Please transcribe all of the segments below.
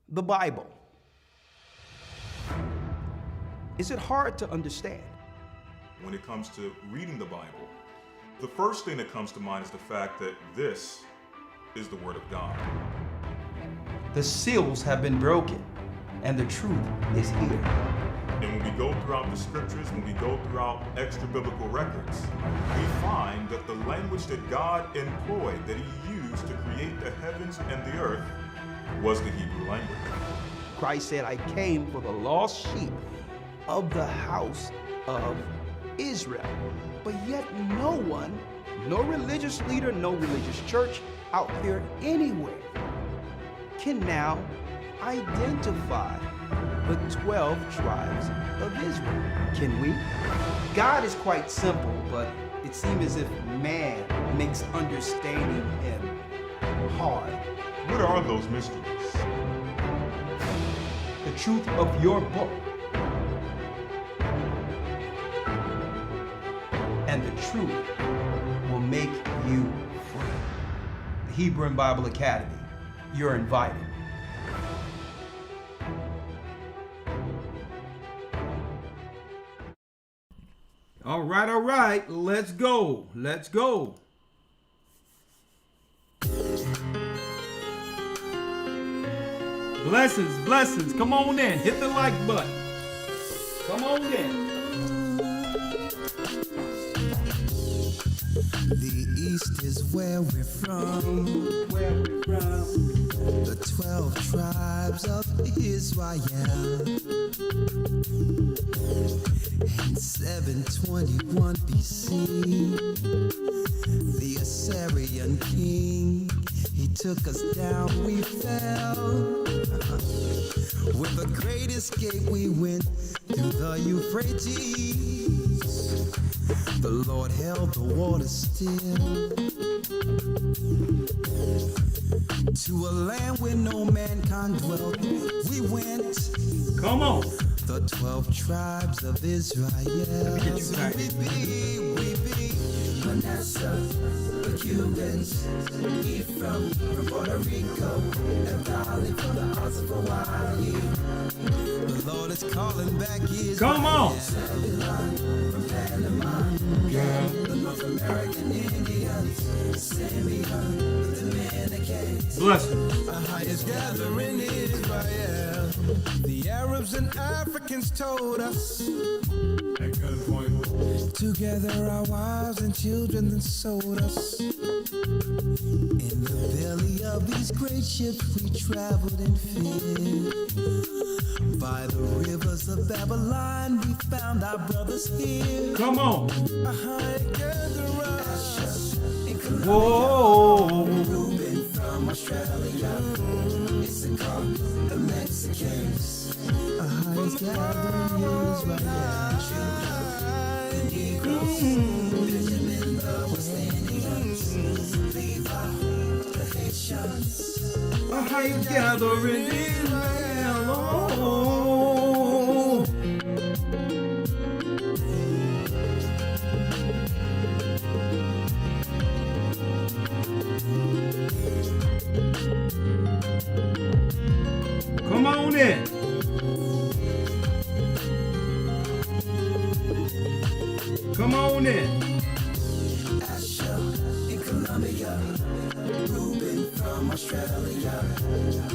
The Bible. Is it hard to understand? When it comes to reading the Bible, the first thing that comes to mind is the fact that this is the Word of God. The seals have been broken, and the truth is here. And when we go throughout the scriptures, when we go throughout extra biblical records, we find that the language that God employed, that He used to create the heavens and the earth, was the Hebrew language. Christ said, I came for the lost sheep of the house of Israel. But yet no one, no religious leader, no religious church out there anywhere can now identify the 12 tribes of Israel. Can we? God is quite simple, but it seems as if man makes understanding Him hard. What are those mysteries? The truth of your book and the truth will make you free. The Hebrew and Bible Academy. You're invited. All right, let's go. Blessings, come on in, hit the like button. Come on in. The East is where we're from. The 12 tribes of Israel. In 721 BC, the Assyrian king, he took us down, we fell. With the great escape, we went through the Euphrates. The Lord held the water still. To a land where no mankind dwelt, we went. Come on. The 12 tribes of Israel. We be Manasseh, the Cubans, Ephraim from Puerto Rico, and Valley from the Isles of Hawaii. The Lord is calling back Israel. Come on. Babylon from Panama, the North American Indians, Simeon, the Dominicans. Blessings. The highest gathering in Israel. The Arabs and Africans told us. At gunpoint. Together our wives and children then sold us. In the belly of these great ships we traveled in fear. By the rivers of Babylon we found our brothers here. Come on. Whoa. Reuben from Australia. Issachar, the Mexicans. A highest gathering is right. The Negroes, Benjamin, the West Indians, Levi, the Haitians. A high gathering Israel. Come on in. Come on in. Asher in Colombia, Reuben from Australia,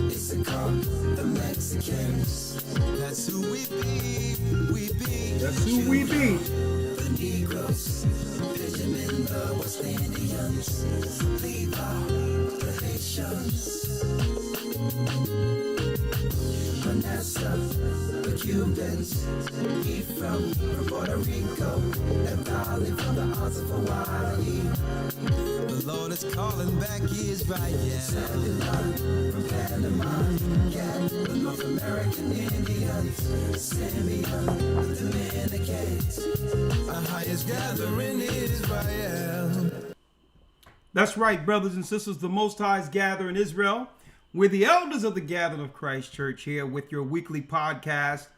Issachar, the Mexicans. That's who we be, That's who we be. The Negroes, Benjamin, the West Indians, Levi, the Haitians. Manasseh, the Cubans, Ephraim from Puerto Rico, and Valley from the Isles of Hawaii. The Lord is calling back Israel. Babylon from Panama, the North American Indians, Simeon, the Dominicans. Our highest gathering Israel. That's right, brothers and sisters. The Most High's gather in Israel. We're the elders of the Gathering of Christ Church here with your weekly podcast,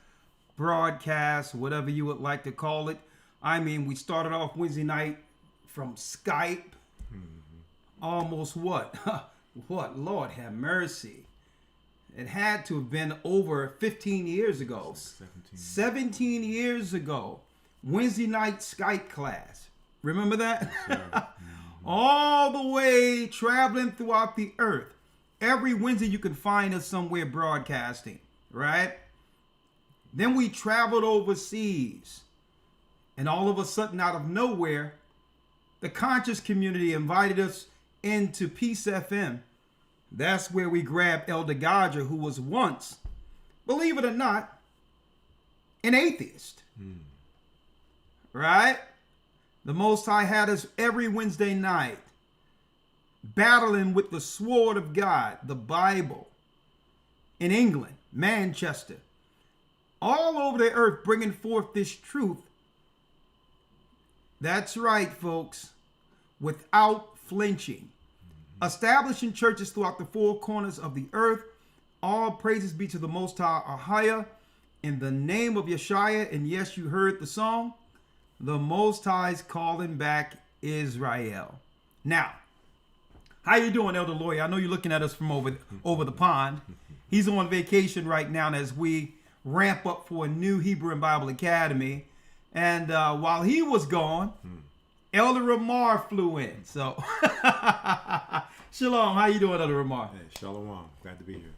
broadcast, whatever you would like to call it. I mean, we started off Wednesday night from Skype. Almost what? What? Lord have mercy. It had to have been over 15 years ago. 17 years ago. Wednesday night Skype class. Remember that? All the way traveling throughout the earth. Every Wednesday you can find us somewhere broadcasting, right? Then we traveled overseas. And all of a sudden, out of nowhere, the conscious community invited us into Peace FM. That's where we grabbed Elder Rawchaa, who was once, believe it or not, an atheist. Right? The Most High had us every Wednesday night battling with the sword of God, the Bible, in England, Manchester, all over the earth, bringing forth this truth. That's right, folks, without flinching. Establishing churches throughout the four corners of the earth. All praises be to the Most High Ahaya. In the name of Yeshua, and yes, you heard the song, the Most High's calling back Israel. Now, how you doing, Elder Lawya? I know you're looking at us from over the pond. He's on vacation right now as we ramp up for a new Hebrew and Bible Academy. And while he was gone, Elder Rawchaa flew in. So, Shalom. How you doing, Elder Rawchaa? Hey, Shalom. Glad to be here.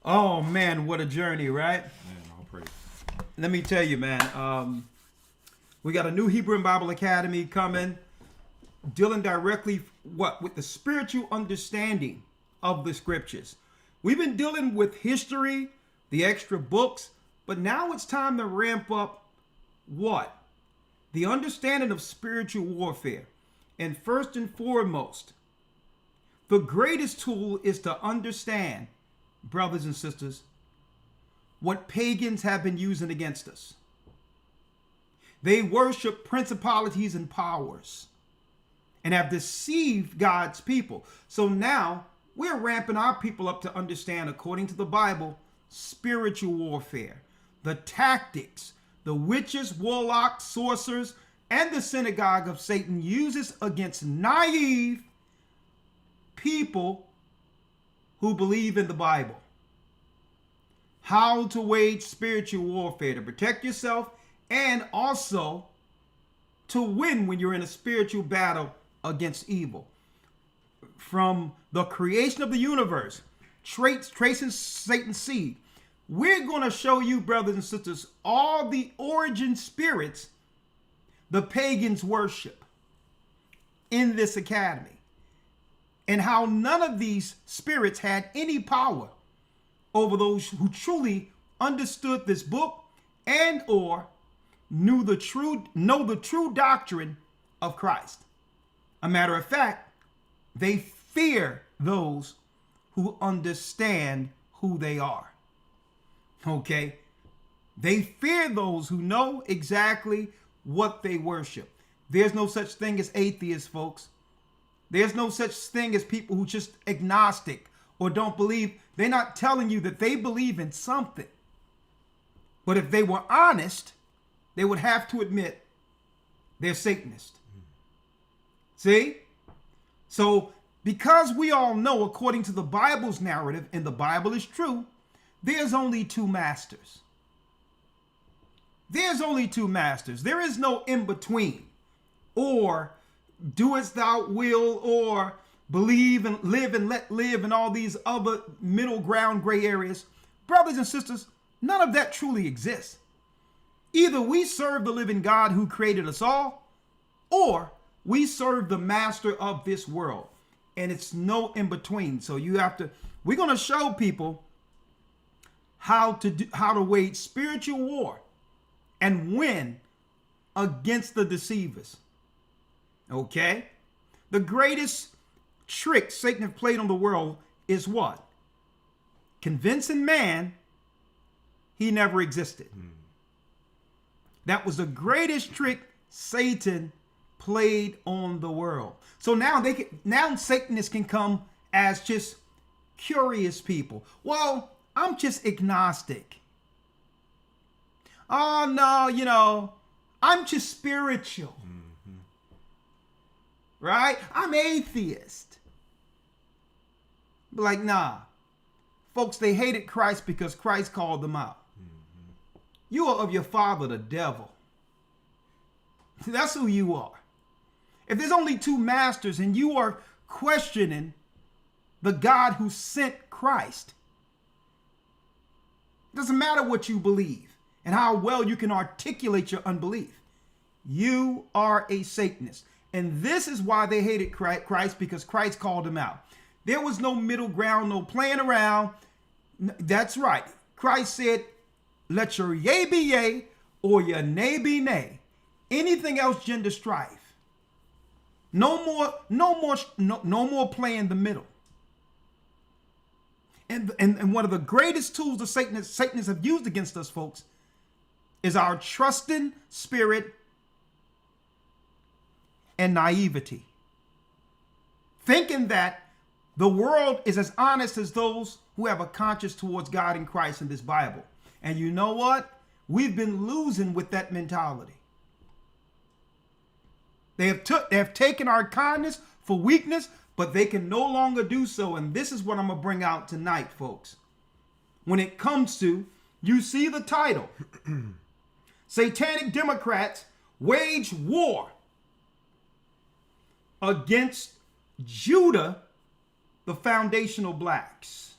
Oh, man, what a journey, right? Man, all praise. Let me tell you, man. We got a new Hebrew and Bible Academy coming, dealing directly with the spiritual understanding of the scriptures. We've been dealing with history, the extra books, but now it's time to ramp up what? The understanding of spiritual warfare. And first and foremost, the greatest tool is to understand, brothers and sisters, what pagans have been using against us. They worship principalities and powers and have deceived God's people. So now we're ramping our people up to understand, according to the Bible, spiritual warfare, the tactics the witches, warlocks, sorcerers, and the synagogue of Satan uses against naive people who believe in the Bible. How to wage spiritual warfare to protect yourself and also to win when you're in a spiritual battle against evil. From the creation of the universe, tracing Satan's seed, we're going to show you, brothers and sisters, all the origin spirits the pagans worship in this academy, and how none of these spirits had any power over those who truly understood this book and or know the true doctrine of Christ. A matter of fact, they fear those who understand who they are. Okay? They fear those who know exactly what they worship. There's no such thing as atheists, folks. There's no such thing as people who just agnostic or don't believe. They're not telling you that they believe in something. But if they were honest, they would have to admit they're Satanist. See? So, because we all know, according to the Bible's narrative, and the Bible is true, there's only two masters. There's only two masters. There is no in-between. Or do as thou will, or believe and let live, and all these other middle ground gray areas. Brothers and sisters, none of that truly exists. Either we serve the living God who created us all, or we serve the master of this world. And it's no in between. So we're going to show people how to wage spiritual war and win against the deceivers. Okay? The greatest trick Satan has played on the world is what? Convincing man he never existed. That was the greatest trick Satan played on the world. So now Satanists can come as just curious people. Well, I'm just agnostic. Oh no, I'm just spiritual. Right? I'm atheist. But like, nah. Folks, they hated Christ because Christ called them out. You are of your father, the devil. That's who you are. If there's only two masters and you are questioning the God who sent Christ, it doesn't matter what you believe and how well you can articulate your unbelief. You are a Satanist. And this is why they hated Christ, because Christ called them out. There was no middle ground, no playing around. That's right. Christ said, let your yea be yea or your nay be nay. Anything else, gender strife. No more playing the middle. And one of the greatest tools the Satanists have used against us, folks, is our trusting spirit and naivety. Thinking that the world is as honest as those who have a conscience towards God and Christ in this Bible. And you know what? We've been losing with that mentality. They have taken our kindness for weakness, but they can no longer do so. And this is what I'm going to bring out tonight, folks. When it comes to, you see the title, Satanic Democrats wage war against Judah, the foundational blacks.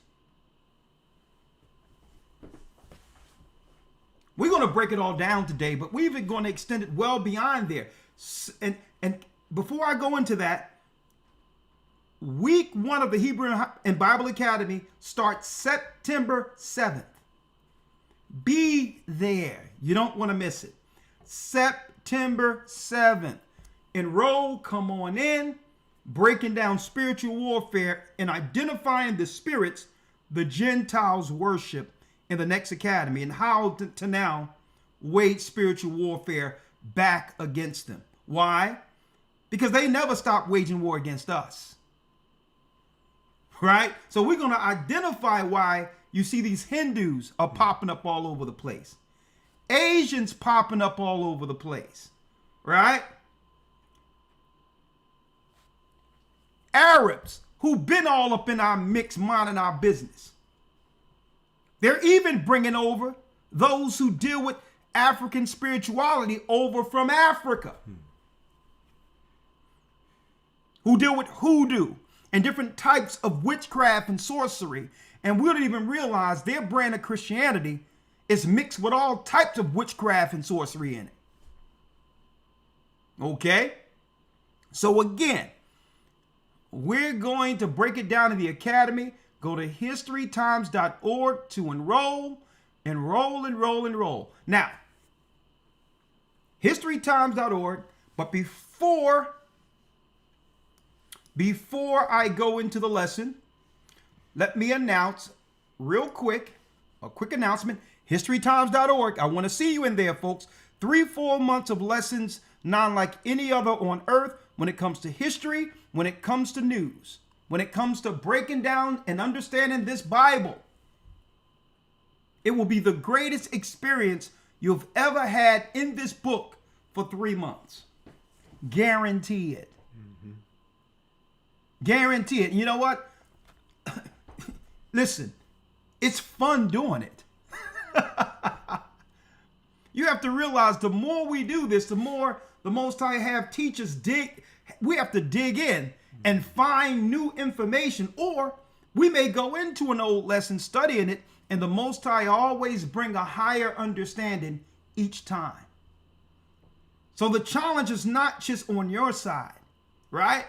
We're going to break it all down today, but we're even going to extend it well beyond there. And before I go into that, week 1 of the Hebrew and Bible Academy starts September 7th. Be there. You don't want to miss it. September 7th. Enroll, come on in, breaking down spiritual warfare and identifying the spirits the Gentiles worship in the next academy and how to now wage spiritual warfare back against them. Why? Because they never stop waging war against us. Right? So we're going to identify why you see these Hindus are popping up all over the place. Asians popping up all over the place. Right? Arabs who've been all up in our mix, minding our business. They're even bringing over those who deal with African spirituality over from Africa. Who deal with hoodoo and different types of witchcraft and sorcery. And we don't even realize their brand of Christianity is mixed with all types of witchcraft and sorcery in it. Okay? So again, we're going to break it down in the academy. Go to historytimes.org to enroll. Now, historytimes.org, but before I go into the lesson, let me announce real quick, a quick announcement. Historytimes.org. I want to see you in there, folks. 3-4 months of lessons, not like any other on earth when it comes to history, when it comes to news, when it comes to breaking down and understanding this Bible. It will be the greatest experience you've ever had in this book for 3 months. Guarantee it. Guarantee it. You know what? Listen, it's fun doing it. You have to realize the more we do this, the more the Most High have teachers dig. We have to dig in and find new information, or we may go into an old lesson studying it, and the Most High always bring a higher understanding each time. So the challenge is not just on your side, right?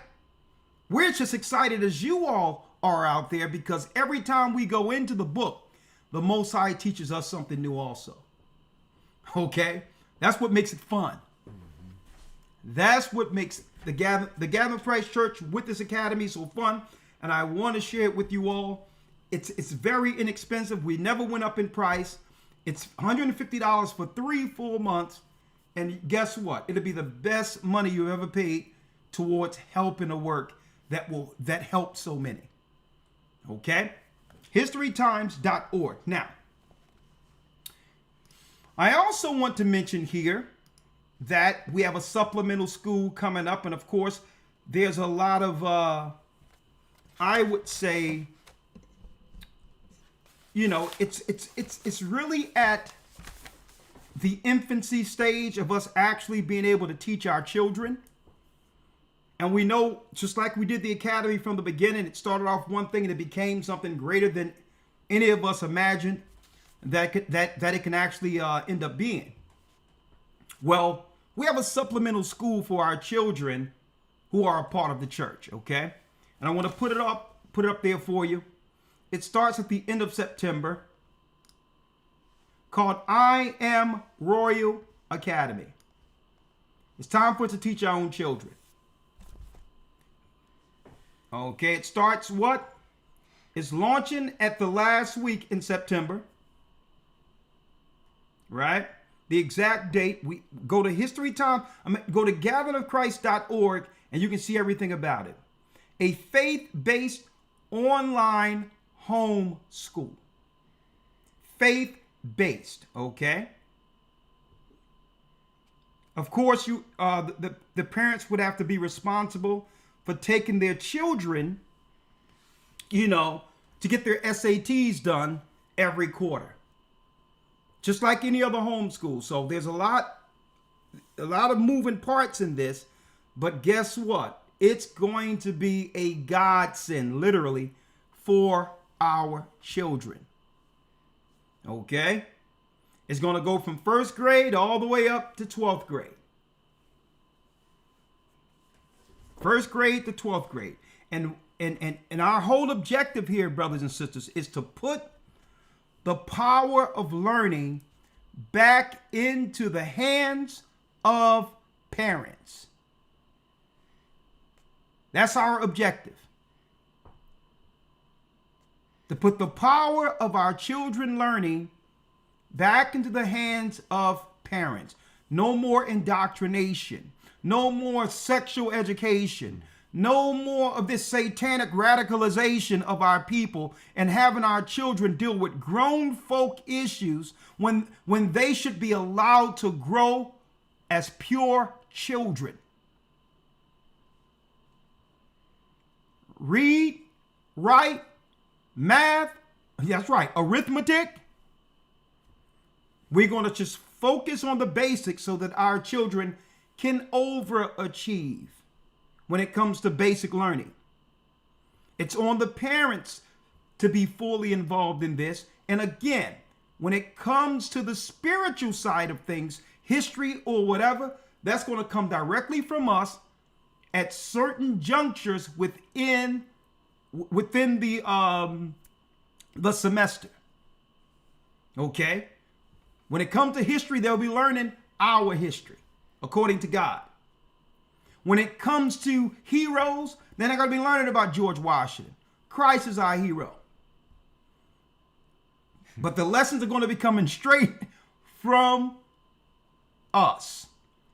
We're just excited as you all are out there, because every time we go into the book, the Most High teaches us something new also. Okay? That's what makes it fun. That's what makes the Gathering of Christ Church with this academy so fun. And I want to share it with you all. It's very inexpensive. We never went up in price. It's $150 for 3 full months. And guess what? It'll be the best money you've ever paid towards helping a work that helped so many. Okay? Historytimes.org. Now, I also want to mention here that we have a supplemental school coming up. And of course, there's a lot of, I would say, you know, it's really at the infancy stage of us actually being able to teach our children. And we know, just like we did the academy from the beginning, it started off one thing and it became something greater than any of us imagined that it can actually end up being. Well, we have a supplemental school for our children who are a part of the church, okay? And I want to put it up there for you. It starts at the end of September, called I Am Royal Academy. It's time for us to teach our own children. Okay, it starts what? It's launching at the last week in September, right? The exact date, we go to go to gatheringofchrist.org and you can see everything about it. A faith-based online home school. Faith-based, okay? Of course, the parents would have to be responsible for taking their children, you know, to get their SATs done every quarter. Just like any other homeschool. So there's a lot of moving parts in this, but guess what? It's going to be a godsend, literally, for our children. Okay? It's going to go from first grade all the way up to 12th grade. First grade to 12th grade. And our whole objective here, brothers and sisters, is to put the power of learning back into the hands of parents. That's our objective. To put the power of our children learning back into the hands of parents. No more indoctrination. No more sexual education. No more of this satanic radicalization of our people and having our children deal with grown folk issues when they should be allowed to grow as pure children. Read, write, math, that's right, arithmetic. We're going to just focus on the basics so that our children can overachieve when it comes to basic learning. It's on the parents to be fully involved in this. And again, when it comes to the spiritual side of things, history or whatever, that's going to come directly from us at certain junctures within the semester. Okay? When it comes to history, they'll be learning our history according to God. When it comes to heroes, they're not going to be learning about George Washington. Christ is our hero. But the lessons are going to be coming straight from us.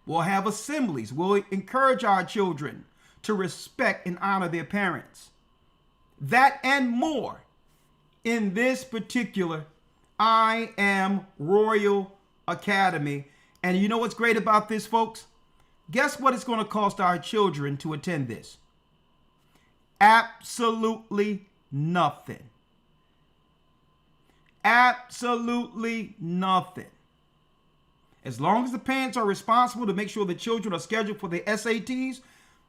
We'll have assemblies. We'll encourage our children to respect and honor their parents. That and more in this particular I Am Royal Academy. And you know what's great about this, folks? Guess what it's going to cost our children to attend this? Absolutely nothing. Absolutely nothing. As long as the parents are responsible to make sure the children are scheduled for the SATs,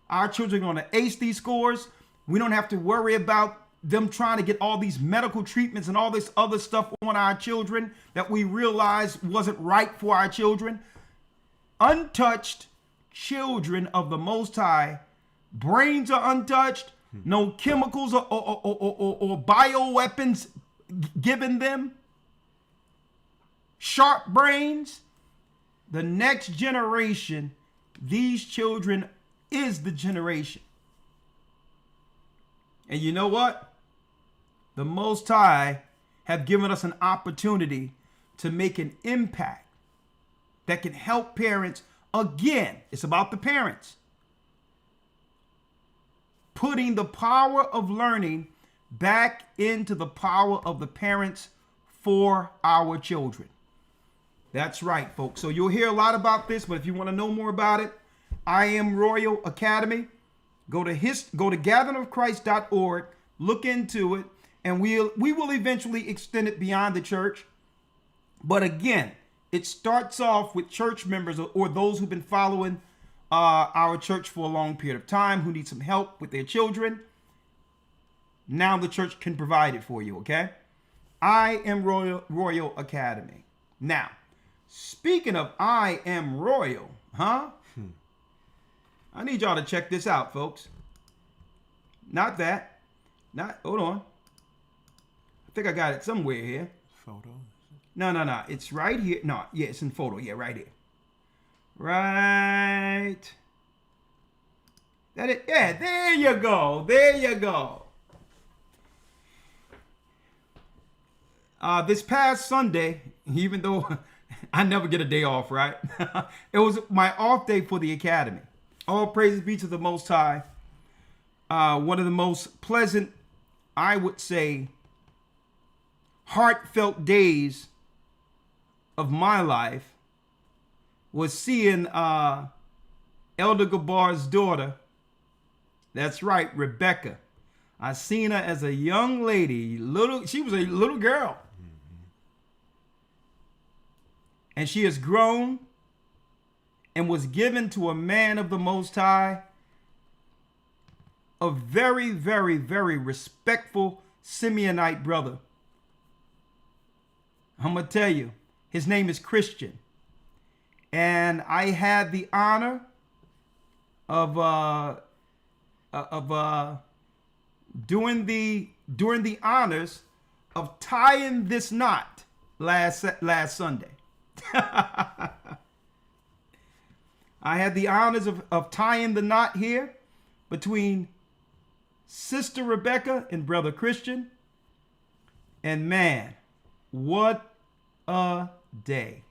our children are going to ace these scores. We don't have to worry about them trying to get all these medical treatments and all this other stuff on our children that we realized wasn't right for our children. Untouched children of the Most High, brains are untouched, no chemicals or bioweapons given them, sharp brains. The next generation, these children is the generation. And you know what? The Most High have given us an opportunity to make an impact that can help parents. Again, it's about the parents. Putting the power of learning back into the power of the parents for our children. That's right, folks. So you'll hear a lot about this, but if you want to know more about it, I Am Royal Academy. Go to gatheringofchrist.org, look into it, and we will eventually extend it beyond the church. But again, it starts off with church members or those who've been following our church for a long period of time, who need some help with their children. Now the church can provide it for you, okay? I Am Royal Academy. Now, speaking of I Am Royal, I need y'all to check this out, folks. Not that. Hold on. I think I got it somewhere here. Photo. No. It's right here. No, yeah, it's in photo. Yeah, right here. Right. That it. Yeah, there you go. There you go. This past Sunday, even though I never get a day off, right? It was my off day for the academy. All praises be to the Most High. One of the most pleasant, I would say, heartfelt days of my life was seeing Elder Gabar's daughter. That's right, Rebecca. I seen her as a young lady. She was a little girl. And she has grown and was given to a man of the Most High, a very, very, very respectful Simeonite brother. I'm going to tell you, his name is Christian. And I had the honor of doing the honors of tying this knot last Sunday. I had the honors of tying the knot here between Sister Rebecca and Brother Christian. And man, what a day.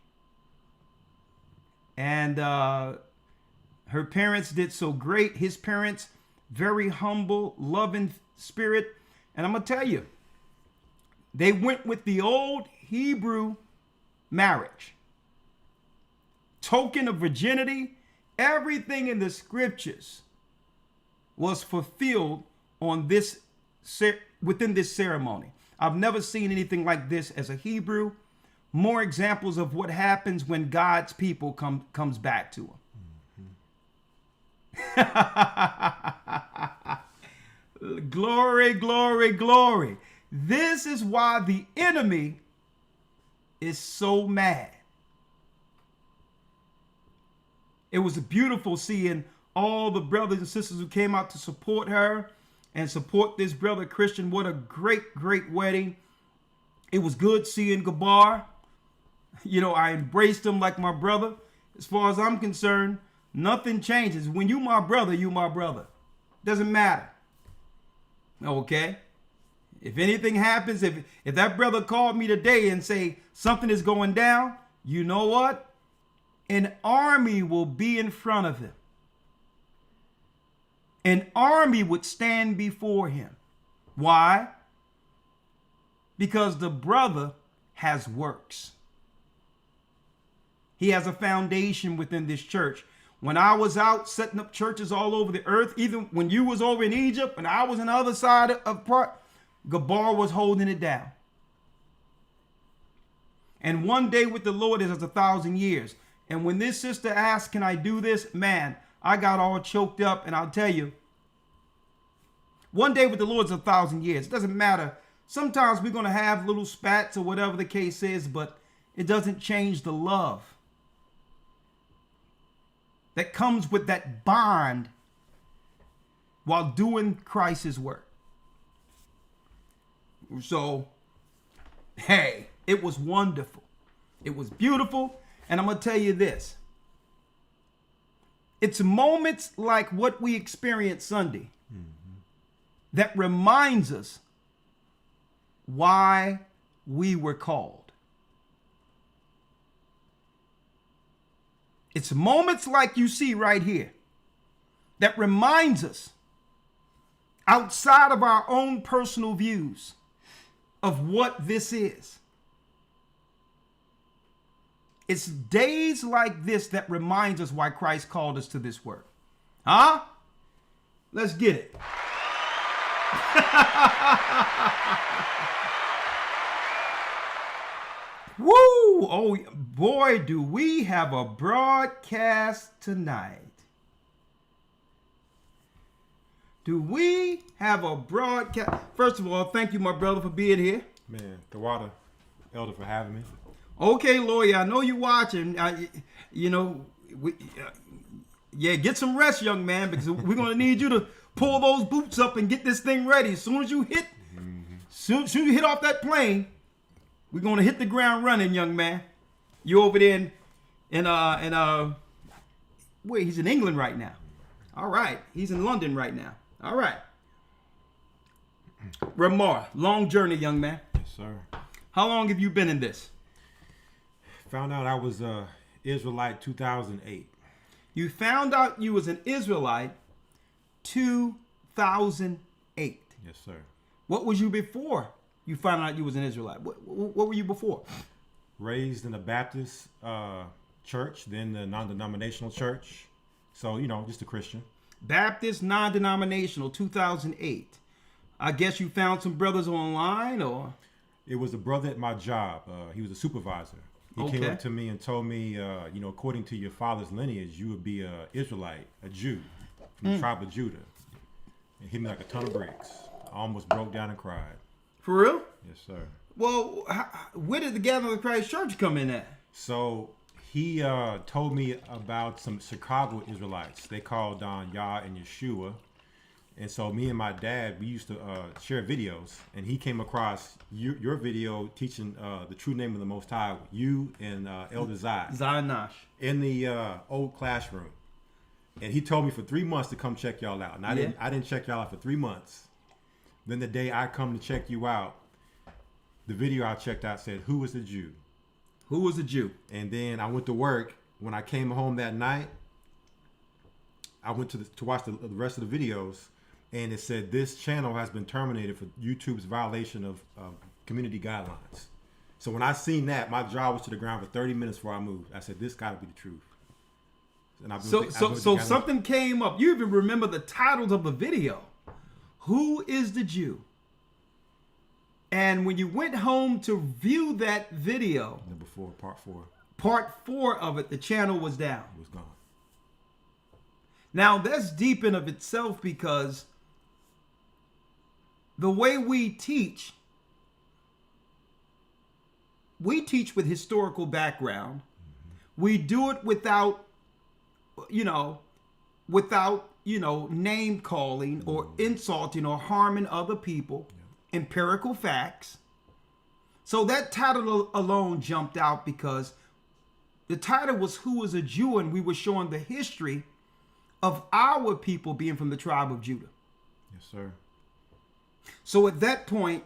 And her parents did so great. His parents, very humble, loving spirit. And I'm going to tell you, they went with the old Hebrew marriage. Token of virginity. Everything in the scriptures was fulfilled on this within this ceremony. I've never seen anything like this as a Hebrew. More examples of what happens when God's people comes back to him. Glory, glory, glory. This is why the enemy is so mad. It was beautiful seeing all the brothers and sisters who came out to support her and support this brother Christian. What a great, great wedding. It was good seeing Gabar. You know, I embraced him like my brother. As far as I'm concerned, nothing changes. When you my brother, you my brother. Doesn't matter. Okay? If anything happens, if that brother called me today and say something is going down, you know what? An army will be in front of him. An army would stand before him. Why? Because the brother has works. He has a foundation within this church. When I was out setting up churches all over the earth, even when you was over in Egypt and I was on the other side of part, Gabar was holding it down. And one day with the Lord is as 1,000 years. And when this sister asked, can I do this? Man, I got all choked up. And I'll tell you, one day with the Lord is 1,000 years. It doesn't matter. Sometimes we're going to have little spats or whatever the case is, but it doesn't change the love that comes with that bond while doing Christ's work. So, hey, it was wonderful. It was beautiful. And I'm going to tell you this. It's moments like what we experienced Sunday that reminds us why we were called. It's moments like you see right here that reminds us, outside of our own personal views, of what this is. It's days like this that reminds us why Christ called us to this work. Huh? Let's get it. Woo! Oh, boy, do we have a broadcast tonight. Do we have a broadcast? First of all, thank you, my brother, for being here. Man, the water, Elder, for having me. Okay, Lawya, I know you're watching. Yeah, get some rest, young man, because we're going to need you to pull those boots up and get this thing ready. As soon as you hit, soon as you hit off that plane, we're going to hit the ground running, young man. You over there wait, he's in England right now. All right, he's in London right now. All right. Ramar, long journey, young man. Yes, sir. How long have you been in this? Found out I was Israelite 2008. You found out you was an Israelite 2008. Yes, sir. What was you before you found out you was an Israelite? What were you before? Raised in a Baptist church, then the non-denominational church. So, just a Christian. Baptist non-denominational 2008. I guess you found some brothers online, or? It was a brother at my job. He was a supervisor. He came up to me and told me, according to your father's lineage, you would be an Israelite, a Jew from the tribe of Judah. It hit me like a ton of bricks. I almost broke down and cried. For real? Yes, sir. Well, where did the Gathering of Christ Church come in at? So he told me about some Chicago Israelites. They called on Yah and Yeshua. And so me and my dad, we used to share videos. And he came across your video teaching the true name of the Most High, you and Elder Zionash. in the old classroom. And he told me for 3 months to come check y'all out. And I didn't check y'all out for 3 months. Then the day I come to check you out, the video I checked out said, "Who was the Jew?" Who was a Jew? And then I went to work. When I came home that night, I went to watch the rest of the videos, and it said this channel has been terminated for YouTube's violation of community guidelines. So when I seen that, my jaw was to the ground for 30 minutes before I moved. I said, "This got to be the truth." And So something came up. You even remember the titles of the video. Who is the Jew? And when you went home to view that video, Number 4, part 4 of it, the channel was down. it was gone. Now that's deep in of itself, because the way we teach with historical background. We do it without name calling or insulting or harming other people. Empirical facts. So that title alone jumped out because the title was "Who is a Jew?" and we were showing the history of our people being from the tribe of Judah. Yes, sir. So at that point,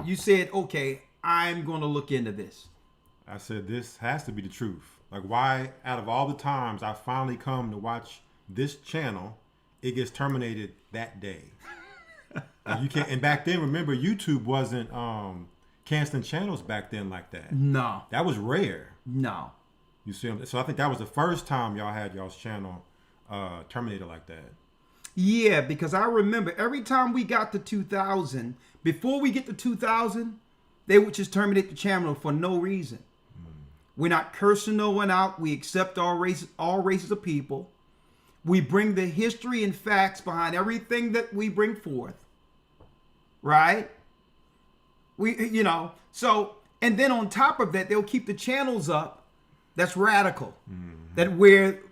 you said, "Okay, I'm going to look into this." I said, this has to be the truth. Like, why, out of all the times I finally come to watch this channel, it gets terminated that day? And you can't. And back then, remember, YouTube wasn't canceling channels back then like that. No. That was rare. No. You see, so I think that was the first time y'all had y'all's channel terminated like that. Yeah, because I remember every time we got to 2000, before we get to 2000, they would just terminate the channel for no reason. We're not cursing no one out. We accept all races of people. We bring the history and facts behind everything that we bring forth. Right? So, and then on top of that, they'll keep the channels up. That's radical. That where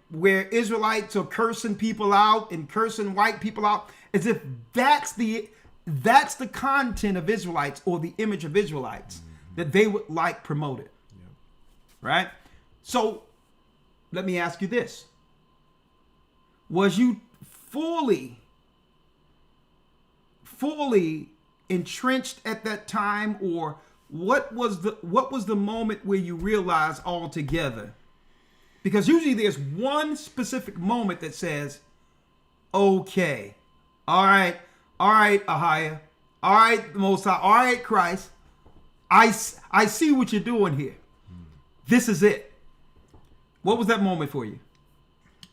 Israelites are cursing people out and cursing white people out, as if that's the content of Israelites or the image of Israelites that they would like promoted. Right? So let me ask you this. Was you fully entrenched at that time, or what was the moment where you realized altogether? Because usually there's one specific moment that says, okay, all right, Ahiah, all right, the Most High, all right, Christ, I see what you're doing here. This is it. What was that moment for you?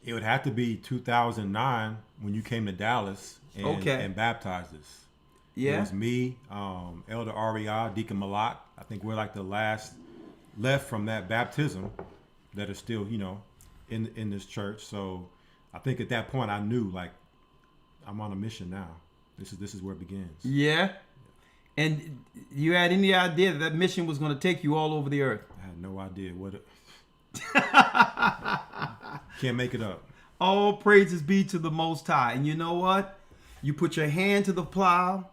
It would have to be 2009 when you came to Dallas and baptized us. Yeah. It was me, Elder Rawchaa, Deacon Malak. I think we're like the last left from that baptism that are still, in this church. So I think at that point I knew, like, I'm on a mission now. This is where it begins. Yeah. And you had any idea that mission was going to take you all over the earth? I had no idea can't make it up. All praises be to the Most High. And you know what? You put your hand to the plow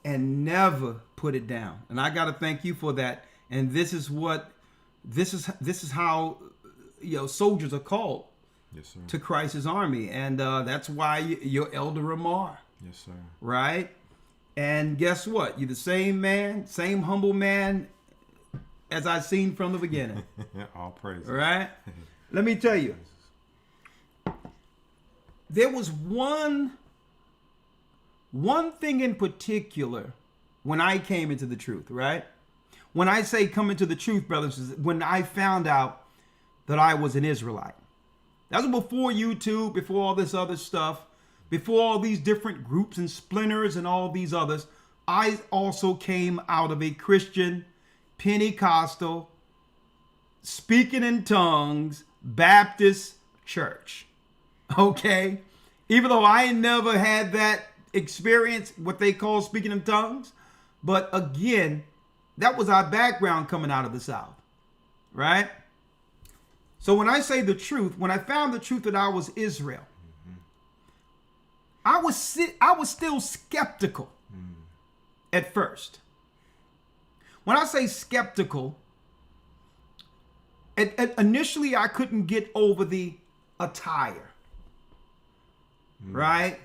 and never put it down. And I got to thank you for that. And this is how soldiers are called. Yes, sir. To Christ's army. And that's why you're Elder Rawchaa. Yes, sir. Right? And guess what? You're the same man, same humble man as I've seen from the beginning. All praise. Right? Let me tell you. There was one thing in particular when I came into the truth, right? When I say come into the truth, brothers, is when I found out that I was an Israelite. That was before YouTube, before all this other stuff, before all these different groups and splinters and all these others. I also came out of a Christian, Pentecostal, speaking in tongues, Baptist church. Okay? Even though I never had that experience, what they call speaking in tongues. But again, that was our background coming out of the South. Right? So when I say the truth, when I found the truth that I was Israel, I was still skeptical at first. When I say skeptical, initially I couldn't get over the attire, right?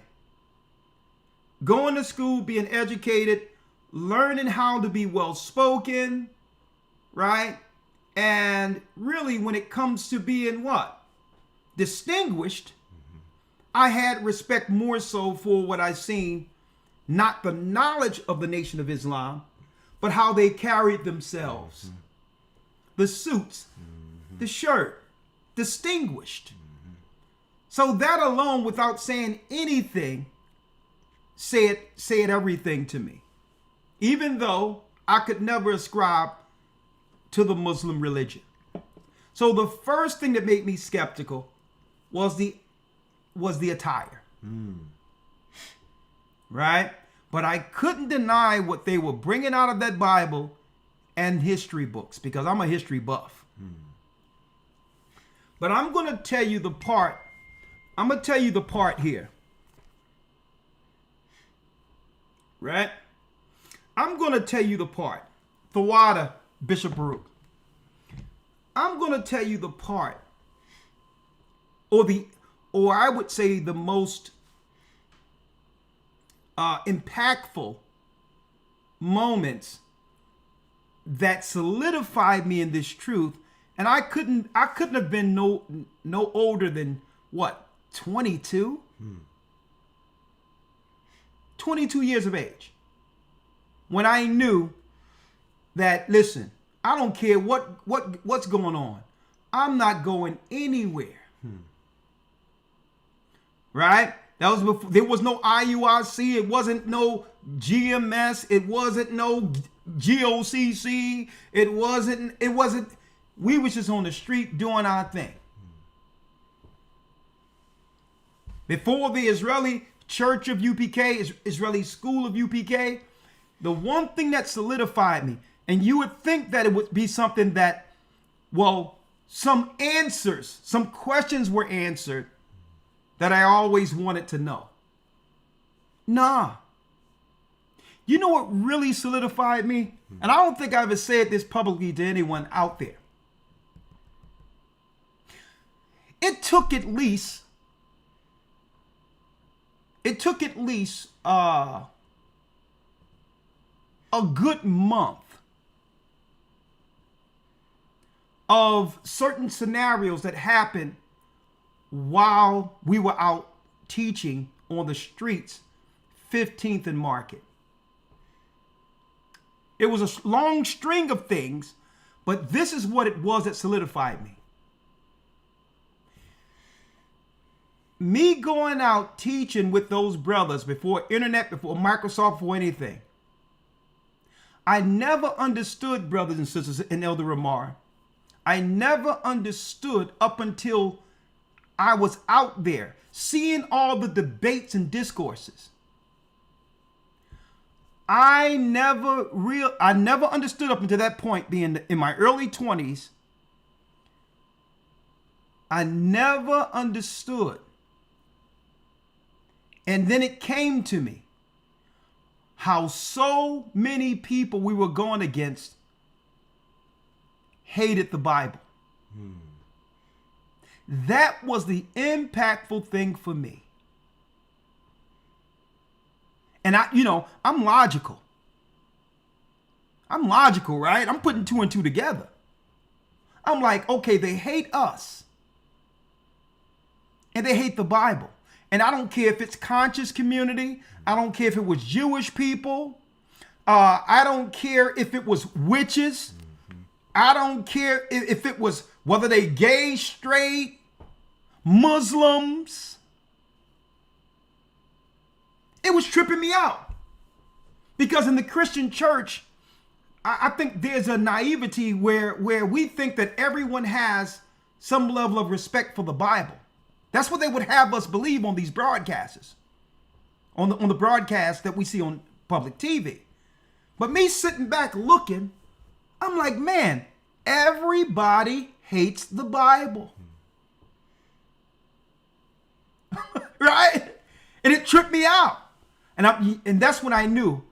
Going to school, being educated, learning how to be well-spoken, right? And really, when it comes to being what? Distinguished, I had respect more so for what I seen, not the knowledge of the Nation of Islam, but how they carried themselves. The suits, the shirt, distinguished. So that alone, without saying anything, said everything to me. Even though I could never ascribe to the Muslim religion. So the first thing that made me skeptical was the attire. Right? But I couldn't deny what they were bringing out of that Bible and history books, because I'm a history buff. But I'm going to tell you the part. I'm going to tell you the part here. Right? I'm going to tell you the part. Thawada, Bishop Baruch. I'm going to tell you the part, or I would say the most impactful moments that solidified me in this truth. And I couldn't have been no older than what, 22? 22 years of age. When I knew that, listen, I don't care what's going on. I'm not going anywhere. Right? That was before. There was no IUIC. It wasn't no GMS. It wasn't no GOCC. It wasn't. We was just on the street doing our thing. Before the Israeli Church of UPK, Israeli School of UPK, the one thing that solidified me, and you would think that it would be something that, well, some answers, some questions were answered that I always wanted to know. Nah. You know what really solidified me? And I don't think I ever said this publicly to anyone out there. It took at least a good month of certain scenarios that happened while we were out teaching on the streets, 15th and Market. It was a long string of things, but this is what it was that solidified me. me going out teaching with those brothers before internet, before Microsoft, before anything, I never understood, brothers and sisters in Elder Rawchaa. I never understood up until I was out there seeing all the debates and discourses. I never understood up until that point, being in my early 20s. I never understood. And then it came to me how so many people we were going against hated the Bible. That was the impactful thing for me. And I'm logical. I'm logical, right? I'm putting two and two together. I'm like, okay, they hate us. And they hate the Bible. And I don't care if it's conscious community. I don't care if it was Jewish people. I don't care if it was witches. I don't care if it was whether they gay, straight, Muslims. It was tripping me out. Because in the Christian church, I think there's a naivety where we think that everyone has some level of respect for the Bible. That's what they would have us believe on these broadcasts, on the broadcast that we see on public TV. But me sitting back looking, I'm like, man, everybody hates the Bible. Right? And it tripped me out. And that's when I knew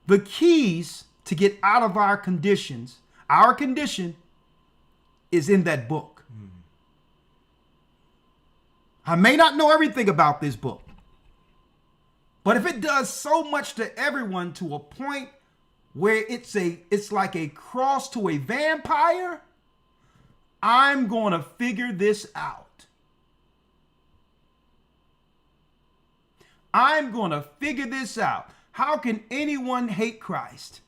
the keys to get out of our condition is in that book. I may not know everything about this book, but if it does so much to everyone to a point where it's like a cross to a vampire, I'm going to figure this out. I'm going to figure this out. How can anyone hate Christ?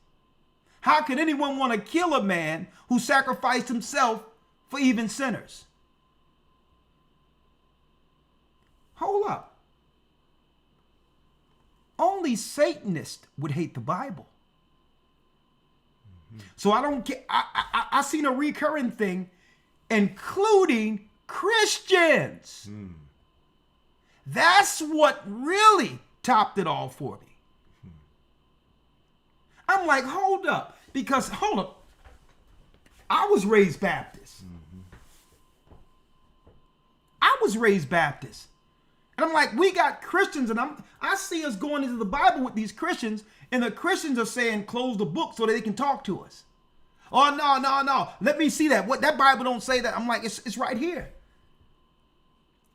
How can anyone want to kill a man who sacrificed himself for even sinners? Hold up. Only Satanists would hate the Bible. So I don't get, I seen a recurring thing, including Christians. That's what really topped it all for me. I'm like, hold up. I was raised Baptist. And I'm like, we got Christians, and I see us going into the Bible with these Christians, and the Christians are saying, close the book so that they can talk to us. Oh, no. Let me see that. That Bible don't say that. I'm like, it's right here.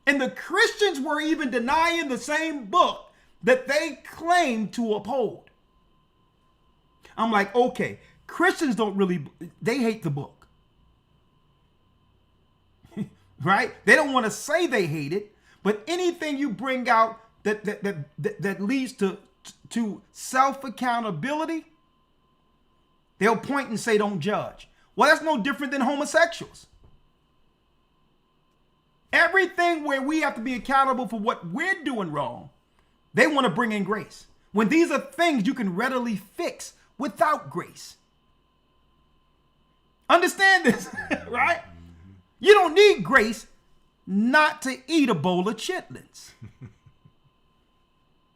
And the Christians were even denying the same book that they claim to uphold. I'm like, okay, Christians they hate the book. Right? They don't want to say they hate it, but anything you bring out that leads to self-accountability, they'll point and say, don't judge. Well, that's no different than homosexuals. Everything where we have to be accountable for what we're doing wrong, they want to bring in grace. When these are things you can readily fix without grace. Understand this, right? You don't need grace not to eat a bowl of chitlins.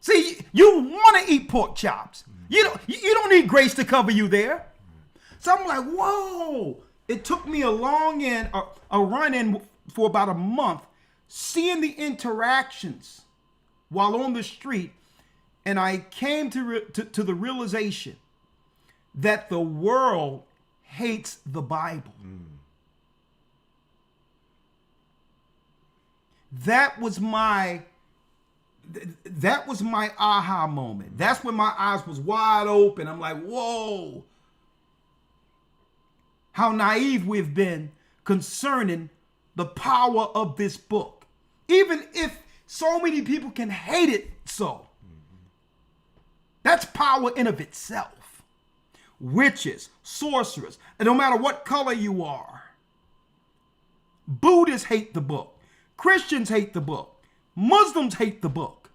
See, you want to eat pork chops. You don't need grace to cover you there. So I'm like, whoa. It took me a run-in for about a month, seeing the interactions while on the street, and I came to the realization that the world hates the Bible. That was my aha moment. That's when my eyes was wide open. I'm like, whoa. How naive we've been concerning the power of this book. Even if so many people can hate it so. That's power in of itself. Witches, sorcerers, and no matter what color you are. Buddhists hate the book. Christians hate the book. Muslims hate the book.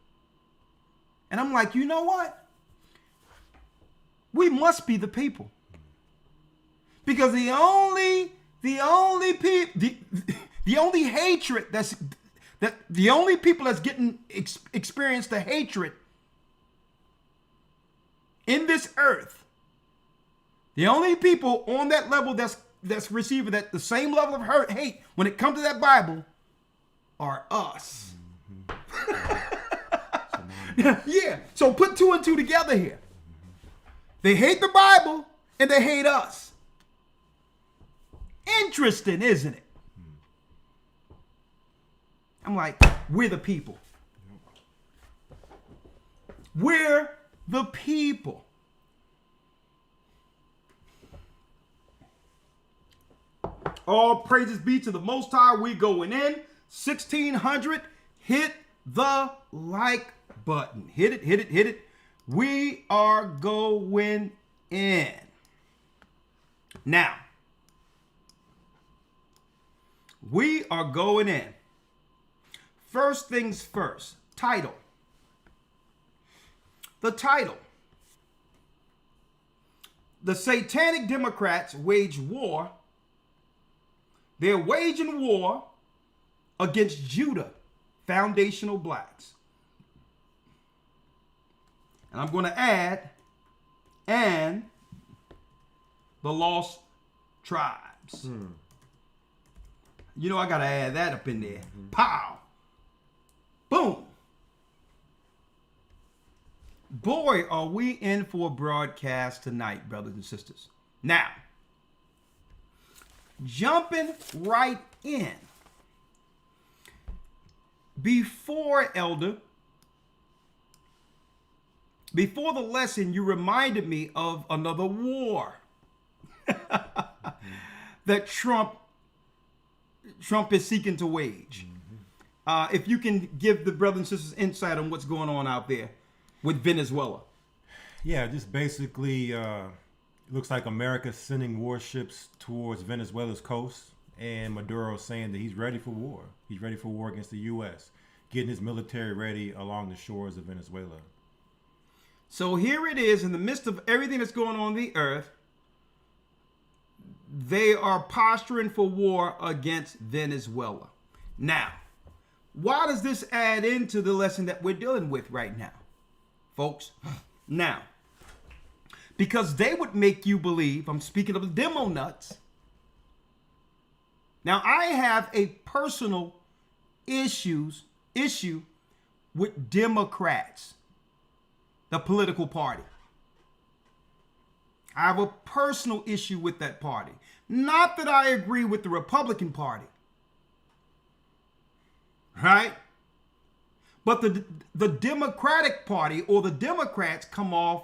And I'm like, you know what? We must be the people. Because the only hatred the only people that's getting experience the hatred in this earth, the only people on that level that's receiving that the same level of hate when it comes to that Bible are us. Yeah. So put 2 and 2 together here. They hate the Bible and they hate us. Interesting, isn't it? I'm like, we're the people. We're the people. All praises be to the Most High. We going in. 1600. Hit the like button. Hit it, hit it, hit it. We are going in. Now, we are going in. First things first. Title. The title. The Satanic Democrats wage war. They're waging war against Judah, foundational blacks. And I'm going to add, and the lost tribes. You know, I got to add that up in there. Pow. Boom. Boy, are we in for a broadcast tonight, brothers and sisters. Now, jumping right in. Before the lesson, you reminded me of another war that Trump is seeking to wage. If you can give the brothers and sisters insight on what's going on out there with Venezuela. Yeah, just basically it looks like America's sending warships towards Venezuela's coast, and Maduro saying that he's ready for war. He's ready for war against the U.S., getting his military ready along the shores of Venezuela. So here it is, in the midst of everything that's going on the earth, they are posturing for war against Venezuela. Now, why does this add into the lesson that we're dealing with right now, folks? Now, because they would make you believe, I'm speaking of the demo nuts. Now, I have a personal issue with Democrats, the political party. I have a personal issue with that party. Not that I agree with the Republican Party. Right? But the Democratic Party or the Democrats come off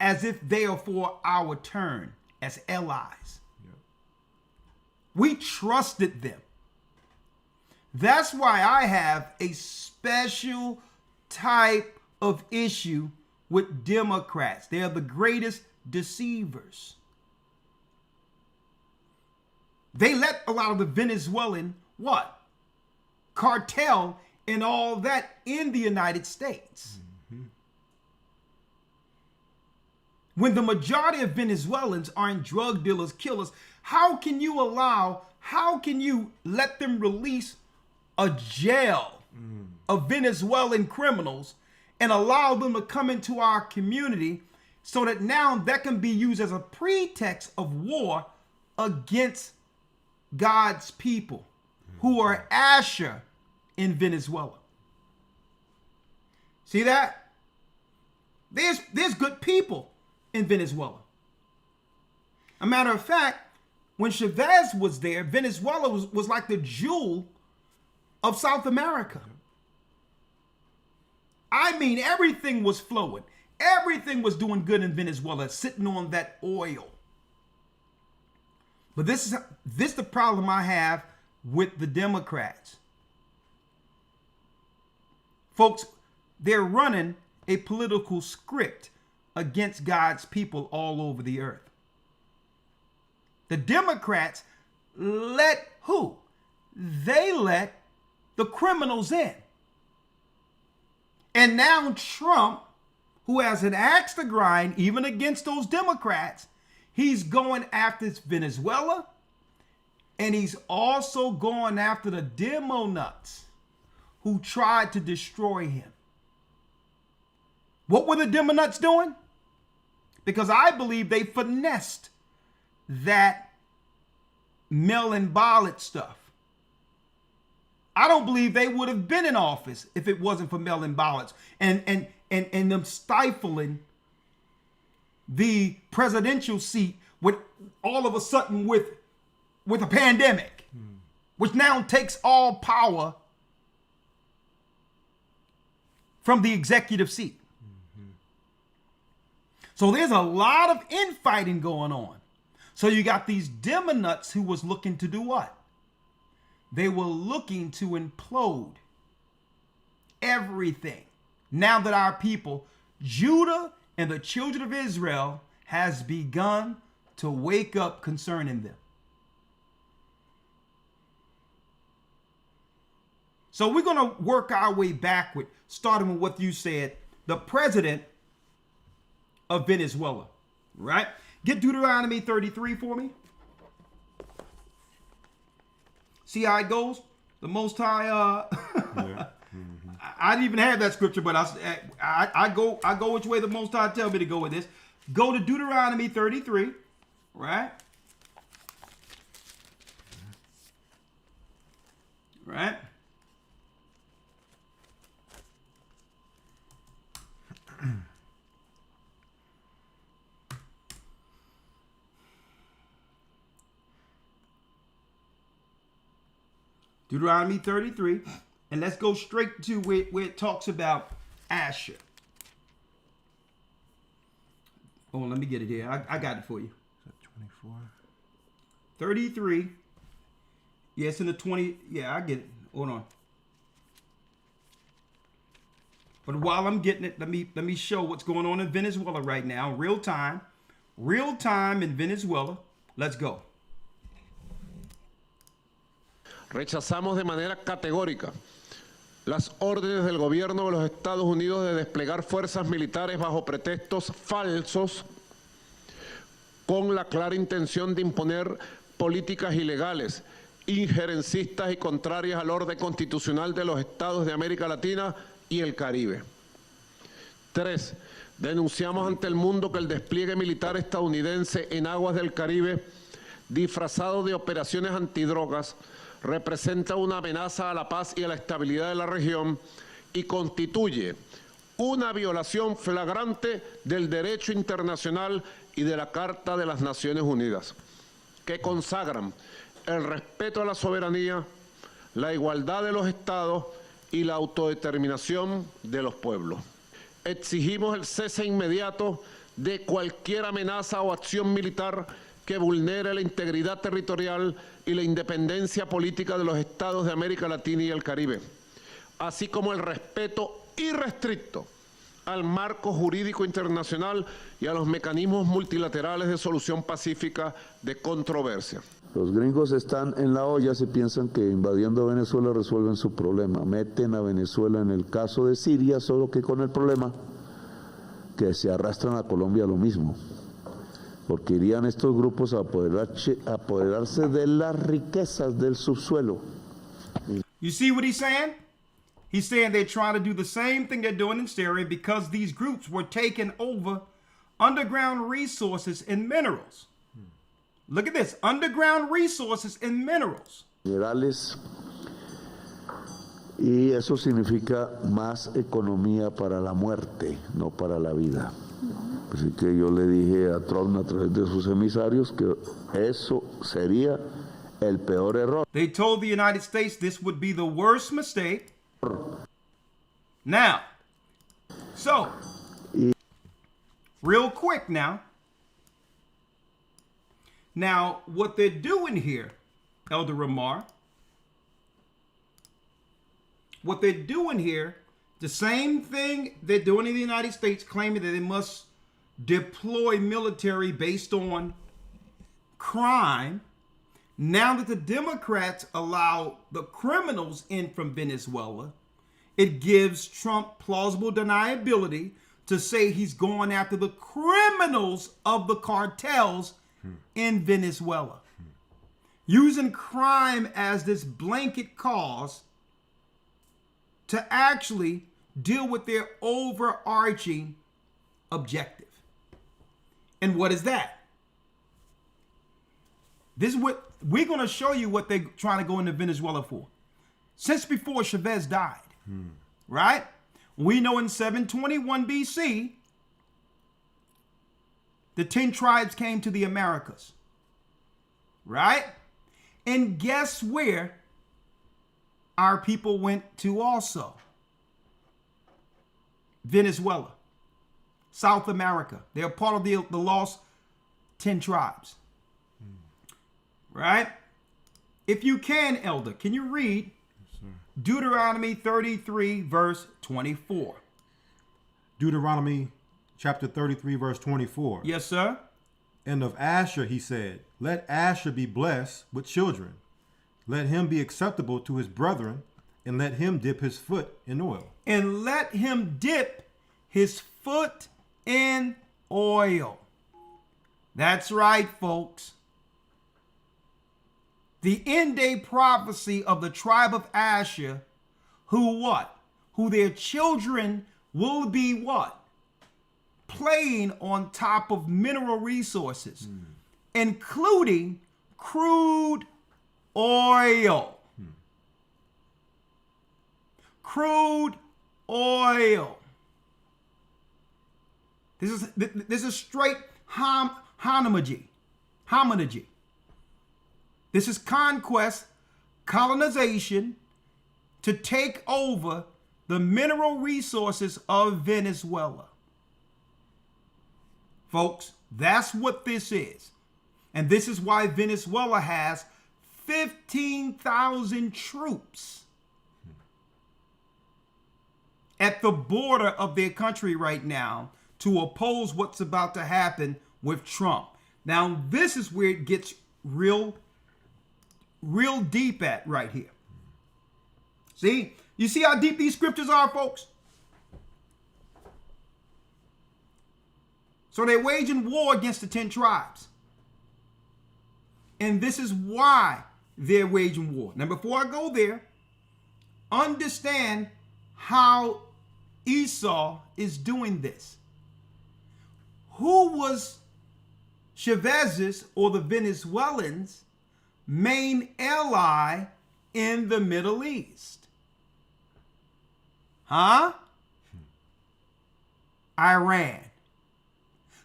as if they are for our turn as allies. Yep. We trusted them. That's why I have a special type of issue with Democrats. They are the greatest deceivers. They let a lot of the Venezuelan, cartel and all that in the United States. When the majority of Venezuelans aren't drug dealers, killers, how can you let them release a jail of Venezuelan criminals and allow them to come into our community so that now that can be used as a pretext of war against God's people who are Asher in Venezuela? See that? There's good people in Venezuela. A matter of fact, when Chavez was there, Venezuela was like the jewel of South America. I mean, everything was flowing. Everything was doing good in Venezuela, sitting on that oil. But this is the problem I have with the Democrats. Folks, they're running a political script against God's people all over the earth. The Democrats let who? They let the criminals in. And now Trump, who has an axe to grind, even against those Democrats, he's going after Venezuela, and he's also going after the demo nuts who tried to destroy him. What were the demo nuts doing? Because I believe they finessed that mail-in ballot stuff. I don't believe they would have been in office if it wasn't for mail-in ballots and them stifling the presidential seat with all of a sudden with a pandemic, which now takes all power from the executive seat. So there's a lot of infighting going on. So you got these demonuts who was looking to do what? They were looking to implode everything. Now that our people, Judah and the children of Israel, has begun to wake up concerning them. So we're going to work our way backward, starting with what you said, the president of Venezuela, right? Get Deuteronomy 33 for me. See how it goes? The Most High. Yeah. I didn't even have that scripture, but I go which way the Most High tell me to go with this. Go to Deuteronomy 33, right? Right. Deuteronomy 33, and let's go straight to where it talks about Asher. Oh, let me get it here. I got it for you. Is that 24? 33. Yes, in the 20. Yeah, I get it. Hold on. But while I'm getting it, let me show what's going on in Venezuela right now. Real time in Venezuela. Let's go. Rechazamos de manera categórica las órdenes del gobierno de los Estados Unidos de desplegar fuerzas militares bajo pretextos falsos con la clara intención de imponer políticas ilegales, injerencistas y contrarias al orden constitucional de los estados de América Latina y el Caribe. 3. Denunciamos ante el mundo que el despliegue militar estadounidense en aguas del Caribe, disfrazado de operaciones antidrogas, representa una amenaza a la paz y a la estabilidad de la región y constituye una violación flagrante del derecho internacional y de la Carta de las Naciones Unidas, que consagran el respeto a la soberanía, la igualdad de los estados y la autodeterminación de los pueblos. Exigimos el cese inmediato de cualquier amenaza o acción militar que vulnere la integridad territorial y la independencia política de los estados de América Latina y el Caribe, así como el respeto irrestricto al marco jurídico internacional y a los mecanismos multilaterales de solución pacífica de controversia. Los gringos están en la olla si piensan que invadiendo Venezuela resuelven su problema. Meten a Venezuela en el caso de Siria, solo que con el problema que se arrastran a Colombia lo mismo. Porque irían estos grupos a apoderarse de las riquezas del subsuelo. You see what he's saying? He's saying they're trying to do the same thing they're doing in Syria because these groups were taking over underground resources and minerals. Look at this, underground resources and minerals. Minerales, y eso significa más economía para la muerte, no para la vida. Así que yo le dije a Trump a través de sus emisarios que eso sería el peor error. They told the United States this would be the worst mistake. Now, so, real quick now, what they're doing here, Elder Rawchaa, what they're doing here, the same thing they're doing in the United States, claiming that they must deploy military based on crime. Now that the Democrats allow the criminals in from Venezuela, it gives Trump plausible deniability to say he's going after the criminals of the cartels in Venezuela. Using crime as this blanket cause to actually deal with their overarching objective. And what is that? This is what we're going to show you what they're trying to go into Venezuela for. Since before Chavez died, right? We know in 721 BC, the 10 tribes came to the Americas, right? And guess where our people went to also? Venezuela, South America. They're part of the lost 10 tribes, right? If you can, Elder, can you read Deuteronomy 33, verse 24? Deuteronomy chapter 33, verse 24. Yes, sir. And of Asher he said, let Asher be blessed with children. Let him be acceptable to his brethren, and let him dip his foot in oil. And let him dip his foot in oil. That's right, folks. The end day prophecy of the tribe of Asher, who what? Who their children will be what? Playing on top of mineral resources, including crude oil. Crude oil. This is straight homonymy. This is conquest, colonization to take over the mineral resources of Venezuela. Folks, that's what this is. And this is why Venezuela has 15,000 troops at the border of their country right now to oppose what's about to happen with Trump. Now, this is where it gets real deep at right here. See? You see how deep these scriptures are, folks? So they're waging war against the 10 tribes. And this is why they're waging war. Now, before I go there, understand how Esau is doing this. Who was Chavez's or the Venezuelans' main ally in the Middle East? Iran.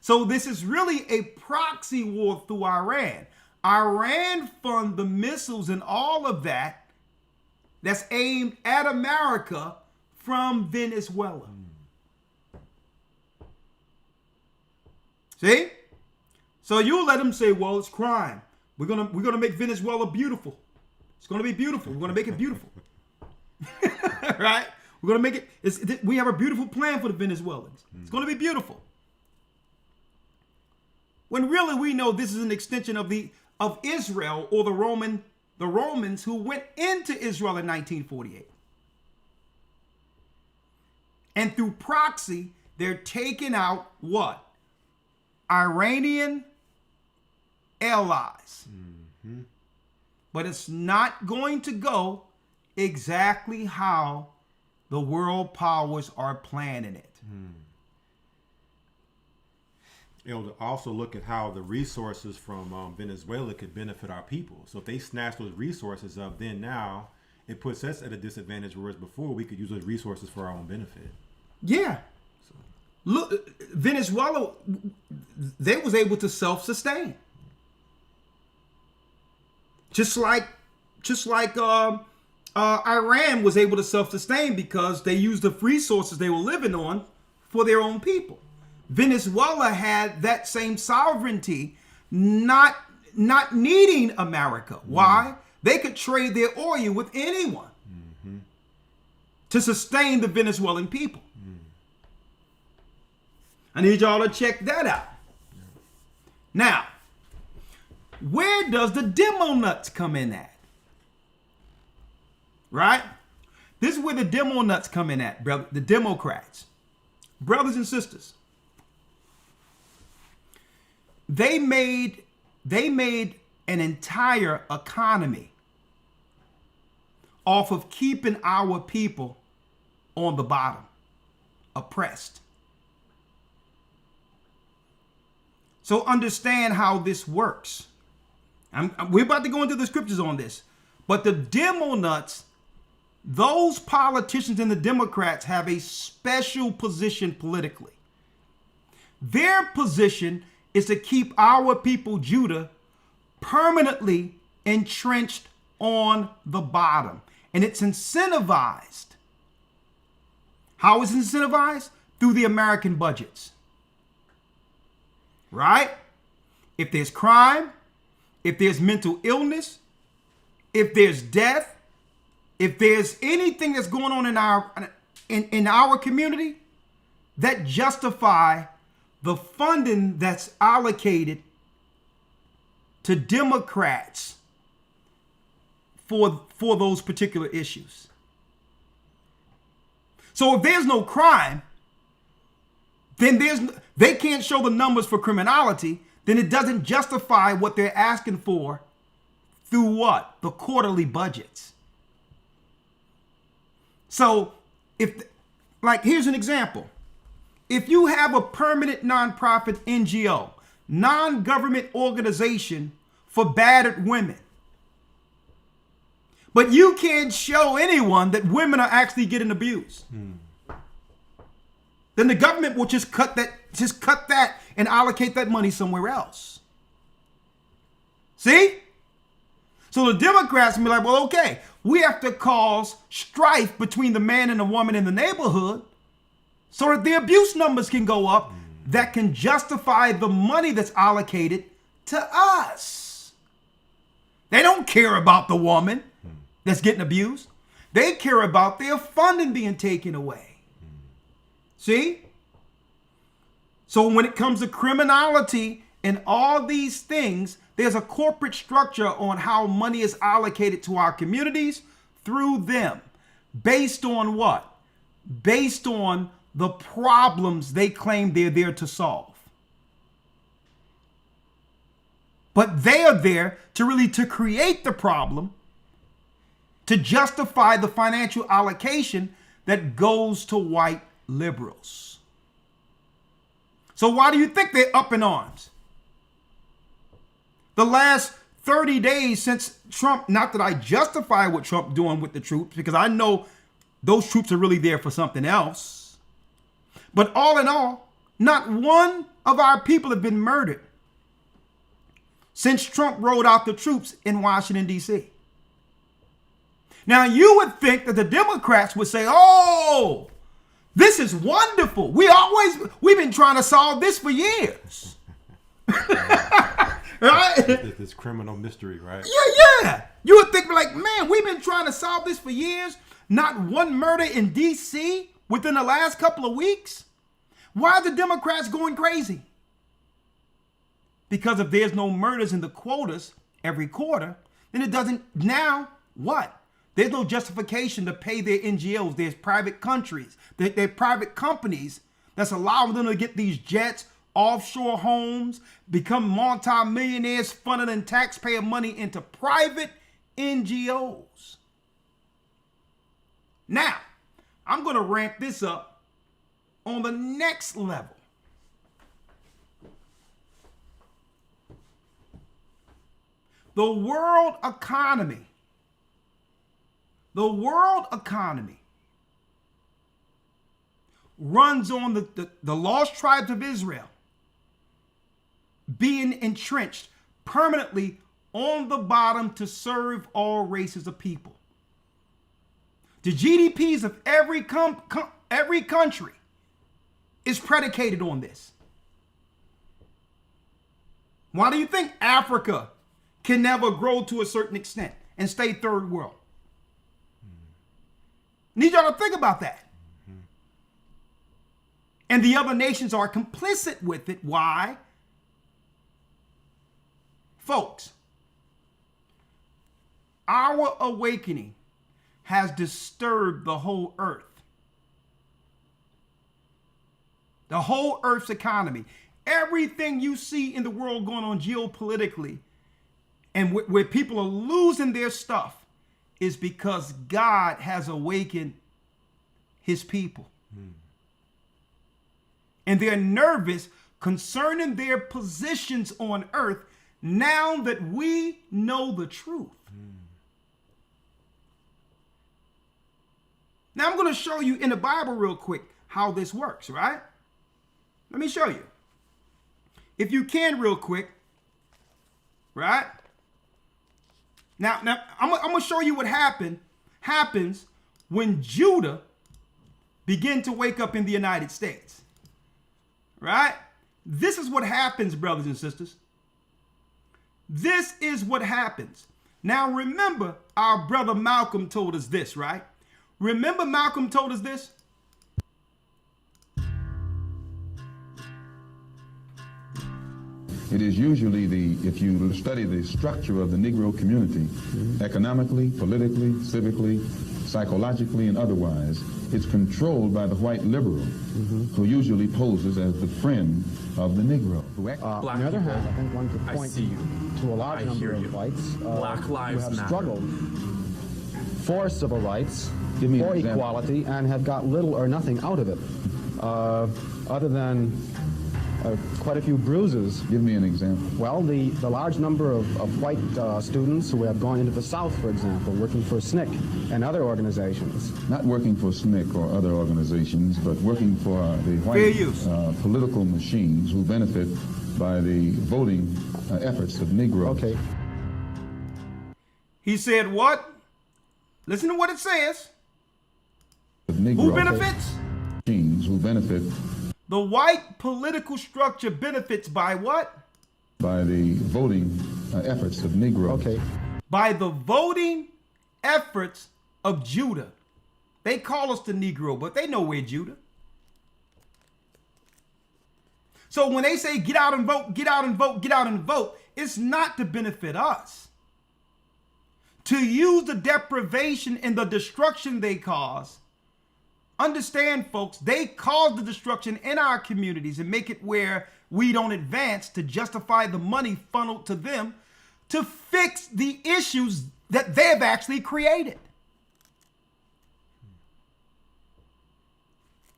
So this is really a proxy war through Iran. Iran fund the missiles and all of that that's aimed at America from Venezuela. See? So you let them say, well, it's crime. We're gonna make Venezuela beautiful. It's gonna be beautiful. We're gonna make it beautiful. Right? We're gonna make it. We have a beautiful plan for the Venezuelans. It's gonna be beautiful. When really we know this is an extension of Israel or the Romans who went into Israel in 1948. And through proxy, they're taking out what? Iranian allies. But it's not going to go exactly how the world powers are planning it. Elder, also look at how the resources from Venezuela could benefit our people. So if they snatch those resources up, then now it puts us at a disadvantage, whereas before we could use those resources for our own benefit. Yeah. Look, Venezuela, they was able to self-sustain. Just like Iran was able to self-sustain because they used the resources they were living on for their own people. Venezuela had that same sovereignty, not needing America. Why? They could trade their oil with anyone to sustain the Venezuelan people. I need y'all to check that out. Now, where does the demo nuts come in at? Right? This is where the demo nuts come in at, brother. The Democrats. Brothers and sisters. They made an entire economy off of keeping our people on the bottom, oppressed. So understand how this works. We're about to go into the scriptures on this. But the demo nuts, those politicians and the Democrats have a special position politically. Their position is to keep our people, Judah, permanently entrenched on the bottom. And it's incentivized. How is it incentivized? Through the American budgets. Right? If there's crime, if there's mental illness, if there's death, if there's anything that's going on in our community that justify the funding that's allocated to Democrats for those particular issues. So if there's no crime, then they can't show the numbers for criminality, then it doesn't justify what they're asking for through what? The quarterly budgets. So here's an example. If you have a permanent nonprofit NGO, non-government organization for battered women, but you can't show anyone that women are actually getting abused, then the government will just cut that and allocate that money somewhere else. See? So the Democrats will be like, well, okay, we have to cause strife between the man and the woman in the neighborhood so that the abuse numbers can go up that can justify the money that's allocated to us. They don't care about the woman that's getting abused. They care about their funding being taken away. See? So when it comes to criminality and all these things, there's a corporate structure on how money is allocated to our communities through them. Based on what? Based on the problems they claim they're there to solve. But they are there to create the problem, to justify the financial allocation that goes to white liberals. So why do you think they're up in arms? The last 30 days since Trump, not that I justify what Trump doing with the troops, because I know those troops are really there for something else. But all in all, not one of our people have been murdered since Trump rolled out the troops in Washington, D.C. Now, you would think that the Democrats would say, oh, this is wonderful. We've been trying to solve this for years. Right? This criminal mystery, right? Yeah. You would think like, man, we've been trying to solve this for years. Not one murder in D.C. within the last couple of weeks. Why are the Democrats going crazy? Because if there's no murders in the quotas every quarter, then it doesn't, now what? There's no justification to pay their NGOs. There's private countries, they're private companies that's allowing them to get these jets, offshore homes, become multi-millionaires funneling taxpayer money into private NGOs. Now, I'm going to ramp this up on the next level. The world economy runs on the lost tribes of Israel being entrenched permanently on the bottom to serve all races of people. The GDPs of every country is predicated on this. Why do you think Africa can never grow to a certain extent and stay third world? Need y'all to think about that. And the other nations are complicit with it. Why? Folks, our awakening has disturbed the whole earth. The whole earth's economy. Everything you see in the world going on geopolitically and where people are losing their stuff is because God has awakened his people. And they're nervous concerning their positions on earth now that we know the truth. Now I'm going to show you in the Bible real quick how this works, right? Let me show you. If you can real quick, right? Now I'm going to show you what happens when Judah begin to wake up in the United States. Right? This is what happens, brothers and sisters. This is what happens. Now remember, our brother Malcolm told us this, right? Remember Malcolm told us this? It is usually if you study the structure of the Negro community, economically, politically, civically, psychologically, and otherwise, it's controlled by the white liberal, who usually poses as the friend of the Negro. On the other hand, I think one could point to a large number of whites Black Lives who have Matter. struggled for civil rights, Give me an for example. equality, and have got little or nothing out of it, other than quite a few bruises. Give me an example. Well, the large number of white students who have gone into the South, for example, working for SNCC and other organizations. Not working for SNCC or other organizations, but working for the Fair white use. political machines who benefit by the voting efforts of Negroes. Okay. He said what? Listen to what it says. Of Negro Who benefits? machines who benefit The white political structure benefits by what? by the voting efforts of Negroes. Okay. By the voting efforts of Judah. They call us the Negro, but they know we're Judah. So when they say get out and vote, get out and vote, get out and vote, it's not to benefit us. To use the deprivation and the destruction they cause. Understand, folks, they cause the destruction in our communities and make it where we don't advance to justify the money funneled to them to fix the issues that they've actually created.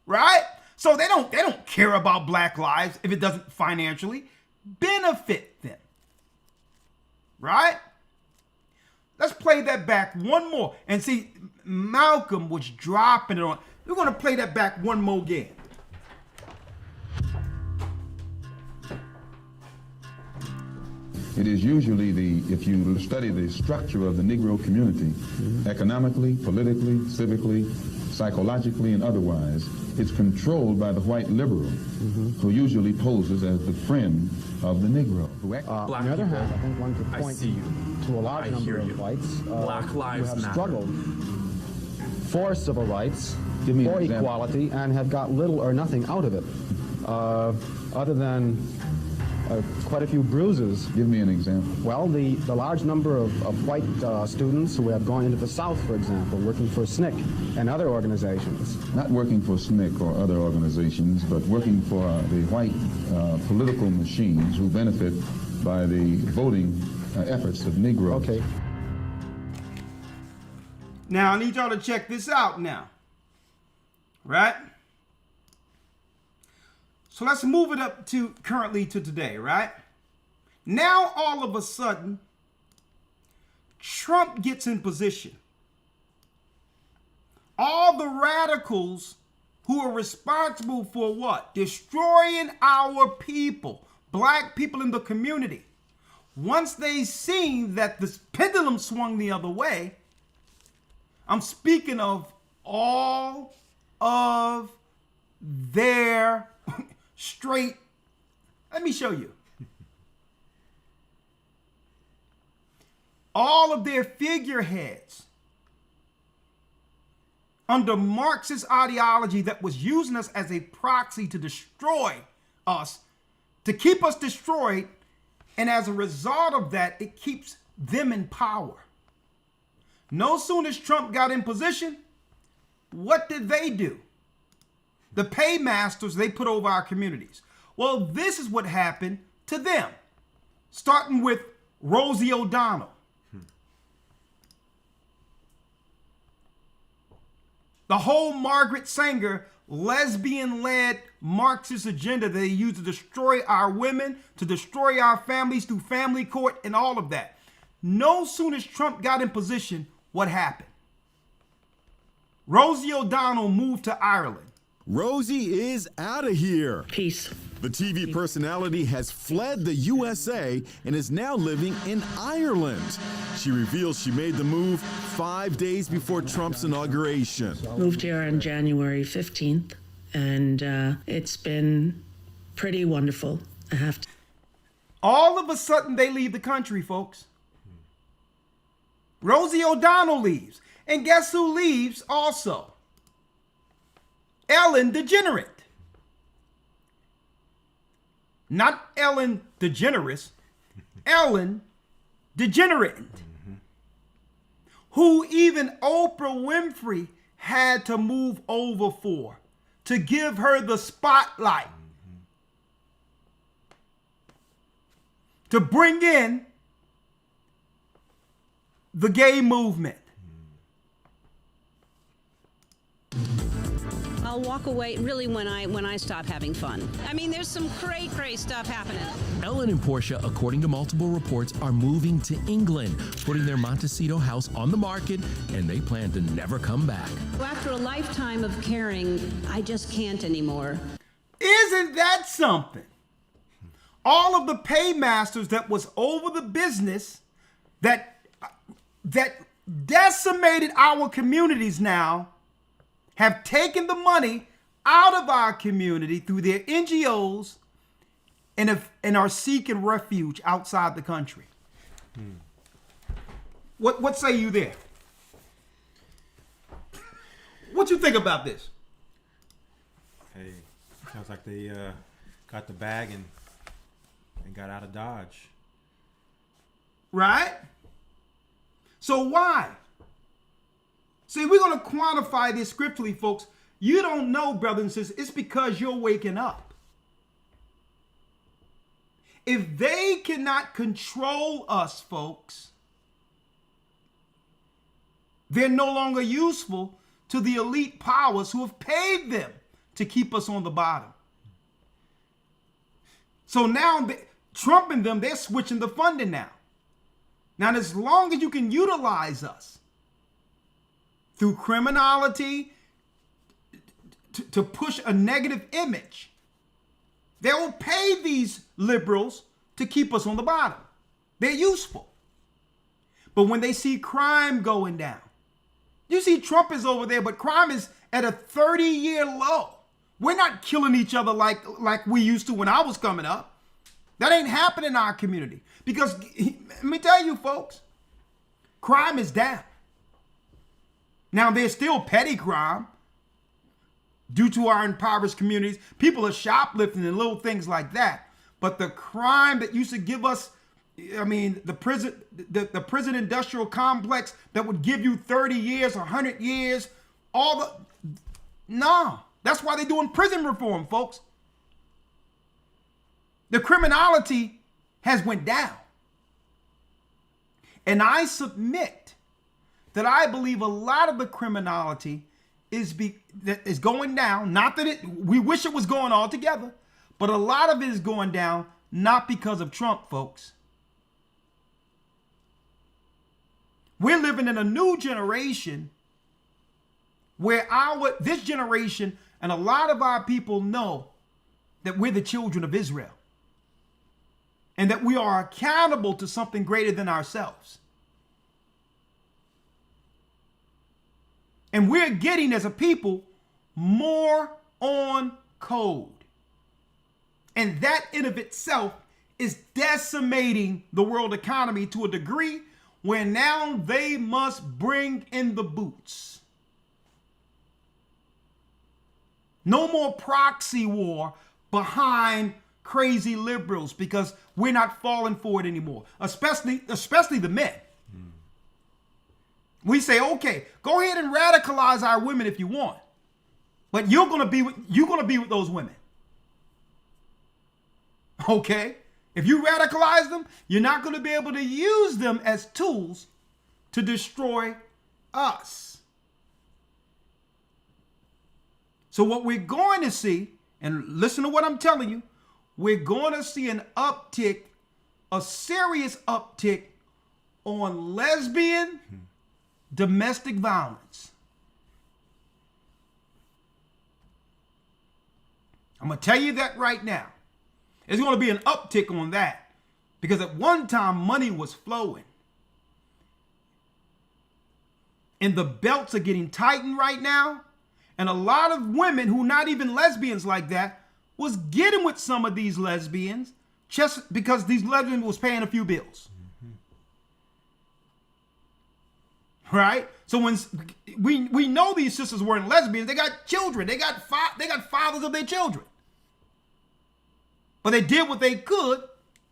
Right? So they don't care about black lives if it doesn't financially benefit them. Right? Let's play that back one more and see. Malcolm was dropping it on. We're going to play that back one more again. It is usually if you study the structure of the Negro community, economically, politically, civically, psychologically, and otherwise, it's controlled by the white liberal, who usually poses as the friend of the Negro. On the other hand, I think one could I point see you. to a large I number hear you. of whites Black who Lives have Matter. struggled for civil rights, Give me an for example. equality, and have got little or nothing out of it, other than quite a few bruises. Give me an example. Well, the large number of white students who have gone into the South, for example, working for SNCC and other organizations. Not working for SNCC or other organizations, but working for the white political machines who benefit by the voting efforts of Negroes. Okay. Now, I need y'all to check this out now. Right? So let's move it up to currently to today, right? Now, all of a sudden, Trump gets in position. All the radicals who are responsible for what? Destroying our people, black people in the community. Once they seen that this pendulum swung the other way, I'm speaking of all of their straight. Let me show you. All of their figureheads under Marxist ideology that was using us as a proxy to destroy us, to keep us destroyed, and as a result of that, it keeps them in power. No sooner as Trump got in position, what did they do? The paymasters they put over our communities. Well, this is what happened to them, starting with Rosie O'Donnell. The whole Margaret Sanger lesbian-led Marxist agenda that they use to destroy our women, to destroy our families through family court and all of that. No sooner as Trump got in position, what happened? Rosie O'Donnell moved to Ireland. Rosie is out of here. Peace. The TV personality has fled the USA and is now living in Ireland. She reveals she made the move 5 days before Trump's inauguration. Moved here on January 15th, and it's been pretty wonderful, I have to. All of a sudden, they leave the country, folks. Rosie O'Donnell leaves. And guess who leaves also? Ellen DeGeneres. Not Ellen DeGeneres, Ellen DeGeneres. Who even Oprah Winfrey had to move over for, to give her the spotlight. To bring in the gay movement. I'll walk away really when I stop having fun. I mean, there's some great stuff happening. Ellen and Portia, according to multiple reports, are moving to England, putting their Montecito house on the market, and they plan to never come back. After a lifetime of caring, I just can't anymore. Isn't that something? All of the paymasters that was over the business that decimated our communities now have taken the money out of our community through their NGOs and are seeking refuge outside the country. What say you there? What you think about this? Hey, sounds like they got the bag and got out of Dodge. Right? So why? See, we're going to quantify this scripturally, folks. You don't know, brothers and sisters. It's because you're waking up. If they cannot control us, folks, they're no longer useful to the elite powers who have paid them to keep us on the bottom. So now, Trump and them, they're switching the funding now. Now, as long as you can utilize us through criminality to push a negative image, they will pay these liberals to keep us on the bottom. They're useful. But when they see crime going down, you see Trump is over there, but crime is at a 30-year low. We're not killing each other like we used to when I was coming up. That ain't happening in our community. Because, let me tell you, folks, crime is down. Now, there's still petty crime due to our impoverished communities. People are shoplifting and little things like that. But the crime that used to give us, I mean, the prison industrial complex that would give you 30 years, 100 years, no. That's why they're doing prison reform, folks. The criminality has went down. And I submit that I believe a lot of the criminality is going down. Not that we wish it was going all together, but a lot of it is going down not because of Trump, folks. We're living in a new generation where this generation and a lot of our people know that we're the children of Israel and that we are accountable to something greater than ourselves. And we're getting, as a people, more on code. And that in of itself is decimating the world economy to a degree where now they must bring in the boots. No more proxy war behind crazy liberals because we're not falling for it anymore, especially the men. We say, okay, go ahead and radicalize our women if you want, but you're gonna be with those women. Okay, if you radicalize them, you're not gonna be able to use them as tools to destroy us. So what we're going to see, and listen to what I'm telling you, we're going to see an uptick, a serious uptick on lesbian domestic violence. I'm going to tell you that right now. There's going to be an uptick on that because at one time money was flowing. And the belts are getting tightened right now. And a lot of women who not even lesbians like that was getting with some of these lesbians just because these lesbians was paying a few bills. Right? So when we know these sisters weren't lesbians, they got children. They got fathers of their children. But they did what they could,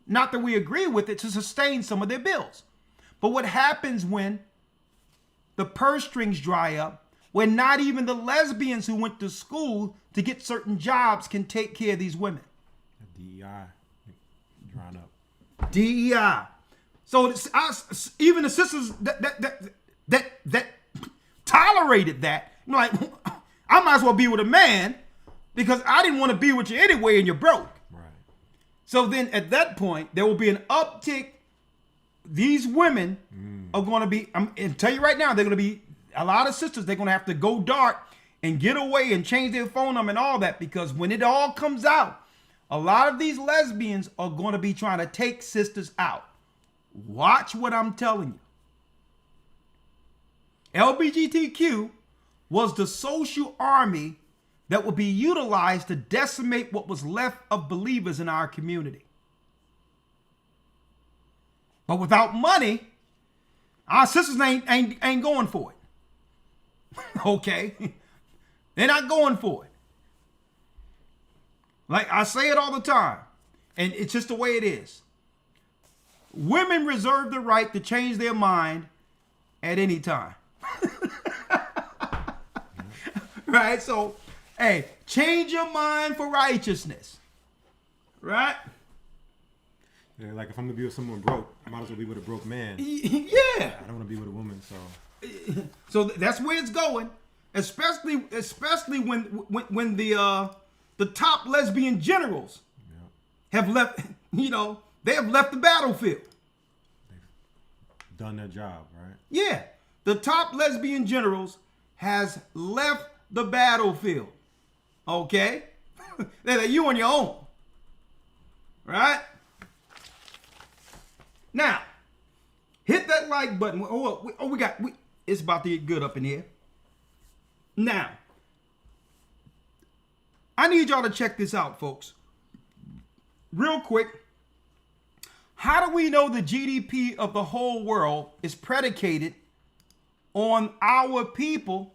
not that we agree with it, to sustain some of their bills. But what happens when the purse strings dry up, when not even the lesbians who went to school to get certain jobs can take care of these women? DEI, drying up. DEI. So even the sisters that tolerated that, like, I might as well be with a man because I didn't want to be with you anyway and you're broke. Right. So then at that point, there will be an uptick. These women are going to be, I'll tell you right now, they're going to be, a lot of sisters, they're going to have to go dark and get away and change their phone number and all that, because when it all comes out, a lot of these lesbians are going to be trying to take sisters out. Watch what I'm telling you. LGBTQ was the social army that would be utilized to decimate what was left of believers in our community. But without money, our sisters ain't going for it. Okay? They're not going for it. Like I say it all the time, and it's just the way it is. Women reserve the right to change their mind at any time. Right? So, hey, change your mind for righteousness. Right? Yeah, like if I'm gonna be with someone broke, I might as well be with a broke man. Yeah. I don't want to be with a woman, so. So that's where it's going, especially when the top lesbian generals have left. You know, they have left the battlefield. They've done their job, right? Yeah, the top lesbian generals has left the battlefield. Okay, they're like, you on your own, right? Now, hit that like button. It's about to get good up in here. Now, I need y'all to check this out, folks. Real quick. How do we know the GDP of the whole world is predicated on our people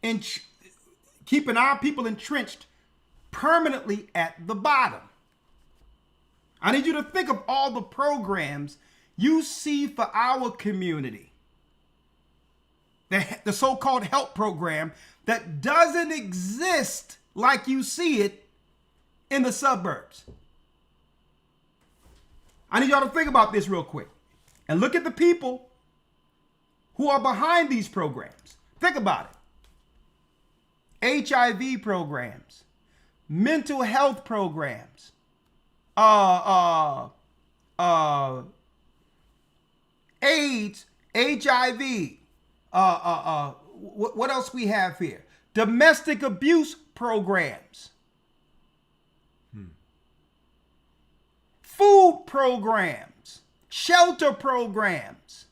and keeping our people entrenched permanently at the bottom? I need you to think of all the programs you see for our community. The so-called help program that doesn't exist like you see it in the suburbs. I need y'all to think about this real quick and look at the people who are behind these programs. Think about it. HIV programs, mental health programs, AIDS, HIV, what else we have here? Domestic abuse programs, food programs, shelter programs.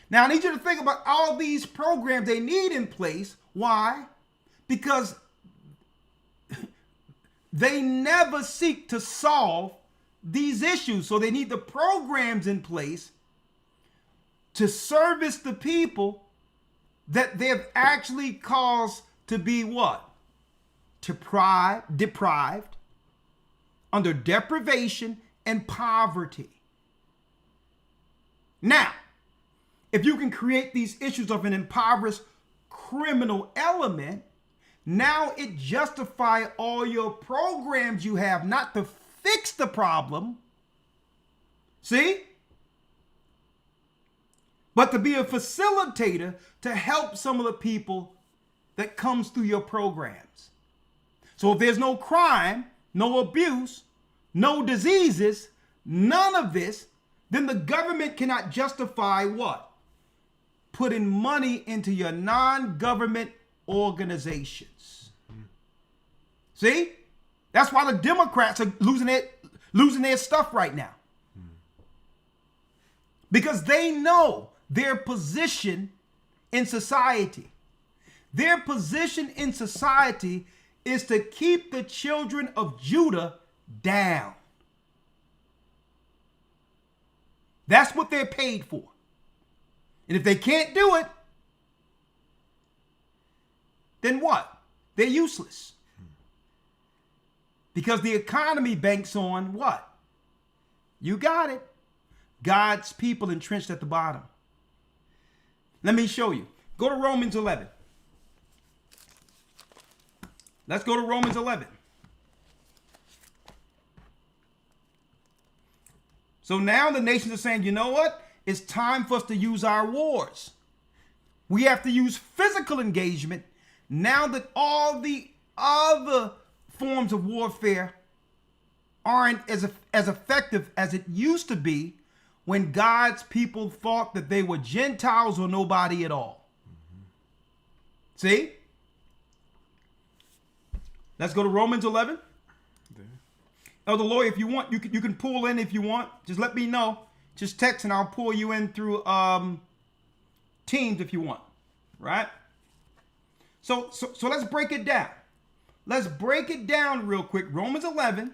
Now I need you to think about all these programs they need in place. Why? Because they never seek to solve these issues. So they need the programs in place to service the people that they've actually caused to be what? Deprived, under deprivation and poverty. Now, if you can create these issues of an impoverished criminal element, now it justifies all your programs you have, not to fix the problem, see? But to be a facilitator to help some of the people that comes through your programs. So if there's no crime, no abuse, no diseases, none of this, then the government cannot justify what? Putting money into your non-government organizations. See? That's why the Democrats are losing their stuff right now. Because they know their position in society. Their position in society is to keep the children of Judah down. That's what they're paid for. And if they can't do it, then what? They're useless. Because the economy banks on what? You got it. God's people entrenched at the bottom. Let me show you. Go to Romans 11. Let's go to Romans 11. So now the nations are saying, you know what? It's time for us to use our wars. We have to use physical engagement now that all the other forms of warfare aren't as effective as it used to be when God's people thought that they were Gentiles or nobody at all. See? Let's go to Romans 11. Elder Lawya, if you want, you can pull in if you want. Just let me know. Just text and I'll pull you in through Teams if you want. Right? So let's break it down. Let's break it down real quick. Romans 11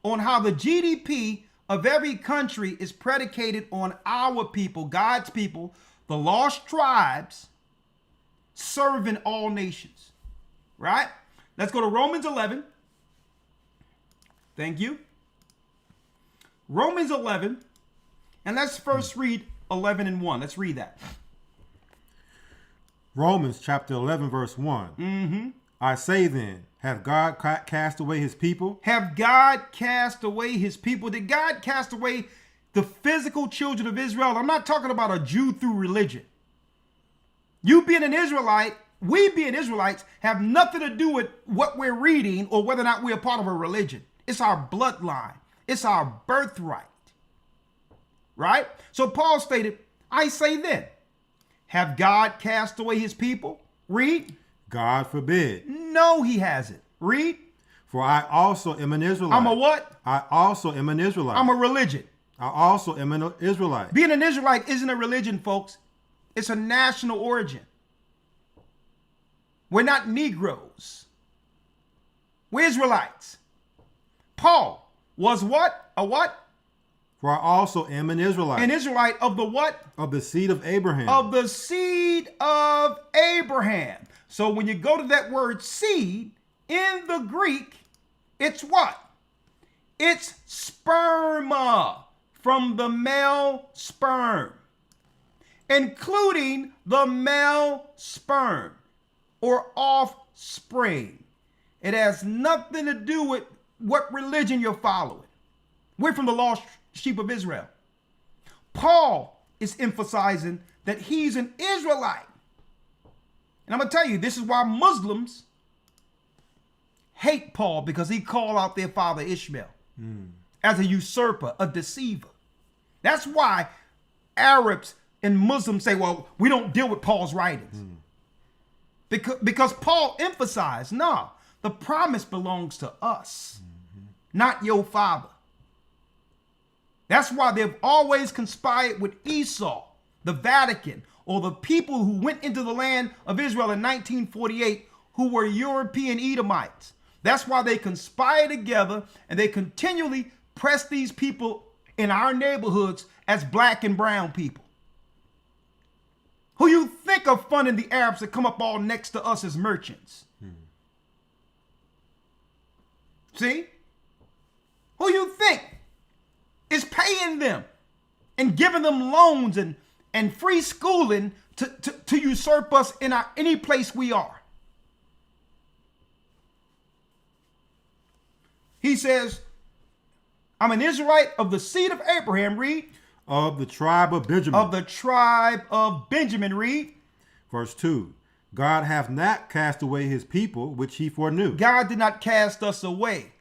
on how the GDP of every country is predicated on our people, God's people, the lost tribes, serving all nations. Right? Let's go to Romans 11. Thank you. Romans 11. And let's first read 11 and 1. Let's read that. Romans chapter 11, verse 1. Mm-hmm. I say then, have God cast away his people? Have God cast away his people? Did God cast away the physical children of Israel? I'm not talking about a Jew through religion. You being an Israelite, we being Israelites, have nothing to do with what we're reading or whether or not we're a part of a religion. It's our bloodline. It's our birthright. Right? So Paul stated, I say then, have God cast away his people? Read. God forbid. No, he hasn't. Read. For I also am an Israelite. I'm a what? I also am an Israelite. I'm a religion. I also am an Israelite. Being an Israelite isn't a religion, folks. It's a national origin. We're not Negroes. We're Israelites. Paul was what? A what? For I also am an Israelite. An Israelite of the what? Of the seed of Abraham. Of the seed of Abraham. So when you go to that word seed, in the Greek, it's what? It's sperma, from the male sperm, including the male sperm or offspring. It has nothing to do with what religion you're following. We're from the lost sheep of Israel. Paul is emphasizing that he's an Israelite. And I'm going to tell you, this is why Muslims hate Paul, because he called out their father Ishmael as a usurper, a deceiver. That's why Arabs and Muslims say, well, we don't deal with Paul's writings. Because Paul emphasized, no, the promise belongs to us, not your father. That's why they've always conspired with Esau, the Vatican, or the people who went into the land of Israel in 1948 who were European Edomites. That's why they conspire together and they continually press these people in our neighborhoods as black and brown people. Who you think are funding the Arabs that come up all next to us as merchants? See? Who you think is paying them and giving them loans and free schooling to usurp us in any place we are. He says, I'm an Israelite of the seed of Abraham, read. Of the tribe of Benjamin. Of the tribe of Benjamin, read. Verse 2. God hath not cast away his people, which he foreknew. God did not cast us away.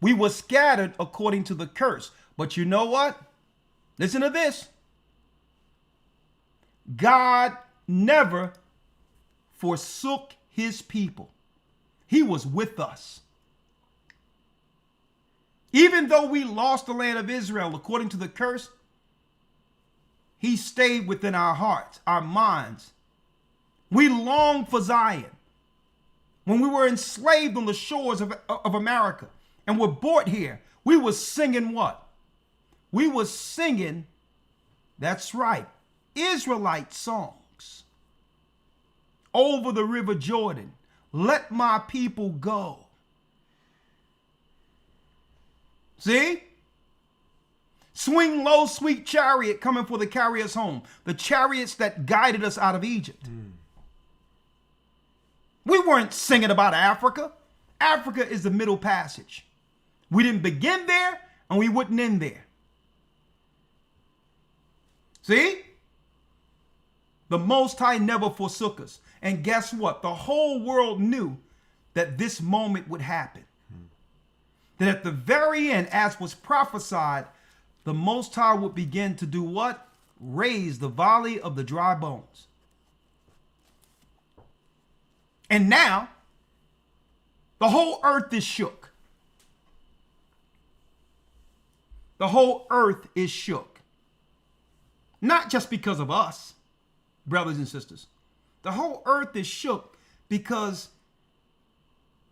We were scattered according to the curse. But you know what? Listen to this. God never forsook his people. He was with us. Even though we lost the land of Israel according to the curse, he stayed within our hearts, our minds. We longed for Zion. When we were enslaved on the shores of America and were brought here, we were singing what? We were singing, that's right, Israelite songs. Over the river Jordan, let my people go. See? Swing low, sweet chariot coming for to carry us home. The chariots that guided us out of Egypt. We weren't singing about Africa. Africa is the Middle Passage. We didn't begin there and we wouldn't end there. See? The Most High never forsook us. And guess what? The whole world knew that this moment would happen. That at the very end, as was prophesied, the Most High would begin to do what? Raise the valley of the dry bones. And now, the whole earth is shook. The whole earth is shook. Not just because of us, brothers and sisters. The whole earth is shook because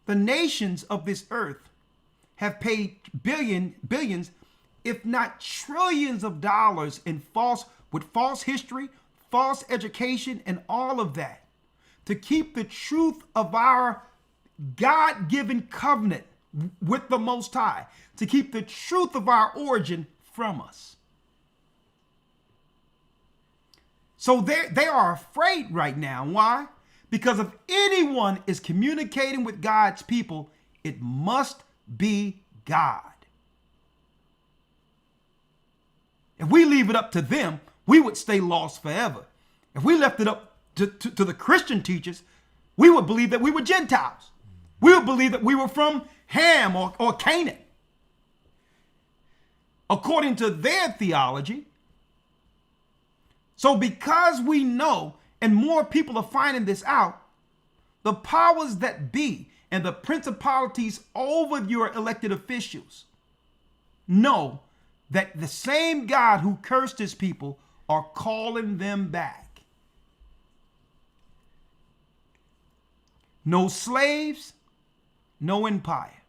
the nations of this earth have paid billions, if not trillions of dollars in false history, false education, and all of that to keep the truth of our God-given covenant with the Most High, to keep the truth of our origin from us. So they are afraid right now. Why? Because if anyone is communicating with God's people, it must be God. If we leave it up to them, we would stay lost forever. If we left it up to the Christian teachers, we would believe that we were Gentiles. We would believe that we were from Ham or Canaan. According to their theology. So because we know, and more people are finding this out, the powers that be and the principalities over your elected officials know that the same God who cursed his people are calling them back. No slaves, no empire.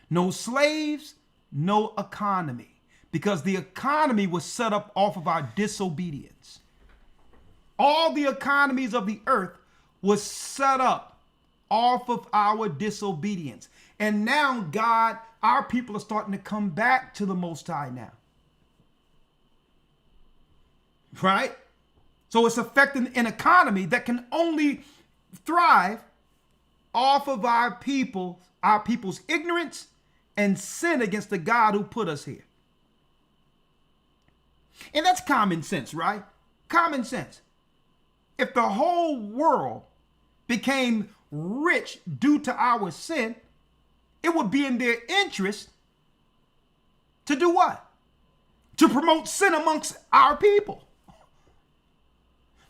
No slaves, no economy. Because the economy was set up off of our disobedience. All the economies of the earth was set up off of our disobedience. And now God, our people are starting to come back to the Most High now. Right? So it's affecting an economy that can only thrive off of our people's ignorance and sin against the God who put us here. And that's common sense, right? Common sense. If the whole world became rich due to our sin, it would be in their interest to do what? To promote sin amongst our people.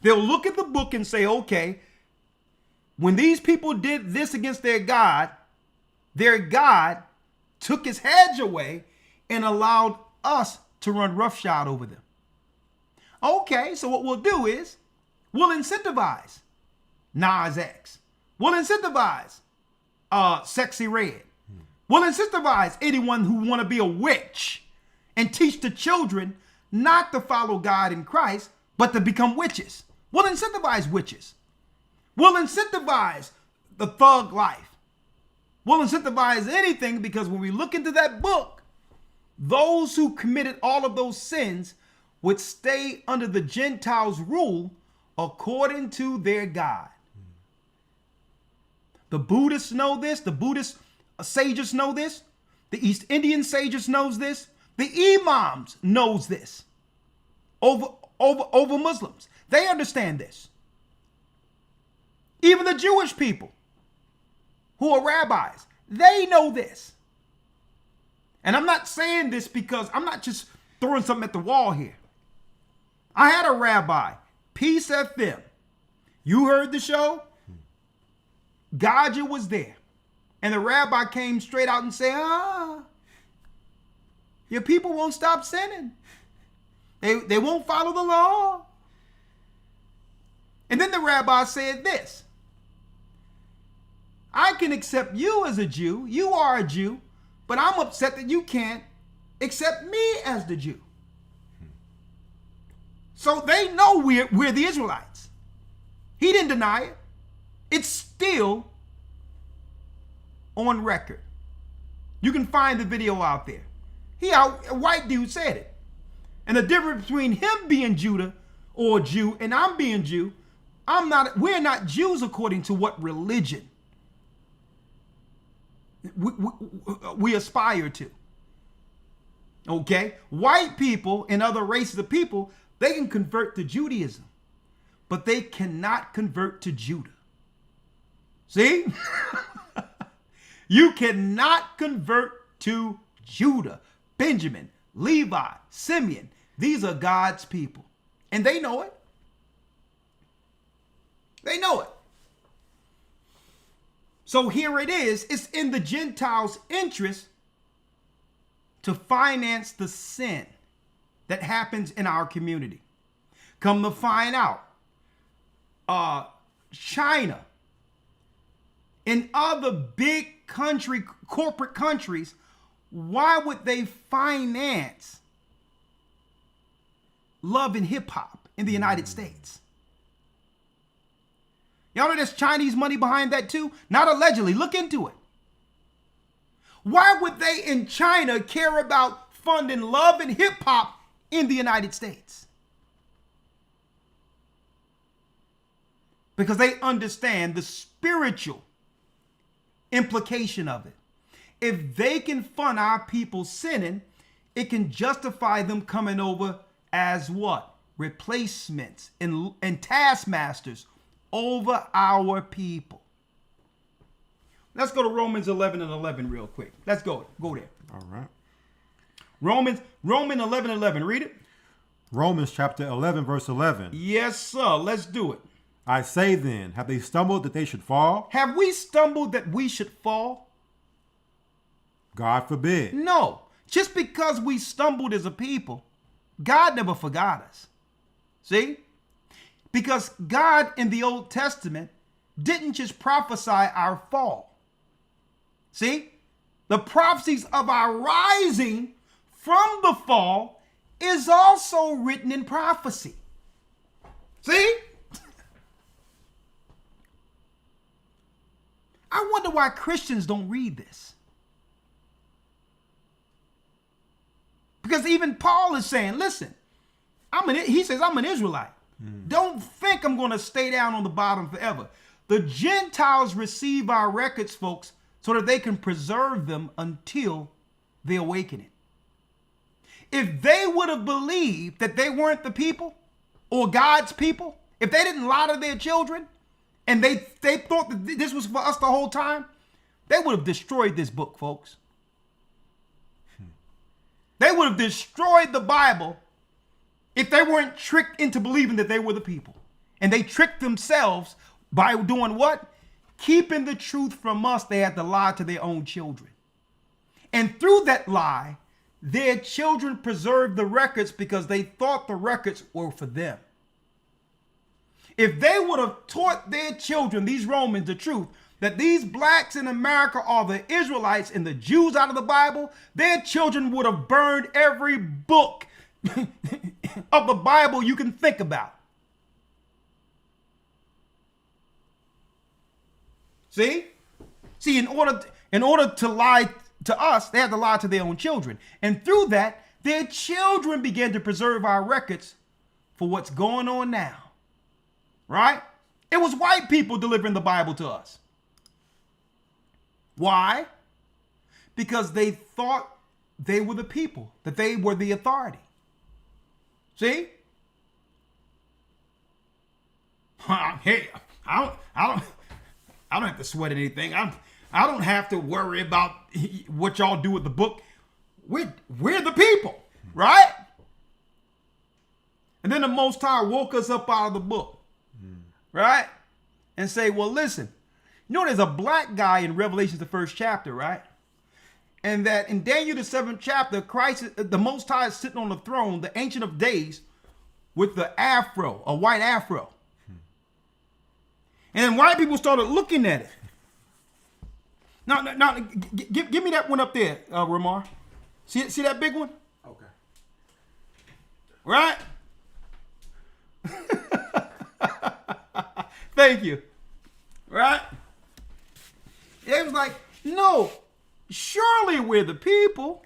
They'll look at the book and say, okay, when these people did this against their God took his hedge away and allowed us to run roughshod over them. Okay, so what we'll do is we'll incentivize Nas X. We'll incentivize Sexy Red. We'll incentivize anyone who want to be a witch and teach the children not to follow God in Christ, but to become witches. We'll incentivize witches. We'll incentivize the thug life. We'll incentivize anything because when we look into that book, those who committed all of those sins would stay under the Gentiles' rule according to their God. The Buddhists know this. The Buddhist sages know this. The East Indian sages knows this. The imams knows this over Muslims. They understand this. Even the Jewish people who are rabbis, they know this. And I'm not saying this because I'm not just throwing something at the wall here. I had a rabbi, Peace FM. You heard the show? Gaja was there. And the rabbi came straight out and said, your people won't stop sinning. They won't follow the law. And then the rabbi said this. I can accept you as a Jew. You are a Jew. But I'm upset that you can't accept me as the Jew. So they know we're the Israelites. He didn't deny it. It's still on record. You can find the video out there. A white dude said it. And the difference between him being Judah or Jew and I'm being Jew, we're not Jews according to what religion we aspire to. Okay? White people and other races of people, they can convert to Judaism, but they cannot convert to Judah. See? You cannot convert to Judah, Benjamin, Levi, Simeon. These are God's people. And they know it. They know it. So here it is. It's in the Gentiles' interest to finance the sin that happens in our community. Come to find out, China and other big corporate countries, why would they finance love and hip hop in the United States? Y'all know there's Chinese money behind that too? Not allegedly. Look into it. Why would they in China care about funding love and hip hop in the United States? Because they understand the spiritual implication of it. If they can fund our people sinning, it can justify them coming over as what? Replacements and taskmasters over our people. Let's go to Romans 11:11 real quick. Let's go there. All right. Romans 11:11. Read it. Romans chapter 11, verse 11. Yes, sir. Let's do it. I say then, have they stumbled that they should fall? Have we stumbled that we should fall? God forbid. No. Just because we stumbled as a people, God never forgot us. See? Because God in the Old Testament didn't just prophesy our fall. See? The prophecies of our rising from the fall is also written in prophecy. See? I wonder why Christians don't read this. Because even Paul is saying, listen, he says, I'm an Israelite. Don't think I'm going to stay down on the bottom forever. The Gentiles receive our records, folks, so that they can preserve them until the awakening. If they would have believed that they weren't the people or God's people, if they didn't lie to their children and they thought that this was for us the whole time, they would have destroyed this book, folks. They would have destroyed the Bible if they weren't tricked into believing that they were the people. And they tricked themselves by doing what? Keeping the truth from us. They had to lie to their own children. And through that lie, their children preserved the records because they thought the records were for them. If they would have taught their children, these Romans, the truth, that these blacks in America are the Israelites and the Jews out of the Bible, their children would have burned every book of the Bible you can think about. See, in order to lie to us, they had to lie to their own children. And through that, their children began to preserve our records for what's going on now. Right? It was white people delivering the Bible to us. Why? Because they thought they were the people, that they were the authority. See? Hey, I don't have to sweat anything. I don't have to worry about what y'all do with the book. We're the people, right? And then the Most High woke us up out of the book, right? And say, well, listen, you know, there's a black guy in Revelation, the 1st chapter, right? And that in Daniel, the 7th chapter, Christ, the Most High, is sitting on the throne, the Ancient of Days, with the afro, a white afro. And then white people started looking at it. Now, give me that one up there, Ramar. See that big one? Okay. Right? Thank you. Right? It was like, no, surely we're the people.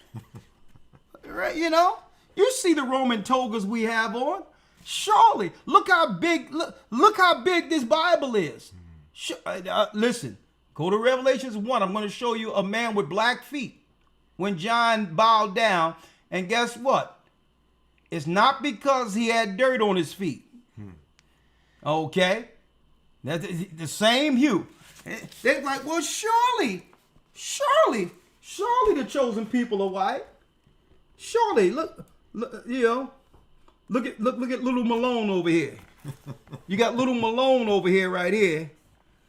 Right? You know? You see the Roman togas we have on. Surely. Look how big this Bible is. Listen, go to Revelations 1. I'm going to show you a man with black feet when John bowed down. And guess what? It's not because he had dirt on his feet. Okay? That's the same hue. They're like, well, surely the chosen people are white. Surely, look, you know, look at little Malone over here. You got little Malone over here, right here.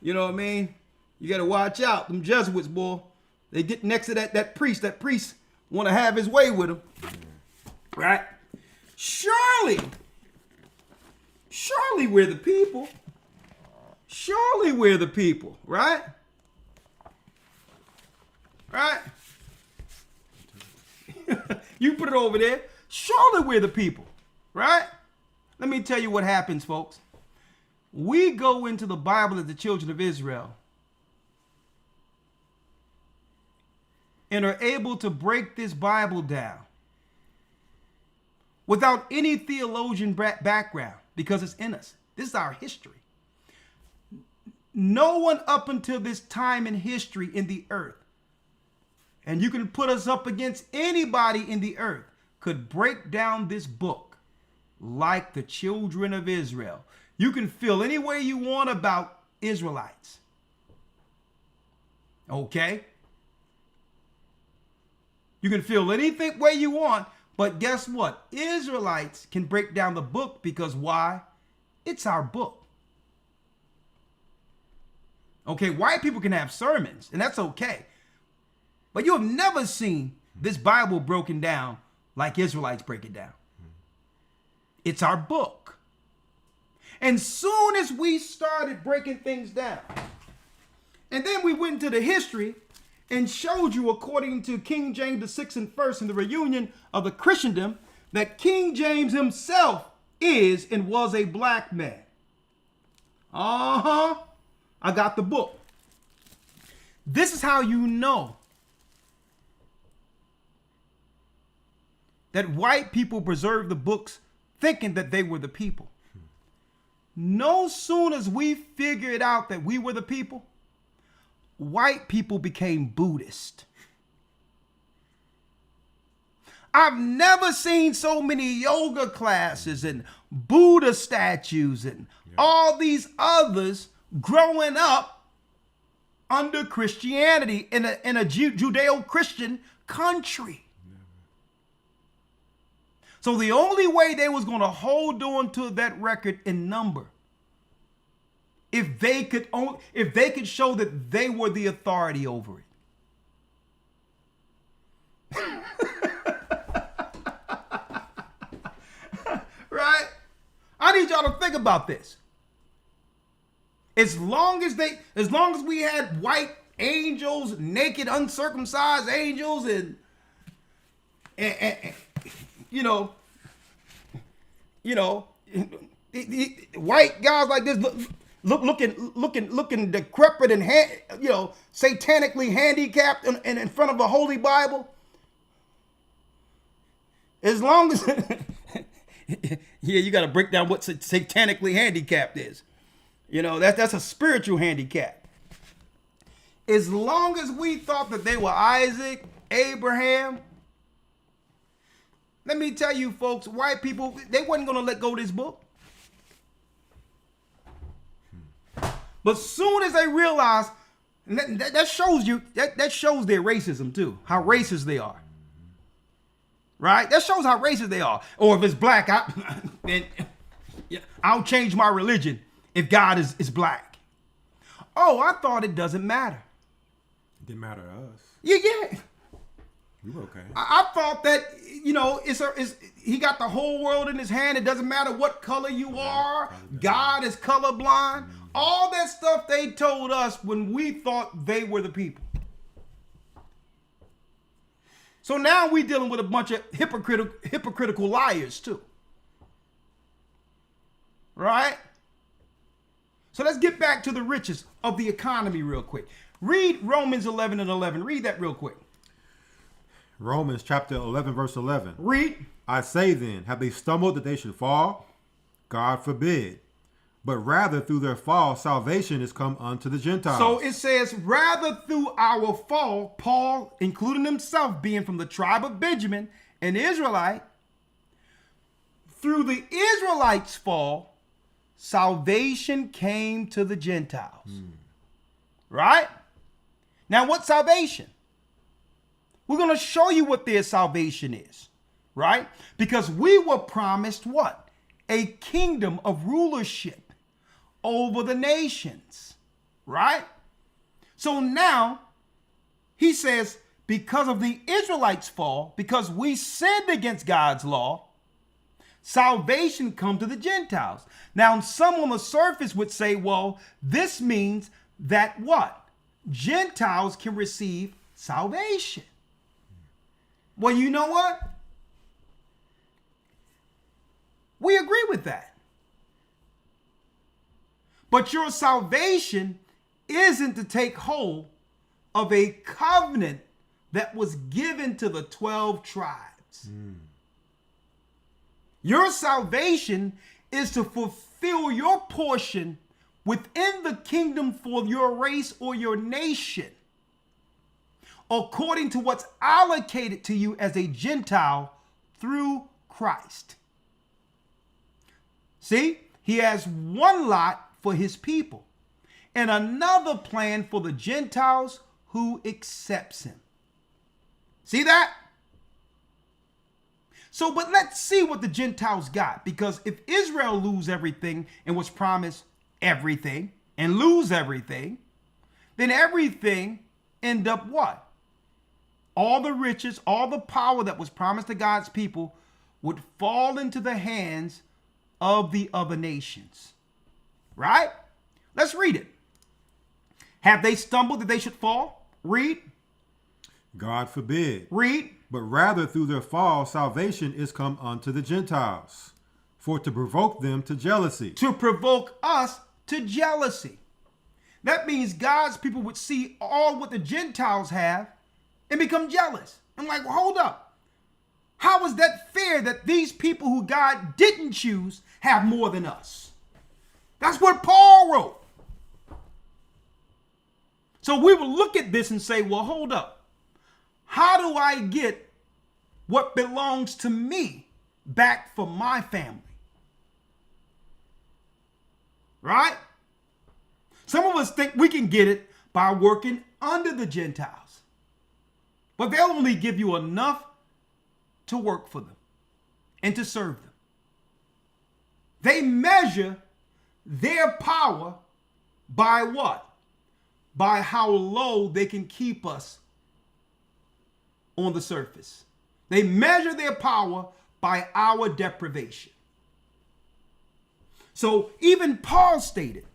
You know what I mean? You got to watch out. Them Jesuits, boy. They get next to that priest. That priest want to have his way with him. Right? Surely we're the people. Surely we're the people, right? Right? You put it over there. Surely we're the people, right? Let me tell you what happens, folks. We go into the Bible as the children of Israel and are able to break this Bible down without any theologian background because it's in us. This is our history. No one up until this time in history in the earth, and you can put us up against anybody in the earth, could break down this book like the children of Israel. You can feel any way you want about Israelites. Okay? You can feel anything way you want, but guess what? Israelites can break down the book because why? It's our book. Okay, white people can have sermons, and that's okay. But you have never seen this Bible broken down like Israelites break it down. It's our book. And soon as we started breaking things down, and then we went into the history and showed you, according to King James the 6th and 1st in the reunion of the Christendom, that King James himself is and was a black man. I got the book. This is how you know that white people preserved the books thinking that they were the people. No sooner as we figured out that we were the people, white people became Buddhist. I've never seen so many yoga classes and Buddha statues and all these others growing up under Christianity in a Judeo-Christian country. So the only way they was going to hold on to that record in number, if they could show that they were the authority over it. Right? I need y'all to think about this. As long as we had white angels, naked, uncircumcised angels, and white guys like this looking decrepit and satanically handicapped and in front of a holy Bible. As long as you got to break down what satanically handicapped is. That's a spiritual handicap. As long as we thought that they were Isaac, Abraham, let me tell you folks, white people, they wasn't going to let go of this book. But soon as they realize, that shows you, that shows their racism too, how racist they are. Right? That shows how racist they are. Or if it's black, I'll change my religion if God is black. Oh, I thought it doesn't matter. It didn't matter to us. Yeah. We were okay. I thought that, he got the whole world in his hand. It doesn't matter what color you are. God is colorblind. All that stuff they told us when we thought they were the people. So now we're dealing with a bunch of hypocritical liars too. Right? So let's get back to the riches of the economy real quick. Read Romans 11:11. Read that real quick. Romans chapter 11, verse 11. Read. I say then, have they stumbled that they should fall? God forbid. But rather through their fall, salvation is come unto the Gentiles. So it says, rather through our fall, Paul, including himself being from the tribe of Benjamin, an Israelite, through the Israelites' fall, salvation came to the Gentiles. Right? Now, what's salvation? We're going to show you what their salvation is. Right? Because we were promised what? A kingdom of rulership over the nations, right? So now he says, because of the Israelites' fall, because we sinned against God's law, salvation come to the Gentiles. Now, some on the surface would say, well, this means that what? Gentiles can receive salvation. Well, you know what? We agree with that. But your salvation isn't to take hold of a covenant that was given to the 12 tribes. Your salvation is to fulfill your portion within the kingdom for your race or your nation, according to what's allocated to you as a Gentile through Christ. See, he has one lot for his people and another plan for the Gentiles who accepts him. See that? So, but let's see what the Gentiles got, because if Israel lose everything and was promised everything and lose everything, then everything end up what? All the riches, all the power that was promised to God's people would fall into the hands of the other nations. Right? Let's read it. Have they stumbled that they should fall? Read. God forbid. Read. But rather through their fall, salvation is come unto the Gentiles, for to provoke them to jealousy. To provoke us to jealousy. That means God's people would see all what the Gentiles have and become jealous. I'm like, well, hold up. How is that fair that these people who God didn't choose have more than us? That's what Paul wrote. So we will look at this and say, well, hold up. How do I get what belongs to me back for my family? Right? Some of us think we can get it by working under the Gentiles. But they'll only give you enough to work for them and to serve them. They measure their power by what? By how low they can keep us on the surface. They measure their power by our deprivation. So even Paul stated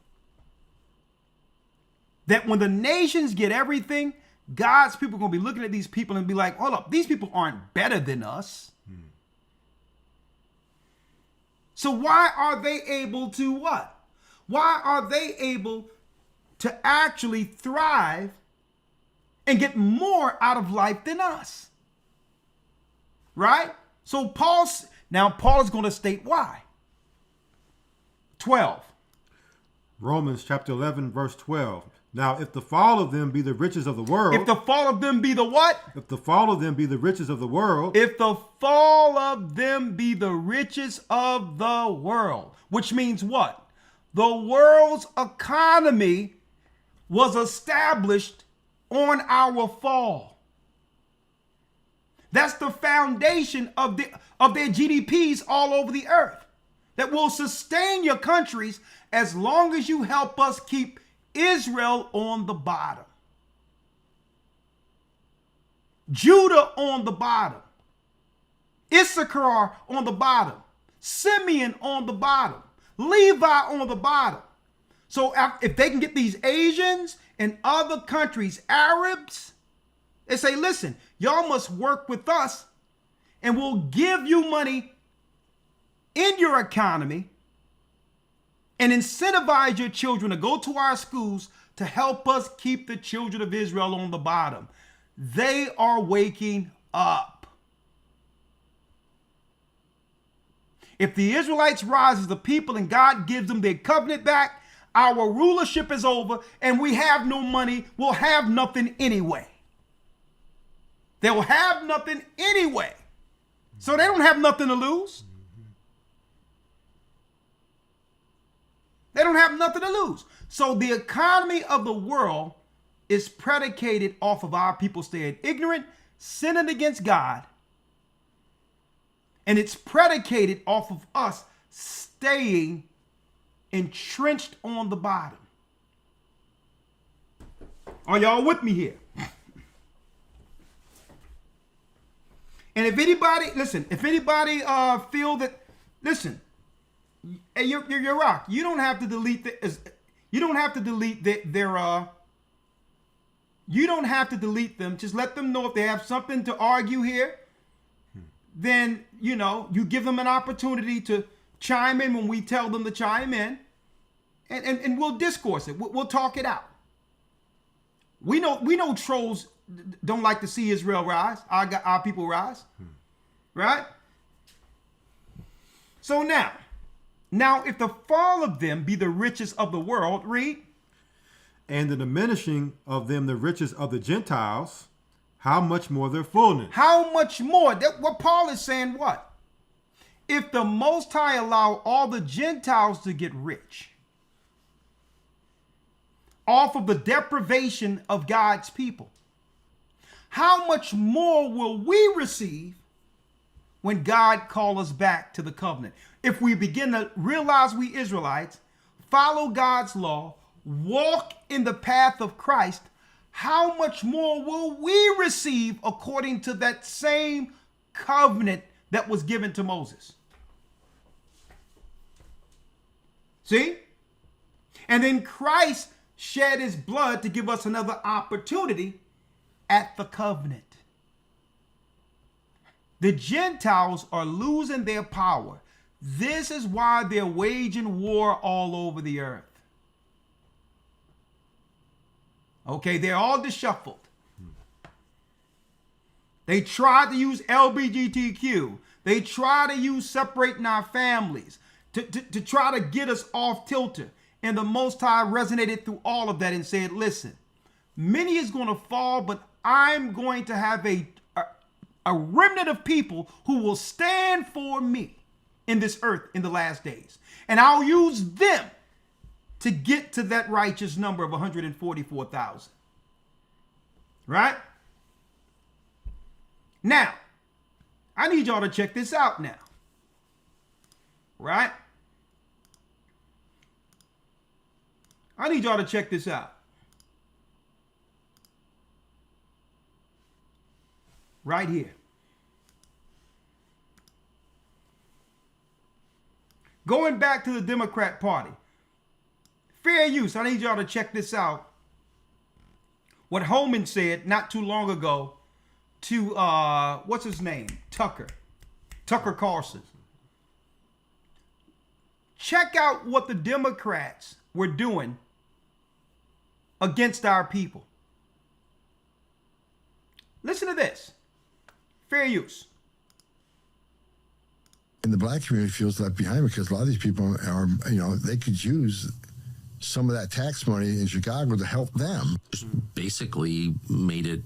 that when the nations get everything, God's people are going to be looking at these people and be like, hold up, these people aren't better than us. So why are they able to what? Why are they able to actually thrive and get more out of life than us? Right? So Paul is going to state why. 12. Romans chapter 11, verse 12. Now, if the fall of them be the riches of the world. If the fall of them be the what? If the fall of them be the riches of the world. If the fall of them be the riches of the world. Which means what? The world's economy was established on our fall. That's the foundation of their GDPs all over the earth that will sustain your countries as long as you help us keep Israel on the bottom, Judah on the bottom, Issachar on the bottom, Simeon on the bottom, Levi on the bottom. So if they can get these Asians and other countries, Arabs, they say, listen, y'all must work with us and we'll give you money in your economy and incentivize your children to go to our schools to help us keep the children of Israel on the bottom. They are waking up. If the Israelites rise as the people and God gives them their covenant back, our rulership is over and we have no money. We'll have nothing anyway. They will have nothing anyway. So they don't have nothing to lose. They don't have nothing to lose. So the economy of the world is predicated off of our people staying ignorant, sinning against God. And it's predicated off of us staying entrenched on the bottom. Are y'all with me here? And if anybody, listen, feel that, listen, hey, you're rock. You don't have to delete you don't have to delete you don't have to delete them. Just let them know if they have something to argue here. Then, you give them an opportunity to chime in when we tell them to chime in. And we'll discourse it. We'll talk it out. We know trolls don't like to see Israel rise. Our people rise. Right? So now, if the fall of them be the riches of the world, read. And the diminishing of them the riches of the Gentiles, how much more their fullness? How much more? What Paul is saying, what? If the Most High allow all the Gentiles to get rich off of the deprivation of God's people, how much more will we receive when God calls us back to the covenant? If we begin to realize we Israelites follow God's law, walk in the path of Christ, how much more will we receive according to that same covenant that was given to Moses? See? And then Christ shed his blood to give us another opportunity at the covenant. The Gentiles are losing their power. This is why they're waging war all over the earth. Okay, they're all disshuffled. They tried to use LGBTQ. They try to use separating our families to try to get us off kilter. And the Most High resonated through all of that and said, listen, many is going to fall, but I'm going to have a remnant of people who will stand for me in this earth in the last days. And I'll use them to get to that righteous number of 144,000. Right? Now, I need y'all to check this out now. Right? I need y'all to check this out. Right here. Going back to the Democrat Party. Fair use. I need y'all to check this out. What Holman said not too long ago to, what's his name? Tucker Carlson. check out what the Democrats were doing against our people. Listen to this. Fair use. And the black community feels left behind because a lot of these people are, they could use some of that tax money in Chicago to help them. Basically made it,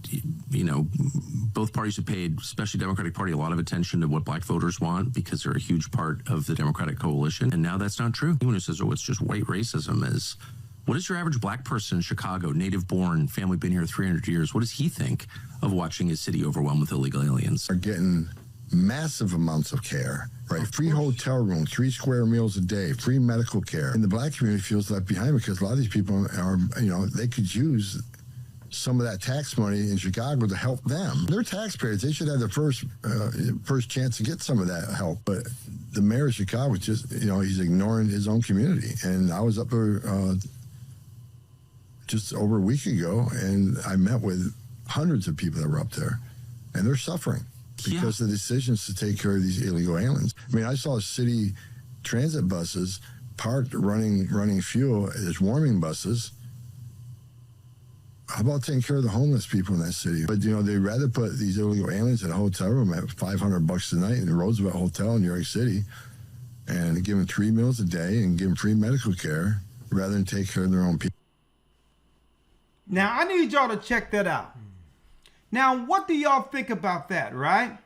both parties have paid, especially the Democratic Party, a lot of attention to what black voters want because they're a huge part of the Democratic coalition. And now that's not true. Anyone who says, oh, it's just white racism is, what is your average black person in Chicago, native born, family been here 300 years? What does he think of watching his city overwhelmed with illegal aliens? Are getting massive amounts of care, right? Free hotel rooms, 3 square meals a day, free medical care. And the black community feels left behind because a lot of these people are, they could use some of that tax money in Chicago to help them. They're taxpayers. They should have the first chance to get some of that help. But the mayor of Chicago just, he's ignoring his own community. And I was up there just over a week ago, and I met with hundreds of people that were up there, and they're suffering because of the decisions to take care of these illegal aliens. I mean, I saw city transit buses parked running fuel as warming buses. How about taking care of the homeless people in that city? But, they'd rather put these illegal aliens in a hotel room at $500 a night in the Roosevelt Hotel in New York City and give them 3 meals a day and give them free medical care rather than take care of their own people. Now, I need y'all to check that out. Now, what do y'all think about that, right?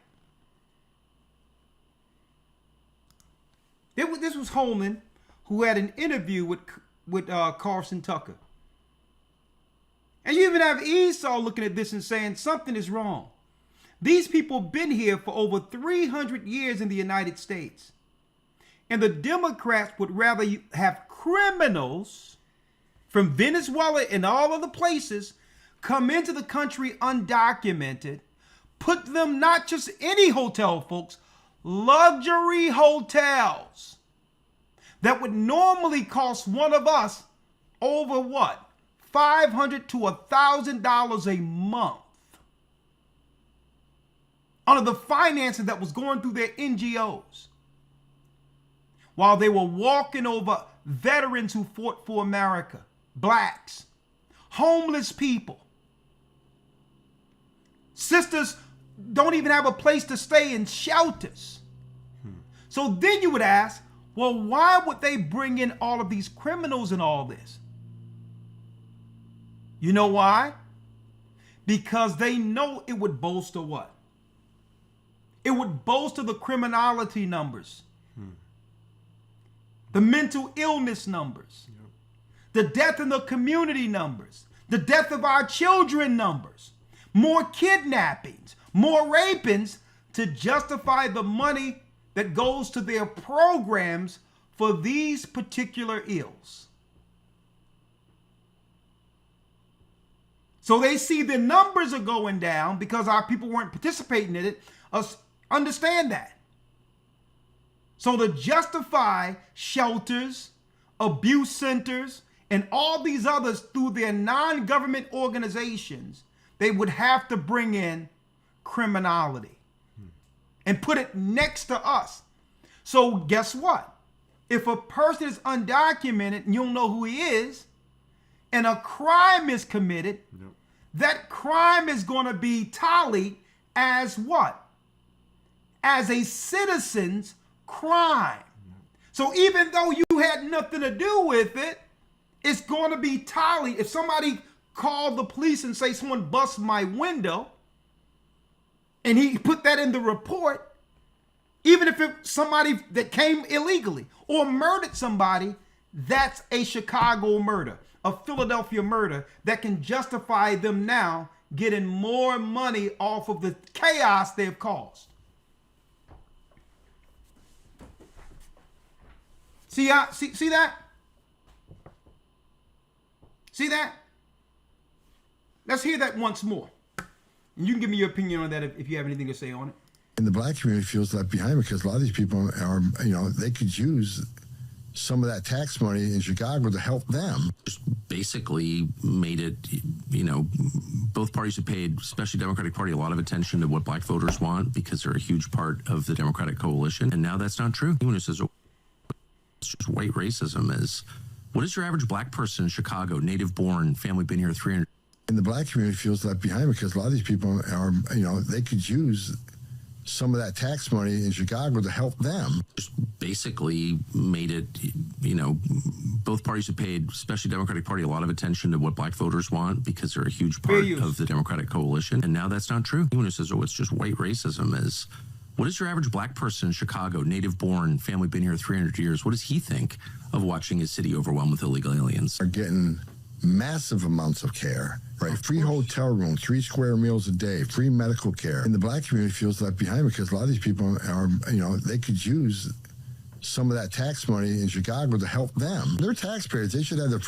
This was Holman, who had an interview with Carson Tucker. And you even have Esau looking at this and saying something is wrong. These people been here for over 300 years in the United States. And the Democrats would rather have criminals from Venezuela and all other places come into the country undocumented, put them not just any hotel, folks, luxury hotels that would normally cost one of us over what? $500 to $1,000 a month. Under the financing that was going through their NGOs. While they were walking over veterans who fought for America, blacks, homeless people. Sisters don't even have a place to stay in shelters. So then you would ask, well, why would they bring in all of these criminals and all this? You know why? Because they know it would bolster what? It would bolster the criminality numbers, the mental illness numbers, the death in the community numbers, the death of our children numbers, more kidnappings, more rapings to justify the money that goes to their programs for these particular ills. So they see the numbers are going down because our people weren't participating in it. Understand that. So to justify shelters, abuse centers, and all these others through their non-government organizations, they would have to bring in criminality and put it next to us. So guess what? If a person is undocumented and you don't know who he is, and a crime is committed, that crime is going to be tallied as what? As a citizen's crime. So even though you had nothing to do with it, it's going to be tallied. If somebody called the police and say someone bust my window, and he put that in the report, even if it's somebody that came illegally or murdered somebody, that's a Chicago murder, a Philadelphia murder that can justify them now getting more money off of the chaos they've caused. See that? See that? Let's hear that once more. And you can give me your opinion on that if you have anything to say on it. And the black community feels left behind because a lot of these people are, they could use some of that tax money in Chicago to help them. Just basically made it, both parties have paid, especially the Democratic Party, a lot of attention to what black voters want because they're a huge part of the Democratic coalition. And now that's not true. Anyone who says, oh, It's just white racism is, what is your average black person in Chicago, native born, family been here 300? And the black community feels left behind because a lot of these people are, they could use some of that tax money in Chicago to help them. Just basically made it, both parties have paid, especially Democratic Party, a lot of attention to what black voters want because they're a huge part of the Democratic coalition. And now that's not true. Anyone who says, it's just white racism is, what is your average black person in Chicago, native born, family been here 300 years? What does he think of watching his city overwhelmed with illegal aliens? Are getting massive amounts of care, right? Free hotel room, 3 square meals a day, free medical care. And the black community feels left behind because a lot of these people are, they could use some of that tax money in Chicago to help them. They're taxpayers. They should have the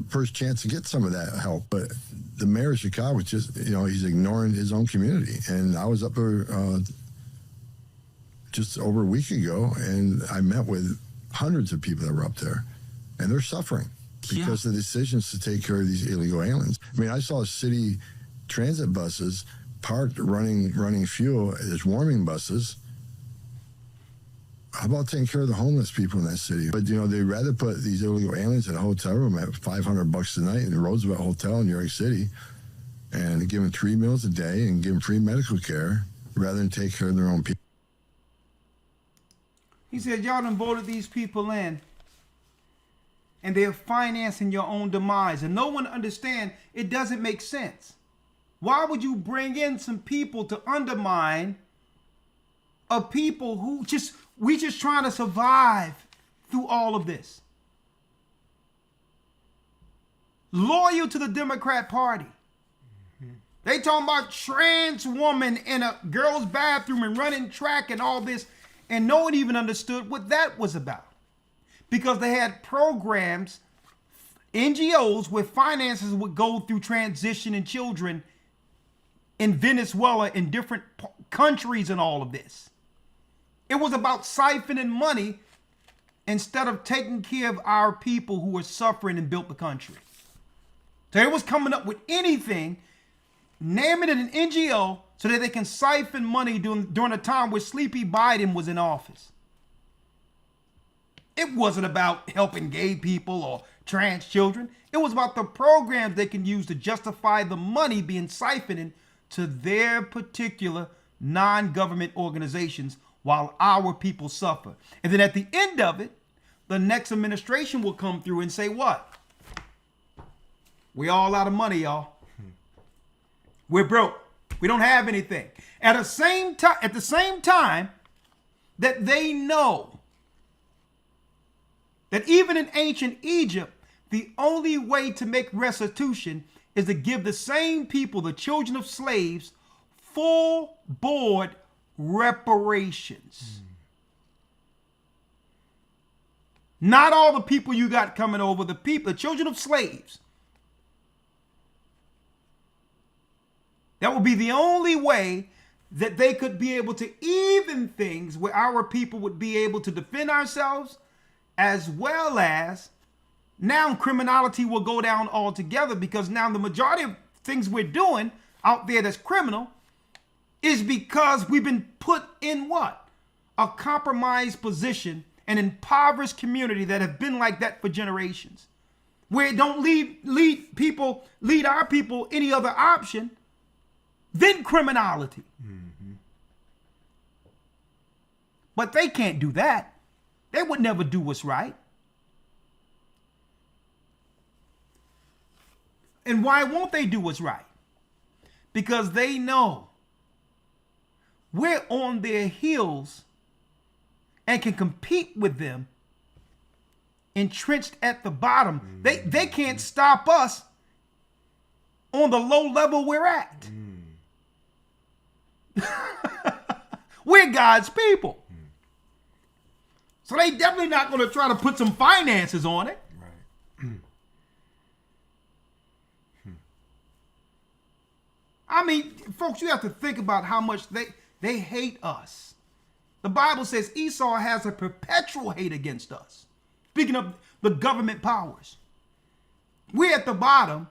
first chance to get some of that help. But the mayor of Chicago just, he's ignoring his own community. And I was up there just over a week ago, and I met with hundreds of people that were up there, and they're suffering because of the decisions to take care of these illegal aliens. I mean, I saw city transit buses parked running fuel as warming buses. How about taking care of the homeless people in that city? But, they'd rather put these illegal aliens in a hotel room at $500 a night in the Roosevelt Hotel in New York City and give them 3 meals a day and give them free medical care rather than take care of their own people. He said, y'all done voted these people in, and they're financing your own demise. And no one understands, it doesn't make sense. Why would you bring in some people to undermine a people who we just trying to survive through all of this? Loyal to the Democrat Party. They talking about trans woman in a girl's bathroom and running track and all this. And no one even understood what that was about. Because they had programs, NGOs, where finances would go through transition and children in Venezuela, in different countries and all of this. It was about siphoning money instead of taking care of our people who were suffering and built the country. So it was coming up with anything, naming it an NGO, so that they can siphon money during a time where Sleepy Biden was in office. It wasn't about helping gay people or trans children. It was about the programs they can use to justify the money being siphoned to their particular non-government organizations while our people suffer. And then at the end of it, the next administration will come through and say what? We all out of money, y'all. We're broke. We don't have anything. At the same time that they know that even in ancient Egypt, the only way to make restitution is to give the same people, the children of slaves, full board reparations. Not all the people you got coming over, the children of slaves. That would be the only way that they could be able to even things where our people would be able to defend ourselves, as well as now criminality will go down altogether, because now the majority of things we're doing out there that's criminal is because we've been put in what? A compromised position, an impoverished community that have been like that for generations, where it don't lead our people any other option than criminality. But they can't do that. They would never do what's right. And why won't they do what's right? Because they know we're on their heels and can compete with them entrenched at the bottom. They can't stop us on the low level we're at. We're God's people. So they definitely not going to try to put some finances on it. Right. I mean, folks, you have to think about how much they hate us. The Bible says Esau has a perpetual hate against us. Speaking of the government powers. We at the bottom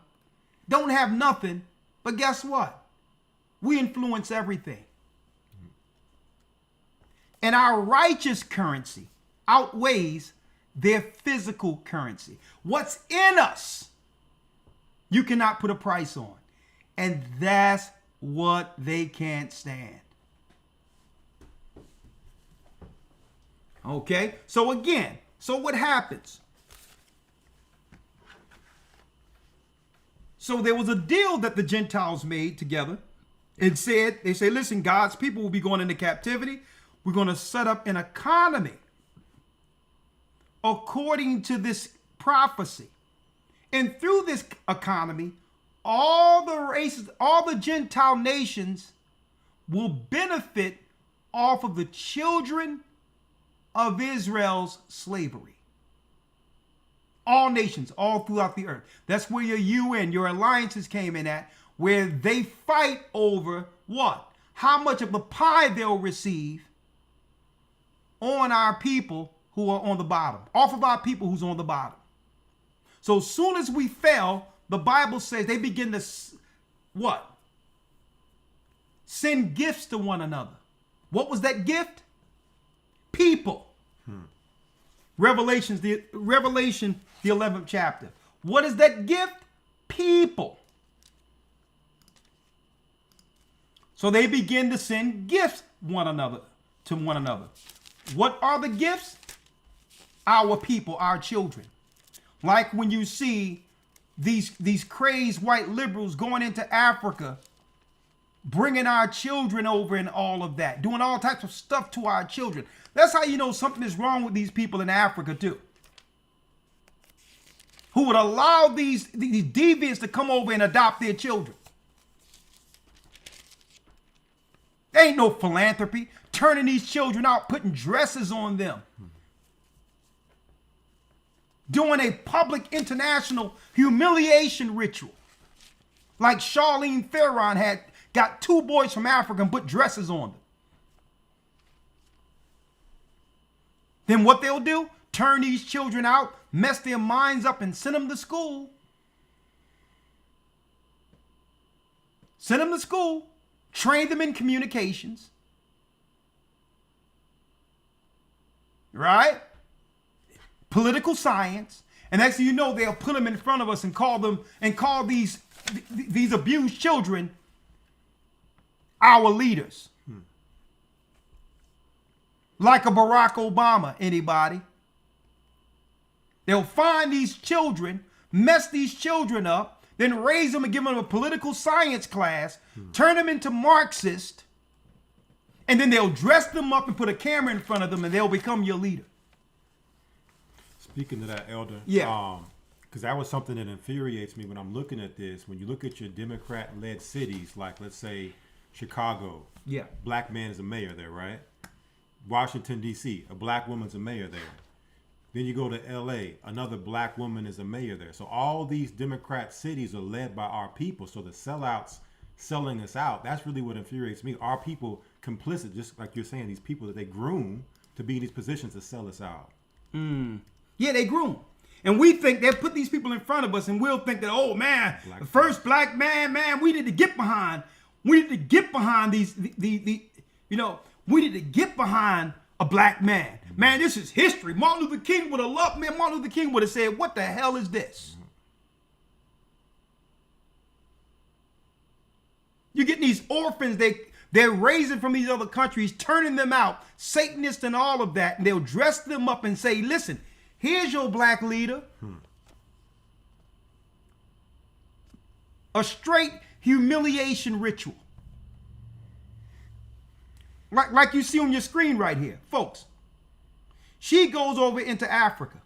don't have nothing, but guess what? We influence everything. And our righteous currency outweighs their physical currency. What's in us, you cannot put a price on. And that's what they can't stand. Okay, so again, so what happens? So there was a deal that the Gentiles made together and said, they say, listen, God's people will be going into captivity. We're going to set up an economy according to this prophecy. And through this economy, all the races, all the Gentile nations will benefit off of the children of Israel's slavery. All nations, all throughout the earth. That's where your UN, your alliances came in at, where they fight over what? How much of the pie they'll receive on our people who are on the bottom, off of our people who's on the bottom. So as soon as we fell, the Bible says they begin to, what? Send gifts to one another. What was that gift? People. Revelation, the 11th chapter. What is that gift? People. So they begin to send gifts to one another. What are the gifts? Our people, our children. Like when you see these crazed white liberals going into Africa, bringing our children over and all of that, doing all types of stuff to our children. That's how you know something is wrong with these people in Africa too. Who would allow these deviants to come over and adopt their children. There ain't no philanthropy. Turning these children out, putting dresses on them. Doing a public international humiliation ritual. Like Charlene Theron had got 2 boys from Africa and put dresses on them. Then what they'll do, turn these children out, mess their minds up and send them to school. Send them to school, train them in communications. Right? Political science. And next thing you know, they'll put them in front of us and call these abused children our leaders. Like a Barack Obama, anybody? They'll find these children, mess these children up, then raise them and give them a political science class, turn them into Marxist, and then they'll dress them up and put a camera in front of them and they'll become your leader. Speaking of that, Elder, yeah, because that was something that infuriates me when I'm looking at this. When you look at your Democrat-led cities, like let's say Chicago, yeah, black man is a mayor there, right? Washington, D.C., a black woman's a mayor there. Then you go to L.A., another black woman is a mayor there. So all these Democrat cities are led by our people. So the sellouts selling us out, that's really what infuriates me. Our people complicit, just like you're saying, these people that they groom to be in these positions to sell us out. Yeah, they groom. And we think they put these people in front of us and we'll think that, oh man, the first black man, we need to get behind. We need to get behind we need to get behind a black man. Man, this is history. Martin Luther King would have loved me. Martin Luther King would have said, what the hell is this? You get these orphans they're raising from these other countries, turning them out, Satanists and all of that, and they'll dress them up and say, listen, here's your black leader. A straight humiliation ritual. Like you see on your screen right here, folks. She goes over into Africa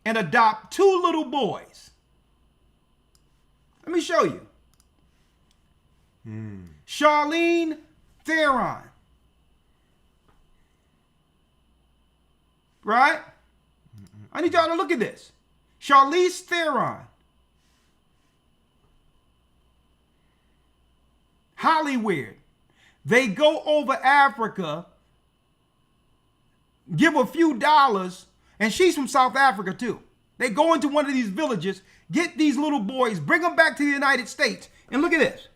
and adopt 2 little boys. Let me show you. Charlene Theron. Right? I need y'all to look at this. Charlize Theron. Hollywood. They go over Africa, give a few dollars, and she's from South Africa too. They go into one of these villages, get these little boys, bring them back to the United States, and look at this.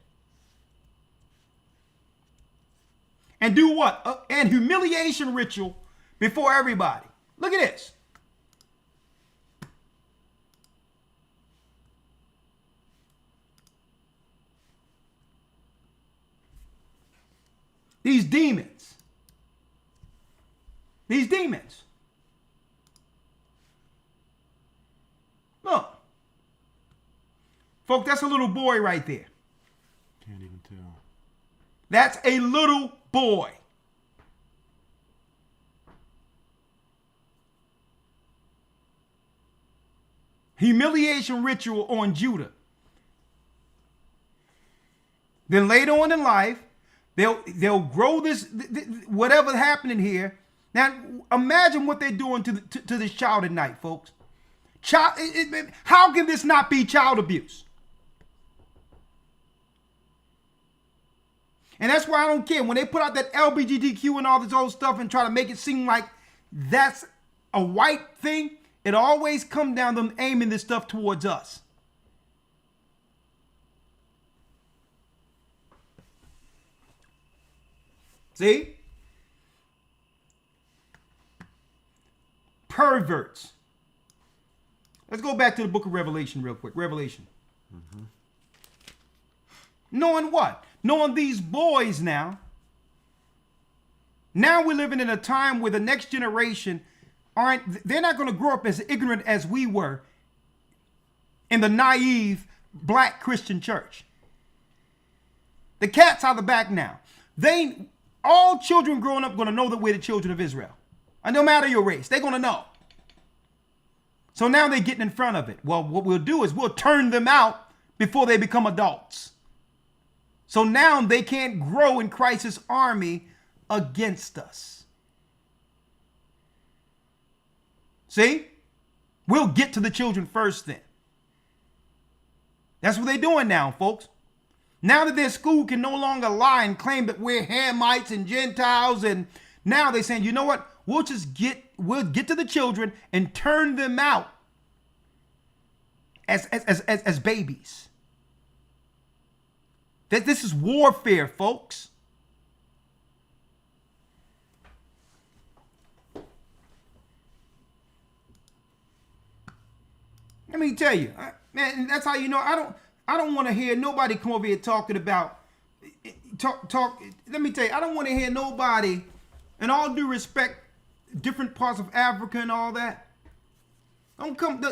And do what? An humiliation ritual before everybody. Look at this. These demons. These demons. Look. Folks, that's a little boy right there. Can't even tell. That's a little boy. Humiliation ritual on Judah. Then later on in life, they'll grow this, whatever's happening here. Now, imagine what they're doing to this child at night, folks. How can this not be child abuse? And that's why I don't care. When they put out that LGBTQ and all this old stuff and try to make it seem like that's a white thing, it always comes down to them aiming this stuff towards us. See? Perverts. Let's go back to the book of Revelation real quick. Revelation. Mm-hmm. Knowing what? Knowing these boys now. Now we're living in a time where the next generation they're not going to grow up as ignorant as we were in the naive black Christian church. The cat's out of the bag now. All children growing up going to know that we're the children of Israel. And no matter your race, they're going to know. So now they're getting in front of it. Well, what we'll do is we'll turn them out before they become adults. So now they can't grow in Christ's army against us. See? We'll get to the children first then. That's what they're doing now, folks. Now that their school can no longer lie and claim that we're Hamites and Gentiles, and now they're saying, you know what? We'll get to the children and turn them out as babies. This is warfare, folks. Let me tell you, man, that's how you know. I don't want to hear nobody come over here talking about talk. Let me tell you, I don't want to hear nobody, in all due respect, different parts of Africa and all that.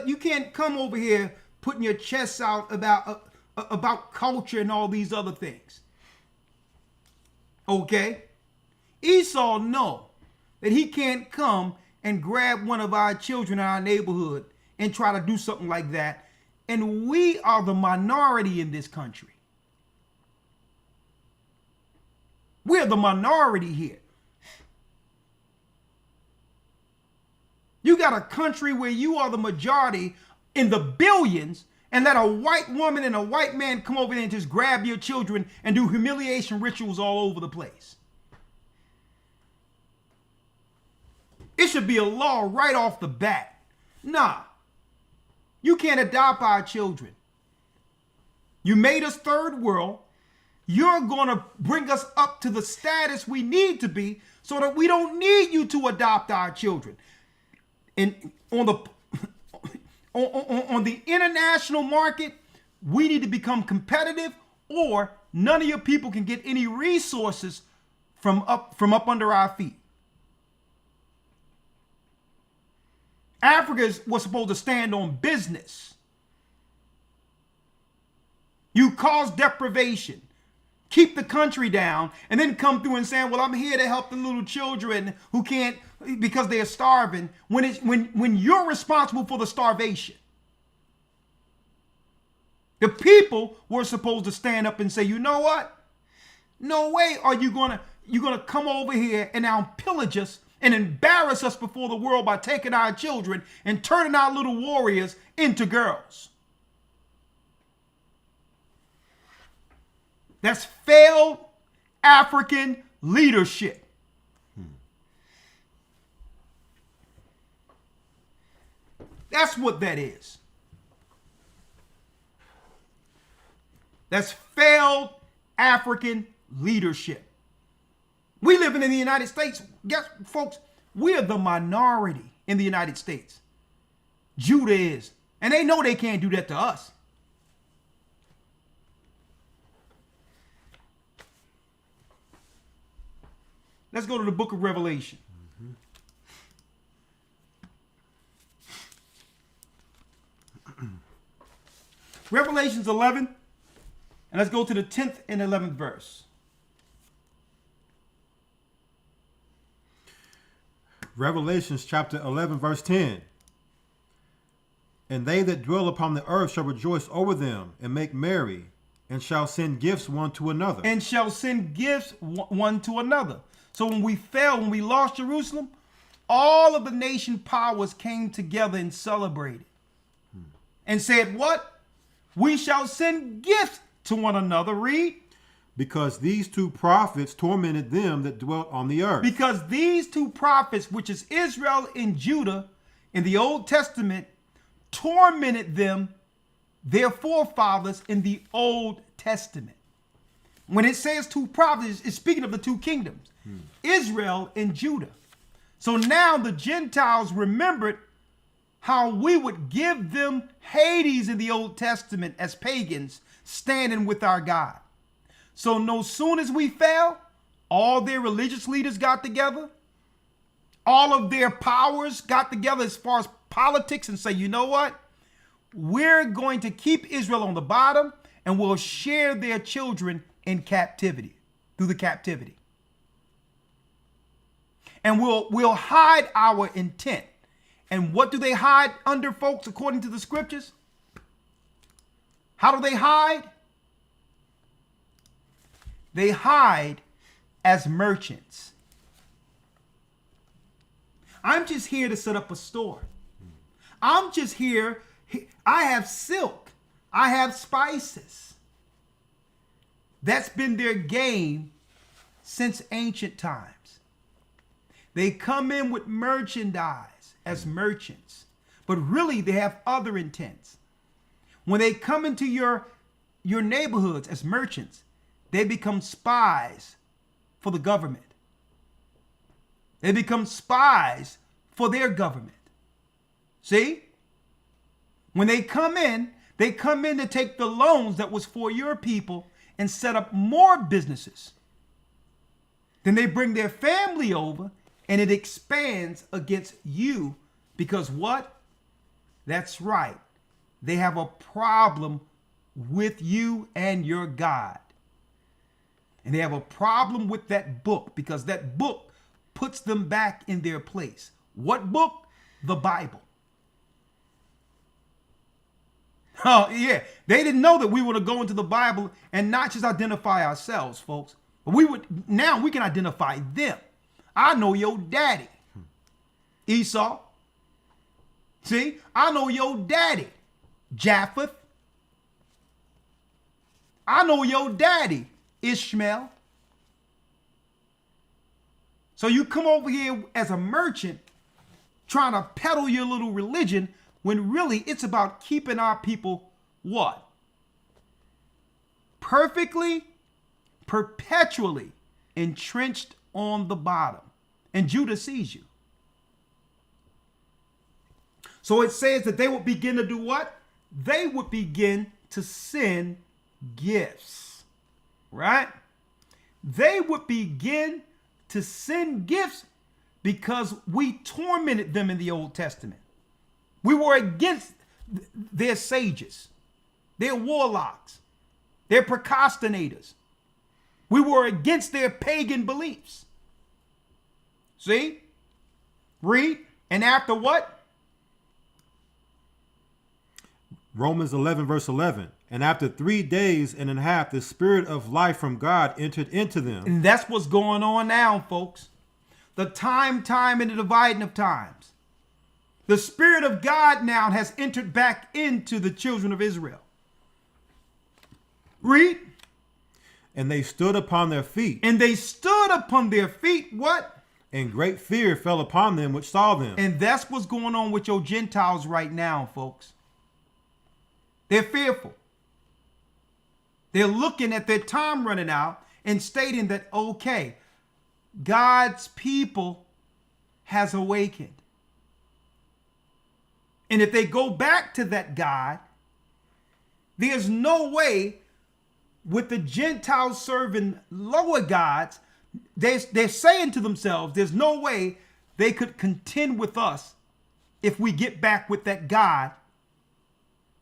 You can't come over here putting your chest out about culture and all these other things. Okay? Esau know that he can't come and grab one of our children in our neighborhood and try to do something like that. And we are the minority in this country. We're the minority here. You got a country where you are the majority in the billions, and let a white woman and a white man come over there and just grab your children and do humiliation rituals all over the place. It should be a law right off the bat. Nah. You can't adopt our children. You made us third world. You're going to bring us up to the status we need to be so that we don't need you to adopt our children. And on the international market, we need to become competitive, or none of your people can get any resources from up under our feet. Africa was supposed to stand on business. You cause deprivation, keep the country down, and then come through and saying, well, I'm here to help the little children who can't because they're starving, when you're responsible for the starvation. The people were supposed to stand up and say, you know what? No way are you gonna come over here and now pillage us and embarrass us before the world by taking our children and turning our little warriors into girls. That's failed African leadership. That's what that is. That's failed African leadership. We living in the United States. Guess, folks, we're the minority in the United States. Judah is. And they know they can't do that to us. Let's go to the book of Revelation. Revelations 11, and let's go to the 10th and 11th verse. Revelations chapter 11, verse 10. And they that dwell upon the earth shall rejoice over them and make merry, and shall send gifts one to another. And shall send gifts one to another. So when we fell, when we lost Jerusalem, all of the nation powers came together and celebrated. And said, what? We shall send gifts to one another. Read. Because these two prophets tormented them that dwelt on the earth. Because these two prophets, which is Israel and Judah in the Old Testament, tormented them, their forefathers in the Old Testament. When it says two prophets, it's speaking of the two kingdoms, Israel and Judah. So now the Gentiles remembered how we would give them Hades in the Old Testament as pagans standing with our God. So no soon as we fell, all their religious leaders got together. All of their powers got together as far as politics and say, you know what? We're going to keep Israel on the bottom and we'll share their children in captivity, through the captivity. And we'll hide our intent. And what do they hide under, folks, according to the scriptures? How do they hide? They hide as merchants. I'm just here to set up a store. I'm just here. I have silk. I have spices. That's been their game since ancient times. They come in with merchandise as merchants, but really they have other intents. When they come into your neighborhoods as merchants, they become spies for the government. They become spies for their government. See? When they come in to take the loans that was for your people and set up more businesses. Then they bring their family over and it expands against you because what? That's right. They have a problem with you and your God. And they have a problem with that book because that book puts them back in their place. What book? The Bible. Oh, yeah. They didn't know that we were to go into the Bible and not just identify ourselves, folks. But now we can identify them. I know your daddy, Esau. See, I know your daddy, Japheth. I know your daddy, Ishmael. So you come over here as a merchant trying to peddle your little religion when really it's about keeping our people what? Perfectly, perpetually entrenched on the bottom. And Judah sees you. So it says that they would begin to do what? They would begin to send gifts, right? They would begin to send gifts because we tormented them in the Old Testament. We were against their sages, their warlocks, their procrastinators. We were against their pagan beliefs. See? Read. And after what? Romans 11, verse 11. And after 3 days and a half, the spirit of life from God entered into them. And that's what's going on now, folks. The time, and the dividing of times. The spirit of God now has entered back into the children of Israel. Read. And they stood upon their feet. And they stood upon their feet, what? And great fear fell upon them which saw them. And that's what's going on with your Gentiles right now, folks. They're fearful. They're looking at their time running out and stating that, okay, God's people has awakened. And if they go back to that God, there's no way with the Gentiles serving lower gods, they're saying to themselves, there's no way they could contend with us if we get back with that God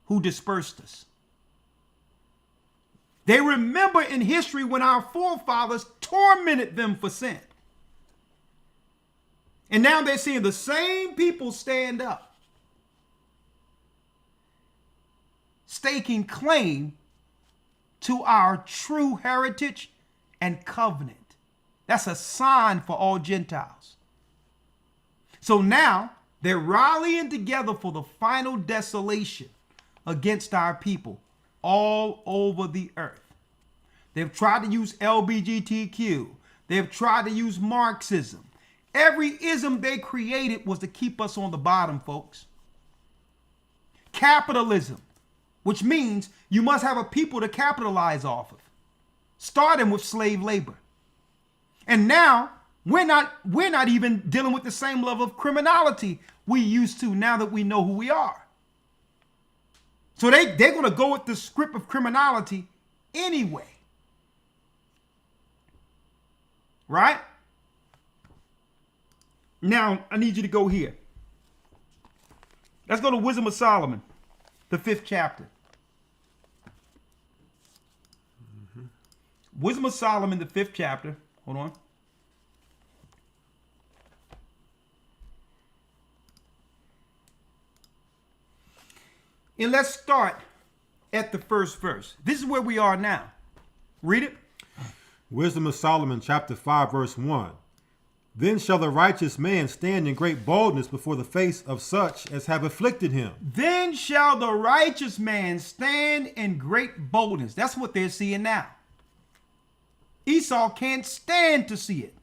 who dispersed us. They remember in history when our forefathers tormented them for sin. And now they're seeing the same people stand up, staking claim to our true heritage and covenant. That's a sign for all Gentiles. So now they're rallying together for the final desolation against our people all over the earth. They've tried to use LGBTQ. They've tried to use Marxism. Every ism they created was to keep us on the bottom, folks. Capitalism, which means you must have a people to capitalize off of, starting with slave labor. And now we're not even dealing with the same level of criminality we used to now that we know who we are. So they're going to go with the script of criminality anyway. Right? Now, I need you to go here. Let's go to Wisdom of Solomon, the 5th chapter. Wisdom of Solomon, the 5th chapter. Hold on. And let's start at the first verse. This is where we are now. Read it. Wisdom of Solomon, chapter 5, verse 1. Then shall the righteous man stand in great boldness before the face of such as have afflicted him. Then shall the righteous man stand in great boldness. That's what they're seeing now. Esau can't stand to see it.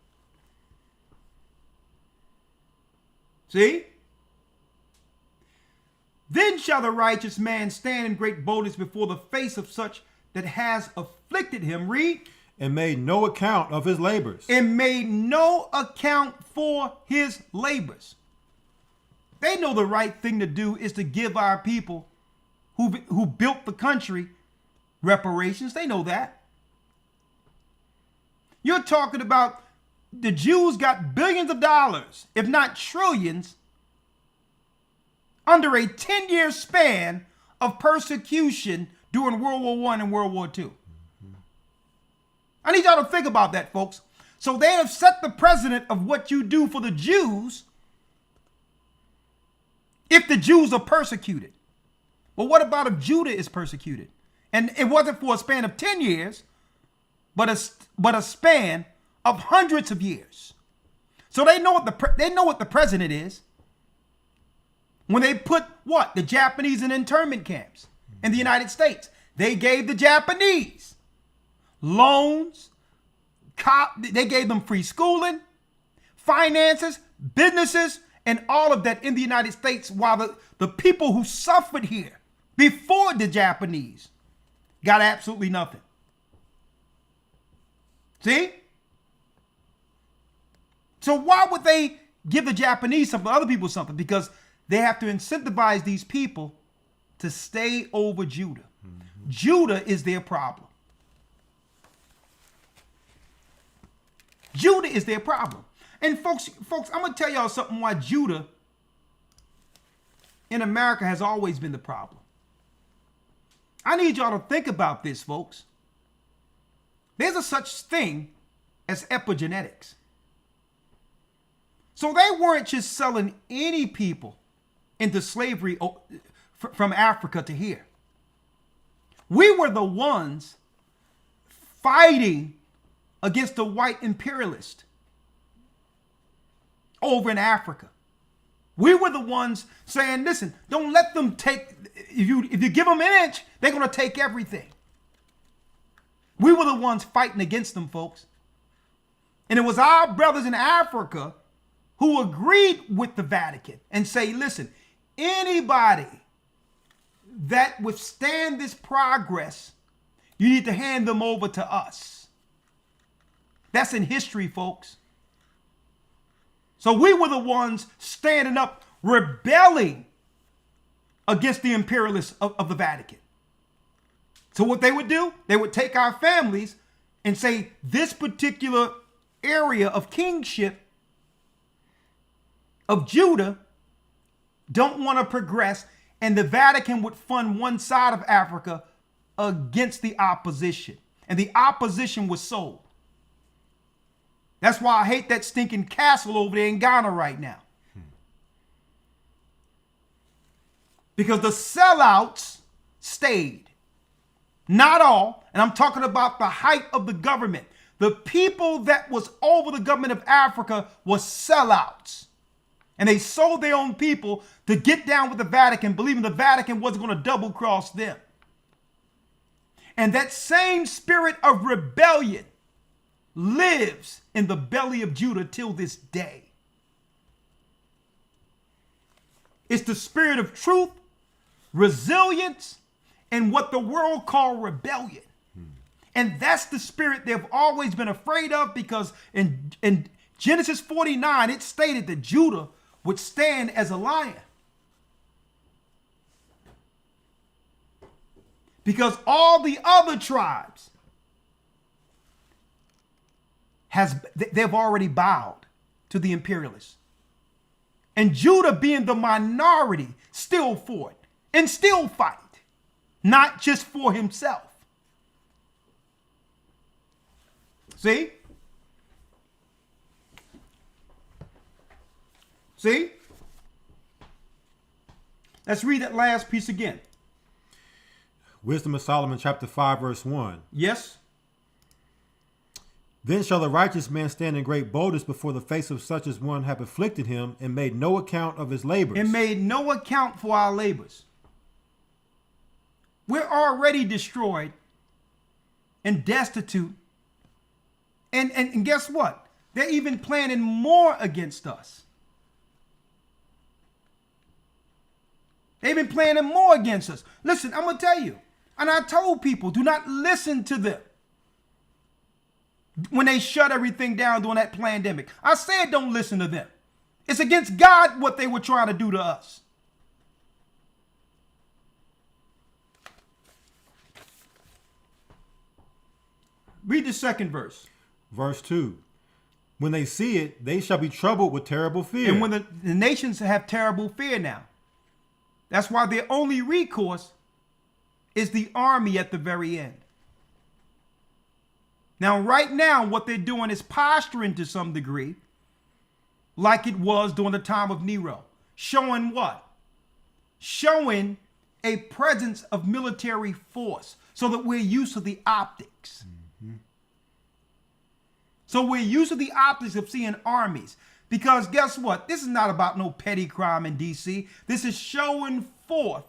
See? Then shall the righteous man stand in great boldness before the face of such that has afflicted him. Read. And made no account of his labors. And made no account for his labors. They know the right thing to do is to give our people who built the country reparations. They know that. You're talking about the Jews got billions of dollars, if not trillions, under a 10-year span of persecution during World War I and World War II. I need y'all to think about that, folks. So they have set the precedent of what you do for the Jews if the Jews are persecuted. Well, what about if Judah is persecuted? And it wasn't for a span of 10 years, but a span of hundreds of years. So they know what the precedent is. When they put the Japanese in internment camps in the United States, they gave the Japanese loans, they gave them free schooling, finances, businesses, and all of that in the United States, while the people who suffered here before the Japanese got absolutely nothing. See? So why would they give the Japanese something, other people something? Because they have to incentivize these people to stay over Judah. Mm-hmm. Judah is their problem. Judah is their problem. And folks, I'm going to tell y'all something why Judah in America has always been the problem. I need y'all to think about this, folks. There's a such thing as epigenetics. So they weren't just selling any people into slavery from Africa to here. We were the ones fighting against the white imperialist over in Africa. We were the ones saying, listen, don't let them take, if you give them an inch, they're going to take everything. We were the ones fighting against them, folks. And it was our brothers in Africa who agreed with the Vatican and say, listen, anybody that withstand this progress, you need to hand them over to us. That's in history, folks. So we were the ones standing up, rebelling against the imperialists of the Vatican. So what they would do, they would take our families and say, this particular area of kingship of Judah don't want to progress, and the Vatican would fund one side of Africa against the opposition. And the opposition was sold. That's why I hate that stinking castle over there in Ghana right now. Because the sellouts stayed. Not all, and I'm talking about the height of the government. The people that was over the government of Africa was sellouts. And they sold their own people to get down with the Vatican, believing the Vatican wasn't going to double cross them. And that same spirit of rebellion lives in the belly of Judah till this day. It's the spirit of truth, resilience, and what the world call rebellion. And that's the spirit they've always been afraid of, because in Genesis 49, it stated that Judah would stand as a lion. Because all the other tribes they've already bowed to the imperialists. And Judah, being the minority, still fought and still fight, not just for himself. See? See? Let's read that last piece again. Wisdom of Solomon, chapter 5, verse 1. Yes. Then shall the righteous man stand in great boldness before the face of such as one have afflicted him, and made no account of his labors. And made no account for our labors. We're already destroyed and destitute. And guess what? They're even planning more against us. They've been planning more against us. Listen, I'm going to tell you. And I told people, do not listen to them when they shut everything down during that pandemic. I said don't listen to them. It's against God what they were trying to do to us. Read the second verse. Verse 2. When they see it, they shall be troubled with terrible fear. And when the nations have terrible fear now. That's why their only recourse is the army at the very end. Now, right now, what they're doing is posturing to some degree, like it was during the time of Nero. Showing what? Showing a presence of military force, so that we're used to the optics. Mm-hmm. So we're used to the optics of seeing armies. Because guess what? This is not about no petty crime in D.C. This is showing forth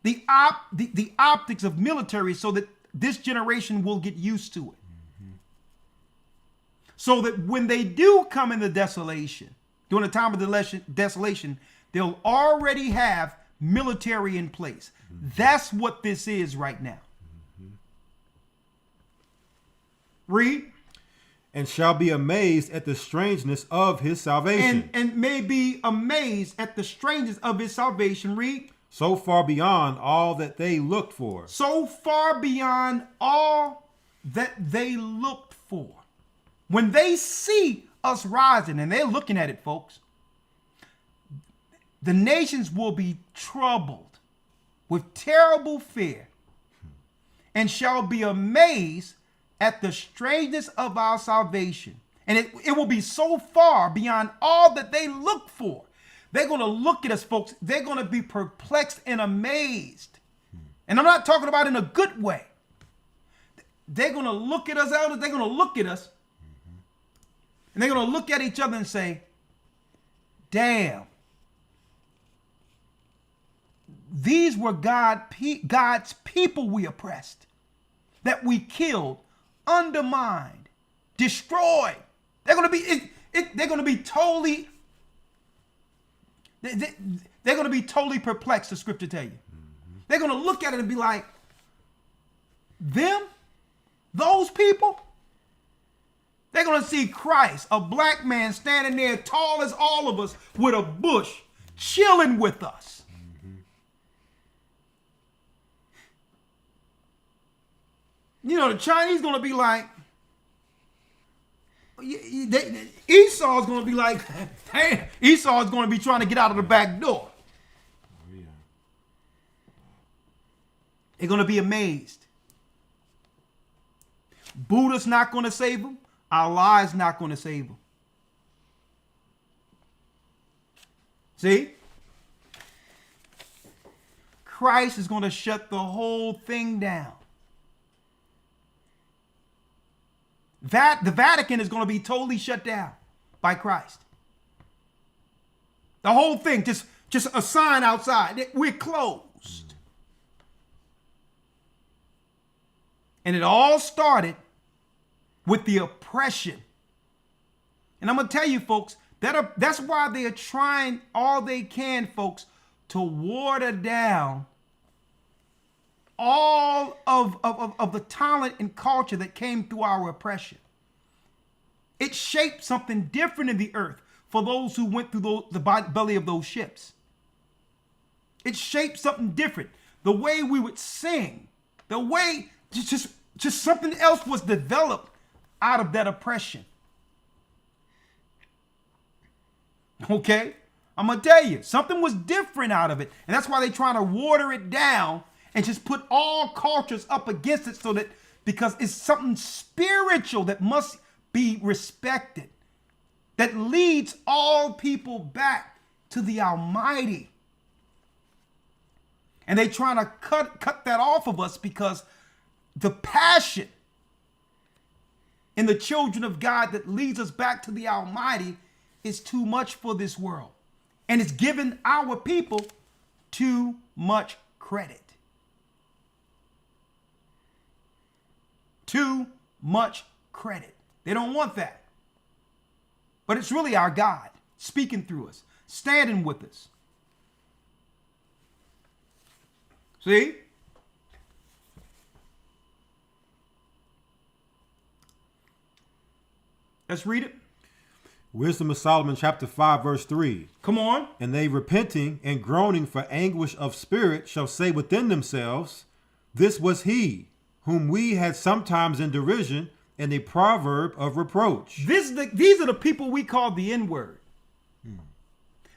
the optics of military, so that this generation will get used to it. Mm-hmm. So that when they do come in the desolation, during the time of desolation, they'll already have military in place. Mm-hmm. That's what this is right now. Mm-hmm. Read. And shall be amazed at the strangeness of his salvation. And may be amazed at the strangeness of his salvation. Read. So far beyond all that they looked for. So far beyond all that they looked for. When they see us rising, and they're looking at it, folks, the nations will be troubled with terrible fear, and shall be amazed at the strangeness of our salvation. And it will be so far beyond all that they look for. They're going to look at us, folks. They're going to be perplexed and amazed. And I'm not talking about in a good way. They're going to look at us, elders. They're going to look at us. And they're going to look at each other and say, damn. These were God's people we oppressed, that we killed, undermined, destroyed. They're going to be totally they're going to be totally perplexed, the scripture tell you. Mm-hmm. They're going to look at it and be like, those people? They're going to see Christ, a black man standing there tall as all of us with a bush, chilling with us. You know, the Chinese going to be like, Esau's going to be like, hey, Esau's going to be trying to get out of the back door. They're going to be amazed. Buddha's not going to save them. Allah is not going to save them. See? Christ is going to shut the whole thing down. The Vatican is going to be totally shut down by Christ. The whole thing, just a sign outside. We're closed. And it all started with the oppression. And I'm going to tell you, folks, that's why they are trying all they can, folks, to water down all of the talent and culture that came through our oppression. It shaped something different in the earth for those who went through the belly of those ships. It shaped something different. The way we would sing, the way just something else was developed out of that oppression. Okay? I'm going to tell you, something was different out of it. And that's why they're trying to water it down and just put all cultures up against it so that, because it's something spiritual that must be respected, that leads all people back to the Almighty. And they're trying to cut that off of us because the passion in the children of God that leads us back to the Almighty is too much for this world. And it's giving our people too much credit. Too much credit. They don't want that. But it's really our God speaking through us, standing with us. See? Let's read it. Wisdom of Solomon chapter 5 verse 3. Come on. And they repenting and groaning for anguish of spirit shall say within themselves, this was he whom we had sometimes in derision and a proverb of reproach. These are the people we call the N-word.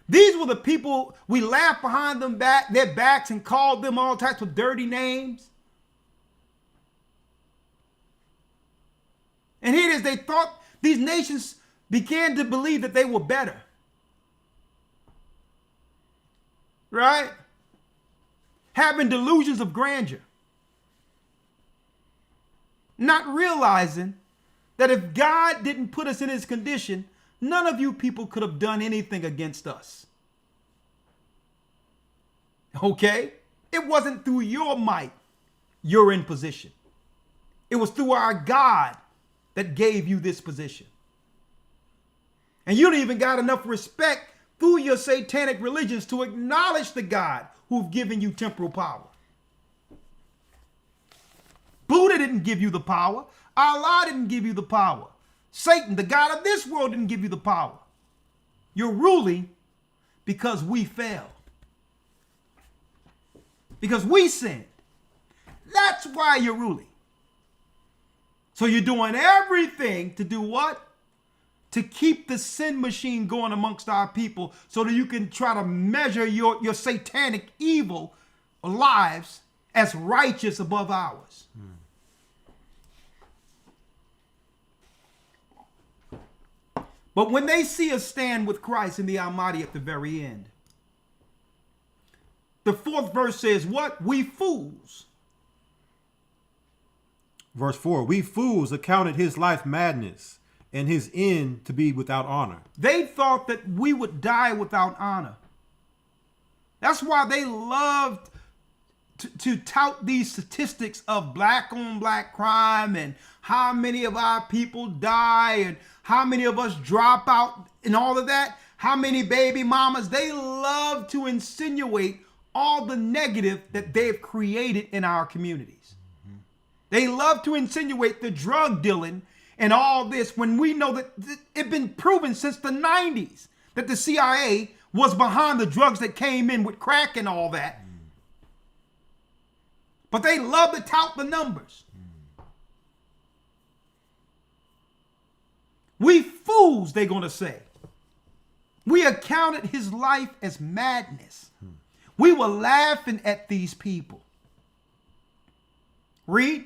These were the people we laughed behind their backs and called them all types of dirty names. And here it is, they thought these nations began to believe that they were better. Right? Having delusions of grandeur. Not realizing that if God didn't put us in his condition, none of you people could have done anything against us. Okay? It wasn't through your might you're in position. It was through our God that gave you this position. And you don't even got enough respect through your satanic religions to acknowledge the God who've given you temporal power. Buddha didn't give you the power. Allah didn't give you the power. Satan, the God of this world, didn't give you the power. You're ruling because we fell. Because we sinned. That's why you're ruling. So you're doing everything to do what? To keep the sin machine going amongst our people so that you can try to measure your satanic evil lives as righteous above ours. But when they see us stand with Christ in the Almighty at the very end, the 4th verse says what? We fools. Verse 4, we fools accounted his life madness and his end to be without honor. They thought that we would die without honor. That's why they loved to tout these statistics of black on black crime and how many of our people die and how many of us drop out and all of that. How many baby mamas. They love to insinuate all the negative that they've created in our communities. They love to insinuate the drug dealing and all this when we know that it's been proven since the 90s that the CIA was behind the drugs that came in with crack and all that. But they love to tout the numbers. We fools, they're going to say. We accounted his life as madness. We were laughing at these people. Read.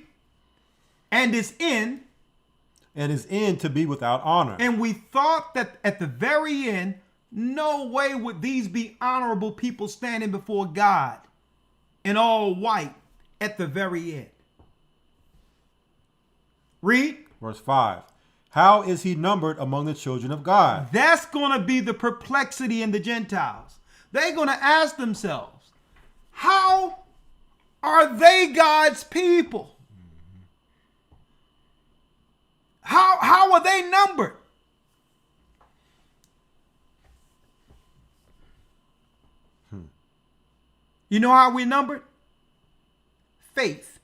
And his end. And his end to be without honor. And we thought that at the very end, no way would these be honorable people standing before God in all white at the very end. Read. Verse 5. How is he numbered among the children of God? That's going to be the perplexity in the Gentiles. They're going to ask themselves, how are they God's people? How are they numbered? You know how we're numbered? Faith.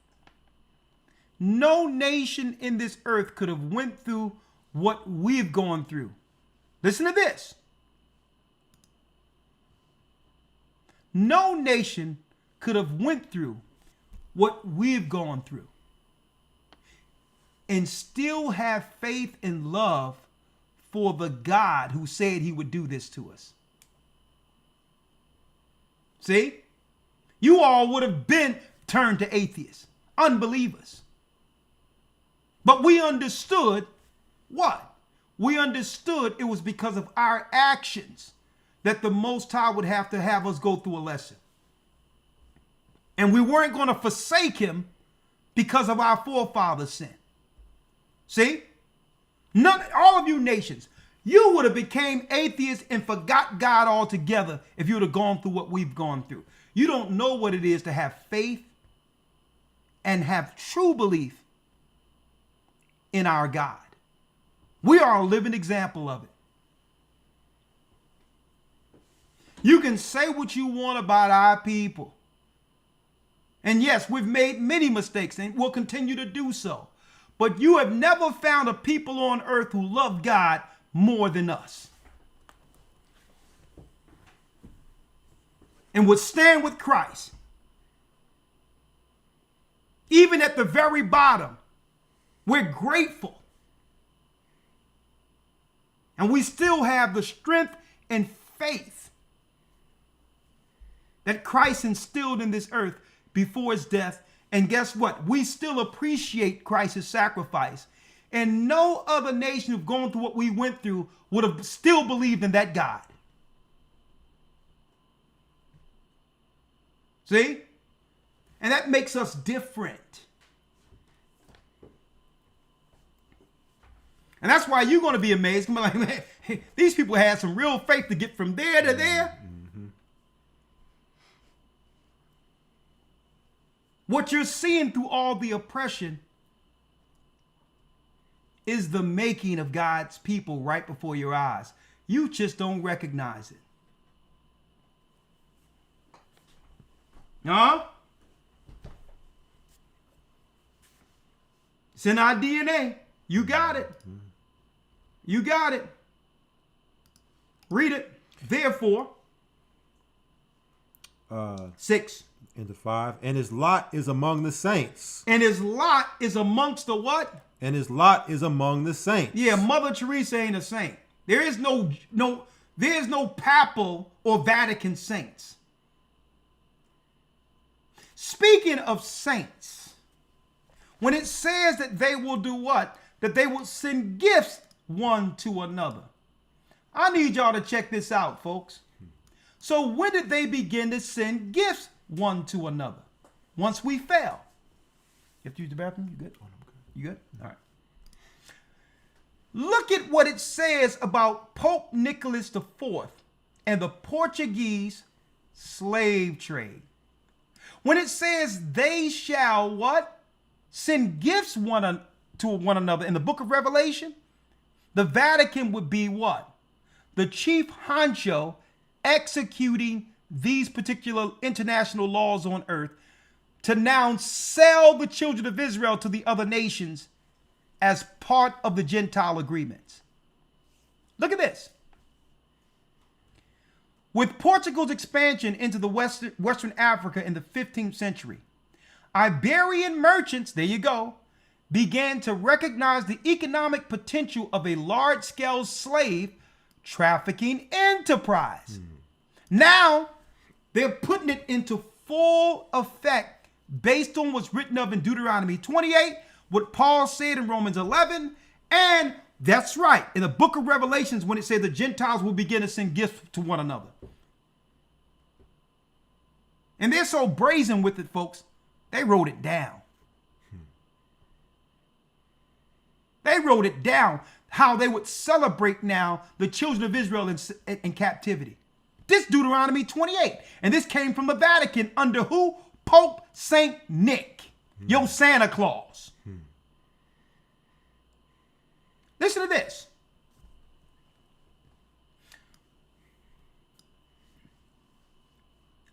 No nation in this earth could have went through what we've gone through. Listen to this. No nation could have went through what we've gone through and still have faith and love for the God who said he would do this to us. See? You all would have been turned to atheists, unbelievers. But we understood what? We understood it was because of our actions that the Most High would have to have us go through a lesson. And we weren't going to forsake him because of our forefathers' sin. See? All of you nations, you would have became atheists and forgot God altogether if you would have gone through what we've gone through. You don't know what it is to have faith and have true belief in our God. We are a living example of it. You can say what you want about our people. And yes, we've made many mistakes and we'll continue to do so. But you have never found a people on earth who love God more than us. And would stand with Christ. Even at the very bottom, we're grateful. And we still have the strength and faith that Christ instilled in this earth before his death. And guess what? We still appreciate Christ's sacrifice. And no other nation who've gone through what we went through would have still believed in that God. See? And that makes us different. And that's why you're going to be amazed. You're like, man, these people had some real faith to get from there to there. Mm-hmm. What you're seeing through all the oppression is the making of God's people right before your eyes. You just don't recognize it. Huh? It's in our DNA. You got it. You got it. Read it. Therefore, 6 into 5. And his lot is among the saints. And his lot is amongst the what? And his lot is among the saints. Yeah, Mother Teresa ain't a saint. There is no papal or Vatican saints. Speaking of saints, when it says that they will do what? That they will send gifts one to another. I need y'all to check this out, folks. So when did they begin to send gifts one to another? Once we fell. You have to use the bathroom? You good? You good? All right. Look at what it says about Pope Nicholas IV and the Portuguese slave trade. When it says they shall what? Send gifts to one another in the book of Revelation, the Vatican would be what? The chief honcho executing these particular international laws on earth to now sell the children of Israel to the other nations as part of the Gentile agreements. Look at this. With Portugal's expansion into the Western Africa in the 15th century, Iberian merchants, there you go, began to recognize the economic potential of a large-scale slave trafficking enterprise. Now, they're putting it into full effect based on what's written of in Deuteronomy 28, what Paul said in Romans 11, and that's right, in the book of Revelations when it said the Gentiles will begin to send gifts to one another. And they're so brazen with it, folks, they wrote it down. They wrote it down, how they would celebrate now the children of Israel in captivity. This Deuteronomy 28. And this came from the Vatican under who? Pope St. Nick, your Santa Claus. Listen to this.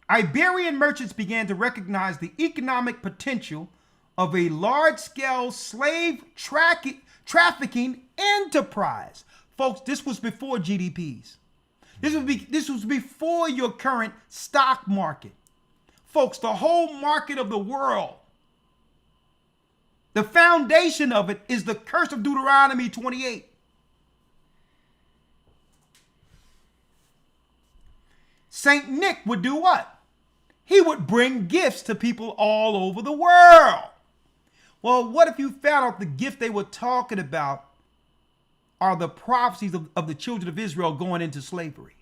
Iberian merchants began to recognize the economic potential of a large-scale slave trafficking enterprise. Folks, this was before GDPs. This was before your current stock market. Folks, the whole market of the world, the foundation of it is the curse of Deuteronomy 28. St. Nick would do what? He would bring gifts to people all over the world. Well, what if you found out the gift they were talking about are the prophecies of the children of Israel going into slavery?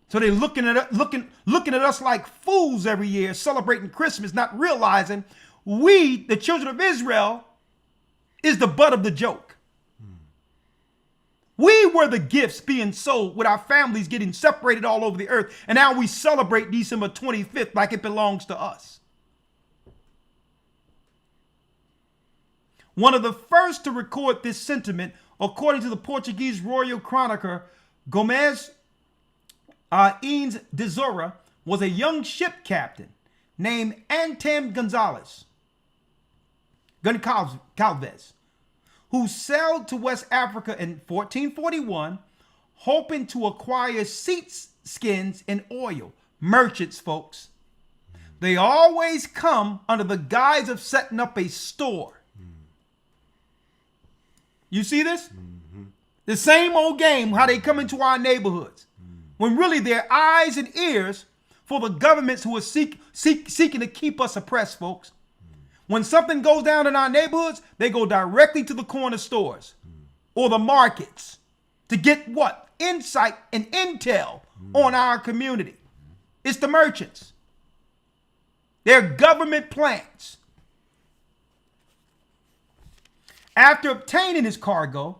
So they're looking at us like fools every year, celebrating Christmas, not realizing we, the children of Israel, is the butt of the joke. We were the gifts being sold with our families getting separated all over the earth. And now we celebrate December 25th like it belongs to us. One of the first to record this sentiment, according to the Portuguese royal chronicler Gomes Enes de Zora, was a young ship captain named Antônio Gonçalves, who sailed to West Africa in 1441, hoping to acquire skins and oil. Merchants, folks. They always come under the guise of setting up a store. You see this? The same old game, how they come into our neighborhoods. When really they're eyes and ears for the governments who are seeking to keep us oppressed, folks. When something goes down in our neighborhoods, they go directly to the corner stores or the markets to get what? Insight and intel on our community. It's the merchants. They're government plants. After obtaining his cargo,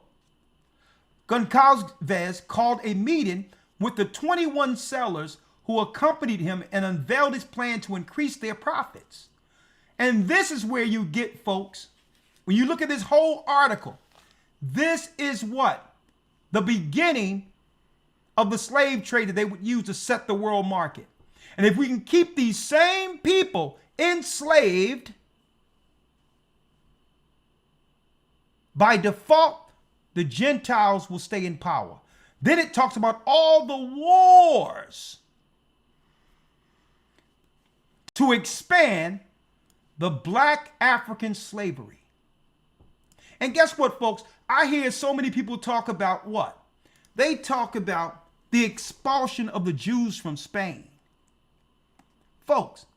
Gonçalves called a meeting with the 21 sellers who accompanied him and unveiled his plan to increase their profits. And this is where you get, folks, when you look at this whole article, this is what? The beginning of the slave trade that they would use to set the world market. And if we can keep these same people enslaved, by default, the Gentiles will stay in power. Then it talks about all the wars to expand the black African slavery. And guess what, folks? I hear so many people talk about what? They talk about the expulsion of the Jews from Spain. Folks,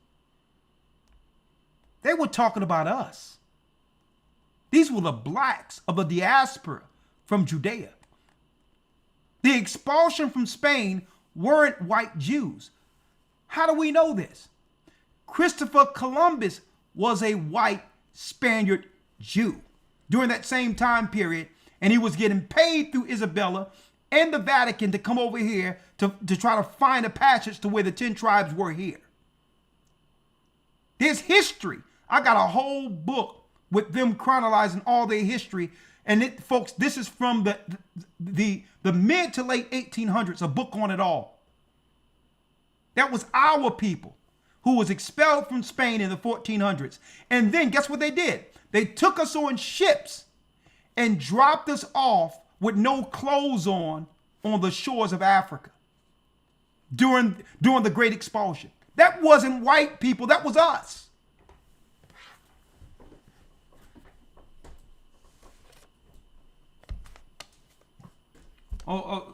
they were talking about us. These were the blacks of the diaspora from Judea. The expulsion from Spain weren't white Jews. How do we know this? Christopher Columbus was a white Spaniard Jew during that same time period, and he was getting paid through Isabella and the Vatican to come over here to try to find a passage to where the 10 tribes were here. There's history. I got a whole book with them chronicling all their history. And folks, this is from the mid to late 1800s, a book on it all. That was our people who was expelled from Spain in the 1400s. And then guess what they did? They took us on ships and dropped us off with no clothes on the shores of Africa during the Great Expulsion. That wasn't white people, that was us. Okay,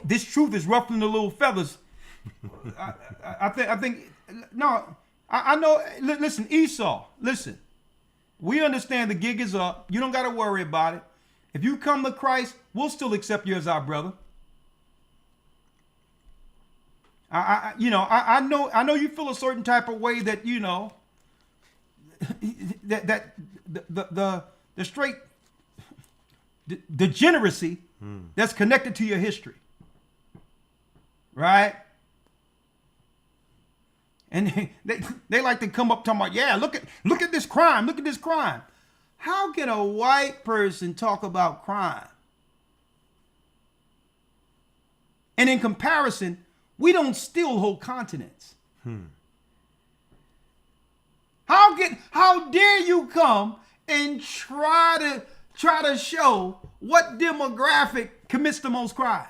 this truth is ruffling the little feathers. I think, no, I know, listen, Esau, listen. We understand the gig is up. You don't got to worry about it. If you come to Christ, we'll still accept you as our brother. I know you feel a certain type of way that, you know, that the straight degeneracy that's connected to your history. Right? And they like to come up talking about, yeah, look at this crime, look at this crime. How can a white person talk about crime? And in comparison, we don't steal whole continents. How dare you come and try to show what demographic commits the most crime?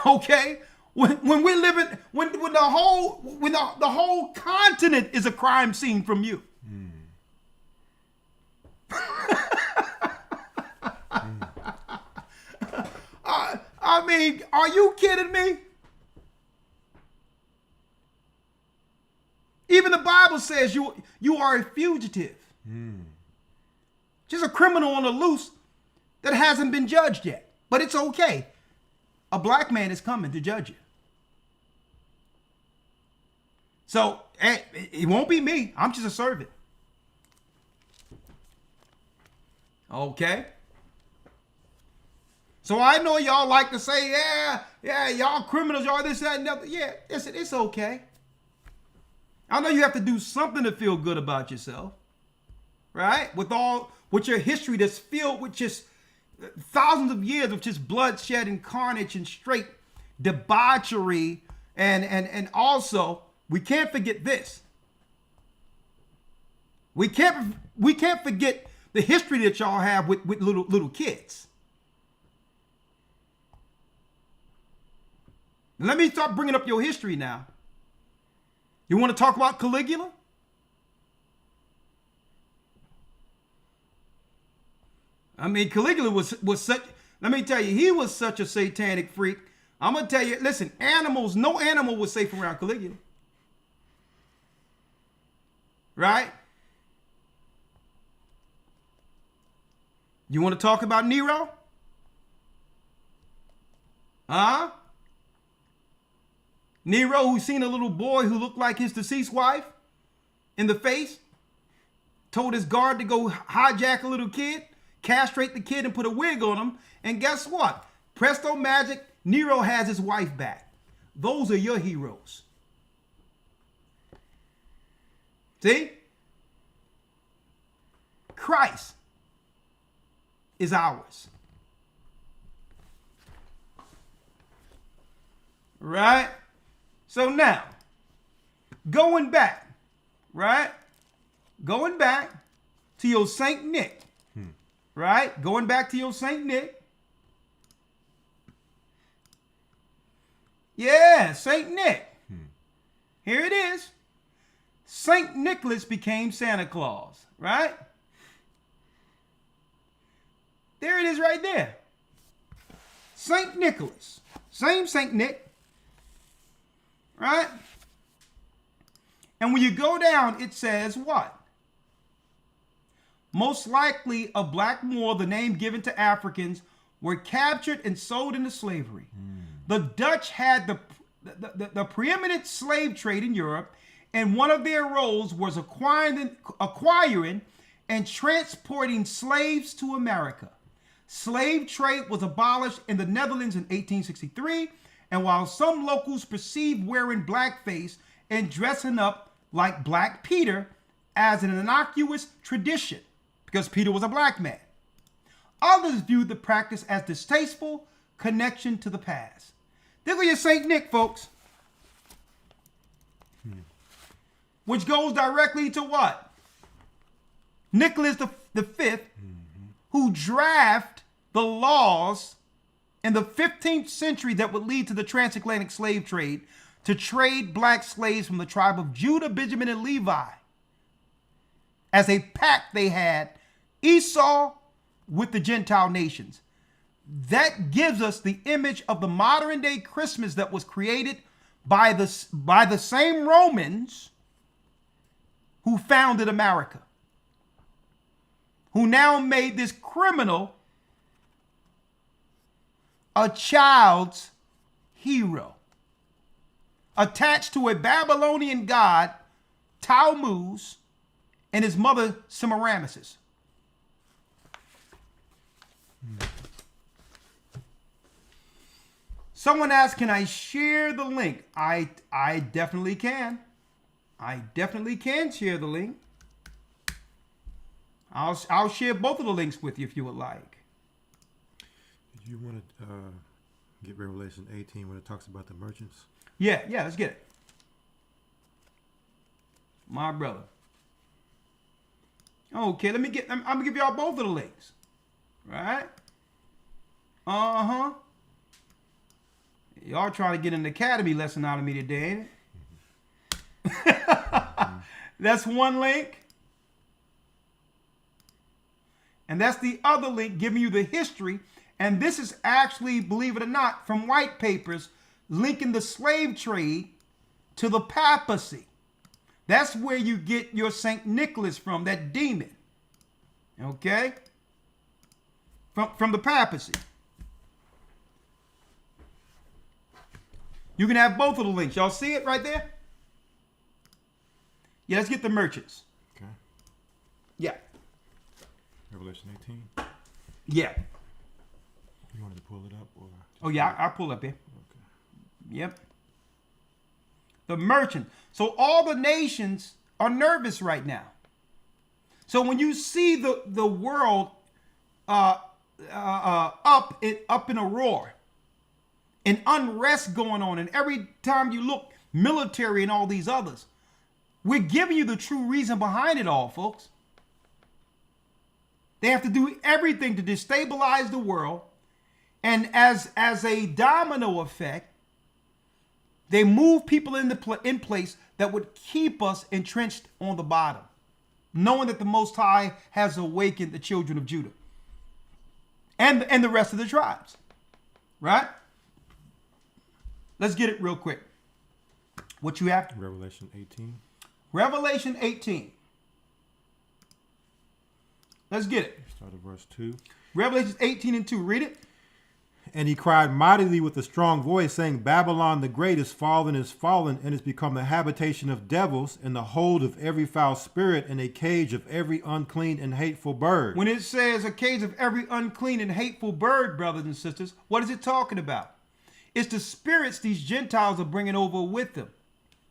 Okay? When we're living, when the whole continent is a crime scene from you. I mean, are you kidding me? Even the Bible says you are a fugitive. Just a criminal on the loose that hasn't been judged yet. But it's okay. A black man is coming to judge you. So it won't be me. I'm just a servant. Okay? So I know y'all like to say, yeah, y'all criminals, y'all this, that, and that. Yeah, listen, it's okay. I know you have to do something to feel good about yourself. Right? With your history that's filled with just thousands of years of just bloodshed and carnage and straight debauchery. And also, we can't forget this. We can't forget the history that y'all have with little kids. Let me start bringing up your history now. You want to talk about Caligula? I mean, Caligula was such, let me tell you, he was such a satanic freak. I'm going to tell you, listen, no animal was safe around Caligula. Right? You want to talk about Nero? Huh? Nero, who seen a little boy who looked like his deceased wife in the face, told his guard to go hijack a little kid, castrate the kid and put a wig on him. And guess what? Presto magic, Nero has his wife back. Those are your heroes. See? Christ is ours. Right? So now, going back, right? Going back to your Saint Nick, right? Going back to your Saint Nick. Yeah, Saint Nick. Here it is. Saint Nicholas became Santa Claus, right? There it is right there. Saint Nicholas. Same Saint Nick. Right? And when you go down, it says what? Most likely a black Moor, the name given to Africans, were captured and sold into slavery. The Dutch had the preeminent slave trade in Europe, and one of their roles was acquiring and transporting slaves to America. Slave trade was abolished in the Netherlands in 1863, and while some locals perceived wearing blackface and dressing up like Black Peter as an innocuous tradition, because Peter was a black man, others viewed the practice as distasteful connection to the past. There go your Saint Nick, folks. Which goes directly to what? Nicholas V, who drafted the laws in the 15th century that would lead to the transatlantic slave trade to trade black slaves from the tribe of Judah, Benjamin, and Levi. As a pact they had, Esau with the Gentile nations. That gives us the image of the modern day Christmas that was created by the same Romans who founded America, who now made this criminal a child's hero, attached to a Babylonian god, Tammuz, and his mother, Semiramis. Someone asked, can I share the link? I definitely can. I definitely can share the link. I'll share both of the links with you if you would like. Did you want to get Revelation 18 when it talks about the merchants? Yeah, let's get it. My brother. Okay, I'm gonna give y'all both of the links. Right? Y'all trying to get an academy lesson out of me today, ain't it? That's one link. And that's the other link giving you the history. And this is actually, believe it or not, from white papers linking the slave trade to the papacy. That's where you get your St. Nicholas from, that demon. Okay? From the papacy. You can have both of the links. Y'all see it right there? Yeah, let's get the merchants. Okay. Yeah. Revelation 18? Yeah. You wanted to pull it up? Or oh, yeah, I'll pull up here. Okay. Yep. The merchant. So all the nations are nervous right now. So when you see the world up in a roar, and unrest going on, and every time you look, military and all these others, we're giving you the true reason behind it all, folks. They have to do everything to destabilize the world, and as a domino effect, they move people in place that would keep us entrenched on the bottom, knowing that the Most High has awakened the children of Judah and the rest of the tribes, right? Let's get it real quick. What you have? Revelation 18. Revelation 18. Let's get it. Start at verse 2. Revelation 18 and 2. Read it. And he cried mightily with a strong voice, saying, Babylon the great is fallen, and is become the habitation of devils, and the hold of every foul spirit, and a cage of every unclean and hateful bird. When it says a cage of every unclean and hateful bird, brothers and sisters, what is it talking about? It's the spirits these Gentiles are bringing over with them.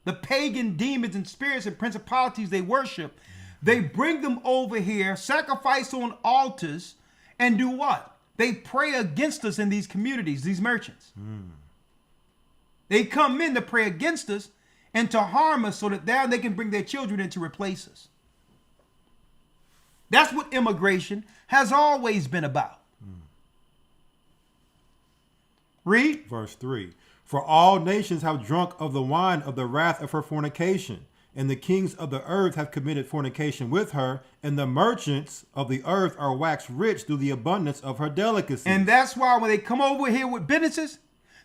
The pagan demons and spirits and principalities they worship, they bring them over here, sacrifice on altars, and do what? They pray against us in these communities, these merchants. They come in to pray against us and to harm us so that now they can bring their children in to replace us. That's what immigration has always been about. Read. Verse 3. For all nations have drunk of the wine of the wrath of her fornication, and the kings of the earth have committed fornication with her, and the merchants of the earth are waxed rich through the abundance of her delicacies. And that's why when they come over here with businesses,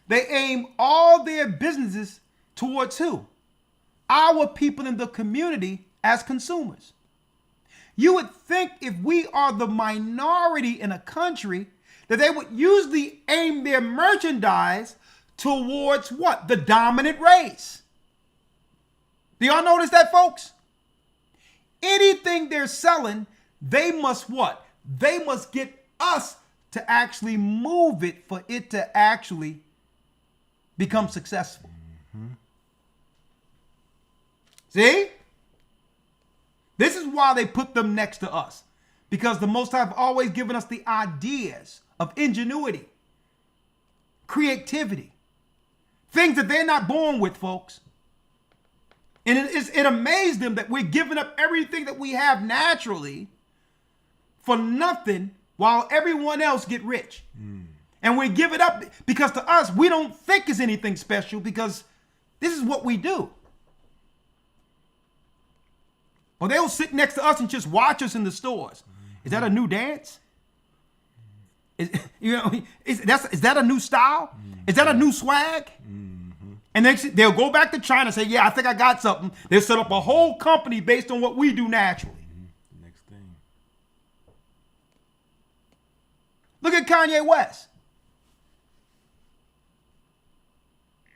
they aim all their businesses towards who? Our people in the community as consumers. You would think if we are the minority in a country, that they would usually aim their merchandise towards what? The dominant race. Do y'all notice that, folks? Anything they're selling, they must what? They must get us to actually move it for it to actually become successful. See? This is why they put them next to us. Because the Most High have always given us the ideas of ingenuity, creativity, things that they're not born with, folks. And it amazed them that we're giving up everything that we have naturally for nothing while everyone else get rich. And we give it up because to us, we don't think it's anything special because this is what we do. Or they'll sit next to us and just watch us in the stores. Is that a new dance? Is that a new style? Is that a new swag? And they'll go back to China and say, yeah, I think I got something. They'll set up a whole company based on what we do naturally. Next thing. Look at Kanye West.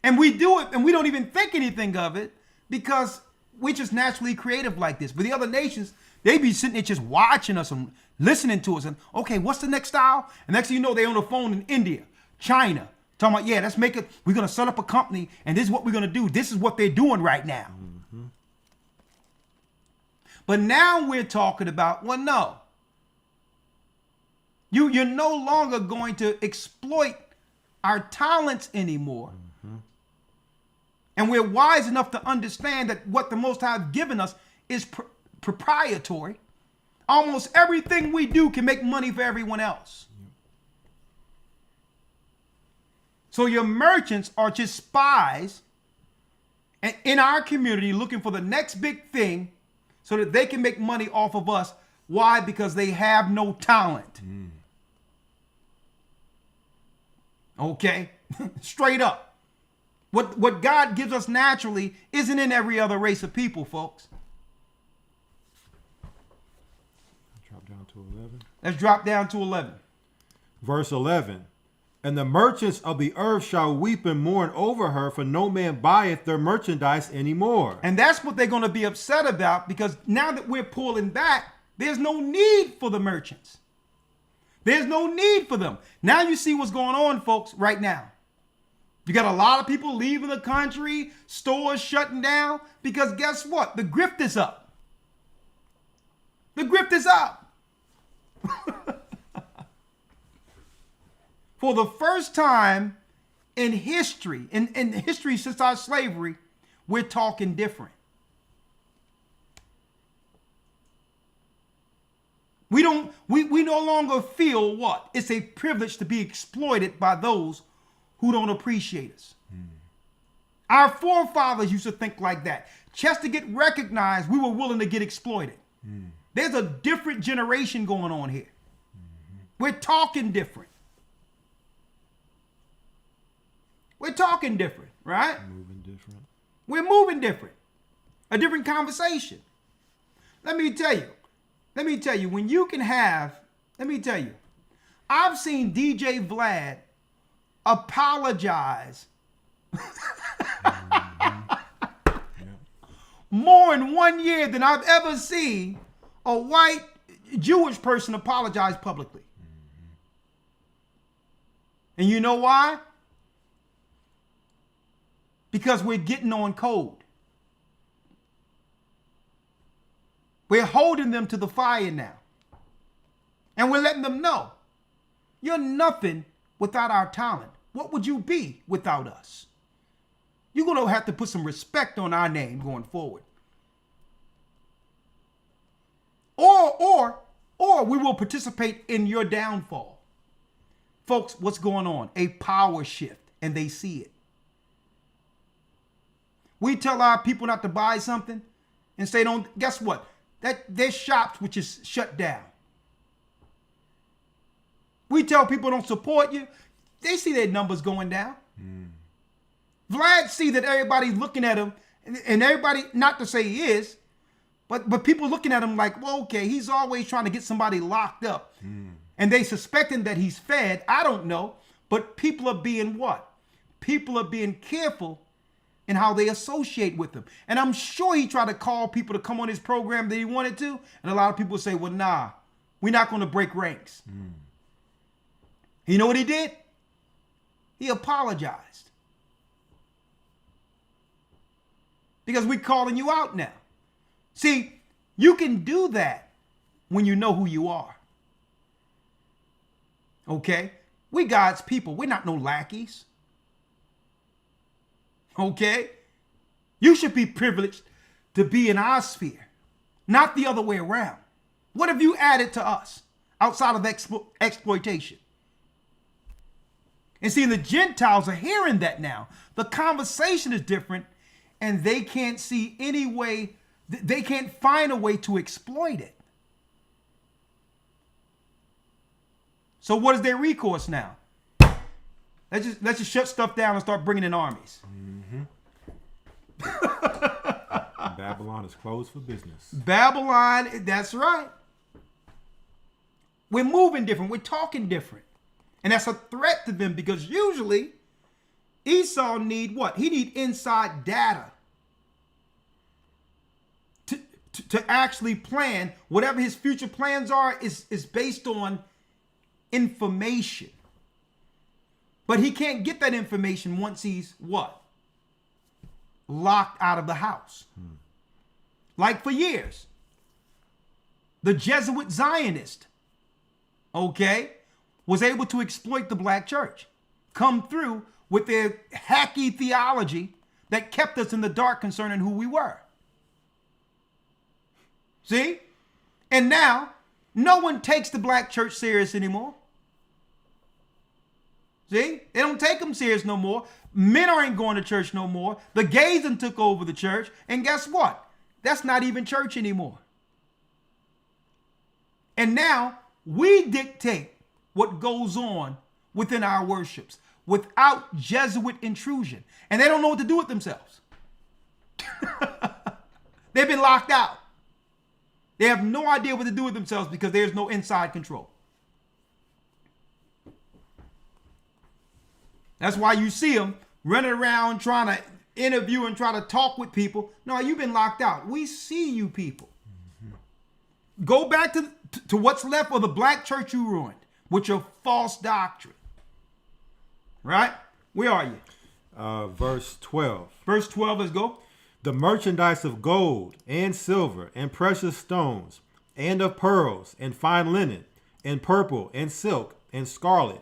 And we do it, and we don't even think anything of it because we're just naturally creative like this. But the other nations, they be sitting there just watching us and listening to us. And, okay, what's the next style? And next thing you know, they on the phone in India, China, talking about, yeah, let's make it. We're going to set up a company, and this is what we're going to do. This is what they're doing right now. Mm-hmm. But now we're talking about, well, no. You're no longer going to exploit our talents anymore. Mm-hmm. And we're wise enough to understand that what the Most High has given us is proprietary. Almost everything we do can make money for everyone else. So your merchants are just spies in our community looking for the next big thing so that they can make money off of us. Why? Because they have no talent. Okay? Straight up. What God gives us naturally isn't in every other race of people, folks. Drop down to 11. Let's drop down to 11. Verse 11. And the merchants of the earth shall weep and mourn over her, for no man buyeth their merchandise anymore. And that's what they're going to be upset about, because now that we're pulling back, there's no need for the merchants. There's no need for them. Now you see what's going on, folks, right now. You got a lot of people leaving the country, stores shutting down, because guess what? The grift is up. The grift is up. For the first time in history, in history since our slavery, we're talking different. We no longer feel what? It's a privilege to be exploited by those who don't appreciate us. Our forefathers used to think like that. Just to get recognized, we were willing to get exploited. There's a different generation going on here. We're talking different. We're talking different, right? Moving different. We're moving different. A different conversation. Let me tell you, when you can have, I've seen DJ Vlad apologize more in 1 year than I've ever seen a white Jewish person apologize publicly. And you know why? Because we're getting on code. We're holding them to the fire now. And we're letting them know, you're nothing without our talent. What would you be without us? You're going to have to put some respect on our name going forward. Or we will participate in your downfall. Folks, what's going on? A power shift, and they see it. We tell our people not to buy something and say don't, guess what? There's shops which is shut down. We tell people don't support you. They see their numbers going down. Vlad see that everybody's looking at him, and everybody, not to say he is, but people looking at him like, well, okay, he's always trying to get somebody locked up. And they suspecting that he's fed. I don't know. But people are being what? People are being careful in how they associate with him. And I'm sure he tried to call people to come on his program that he wanted to. And a lot of people say, well, nah, we're not going to break ranks. You know what he did? He apologized. Because we're calling you out now. See, you can do that when you know who you are. Okay? We God's people. We're not no lackeys. Okay? You should be privileged to be in our sphere, not the other way around. What have you added to us outside of exploitation? And see, the Gentiles are hearing that now. The conversation is different, and they can't see any way, they can't find a way to exploit it. So what is their recourse now? Let's just shut stuff down and start bringing in armies. Babylon is closed for business. Babylon, that's right. We're moving different. We're talking different. And that's a threat to them because usually Esau need what? He need inside data to actually plan. Whatever his future plans are is based on information. But he can't get that information once he's what? Locked out of the house. Like for years. The Jesuit Zionist, okay, was able to exploit the black church. Come through with their hacky theology that kept us in the dark concerning who we were. See? And now, no one takes the black church serious anymore. See? They don't take them serious no more. Men aren't going to church no more. The gays done took over the church. And guess what? That's not even church anymore. And now, we dictate what goes on within our worships without Jesuit intrusion. And they don't know what to do with themselves. They've been locked out. They have no idea what to do with themselves because there's no inside control. That's why you see them running around trying to interview and try to talk with people. No, you've been locked out. We see you people. Go back to what's left of the black church you ruined with your false doctrine. Right? Where are you? Verse 12. Verse 12, let's go. The merchandise of gold and silver and precious stones and of pearls and fine linen and purple and silk and scarlet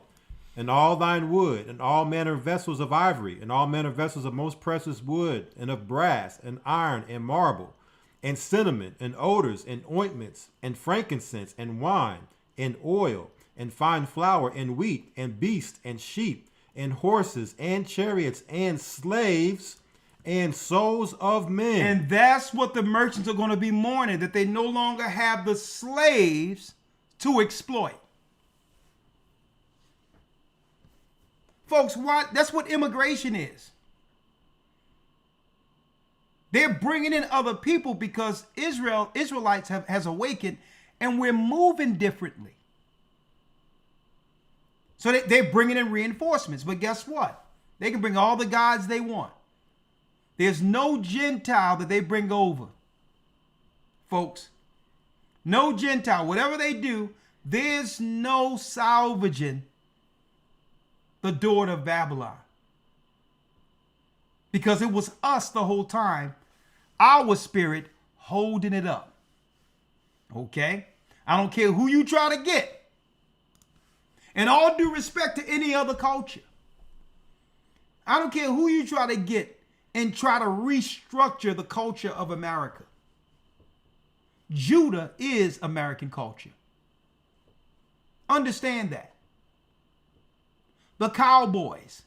and all thine wood and all manner of vessels of ivory and all manner of vessels of most precious wood and of brass and iron and marble and cinnamon and odors and ointments and frankincense and wine and oil and fine flour and wheat and beasts and sheep and horses and chariots and slaves and souls of men. And that's what the merchants are going to be mourning, that they no longer have the slaves to exploit. Folks, that's what immigration is. They're bringing in other people because Israelites has awakened and we're moving differently. So they're bringing in reinforcements. But guess what? They can bring all the gods they want. There's no Gentile that they bring over, folks. No Gentile. Whatever they do, there's no salvaging the daughter of Babylon. Because it was us the whole time, our spirit holding it up. Okay? I don't care who you try to get. And all due respect to any other culture. I don't care who you try to get and try to restructure the culture of America. Judah is American culture. Understand that. The Cowboys.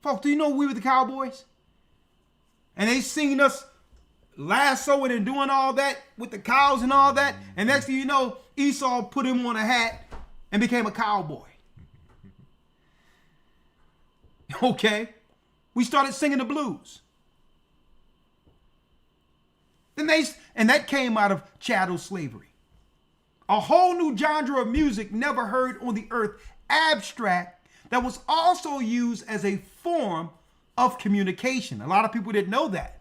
Folks, do you know we were the Cowboys? And they seen us lassoing and doing all that with the cows and all that. And next thing you know, Esau put him on a hat and became a cowboy. Okay? We started singing the blues. And that came out of chattel slavery. A whole new genre of music never heard on the earth, abstract, that was also used as a form of communication. A lot of people didn't know that.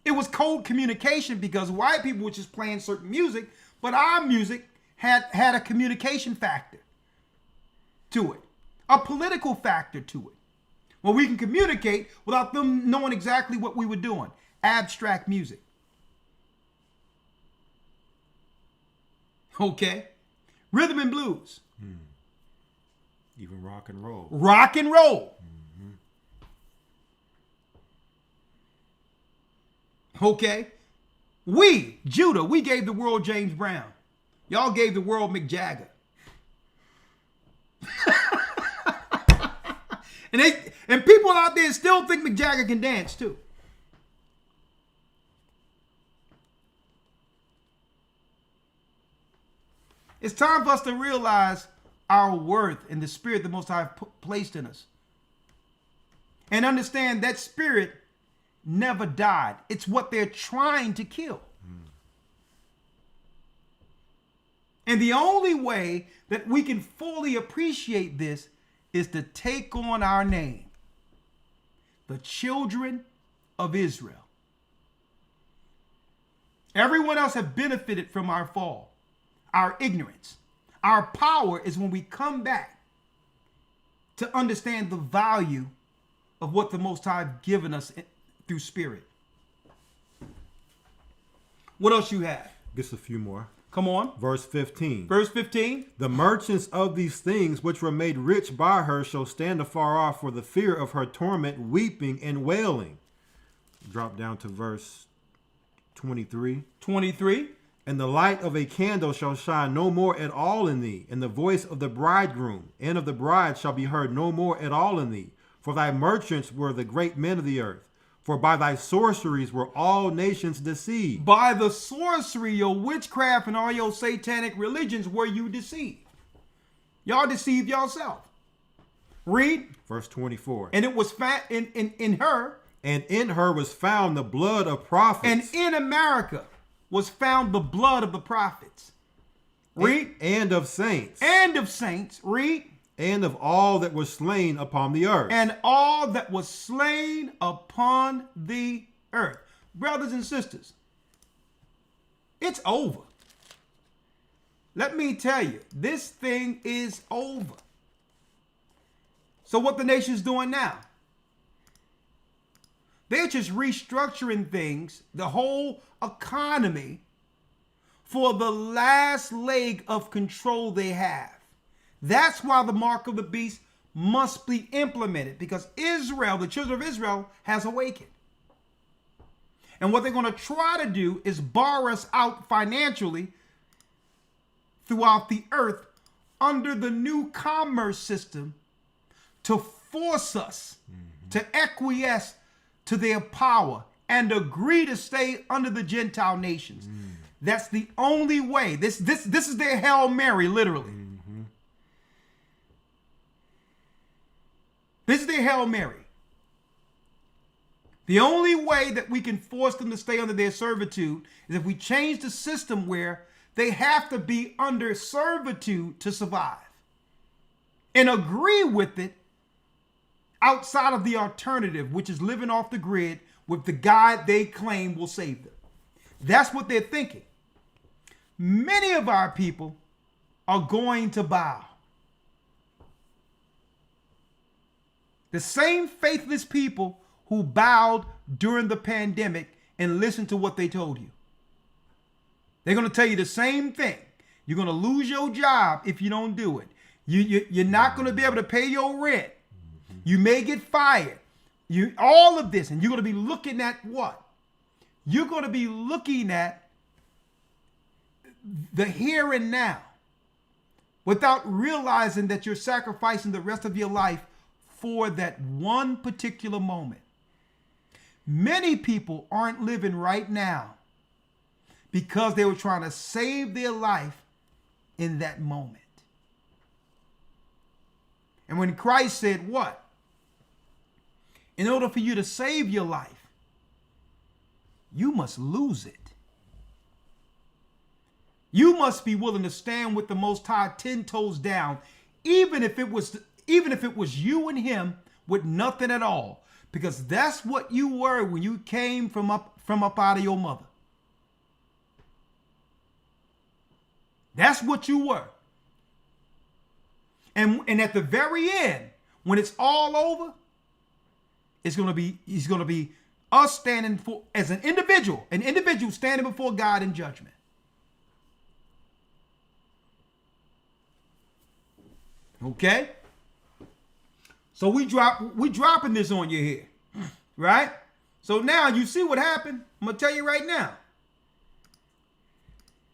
It was code communication because white people were just playing certain music, but our music had a communication factor to it, a political factor to it. Well, we can communicate without them knowing exactly what we were doing. Abstract music. Okay. Rhythm and blues. Even rock and roll. Rock and roll. Okay. Judah, we gave the world James Brown. Y'all gave the world Mick Jagger. And people out there still think Mick Jagger can dance too. It's time for us to realize our worth and the spirit the Most High placed in us. And understand that spirit never died. It's what they're trying to kill. And the only way that we can fully appreciate this is to take on our name, the children of Israel. Everyone else have benefited from our fall, our ignorance. Our power is when we come back to understand the value of what the Most High have given us through spirit. What else you have? Just a few more. Come on. Verse 15. Verse 15. The merchants of these things which were made rich by her shall stand afar off for the fear of her torment, weeping and wailing. Drop down to verse 23. 23. And the light of a candle shall shine no more at all in thee, and the voice of the bridegroom and of the bride shall be heard no more at all in thee. For thy merchants were the great men of the earth. For by thy sorceries were all nations deceived. By the sorcery, your witchcraft, and all your satanic religions were you deceived. Y'all deceived yourself. Read. Verse 24. And it was in her. And in her was found the blood of prophets. And in America was found the blood of the prophets. Read. And of saints. And of saints. Read. And of all that was slain upon the earth. And all that was slain upon the earth. Brothers and sisters, it's over. Let me tell you, this thing is over. So what the nation's doing now? They're just restructuring things, the whole economy, for the last leg of control they have. That's why the mark of the beast must be implemented, because Israel, the children of Israel, has awakened. And what they're going to try to do is bar us out financially throughout the earth under the new commerce system to force us to acquiesce to their power and agree to stay under the Gentile nations. That's the only way. This is their Hail Mary, literally. This is their Hail Mary. The only way that we can force them to stay under their servitude is if we change the system where they have to be under servitude to survive and agree with it outside of the alternative, which is living off the grid with the God they claim will save them. That's what they're thinking. Many of our people are going to bow. The same faithless people who bowed during the pandemic and listened to what they told you. They're going to tell you the same thing. You're going to lose your job if you don't do it. You're not going to be able to pay your rent. You may get fired. All of this. And you're going to be looking at what? You're going to be looking at the here and now without realizing that you're sacrificing the rest of your life for that one particular moment. Many people aren't living right now because they were trying to save their life in that moment. And when Christ said what? In order for you to save your life, you must lose it. You must be willing to stand with the Most High 10 toes down, even if it was you and him with nothing at all, because that's what you were when you came from up out of your mother. That's what you were. And at the very end, when it's all over, it's going to be us standing for as an individual standing before God in judgment. Okay? So we dropping this on you here, right? So now you see what happened. I'm gonna tell you right now.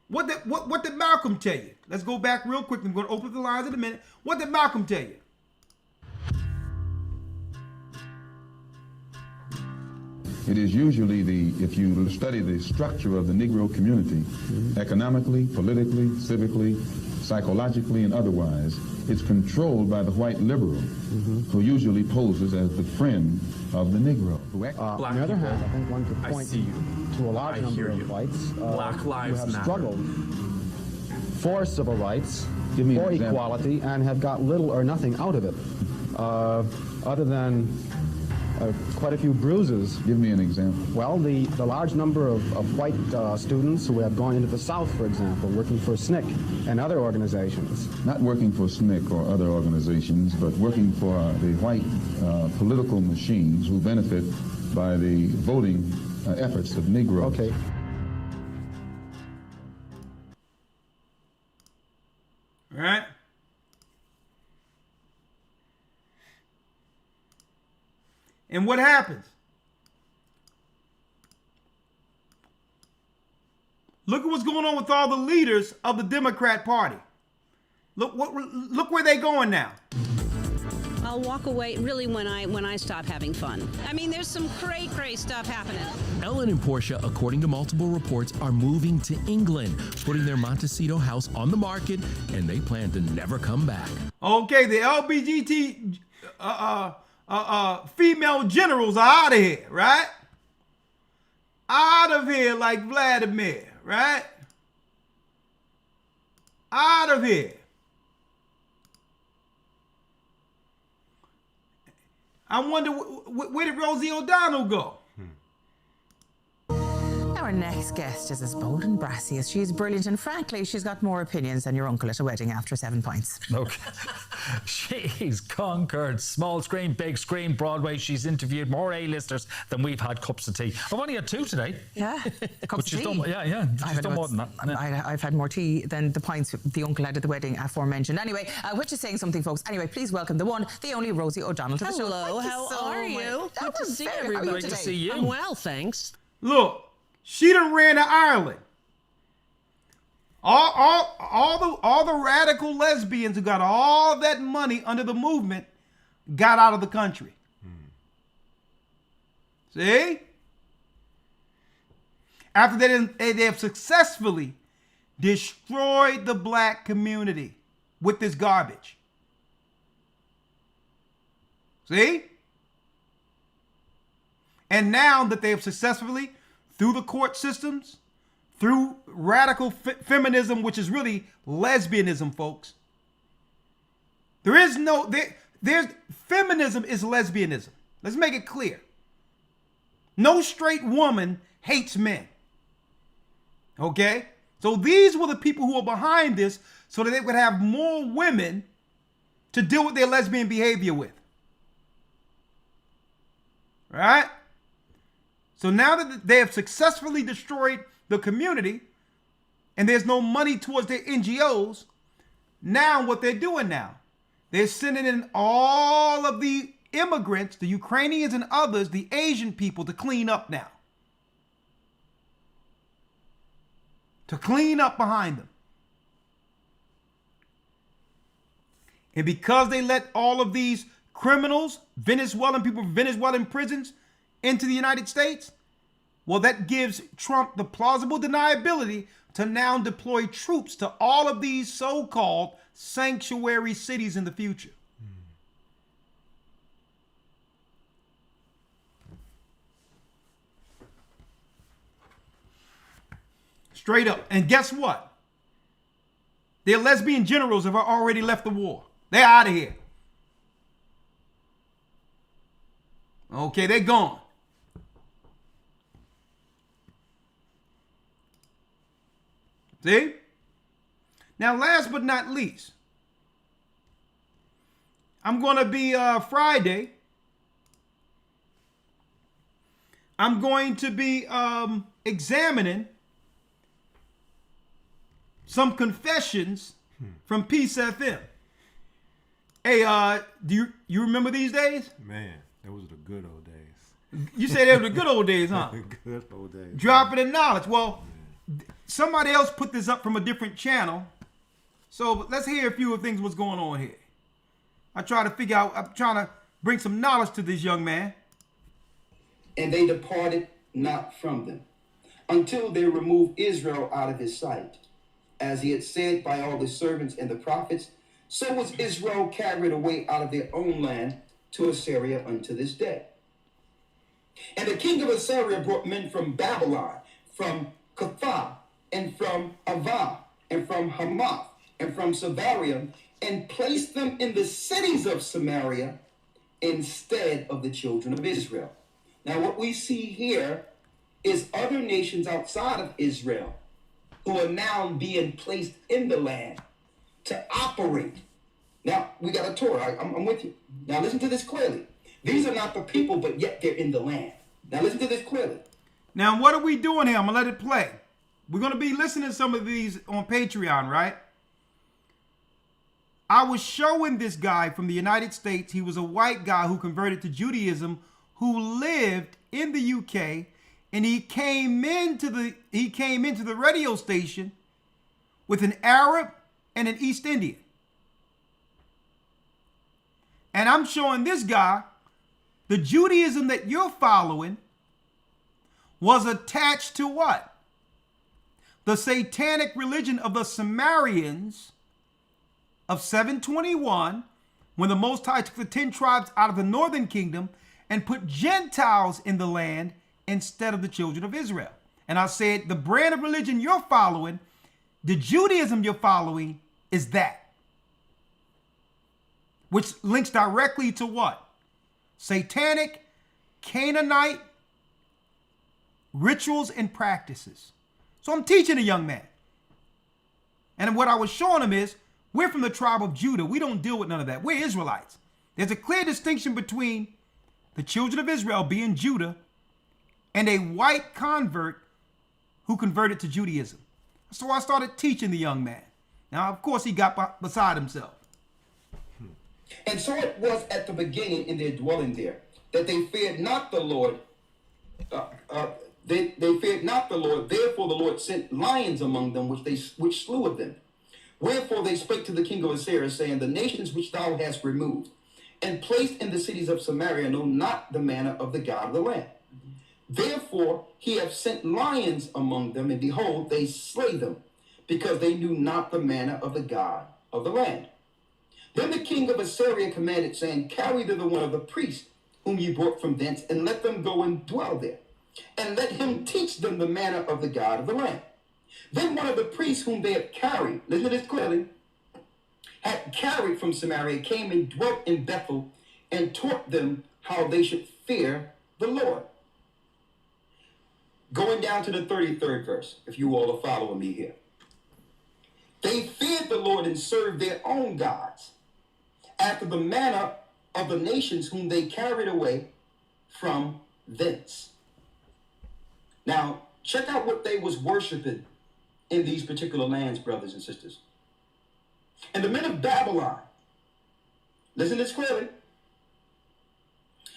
What did Malcolm tell you? Let's go back real quick. I'm gonna open the lines in a minute. What did Malcolm tell you? It is usually if you study the structure of the Negro community, economically, politically, civically, psychologically and otherwise, it's controlled by the white liberal, who usually poses as the friend of the Negro. On the other hand, I think one could point to a large number of whites who have struggled for civil rights, for equality, and have got little or nothing out of it, other than quite a few bruises. Give me an example. Well, the large number of white students who have gone into the South, for example, working for SNCC and other organizations. Not working for SNCC or other organizations, but working for the white political machines who benefit by the voting efforts of Negroes. Okay. All right. And what happens? Look at what's going on with all the leaders of the Democrat Party. Look where they're going now. I'll walk away really when I stop having fun. I mean, there's some great stuff happening. Ellen and Portia, according to multiple reports, are moving to England, putting their Montecito house on the market, and they plan to never come back. Okay, the LGBT female generals are out of here, right? Out of here like Vladimir, right? Out of here. I wonder where did Rosie O'Donnell go? Our next guest is as bold and brassy as she is brilliant, and frankly, she's got more opinions than your uncle at a wedding after 7 points. Okay. She's conquered small screen, big screen, Broadway. She's interviewed more A-listers than we've had cups of tea. I've only had 2 today. Yeah, cups of tea. She's done more than that. I've had more tea than the pints the uncle had at the wedding aforementioned. Anyway, which is saying something, folks. Anyway, please welcome the one, the only Rosie O'Donnell to the show. Hello, how are you? Good to see everybody. Great to see you. I'm well, thanks. Look. She done ran to Ireland. All the radical lesbians who got all that money under the movement got out of the country. See? After they have successfully destroyed the black community with this garbage. See? And now that they have successfully, through the court systems, through radical feminism, which is really lesbianism, folks. There's feminism is lesbianism. Let's make it clear. No straight woman hates men. Okay? So these were the people who were behind this so that they would have more women to deal with their lesbian behavior with. Right? So now that they have successfully destroyed the community and there's no money towards their NGOs, now what they're doing now, they're sending in all of the immigrants, the Ukrainians and others, the Asian people, to clean up now. To clean up behind them. And because they let all of these criminals, Venezuelan people, Venezuelan prisons, into the United States, well, that gives Trump the plausible deniability to now deploy troops to all of these so-called sanctuary cities in the future. Straight up. And guess what? Their lesbian generals have already left the war. They're out of here. Okay, they're gone. See? Now, last but not least, I'm going to be Friday. I'm going to be examining some confessions from Peace FM. Hey, do you remember these days? Man, those are the good old days. You say they were the good old days, huh? Good old days. Dropping in knowledge. Well, somebody else put this up from a different channel. So let's hear a few of things what's going on here. I'm trying to bring some knowledge to this young man. And they departed not from them, until they removed Israel out of his sight. as he had said by all the servants and the prophets, so was Israel carried away out of their own land to Assyria unto this day. And the king of Assyria brought men from Babylon, from Cuthah, and from Avah, and from Hamath, and from Samaria, and placed them in the cities of Samaria instead of the children of Israel. Now what we see here is other nations outside of Israel who are now being placed in the land to operate. Now, we got a Torah. I'm with you. Now, listen to this clearly. These are not the people, but yet they're in the land. Now, listen to this clearly. Now, what are we doing here? I'm going to let it play. We're going to be listening to some of these on Patreon, right? I was showing this guy from the United States. He was a white guy who converted to Judaism, who lived in the UK, and he came into the radio station with an Arab and an East Indian. And I'm showing this guy the Judaism that you're following was attached to what? The satanic religion of the Sumerians of 721, when the Most High took the 10 tribes out of the northern kingdom and put Gentiles in the land instead of the children of Israel. And I said, the brand of religion you're following, the Judaism you're following, is that. Which links directly to what? Satanic, Canaanite rituals and practices. So I'm teaching a young man. And what I was showing him is, we're from the tribe of Judah. We don't deal with none of that. We're Israelites. There's a clear distinction between the children of Israel being Judah and a white convert who converted to Judaism. So I started teaching the young man. Now, of course, he got beside himself. And so it was at the beginning in their dwelling there, that they feared not the Lord. They feared not the Lord. Therefore the Lord sent lions among them, which slew of them. Wherefore they spake to the king of Assyria, saying, the nations which thou hast removed, and placed in the cities of Samaria, know not the manner of the God of the land. Therefore he hath sent lions among them, and behold, they slay them, because they knew not the manner of the God of the land. Then the king of Assyria commanded, saying, carry thither one of the priests whom ye brought from thence, and let them go and dwell there, and let him teach them the manner of the God of the land. Then one of the priests whom they had carried, listen to this clearly, had carried from Samaria, came and dwelt in Bethel, and taught them how they should fear the Lord. Going down to the 33rd verse, if you all are following me here. They feared the Lord and served their own gods, after the manner of the nations whom they carried away from thence. Now, check out what they was worshiping in these particular lands, brothers and sisters. And the men of Babylon, listen to this clearly.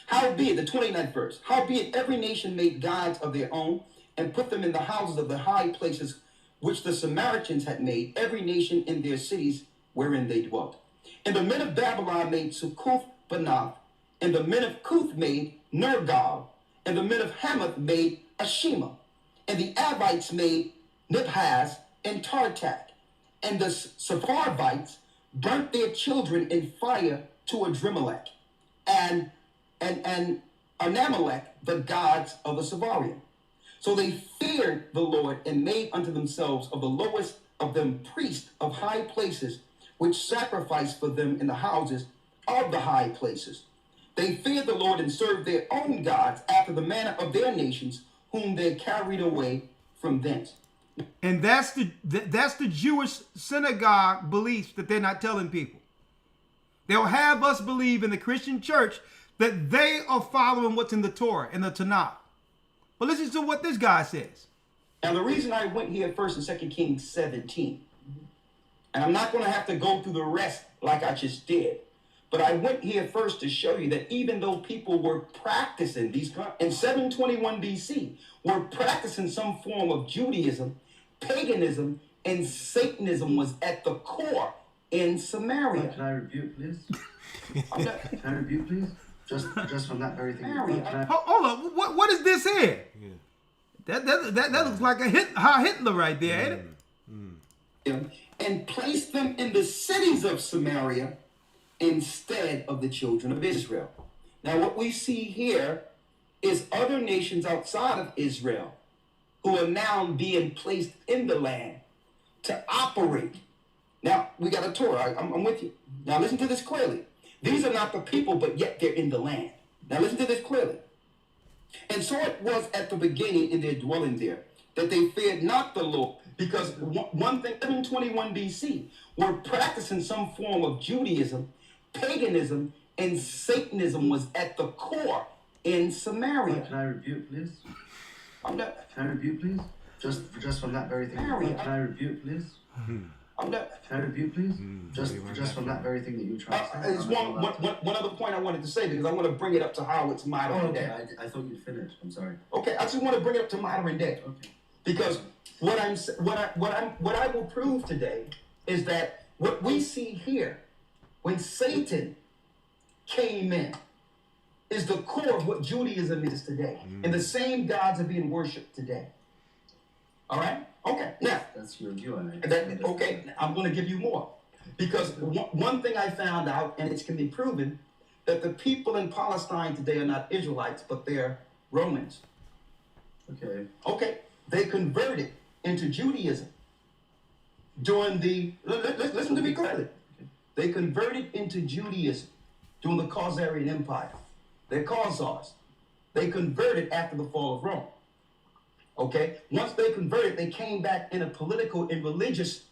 Howbeit, the 29th verse, howbeit every nation made gods of their own, and put them in the houses of the high places which the Samaritans had made, every nation in their cities wherein they dwelt. And the men of Babylon made Succoth-Banoth, and the men of Cuth made Nergal, and the men of Hamath made Ashima, and the Avites made Nibhaz and Tartak, and the Sepharvites burnt their children in fire to Adrimelech, and Anamelech, the gods of the Sepharvaim. So they feared the Lord, and made unto themselves of the lowest of them priests of high places, which sacrificed for them in the houses of the high places. They feared the Lord and served their own gods after the manner of their nations, whom they carried away from thence. And that's the Jewish synagogue beliefs that they're not telling people. They'll have us believe in the Christian church that they are following what's in the Torah, in the Tanakh. But listen to what this guy says. Now, the reason I went here first in 2 Kings 17, and I'm not going to have to go through the rest like I just did, but I went here first to show you that even though people were practicing these, in 721 BC, were practicing some form of Judaism, paganism, and Satanism was at the core in Samaria. Can I rebuke, please? Can I rebuke, please? Just from that very thing. Hold on, what is this here? Yeah. That looks like a Hitler right there, ain't it? and placed them in the cities of Samaria instead of the children of Israel. Now, what we see here is other nations outside of Israel who are now being placed in the land to operate. Now, we got a Torah. I'm with you. Now, listen to this clearly. These are not the people, but yet they're in the land. Now, listen to this clearly. And so it was at the beginning in their dwelling there, that they feared not the Lord, because one thing, 721 BC, were practicing some form of Judaism, paganism, and Satanism was at the core in Samaria. Can I rebuke, please? I'm not. Can I rebuke, please? Just from that very thing. Samaria. Can I rebuke, please? I'm not. Can I rebuke, please? Just from that very thing that you were trying to say. There's one other point I wanted to say, because I want to bring it up to how it's modern day. I thought you'd finished. I'm sorry. Okay, I just want to bring it up to modern day. Okay. Because what I will prove today is that what we see here, when Satan came in, is the core of what Judaism is today. And the same gods are being worshipped today. All right? Okay, now. That's your view on it. Okay, I'm going to give you more. Because one thing I found out, and it can be proven, that the people in Palestine today are not Israelites, but they're Romans. Okay. Okay, they converted into Judaism during the, listen to me clearly. They converted into Judaism during the Khazarian Empire. They're Khazars. They converted after the fall of Rome. Okay, once they converted, they came back in a political and religious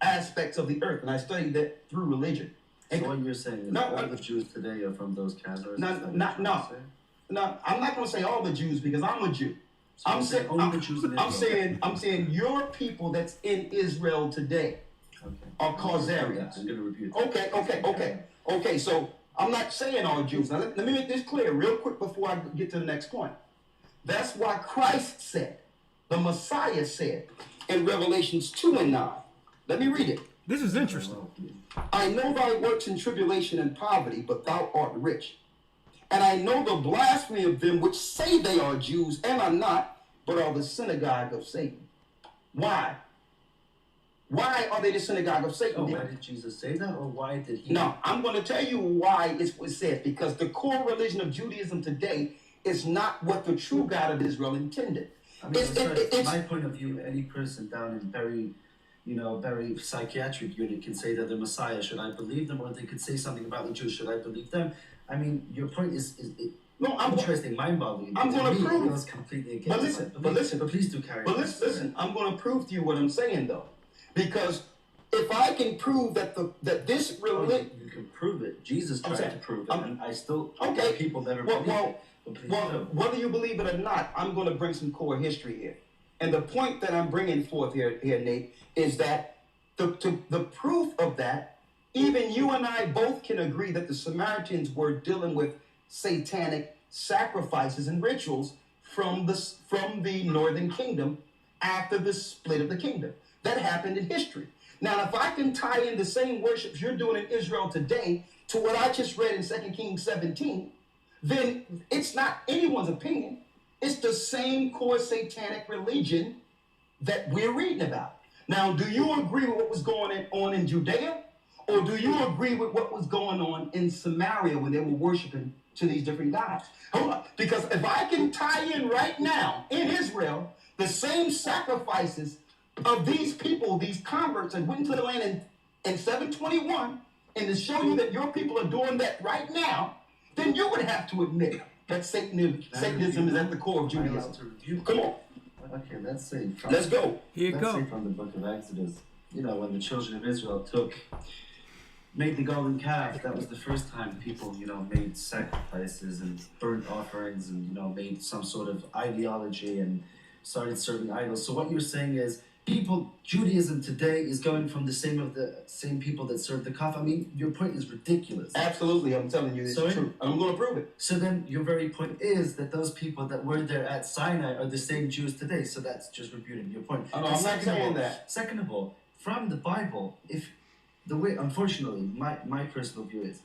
aspects of the earth, and I studied that through religion. So what you're saying is all the Jews today are from those Khazars? No, I'm not going to say all the Jews, because I'm a Jew. So I'm saying your people that's in Israel today are Khazarians. I'm going to repeat. Okay. So I'm not saying all Jews. Now let me make this clear real quick before I get to the next point. That's why Christ said, the Messiah said in Revelations 2:9. Let me read it. This is interesting. I know thy works in tribulation and poverty, but thou art rich. And I know the blasphemy of them which say they are Jews and are not, but are the synagogue of Satan. Why? Why are they the synagogue of Satan? Why did Jesus say that, or why did he? No, I'm going to tell you why it was said. Because the core religion of Judaism today is not what the true God of Israel intended. I mean, from my point of view, any person down in very psychiatric unit can say they're the Messiah. Should I believe them? Or they could say something about the Jews. Should I believe them? I mean, your point is interesting, mind-boggling. I'm going to prove. It's completely against But please do carry on. But listen, I'm going to prove to you what I'm saying, though. Because if I can prove that this religion... You can prove it. Jesus tried to prove it, and I still... people never believe it. Well, whether you believe it or not, I'm going to bring some core history here. And the point that I'm bringing forth here, Nate, is that the proof of that, even you and I both can agree that the Samaritans were dealing with satanic sacrifices and rituals from the northern kingdom after the split of the kingdom. That happened in history. Now, if I can tie in the same worships you're doing in Israel today to what I just read in 2 Kings 17, then it's not anyone's opinion. It's the same core satanic religion that we're reading about. Now, do you agree with what was going on in Judea? Or do you agree with what was going on in Samaria when they were worshiping to these different gods? Hold on. Because if I can tie in right now in Israel, the same sacrifices of these people, these converts that went into the land in 721, and to show you that your people are doing that right now, then you would have to admit that Satanism is at the core of Judaism. Come on. Okay, let's say. Let's go. Let's say from the book of Exodus, when the children of Israel made the golden calf, that was the first time people, made sacrifices and burnt offerings and, made some sort of ideology and started serving idols. So what you're saying is, Judaism today is going from the same people that served the calf. I mean, your point is ridiculous. Absolutely, I'm telling you, it's true. I'm going to prove it. So then your very point is that those people that were there at Sinai are the same Jews today. So that's just refuting your point. I'm not saying that. Second of all, from the Bible, unfortunately, my personal view is,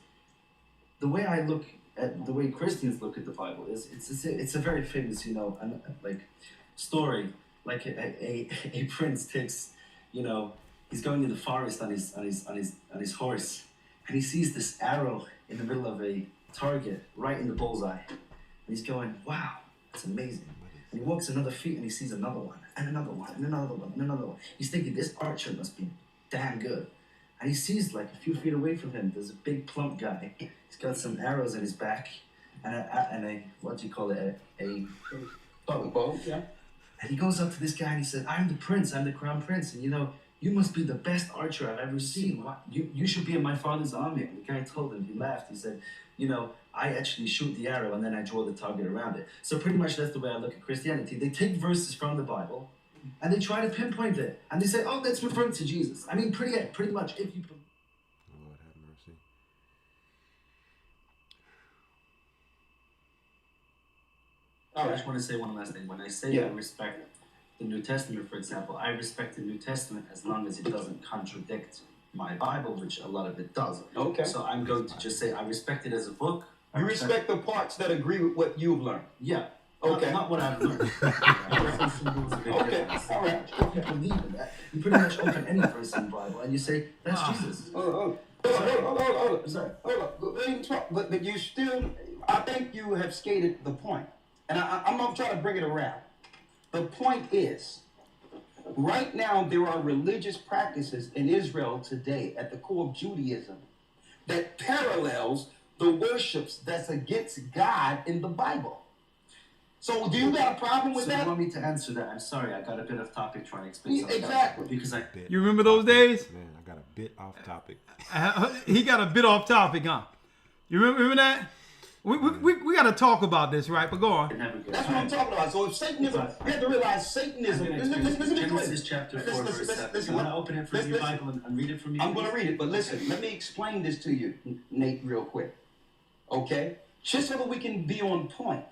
the way I look at, the way Christians look at the Bible is, it's a very famous, story. Like a prince takes, he's going in the forest on his horse, and he sees this arrow in the middle of a target, right in the bullseye. And he's going, wow, that's amazing. And he walks another feet and he sees another one, and another one, and another one, and another one. He's thinking, this archer must be damn good. And he sees, like, a few feet away from him, there's a big plump guy. He's got some arrows in his back, and a what do you call it, a bow, yeah. And he goes up to this guy and he said, I'm the prince, I'm the crown prince, and you know, you must be the best archer I've ever seen. You should be in my father's army. And the guy told him, he laughed, he said, you know, I actually shoot the arrow and then I draw the target around it. So pretty much that's the way I look at Christianity. They take verses from the Bible and they try to pinpoint it. And they say, oh, that's referring to Jesus. I mean, pretty much, if you... Lord have mercy. I just want to say one last thing. When I say I respect the New Testament, for example, I respect the New Testament as long as it doesn't contradict my Bible, which a lot of it does. Okay. So I'm going to just say I respect it as a book. You respect the parts that agree with what you've learned? Yeah. Okay. Not what I've learned. Okay, all right. If you believe in that, you pretty much open any verse in the Bible and you say, that's Jesus. Hold on. Sorry. Hold on. But you still, I think you have skated the point. And I'm going to try to bring it around. The point is, right now there are religious practices in Israel today at the core of Judaism that parallels the worships that's against God in the Bible. So do you got a problem with that? You want me to answer that? I'm sorry, I got a bit off topic trying to explain something. Exactly. Because You remember those days? Man, I got a bit off topic. He got a bit off topic, huh? You remember that? We got to talk about this, right? But go on. That's what I'm talking about. So if Satanism, you have to realize Satanism. Listen, Genesis chapter 4, verse 7. You want to open it from your Bible and read it from you? I'm going to read it, but listen, let me explain this to you, Nate, real quick. Okay? Just so that we can be on point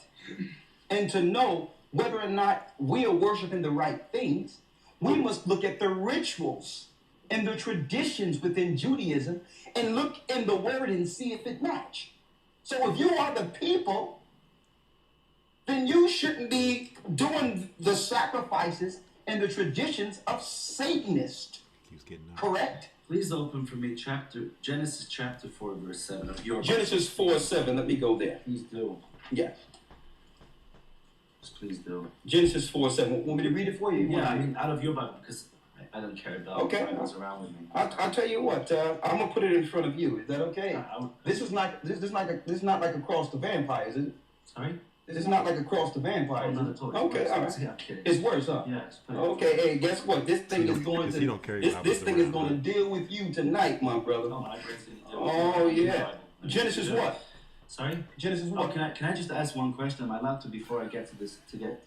and to know whether or not we are worshiping the right things, we must look at the rituals and the traditions within Judaism and look in the word and see if it match. So if you are the people, then you shouldn't be doing the sacrifices and the traditions of Satanists. Correct? Please open for me Genesis chapter 4, verse 7 of your Genesis 4:7. Let me go there. Please do. Yeah. Just please do. Genesis 4:7. Want me to read it for you? Yeah, I mean, out of your Bible, because I don't care about Bibles around with me. I'll tell you what. I'm gonna put it in front of you. Is that okay? This is not like Across the Vampire, is it? Sorry. This is not like Across the Vampire. Not at all. Okay, all right. Yeah, I'm kidding. It's worse, huh? Yeah, it's pretty. Okay, hey, guess what? This thing is going to this thing is going to deal with you tonight, my brother. Oh yeah. Genesis what? Sorry? Genesis what? Oh, can I just ask one question? Am I allowed to before I get to this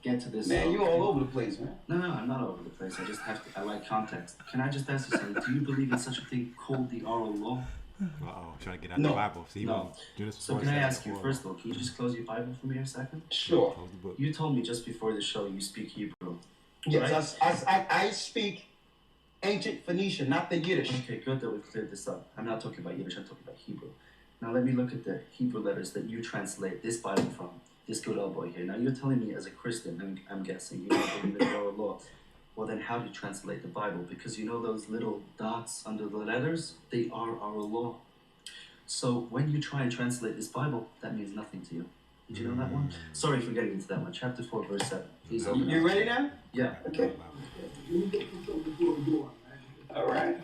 get to this? Man, you're all over the place, man. No, I'm not all over the place. I just have to. I like context. Can I just ask you something? Do you believe in such a thing called the oral law? Trying to get out the Bible. See, no. So can I ask you, first of all, can you just close your Bible for me a second? Sure. You told me just before the show you speak Hebrew. Yes, right? I speak ancient Phoenician, not the Yiddish. Okay, good that we cleared this up. I'm not talking about Yiddish, I'm talking about Hebrew. Now let me look at the Hebrew letters that you translate this Bible from, this good old boy here. Now you're telling me as a Christian, I'm guessing, you don't believe in the oral law. Well then how do you translate the Bible? Because you know those little dots under the letters? They are our law. So when you try and translate this Bible, that means nothing to you. Did you know that one? Sorry for getting into that one. Chapter 4, verse 7. Please open You ready now? Yeah. Okay. All right.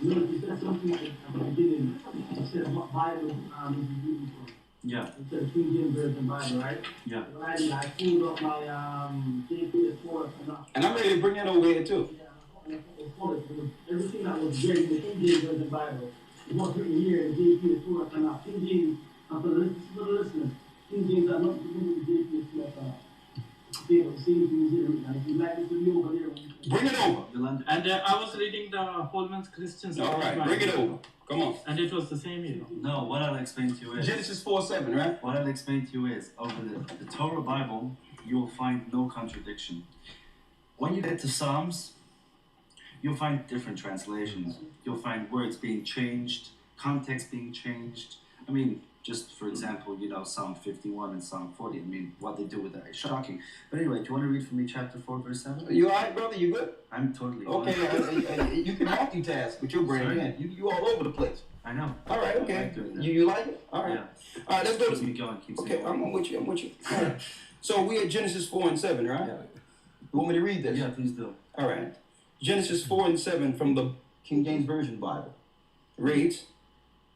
You said something at the beginning. You said what Bible is using for. Yeah. You said King James Version Bible, right? Yeah. Right. I pulled up my JPS 4. And I'm ready to bring that over here too. Yeah. Everything that was there in the King James Version Bible is what's written here in JPS 4. King James, for the listeners, King James are not to do with JPS 4. Bring it over. And I was reading the Holman's Christians. All right, bring it over. Come on. And it was the same year. No, what I'll explain to you is... Genesis 4:7, right? What I'll explain to you is, over the Torah Bible, you'll find no contradiction. When you get to Psalms, you'll find different translations. You'll find words being changed, context being changed. I mean, just for example, you know, Psalm 51 and Psalm 40. I mean, what they do with that is shocking. But anyway, do you want to read for me chapter 4, verse 7? You all right, brother? You good? I'm totally okay. You can walk multitask with your brain. Sorry? Man. You all over the place. I know. All right, okay. I like doing that. You like it? All right. Yeah. All right, let's go Keeps to me going. Keeps Okay, me going. I'm with you. All right. So we at Genesis 4 and 7, right? Yeah. You want me to read this? Yeah, please do. All right. Genesis 4 and 7 from the King James Version Bible reads,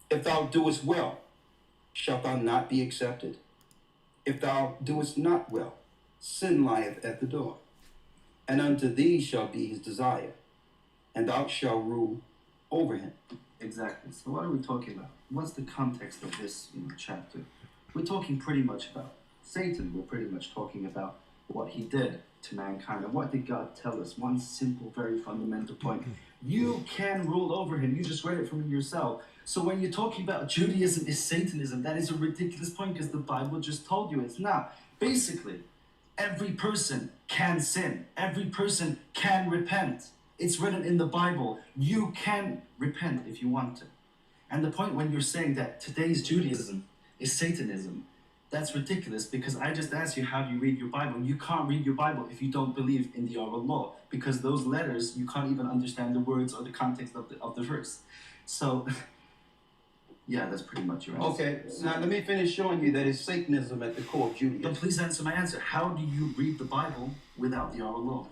If thou doest well, shalt thou not be accepted? If thou doest not well, sin lieth at the door. And unto thee shall be his desire, and thou shalt rule over him. Exactly. So what are we talking about? What's the context of this chapter? We're talking pretty much about Satan. We're pretty much talking about what he did to mankind. And what did God tell us? One simple, very fundamental point. You can rule over him. You just read it from yourself. So when you're talking about Judaism is Satanism, that is a ridiculous point because the Bible just told you it's not. Basically, every person can sin. Every person can repent. It's written in the Bible. You can repent if you want to. And the point when you're saying that today's Judaism is Satanism, that's ridiculous because I just asked you, how do you read your Bible? You can't read your Bible if you don't believe in the oral law because those letters, you can't even understand the words or the context of the verse. So, yeah, that's pretty much your answer. Okay, now let me finish showing you that it's Satanism at the core of Judaism. But please answer my answer. How do you read the Bible without the oral law?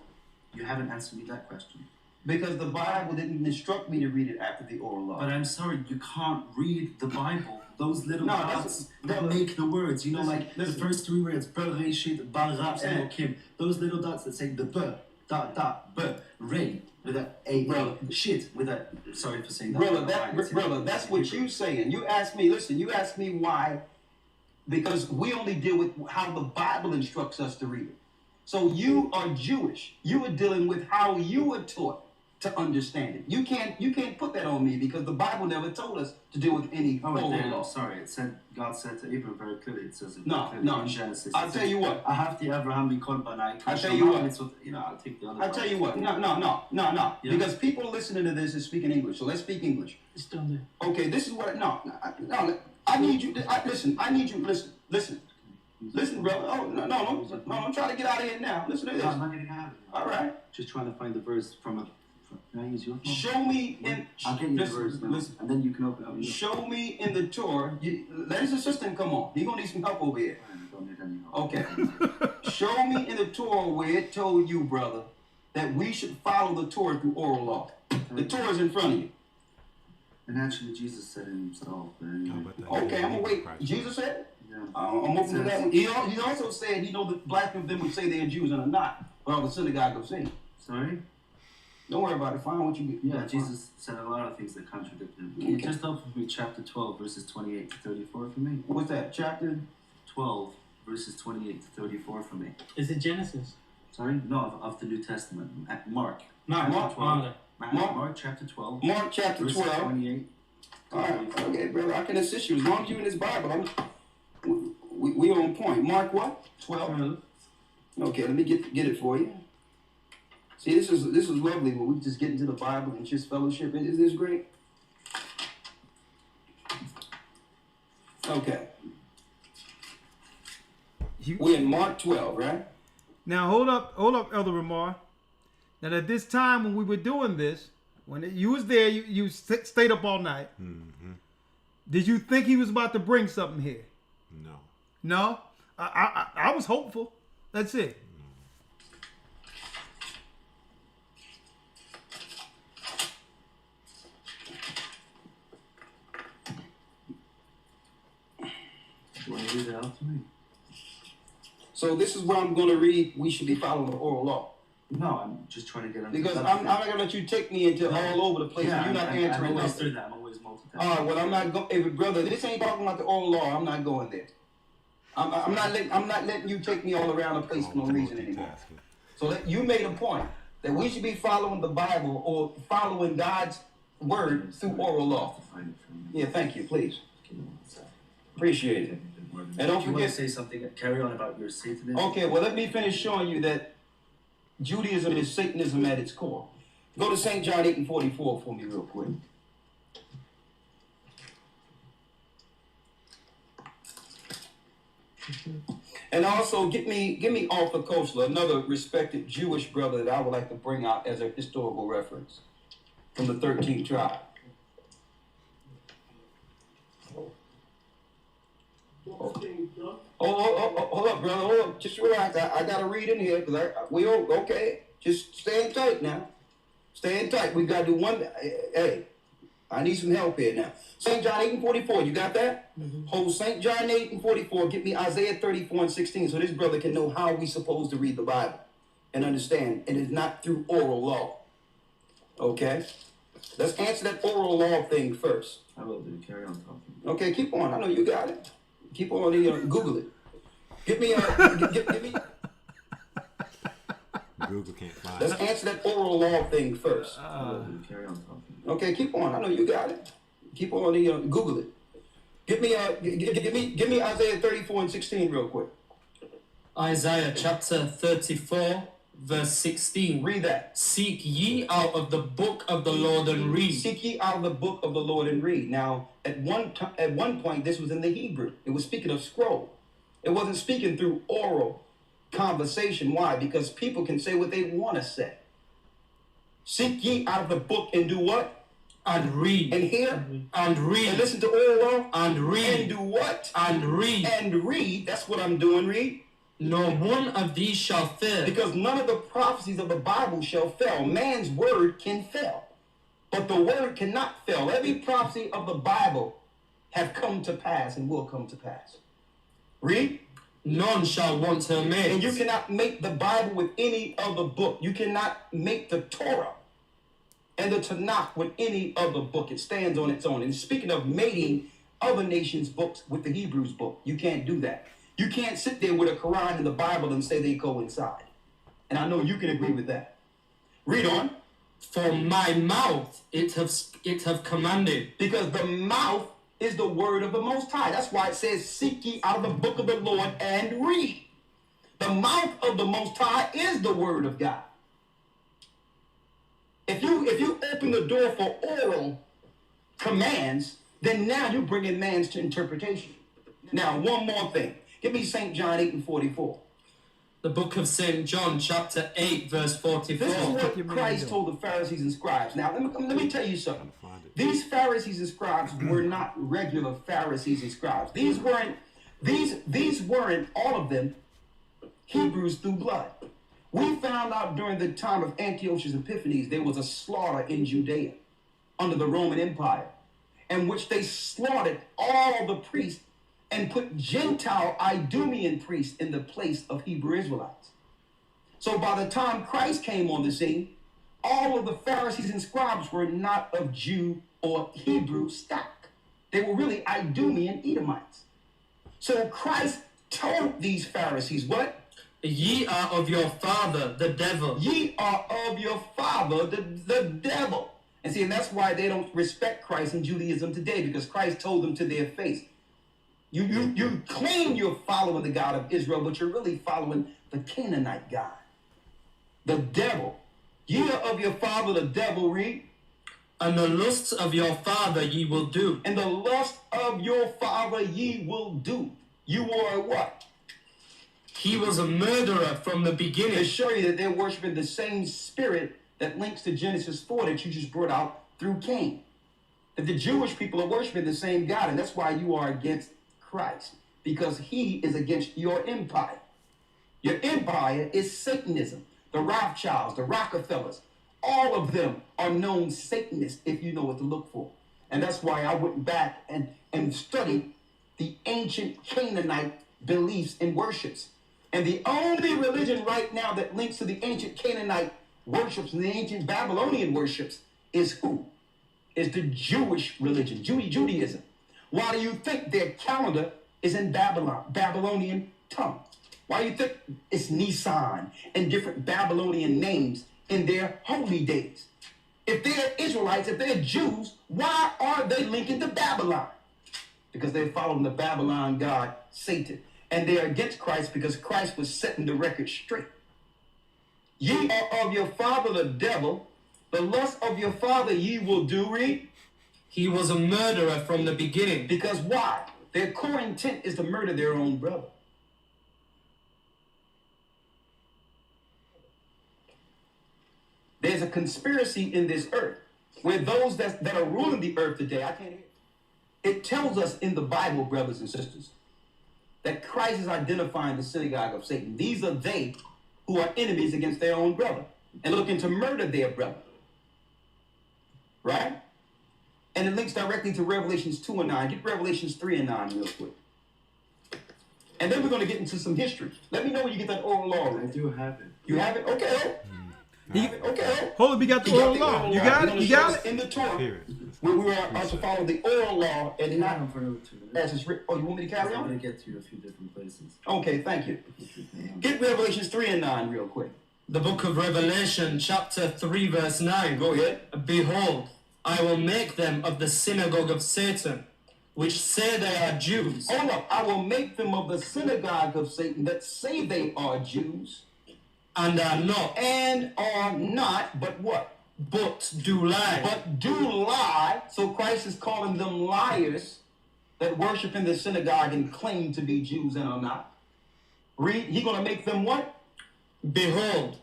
You haven't answered me that question. Because the Bible didn't instruct me to read it after the oral law. But I'm sorry, you can't read the Bible. Those little No, dots that make the words, you know, like the first three words, Bereshit, Bara, and Elohim. Those little dots that say the B, dot, dot, B, Ray, with a shit, with a, sorry for saying that. Brother, that's what you're saying. You asked me, listen, you asked me why, because we only deal with how the Bible instructs us to read it. So you are Jewish. You are dealing with how you were taught to understand it. You can't put that on me because the Bible never told us to deal with any oral law. Sorry, it said God said to Abraham very clearly. It says it in Genesis. I'll tell you what. I have the Abraham I'll tell you what. I'll take the other. I'll tell you what. No. Yeah. Because people listening to this is speaking English. So let's speak English. It's done there. Okay, this is what. No. I need you. Listen. I need you. Listen. Listen, brother. Oh no. I'm trying to get out of here now. Listen to this. No, I'm not getting out of it. All right. Just trying to find the verse from a. Can I use your phone? Show me in. I'll get you the verse now, and then you can open up. Show me in the Torah. Let his assistant come on. He's gonna need some help over here. Don't need any help. Okay. Show me in the Torah where it told you, brother, that we should follow the Torah through oral law. The Torah is in front of you. And actually, Jesus said it himself. Okay, I'm gonna wait. Jesus said it? Yeah. I'm open to that one. He also said he know that black of them would say they're Jews and are not, but all the synagogue of Satan. Sorry? Don't worry about it. Find what you get. Yeah, Jesus said a lot of things that contradict him. Can you just open me chapter 12, verses 28 to 34 for me? What's that? Chapter 12, verses 28 to 34 for me. Is it Genesis? Sorry? No, of the New Testament. Mark. Mark chapter 12. Mark chapter 12. 28. All right, okay, brother. I can assist you as long as you're in this Bible. We on point. Mark what? 12. Okay, let me get it for you. See, this is lovely when we just get into the Bible and just fellowship. Isn't this great? Okay. We're in Mark 12, right? Now hold up, Elder Rawchaa. Now at this time when we were doing this, when you was there, you stayed up all night. Mm-hmm. Did you think he was about to bring something here? No. No? I was hopeful. That's it. You want to read it out to me? So this is where I'm going to read. We should be following the oral law. No, I'm just trying to get into because I'm not going to let you take me into all over the place. Yeah, You're not answering. I'm always through that. I'm always multitasking. All right, well, I'm not going. Hey, brother, this ain't talking about the oral law. I'm not going there. I'm not letting you take me all around the place for no reason anymore. So you made a point that we should be following the Bible or following God's word through oral law. Yeah, thank you, please. Appreciate it. And don't forget to say something. Carry on about your Satanism. Okay, well, let me finish showing you that Judaism is Satanism at its core. Go to St. John 8 and 44 for me real quick. And also, get me Arthur Koestler, another respected Jewish brother that I would like to bring out as a historical reference. from the 13th tribe. Hold up, brother. Hold up. Just relax. I got to read in here because we okay. Just staying tight now. Staying tight. We got to do one. Hey, I need some help here now. St. John 8:44. You got that? Mm-hmm. Hold St. John 8:44. Get me Isaiah 34:16 so this brother can know how we supposed to read the Bible and understand. And it's not through oral law. Okay? Let's answer that oral law thing first. I will do. Carry on talking. Okay, keep on. I know you got it. Keep on. Google it. Give me. Give me. Google can't find. Let's answer that oral law thing first. Carry on talking. Okay, keep on. I know you got it. Keep on. Google it. Give me Isaiah 34:16 real quick. Isaiah chapter 34. Verse 16. Read that. Seek ye out of the book of the Lord and read. Seek ye out of the book of the Lord and read. Now, at one point, this was in the Hebrew. It was speaking of scroll. It wasn't speaking through oral conversation. Why? Because people can say what they want to say. Seek ye out of the book and do what? And read. And hear. And read. And listen to oral law. And read. And do what? And read. And read. That's what I'm doing. Read. No one of these shall fail. Because none of the prophecies of the Bible shall fail. Man's word can fail, but the word cannot fail. Every prophecy of the Bible have come to pass and will come to pass. Read. None shall want her made. And you cannot make the Bible with any other book. You cannot make the Torah and the Tanakh with any other book. It stands on its own. And speaking of mating other nations' books with the Hebrews book, you can't do that. You can't sit there with a Quran and the Bible and say they coincide. And I know you can agree with that. Read on. For my mouth it have commanded. Because the mouth is the word of the Most High. That's why it says, seek ye out of the book of the Lord and read. The mouth of the Most High is the word of God. If you open the door for oral commands, then now you bring in man's to interpretation. Now, one more thing. Give me St. John 8:44. The book of St. John, chapter 8, verse 44. This is what Christ told the Pharisees and scribes. Now, let me tell you something. These Pharisees and scribes were not regular Pharisees and scribes. These weren't all of them Hebrews through blood. We found out during the time of Antiochus Epiphanes, there was a slaughter in Judea under the Roman Empire, in which they slaughtered all the priests and put Gentile Idumean priests in the place of Hebrew Israelites. So by the time Christ came on the scene, all of the Pharisees and scribes were not of Jew or Hebrew stock. They were really Idumean Edomites. So Christ told these Pharisees what? Ye are of your father, the devil. Ye are of your father, the devil. And see, and that's why they don't respect Christ in Judaism today, because Christ told them to their face. You claim you're following the God of Israel, but you're really following the Canaanite God, the devil. Ye are of your father, the devil, read. And the lusts of your father ye will do. And the lust of your father ye will do. You are what? He was a murderer from the beginning. To show you that they're worshiping the same spirit that links to Genesis 4 that you just brought out through Cain. That the Jewish people are worshiping the same God, and that's why you are against Christ, because he is against your empire. Your empire is Satanism. The Rawchaas, the Rockefellers, all of them are known Satanists if you know what to look for. And that's why I went back and studied the ancient Canaanite beliefs and worships. And the only religion right now that links to the ancient Canaanite worships and the ancient Babylonian worships is who? Is the Jewish religion, Judaism. Why do you think their calendar is in Babylonian tongue? Why do you think it's Nisan and different Babylonian names in their holy days? If they're Israelites, if they're Jews, why are they linking to Babylon? Because they're following the Babylon god, Satan. And they're against Christ because Christ was setting the record straight. Ye are of your father the devil, the lust of your father ye will do, read. He was a murderer from the beginning. Because why? Their core intent is to murder their own brother. There's a conspiracy in this earth where those that are ruling the earth today, I can't hear. It tells us in the Bible, brothers and sisters, that Christ is identifying the synagogue of Satan. These are they who are enemies against their own brother and looking to murder their brother. Right? And it links directly to Revelations 2 and 9. Get Revelations 3 and 9 real quick. And then we're going to get into some history. Let me know when you get that oral law. I do have it. You have it? Okay. Okay. Hold on, we got the oral law. You got it? You got it? In the Torah, where we are to follow the oral law and not as it's written. Oh, you want me to carry on? I'm going to get to a few different places. Okay, thank you. Get Revelations 3 and 9 real quick. The book of Revelation, chapter 3, verse 9. Go ahead. Behold, I will make them of the synagogue of Satan, which say they are Jews. Hold up. I will make them of the synagogue of Satan that say they are Jews. And are not. And are not, but what? But do lie. But do lie. So Christ is calling them liars that worship in the synagogue and claim to be Jews and are not. Read. He's going to make them what? Behold,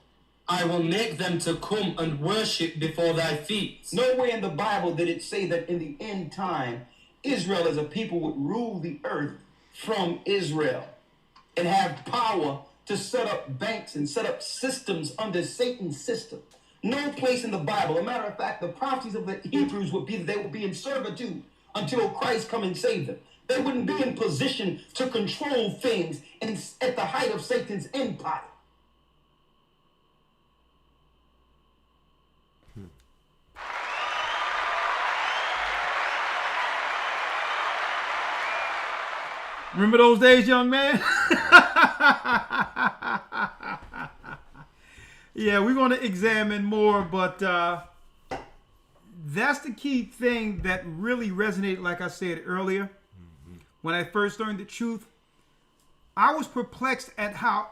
I will make them to come and worship before thy feet. Nowhere in the Bible did it say that in the end time, Israel as a people would rule the earth from Israel and have power to set up banks and set up systems under Satan's system. No place in the Bible. As a matter of fact, the prophecies of the Hebrews would be that they would be in servitude until Christ come and save them. They wouldn't be in position to control things at the height of Satan's empire. Remember those days, young man? Yeah, we're going to examine more, but that's the key thing that really resonated, like I said earlier. When I first learned the truth, I was perplexed at how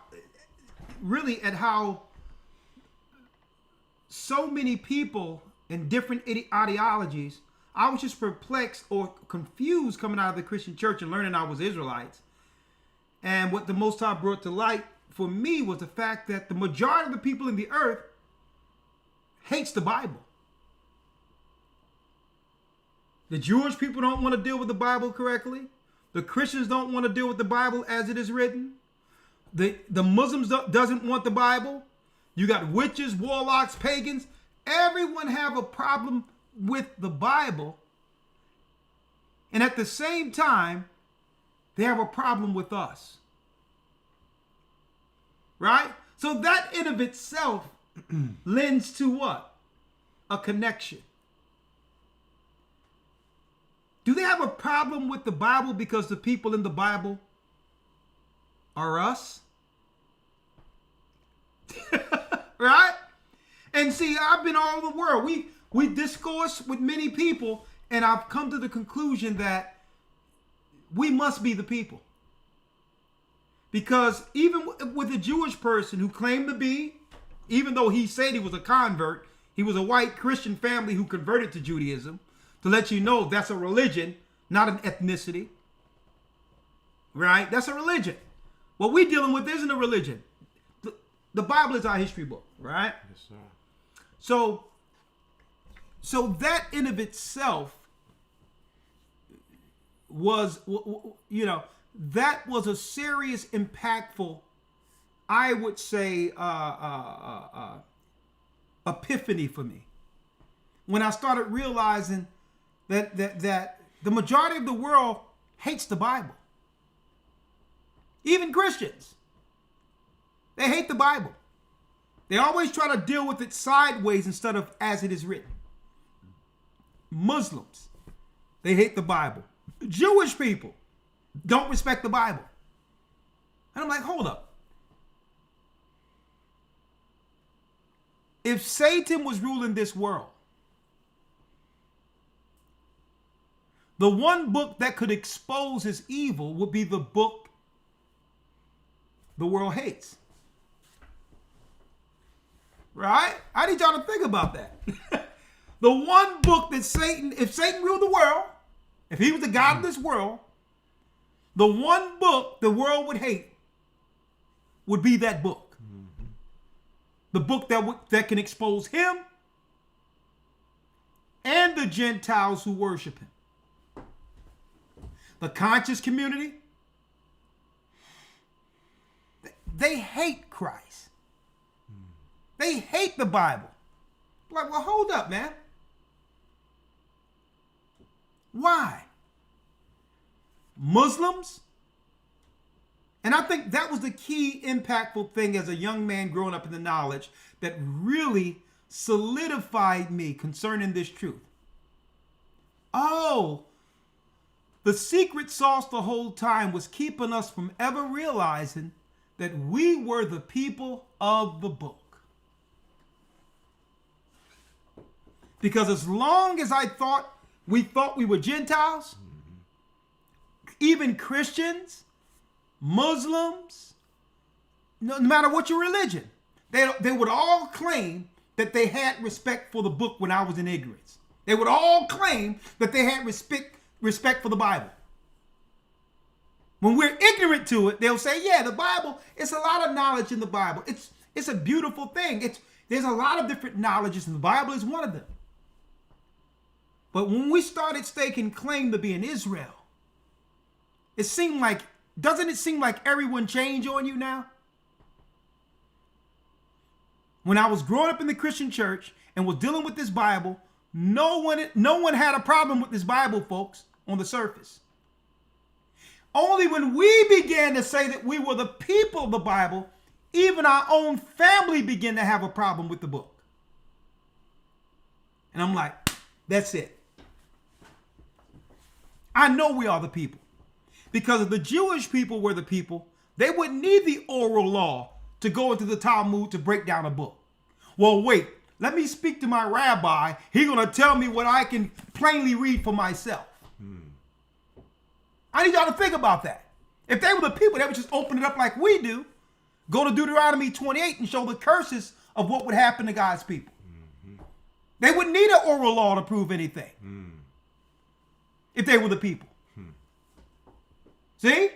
so many people in different ideologies, I was just perplexed or confused coming out of the Christian church and learning I was Israelites. And what the Most High brought to light for me was the fact that the majority of the people in the earth hates the Bible. The Jewish people don't want to deal with the Bible correctly. The Christians don't want to deal with the Bible as it is written. The Muslims doesn't want the Bible. You got witches, warlocks, pagans. Everyone have a problem with the Bible. And at the same time, they have a problem with us. Right? So that in of itself lends to what? A connection. Do they have a problem with the Bible because the people in the Bible are us? Right? And see, I've been all over the world. We discourse with many people, and I've come to the conclusion that we must be the people. Because even with a Jewish person who claimed to be, even though he said he was a convert, he was a white Christian family who converted to Judaism, to let you know that's a religion, not an ethnicity. Right? That's a religion. What we're dealing with isn't a religion. The Bible is our history book, right? Yes, sir. So that in of itself was, that was a serious, impactful, I would say, epiphany for me. When I started realizing that the majority of the world hates the Bible. Even Christians. They hate the Bible. They always try to deal with it sideways instead of as it is written. Muslims, they hate the Bible. Jewish people don't respect the Bible. And I'm like, hold up. If Satan was ruling this world, the one book that could expose his evil would be the book the world hates. Right? I need y'all to think about that. The one book that if Satan ruled the world, if he was the God of this world, the one book the world would hate would be that book. Mm-hmm. The book that can expose him Gentiles who worship him. The conscious community, they hate Christ. They hate the Bible. Like, well, hold up, man. Why? Muslims? And I think that was the key impactful thing as a young man growing up in the knowledge that really solidified me concerning this truth. Oh, the secret sauce the whole time was keeping us from ever realizing that we were the people of the book. Because as long as we thought we were Gentiles, even Christians, Muslims, no matter what your religion, they would all claim that they had respect for the book when I was in ignorance. They would all claim that they had respect for the Bible. When we're ignorant to it, they'll say, yeah, the Bible, it's a lot of knowledge in the Bible. It's a beautiful thing. There's a lot of different knowledges, and the Bible is one of them. But when we started staking claim to be in Israel, doesn't it seem like everyone changed on you now? When I was growing up in the Christian church and was dealing with this Bible, no one had a problem with this Bible, folks, on the surface. Only when we began to say that we were the people of the Bible, even our own family began to have a problem with the book. And I'm like, that's it. I know we are the people. Because if the Jewish people were the people, they wouldn't need the oral law to go into the Talmud to break down a book. Well, wait, let me speak to my rabbi. He's going to tell me what I can plainly read for myself. I need y'all to think about that. If they were the people, they would just open it up like we do, go to Deuteronomy 28 and show the curses of what would happen to God's people. They wouldn't need an oral law to prove anything if they were the people. See?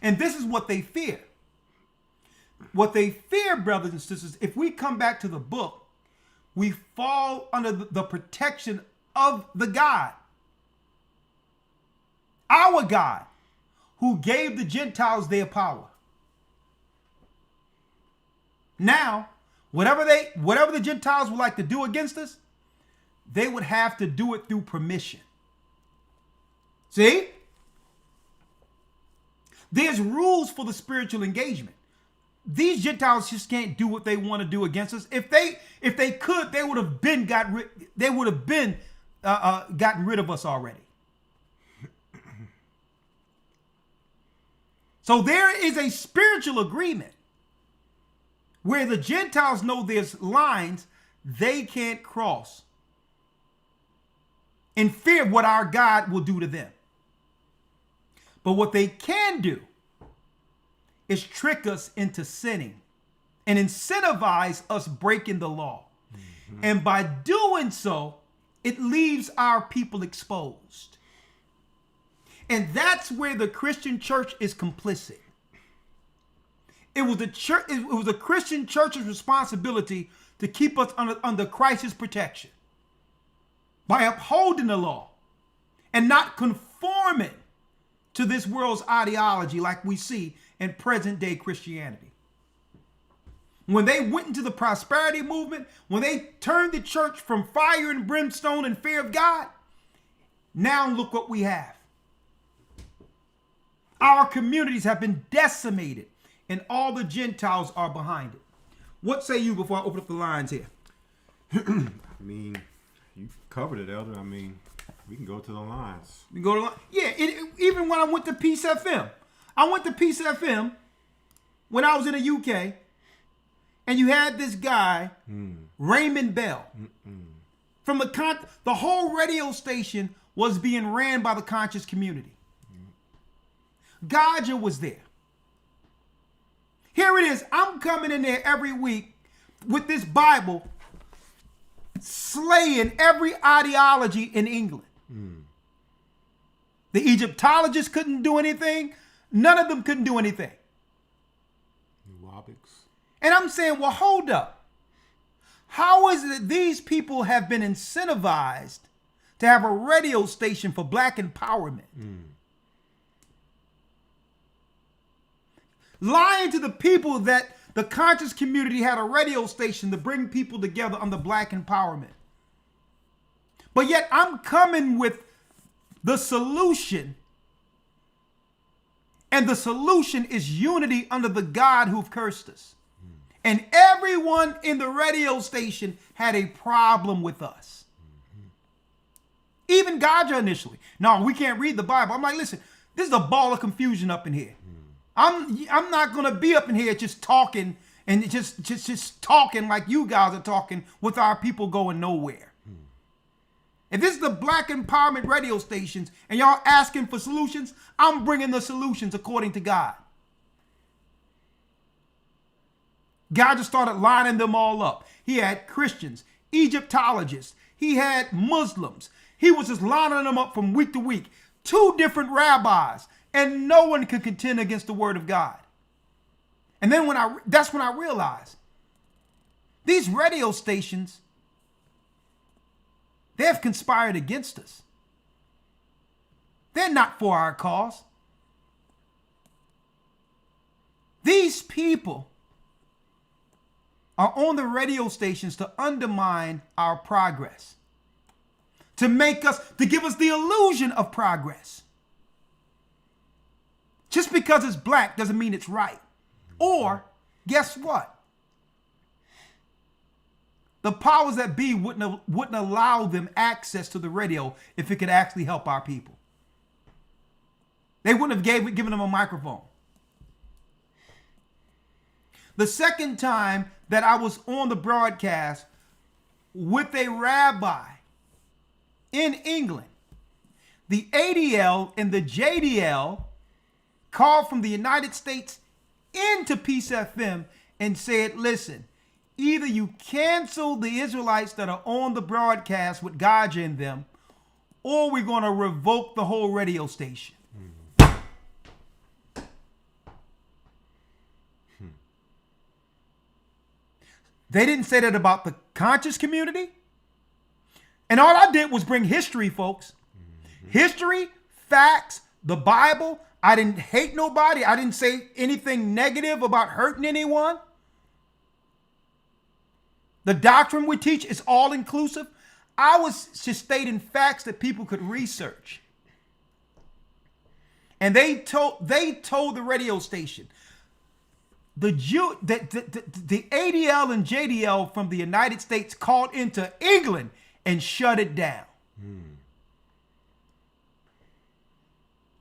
And this is what they fear. What they fear, brothers and sisters, if we come back to the book, we fall under the protection of the God. Our God, who gave the Gentiles their power. Now, whatever the Gentiles would like to do against us, they would have to do it through permission. See? There's rules for the spiritual engagement. These Gentiles just can't do what they want to do against us. If they could, they would have been gotten rid of us already. So there is a spiritual agreement where the Gentiles know there's lines they can't cross in fear of what our God will do to them. But what they can do is trick us into sinning and incentivize us breaking the law. And by doing so, it leaves our people exposed. And that's where the Christian church is complicit. It was the Christian church's responsibility to keep us under Christ's protection by upholding the law and not conforming to this world's ideology like we see in present day Christianity. When they went into the prosperity movement, when they turned the church from fire and brimstone and fear of God, now look what we have. Our communities have been decimated and all the Gentiles are behind it. What say you before I open up the lines here? I mean, you covered it, Elder. I mean, we can go to the lines. We go to even when I went to Peace FM. I went to Peace FM when I was in the UK, and you had this guy, Raymond Bell. From the whole radio station was being ran by the conscious community. Gaja was there. Here it is. I'm coming in there every week with this Bible, slaying every ideology in England. The Egyptologists couldn't do anything. None of them couldn't do anything. And I'm saying, well, hold up. How is it that these people have been incentivized to have a radio station for black empowerment? Lying to the people that the conscious community had a radio station to bring people together under black empowerment. But yet I'm coming with the solution. And the solution is unity under the God who've cursed us. And everyone in the radio station had a problem with us. Even GOCC initially. No, we can't read the Bible. I'm like, listen, this is a ball of confusion up in here. I'm not going to be up in here just talking and just talking like you guys are talking with our people going nowhere. If this is the black empowerment radio stations and y'all asking for solutions, I'm bringing the solutions according to God. God just started lining them all up. He had Christians, Egyptologists. He had Muslims. He was just lining them up from week to week. 2 different rabbis, and no one could contend against the word of God. And then that's when I realized these radio stations, they have conspired against us. They're not for our cause. These people are on the radio stations to undermine our progress, to give us the illusion of progress. Just because it's black doesn't mean it's right. Or, guess what? The powers that be wouldn't allow them access to the radio if it could actually help our people. They wouldn't have given them a microphone. The second time that I was on the broadcast with a rabbi in England, the ADL and the JDL called from the United States into Peace FM and said, listen, either you cancel the Israelites that are on the broadcast with Rawchaa in them, or we're going to revoke the whole radio station. They didn't say that about the conscious community. And all I did was bring history, folks. History, facts, the Bible. I didn't hate nobody. I didn't say anything negative about hurting anyone. The doctrine we teach is all inclusive. I was just stating facts that people could research. And they told the radio station, the ADL and JDL from the United States called into England and shut it down.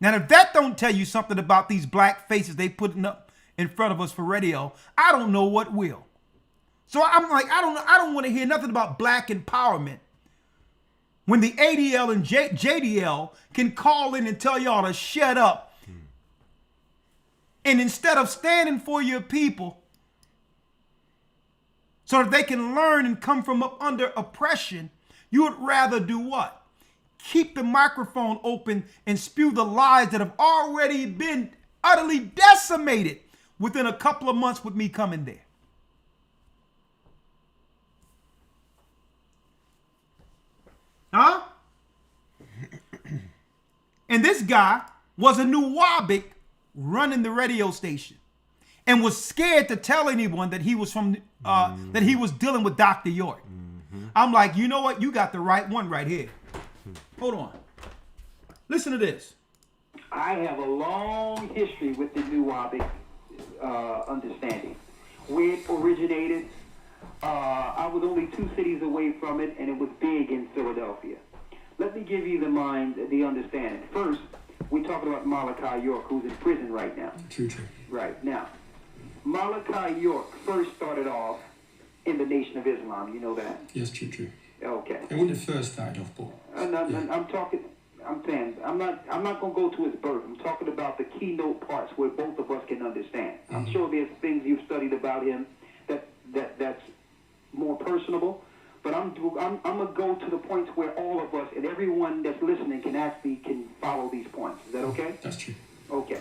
Now, if that don't tell you something about these black faces they putting up in front of us for radio, I don't know what will. So I'm like, I don't want to hear nothing about black empowerment when the ADL and JDL can call in and tell y'all to shut up. And instead of standing for your people so that they can learn and come from up under oppression, you would rather do what? Keep the microphone open and spew the lies that have already been utterly decimated within a couple of months with me coming there. Huh? And this guy was a New Wabik running the radio station and was scared to tell anyone that he was from that he was dealing with Dr. York. I'm like, you know what? You got the right one right here. Hold on. Listen to this. I have a long history with the New Wabik understanding. Where it originated, I was only 2 cities away from it, and it was big in Philadelphia. Let me give you the understanding. First, we're talking about Malachi York, who's in prison right now. True. Right. Now, Malachi York first started off in the Nation of Islam. You know that? Yes, true. Okay. And when it first started off, Paul. I'm not going to go to his birth. I'm talking about the keynote parts where both of us can understand. I'm sure there's things you've studied about him that's more personable. But I'm going to go to the points where all of us and everyone that's listening can follow these points. Is that okay? That's true. Okay.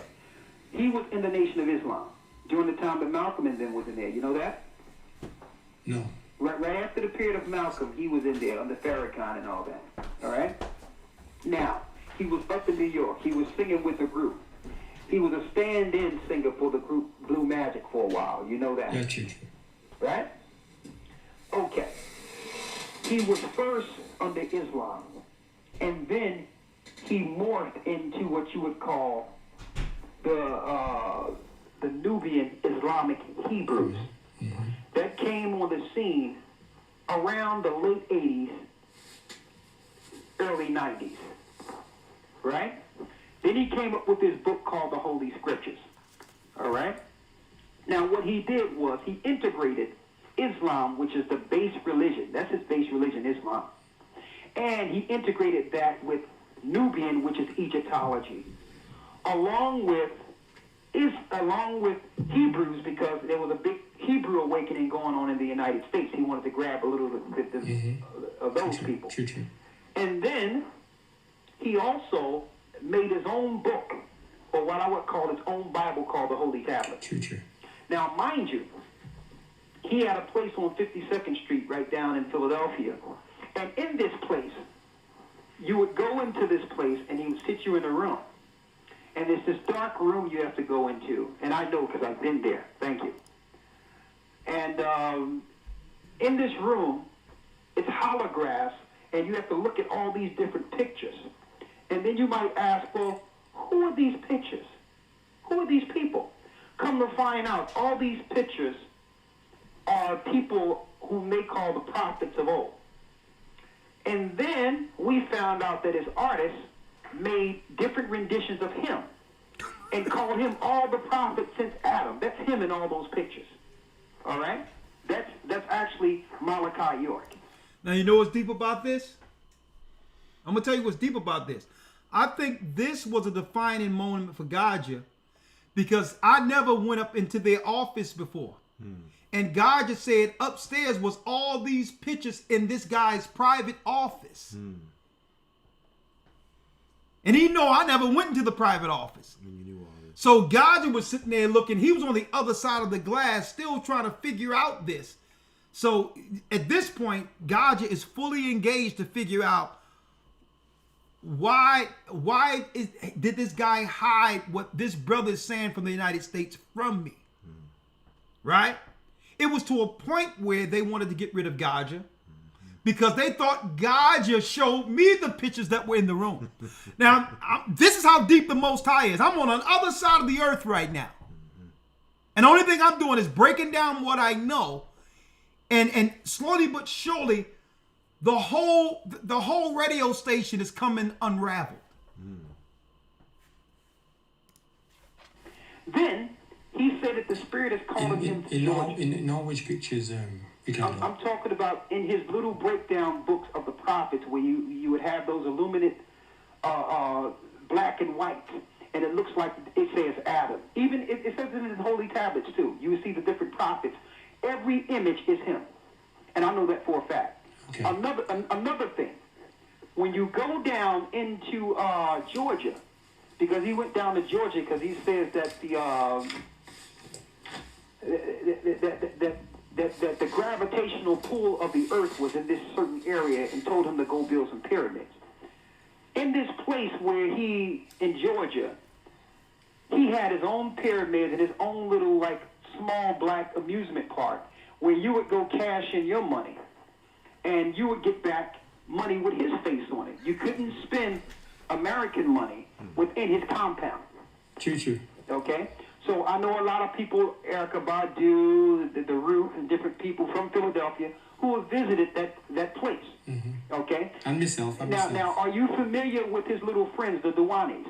He was in the Nation of Islam during the time that Malcolm and them was in there. You know that? No. Right after the period of Malcolm, he was in there under Farrakhan and all that. All right? Now, he was up in New York. He was singing with the group. He was a stand-in singer for the group Blue Magic for a while. You know that? Yeah, true. Right? Okay. He was first under Islam, and then he morphed into what you would call the Nubian Islamic Hebrews. That came on the scene around the late 80s, early 90s, right? Then he came up with this book called the Holy Scriptures, all right? Now, what he did was he integrated Islam, which is the base religion. That's his base religion, Islam. And he integrated that with Nubian, which is Egyptology, along with Hebrews, because there was a big Hebrew awakening going on in the United States. He wanted to grab a little bit of those people. True. And then he also made his own book, or what I would call his own Bible, called the Holy Tablet. True. Now, mind you, he had a place on 52nd Street right down in Philadelphia. And in this place, you would go into this place and he would sit you in a room. And it's this dark room you have to go into. And I know because I've been there. Thank you. And in this room, it's holographs, and you have to look at all these different pictures. And then you might ask, well, who are these pictures? Who are these people? Come to find out, all these pictures are people whom they call the prophets of old. And then we found out that his artists made different renditions of him and called him all the prophets since Adam. That's him in all those pictures. All right? That's actually Malachi York. Now, you know what's deep about this? I'm going to tell you what's deep about this. I think this was a defining moment for Gotcha, because I never went up into their office before. And God just said upstairs was all these pictures in this guy's private office. And he know I never went into the private office. So God was sitting there looking. He was on the other side of the glass, still trying to figure out this. So at this point, God is fully engaged to figure out why did this guy hide what this brother is saying from the United States from me? Right? It was to a point where they wanted to get rid of Gotcha because they thought Gotcha showed me the pictures that were in the room. Now, this is how deep the Most High is. I'm on the other side of the earth right now. And the only thing I'm doing is breaking down what I know. And slowly but surely, the whole radio station is coming unraveled. Then he said that the Spirit is calling him to join. In all which pictures, I'm talking about in his little breakdown books of the prophets, where you would have those illuminate black and white, and it looks like it says Adam. Even it says it in his holy tablets too. You would see the different prophets. Every image is him, and I know that for a fact. Okay. Another thing, when you go down into Georgia, because he went down to Georgia because he says that the gravitational pull of the earth was in this certain area, and told him to go build some pyramids. In this place where in Georgia, he had his own pyramids and his own little small black amusement park where you would go cash in your money and you would get back money with his face on it. You couldn't spend American money within his compound. True. Okay? So I know a lot of people, Erykah Badu, the Root, and different people from Philadelphia who have visited that place. Okay? And myself. Now, are you familiar with his little friends, the Duanis?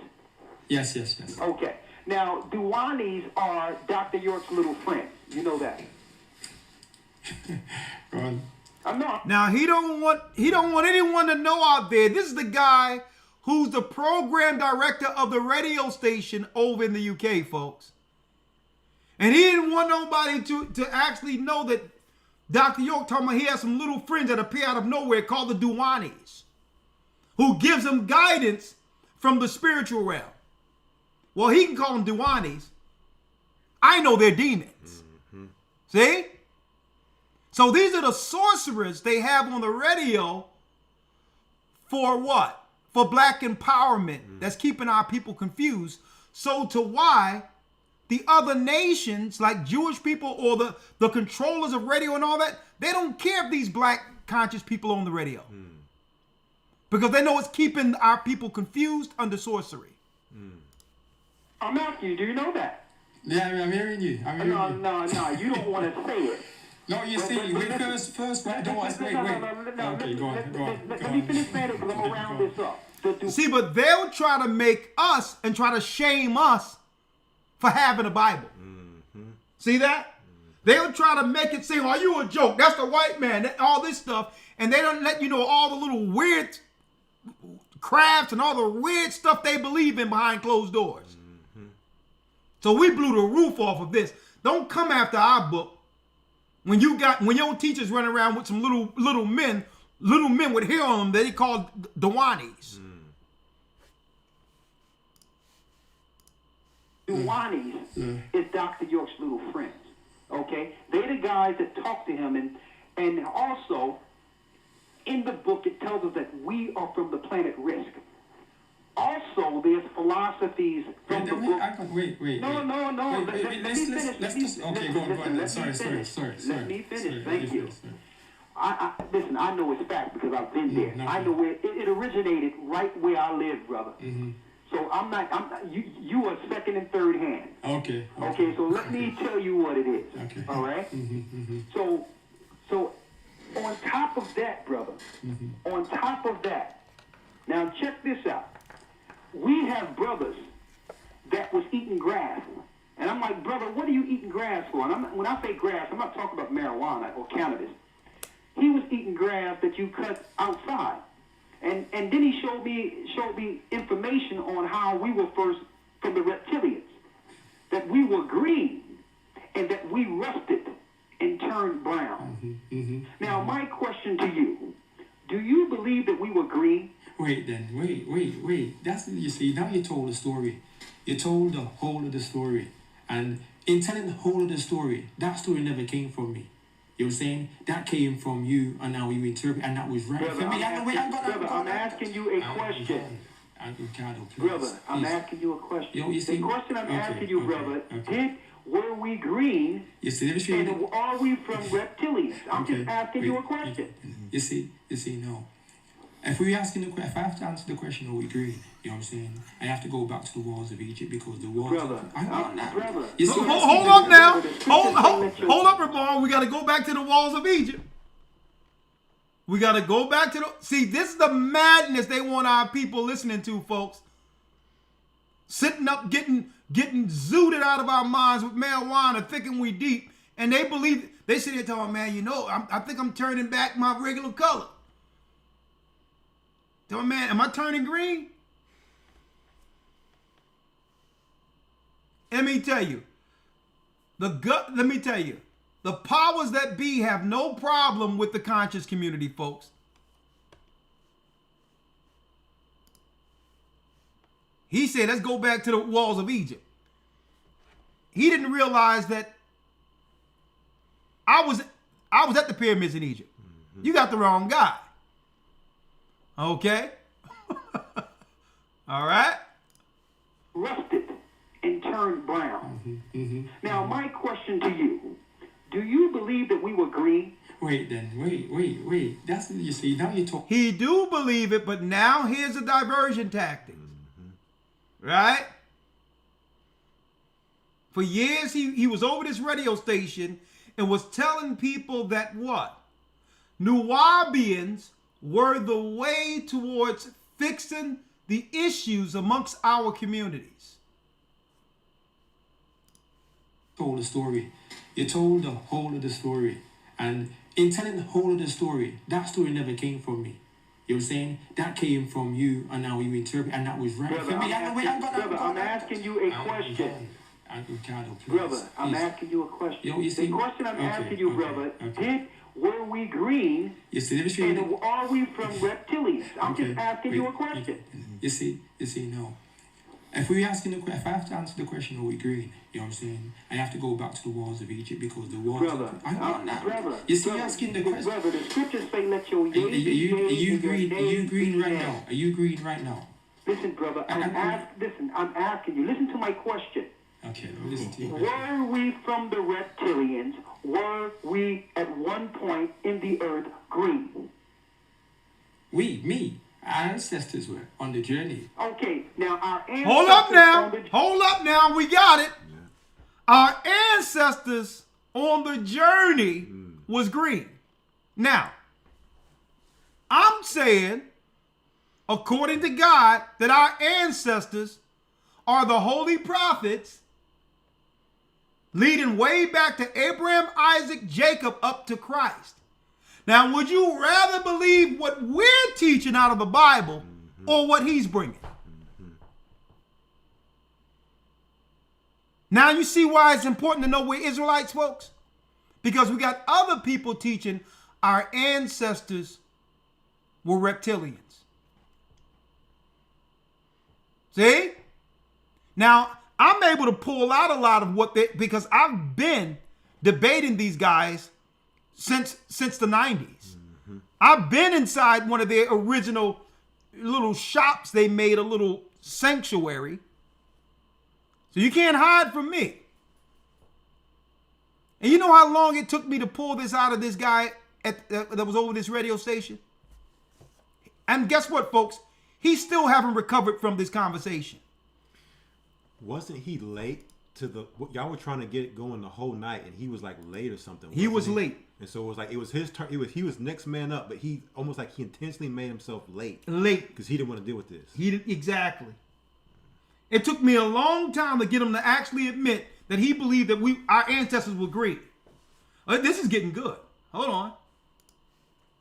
Yes. Okay. Now, Duanis are Dr. York's little friends. You know that. I'm not. Now he don't want anyone to know out there. This is the guy who's the program director of the radio station over in the UK, folks. And he didn't want nobody to actually know that Dr. York talking about he has some little friends that appear out of nowhere called the Duanis, who gives him guidance from the spiritual realm. Well, he can call them Duanis. I know they're demons. See? So So these are the sorcerers they have on the radio for what? For black empowerment. That's keeping our people confused. So to why the other nations, like Jewish people or the controllers of radio and all that, they don't care if these black conscious people are on the radio. Because they know it's keeping our people confused under sorcery. I'm asking you, do you know that? Yeah, I'm hearing you. I'm hearing you. No, you don't want to say it. No, you see, wait, first, wait, don't want to wait. Okay, go on. Let me finish saying it because I'm going to round this up. See, but they'll try to make us and try to shame us for having a Bible. See that? They'll try to make it seem, oh, you a joke. That's the white man, all this stuff. And they don't let you know all the little weird crafts and all the weird stuff they believe in behind closed doors. So we blew the roof off of this. Don't come after our book when your teachers run around with some little men with hair on them that they call Dawanis. Dawanis is Dr. York's little friends. Okay? They're the guys that talk to him, and also in the book it tells us that we are from the planet Risk. Also, there's philosophies from the book. Wait. No. Let's just. Okay, go on. Sorry. Let me finish. Thank you. Listen, I know it's fact because I've been there. I know where it originated, right where I live, brother. So I'm not. You are second and third hand. Okay. So let me tell you what it is. Okay. All right. So on top of that, brother. On top of that, now check this out. We have brothers that was eating grass. And I'm like, brother, what are you eating grass for? And when I say grass, I'm not talking about marijuana or cannabis. He was eating grass that you cut outside. And then he showed me information on how we were first from the reptilians. That we were green and that we rusted and turned brown. Now, my question to you, do you believe that we were green? Wait. That's, you see, now you told the story. You told the whole of the story. And in telling the whole of the story, that story never came from me. You know what I'm saying? That came from you, and now you interpret, and that was right. Brother, I'm asking you a question. Brother, I'm asking you a question. The question I'm asking you, brother, were we green? You see, and are we from reptilians? I'm just asking you a question. You see, no. If I have to answer the question, are we green? You know what I'm saying? I have to go back to the walls of Egypt because the walls. Brother. Hold up now. Hold up, Ramon. We got to go back to the walls of Egypt. We got to go back to the. See, this is the madness they want our people listening to, folks. Sitting up, getting zooted out of our minds with marijuana, thinking we deep, and they believe. They sit there telling, man, you know, I think I'm turning back my regular color. Tell me, man, am I turning green? Let me tell you, the powers that be have no problem with the conscious community, folks. He said, let's go back to the walls of Egypt. He didn't realize that I was at the pyramids in Egypt. You got the wrong guy. Okay? All right? Rusted and turned brown. Now, my question to you, do you believe that we were green? Wait. That's, you see, now you talk. He do believe it, but now here's a diversion tactic. Right? For years, he was over this radio station and was telling people that what? Nuwaubians were the way towards fixing the issues amongst our communities. Told the story. You told the whole of the story. And in telling the whole of the story, that story never came from me. You know what I'm saying? That came from you, and now you interpret, and that was right. Brother, I'm asking you a question. Brother, I'm asking you a question. The question I'm asking you, brother, were we green? You see, and are we from reptilians? I'm just asking you a question. You see, no. If I have to answer the question, are we green? You know what I'm saying? I have to go back to the walls of Egypt because the walls. Brother, you see, asking the question. Brother, the scriptures say, "Let your yea be yea, Are you and your green? Are you nay green be right nay." now? Are you green right now? Listen, brother, I'm asking you. Listen to my question. Okay, listen to you. Were we from the reptilians? Were we at one point in the earth green? Our ancestors were on the journey. Okay, now our ancestors. Hold up now. We got it. Our ancestors on the journey was green. Now, I'm saying, according to God, that our ancestors are the holy prophets leading way back to Abraham, Isaac, Jacob, up to Christ. Now, would you rather believe what we're teaching out of the Bible or what he's bringing? Now you see why it's important to know we're Israelites, folks? Because we got other people teaching our ancestors were reptilians. See? Now, I'm able to pull out a lot of what they, because I've been debating these guys since the 90s. I've been inside one of their original little shops. They made a little sanctuary. So you can't hide from me. And you know how long it took me to pull this out of this guy that was over this radio station? And guess what, folks? He still haven't recovered from this conversation. Wasn't he late to the? Y'all were trying to get it going the whole night, and he was like late or something. He was late, and so it was like it was his turn. He was next man up, but he almost like he intentionally made himself late because he didn't want to deal with this. Exactly. It took me a long time to get him to actually admit that he believed that our ancestors were green. This is getting good. Hold on.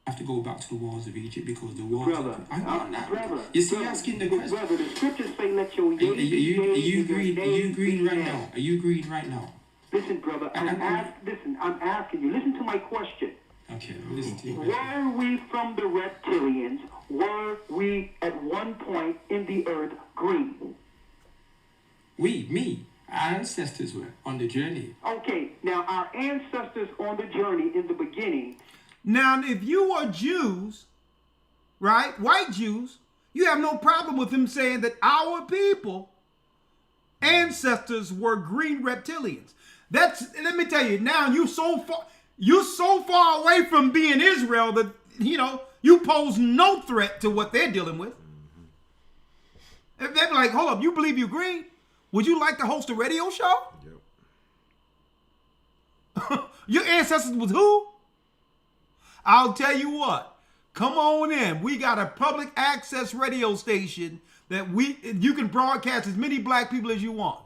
I have to go back to the walls of Egypt because the walls. Brother, you see, asking the question. Brother, the scriptures say, "Let your yea be yea, Are you and your green? Are nay you green be right nay." now? Are you green right now? Listen, brother, I'm asking you. Listen to my question. Okay, listen to you. Were we from the reptilians? Were we at one point in the earth green? Our ancestors were on the journey. Okay, now our ancestors on the journey in the beginning. Now, if you are Jews, right, white Jews, you have no problem with him saying that our people, ancestors were green reptilians. Let me tell you, now you're so far away from being Israel that, you pose no threat to what they're dealing with. If they're like, hold up, you believe you're green? Would you like to host a radio show? Yep. Your ancestors was who? I'll tell you what. Come on in. We got a public access radio station that you can broadcast as many black people as you want.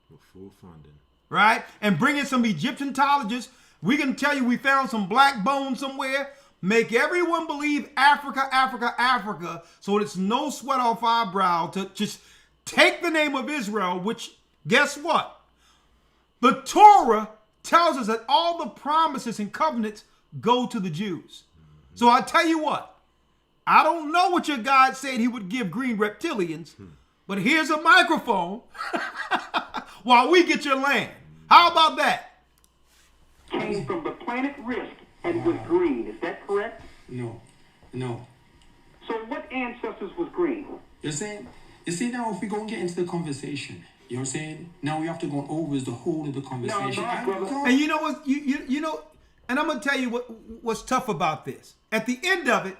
With full funding. Right? And bring in some Egyptologists. We can tell you we found some black bones somewhere. Make everyone believe Africa, Africa, Africa, so it's no sweat off our brow to just take the name of Israel, which, guess what? The Torah tells us that all the promises and covenants go to the Jews. So I tell you what, I don't know what your God said he would give green reptilians, but here's a microphone while we get your land. How about that? Came from the planet Risk and was green. Is that correct? No. So what ancestors was green? You see now if we go and get into the conversation, you know what I'm saying? Now we have to go over the whole of the conversation. And you know what? You know, and I'm gonna tell you what's tough about this. At the end of it,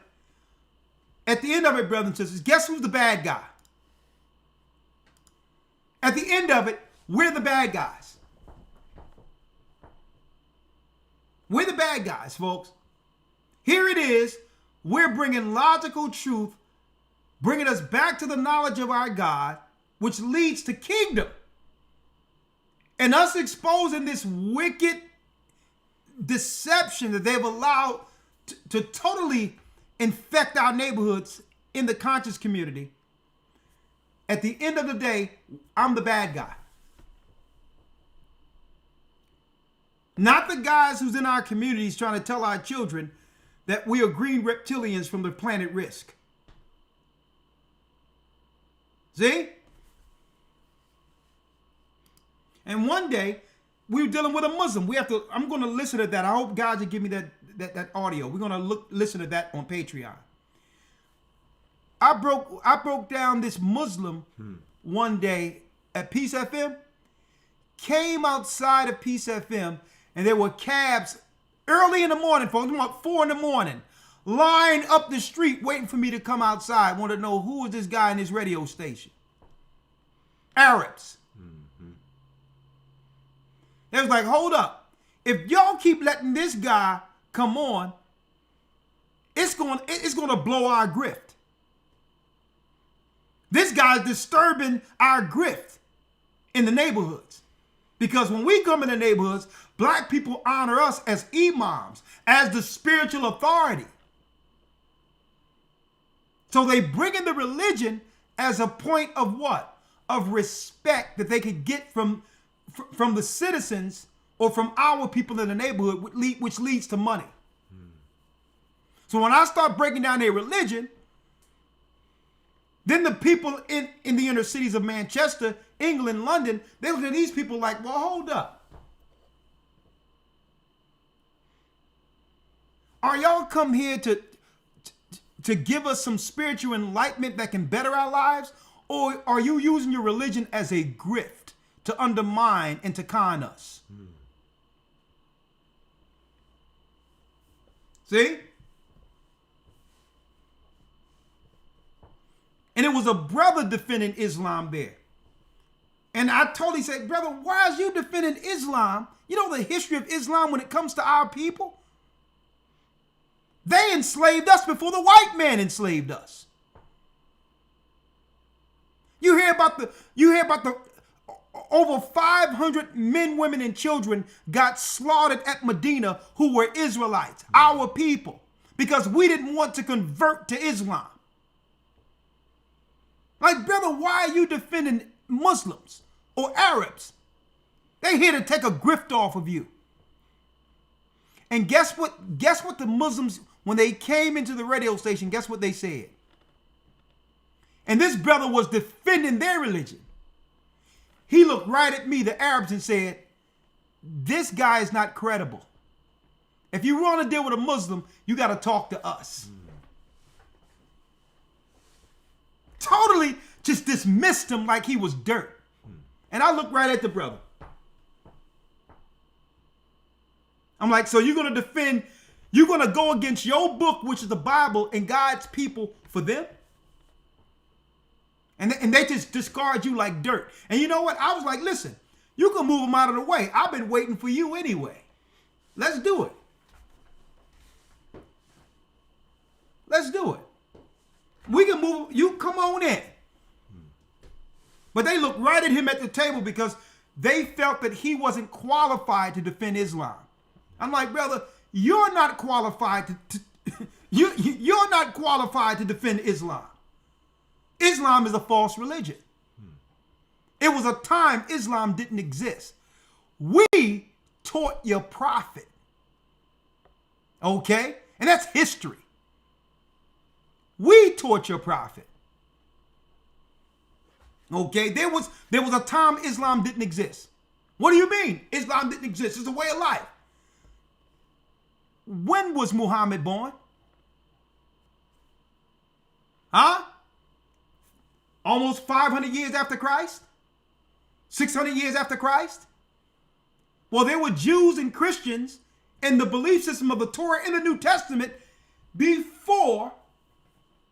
brothers and sisters, guess who's the bad guy? At the end of it, we're the bad guys. We're the bad guys, folks. Here it is. We're bringing logical truth, bringing us back to the knowledge of our God, which leads to kingdom. And us exposing this wicked deception that they've allowed to totally infect our neighborhoods in the conscious community. At the end of the day, I'm the bad guy. Not the guys who's in our communities trying to tell our children that we are green reptilians from the planet Risk. See? And one day, we were dealing with a Muslim. I'm going to listen to that. I hope God will give me that audio. We're going to listen to that on Patreon. I broke down this Muslim one day at Peace FM. Came outside of Peace FM, and there were cabs early in the morning, folks, about 4 in the morning, lined up the street waiting for me to come outside. Want to know who is this guy in this radio station? Arabs. They was like, hold up. If y'all keep letting this guy come on, it's going to blow our grift. This guy's disturbing our grift in the neighborhoods. Because when we come in the neighborhoods, black people honor us as imams, as the spiritual authority. So they bring in the religion as a point of what? Of respect that they could get from the citizens or from our people in the neighborhood, which leads to money. So when I start breaking down their religion, then the people in the inner cities of Manchester, England, London, they look at these people like, well, hold up. Are y'all come here to give us some spiritual enlightenment that can better our lives? Or are you using your religion as a grift to undermine and to con us? See? And it was a brother defending Islam there. And I totally said, brother, why is you defending Islam? You know the history of Islam when it comes to our people? They enslaved us before the white man enslaved us. You hear about the over 500 men, women, and children got slaughtered at Medina who were Israelites, our people, because we didn't want to convert to Islam. Like, brother, why are you defending Muslims or Arabs? They're here to take a grift off of you. And guess what? Guess what the Muslims, when they came into the radio station, guess what they said? And this brother was defending their religion. He looked right at me, the Arabs, and said, this guy is not credible. If you want to deal with a Muslim, you got to talk to us. Totally just dismissed him like he was dirt. And I looked right at the brother. I'm like, so you're going to defend, you're going to go against your book, which is the Bible, and God's people for them? And they just discard you like dirt. And you know what? I was like, listen, you can move them out of the way. I've been waiting for you anyway. Let's do it. Let's do it. We can move, you come on in. But they looked right at him at the table because they felt that he wasn't qualified to defend Islam. I'm like, brother, you're not qualified you're not qualified to defend Islam. Islam is a false religion. It was a time Islam didn't exist. We taught your prophet. Okay? And that's history. We taught your prophet. Okay? There was a time Islam didn't exist. What do you mean? Islam didn't exist. It's a way of life. When was Muhammad born? Huh? Almost 500 years after Christ? 600 years after Christ? Well, there were Jews and Christians in the belief system of the Torah in the New Testament before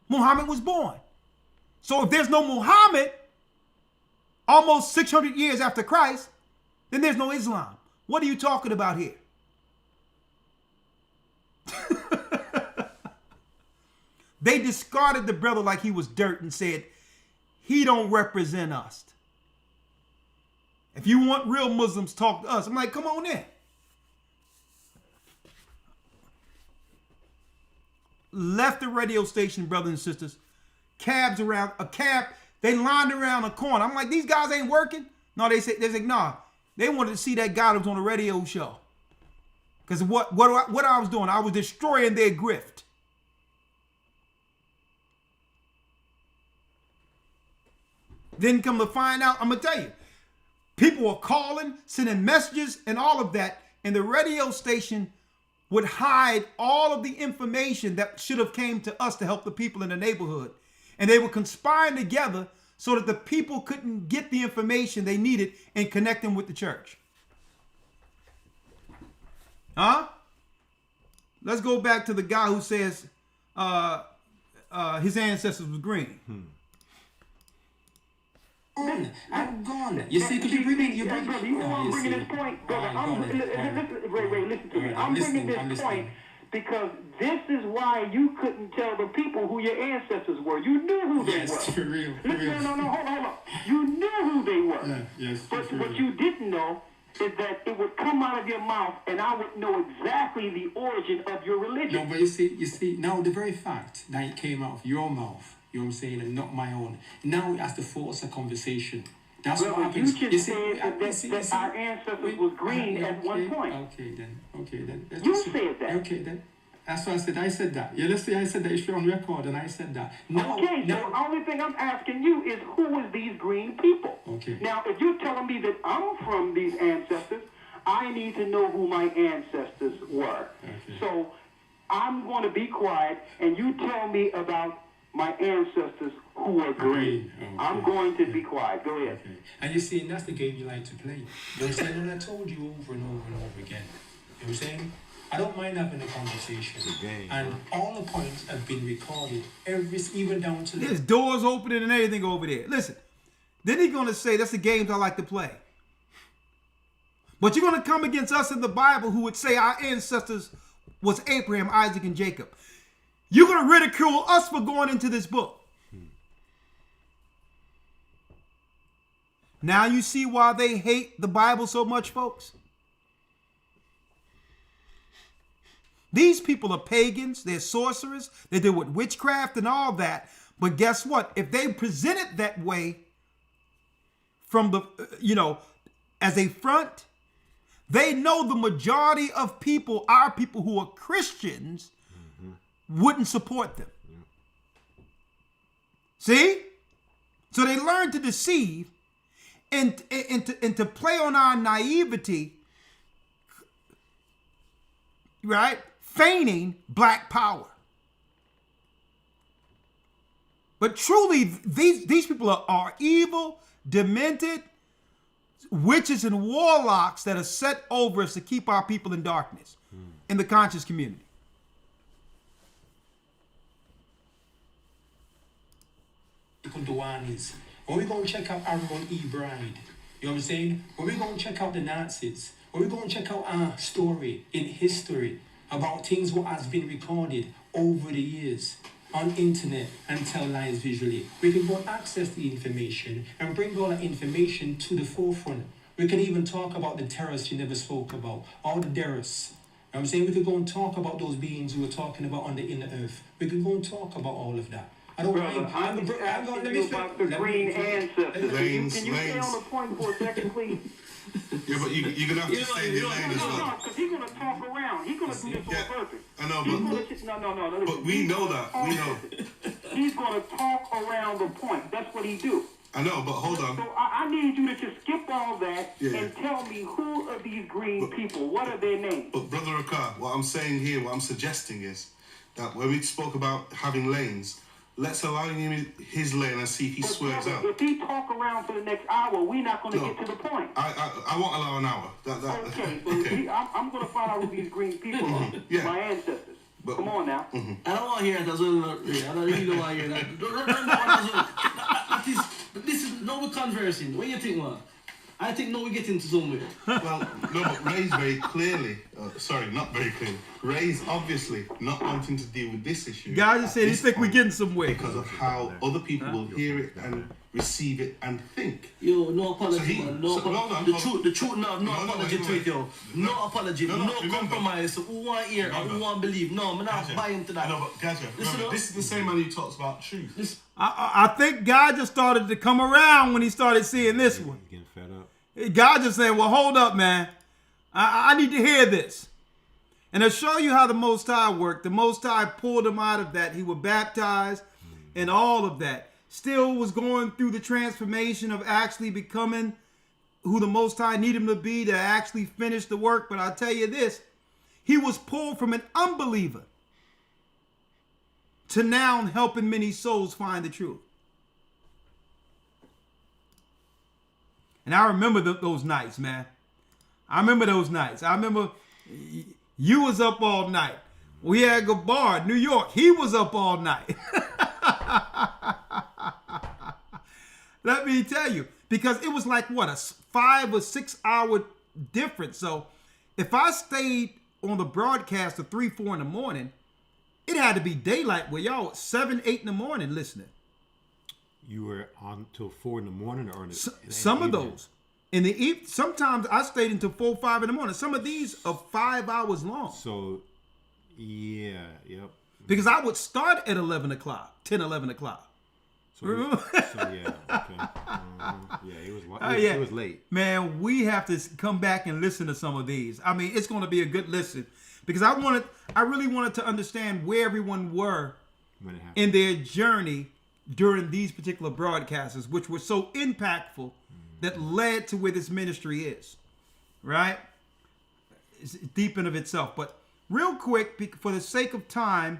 Muhammad was born. So if there's no Muhammad almost 600 years after Christ, then there's no Islam. What are you talking about here? They discarded the brother like he was dirt and said, he don't represent us. If you want real Muslims, talk to us. I'm like, come on in. Left the radio station, brothers and sisters. Cabs around, they lined around a corner. I'm like, these guys ain't working? No, they said, nah. They wanted to see that guy that was on the radio show. Because what I was doing, I was destroying their grift. Then come to find out, I'm going to tell you, People were calling, sending messages and all of that. And the radio station would hide all of the information that should have came to us to help the people in the neighborhood. And they were conspiring together so that the people couldn't get the information they needed and connect them with the church. Huh? Let's go back to the guy who says his ancestors was green. I'm gone. You see, because you bring You want to bring this point? Ray, listen to me. I'm bringing this point because this is why you couldn't tell the people who your ancestors were. You knew who they were. Yes, for real. No, hold on. You knew who they were. Yeah, yes, but what you didn't know is that it would come out of your mouth and I would know exactly the origin of your religion. No, but you see, now the very fact that it came out of your mouth, you know what I'm saying, and not my own, now it has to force a conversation. That's what happens. You just said that our ancestors was green at one point. Okay, then. You said that. Okay, then. That's what I said. I said that. Yeah, let's say I said that. It's on record, and I said that. Now, so the only thing I'm asking you is who is these green people? Okay. Now, if you're telling me that I'm from these ancestors, I need to know who my ancestors were. Okay. So I'm going to be quiet, and you tell me about my ancestors who are green. Okay. I'm going to be quiet. Go ahead. Okay. And you see, and that's the game you like to play. You know what I'm saying? And I told you over and over and over again. You know what I'm saying? I don't mind having a conversation. And all the points have been recorded. Even down to There's doors opening and everything over there. Listen, then he's going to say, that's the games I like to play. But you're going to come against us in the Bible who would say our ancestors was Abraham, Isaac, and Jacob. You're going to ridicule us for going into this book. Now you see why they hate the Bible so much, folks. These people are pagans, they're sorcerers, they deal with witchcraft and all that. But guess what? If they present it that way from the, as a front, they know the majority of people, our people who are Christians, wouldn't support them. See? So they learn to deceive and to play on our naivety, right? Feigning black power. But truly, these people are evil, demented witches and warlocks that are set over us to keep our people in darkness in the conscious community. When we go and check out Aaron E. Bride, you know what I'm saying? When we go and check out the Nazis, when we go and check out our story in history about things what has been recorded over the years on internet and tell lies visually, we can go and access the information and bring all that information to the forefront. We can even talk about the terrorists you never spoke about, all the terrorists. You know what I'm saying? We could go and talk about those beings we were talking about on the inner earth. We could go and talk about all of that. I don't mind. I'm asking you about the green ancestors. Can you stay on the point for a second, please? Yeah, but you're going to have to stay in your lane as well. No, because he's going to talk around. He's going to do this on purpose. I know, but but we know that. We know. He's going to talk around the point. That's what he do. I know, but hold on. So I need you to just skip all that and tell me who are these green people? What are their names? But Brother Rawchaa, what I'm saying here, what I'm suggesting is that when we spoke about having lanes, let's allow him his lane and see if he swerves out. If he talk around for the next hour, we're not going to get to the point. I won't allow an hour. Okay. I'm going to find out who these green people are. My ancestors. But, come on now. I don't want to hear that as well. I don't really want to hear that. This is no we're conversing. What do you think, man? I think no, we get into somewhere. Well, no, but Ray's very clearly, not very clearly. Ray's obviously not wanting to deal with this issue. Guys just said he think we're getting somewhere. Because of how other people will hear it and receive it and think. Yo, no apology, man. No apology. The truth, no apology to it, yo. No apology, no compromise. Who want to hear and who want to believe? No, I'm not buying to that. I know, but Gaja, remember, this is the same man who talks about truth. I think God just started to come around when he started seeing this one. Getting fed up. God just saying, well, hold up, man. I need to hear this. And to show you how the Most High worked, the Most High pulled him out of that. He was baptized and all of that. Still was going through the transformation of actually becoming who the Most High need him to be to actually finish the work. But I'll tell you this, he was pulled from an unbeliever to now helping many souls find the truth. And I remember those nights, man. I remember those nights. I remember you was up all night. We had Gabar, New York. He was up all night. Let me tell you, because it was like, what, a 5 or 6 hour difference. So if I stayed on the broadcast at 3, 4 in the morning, it had to be daylight where y'all 7, 8 in the morning listening. You were on till 4 in the morning, or some of those in the evening. Sometimes I stayed until 4, 5 in the morning. Some of these are 5 hours long. So, yeah, yep. Because I would start at 11 o'clock, 10, 11 o'clock. So yeah, okay. Yeah, it was late. Man, we have to come back and listen to some of these. I mean, it's going to be a good listen because I really wanted to understand where everyone were in their journey during these particular broadcasts, which were so impactful that led to where this ministry is, right? It's deep in of itself. But real quick, for the sake of time,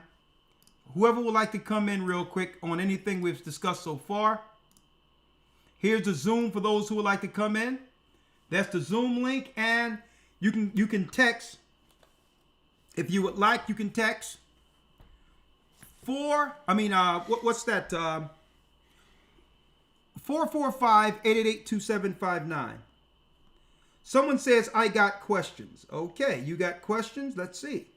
whoever would like to come in real quick on anything we've discussed so far, here's the Zoom for those who would like to come in. That's the Zoom link, and you can text. If you would like, you can text. What's that? 445-888-2759. Someone says, I got questions. Okay, you got questions? Let's see.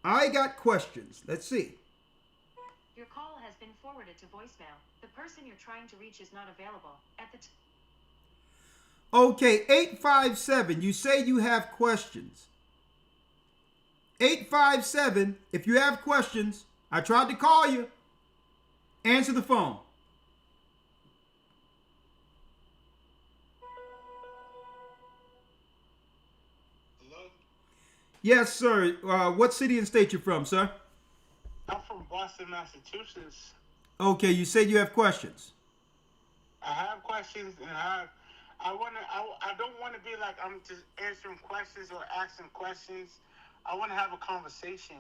I got questions. Let's see. Your call has been forwarded to voicemail. The person you're trying to reach is not available at the Okay, 857. You say you have questions. 857. If you have questions, I tried to call you. Answer the phone. Yes, sir. What city and state you from, sir? I'm from Boston, Massachusetts. Okay, you said you have questions. I have questions, and I don't want to be like I'm just answering questions or asking questions. I want to have a conversation.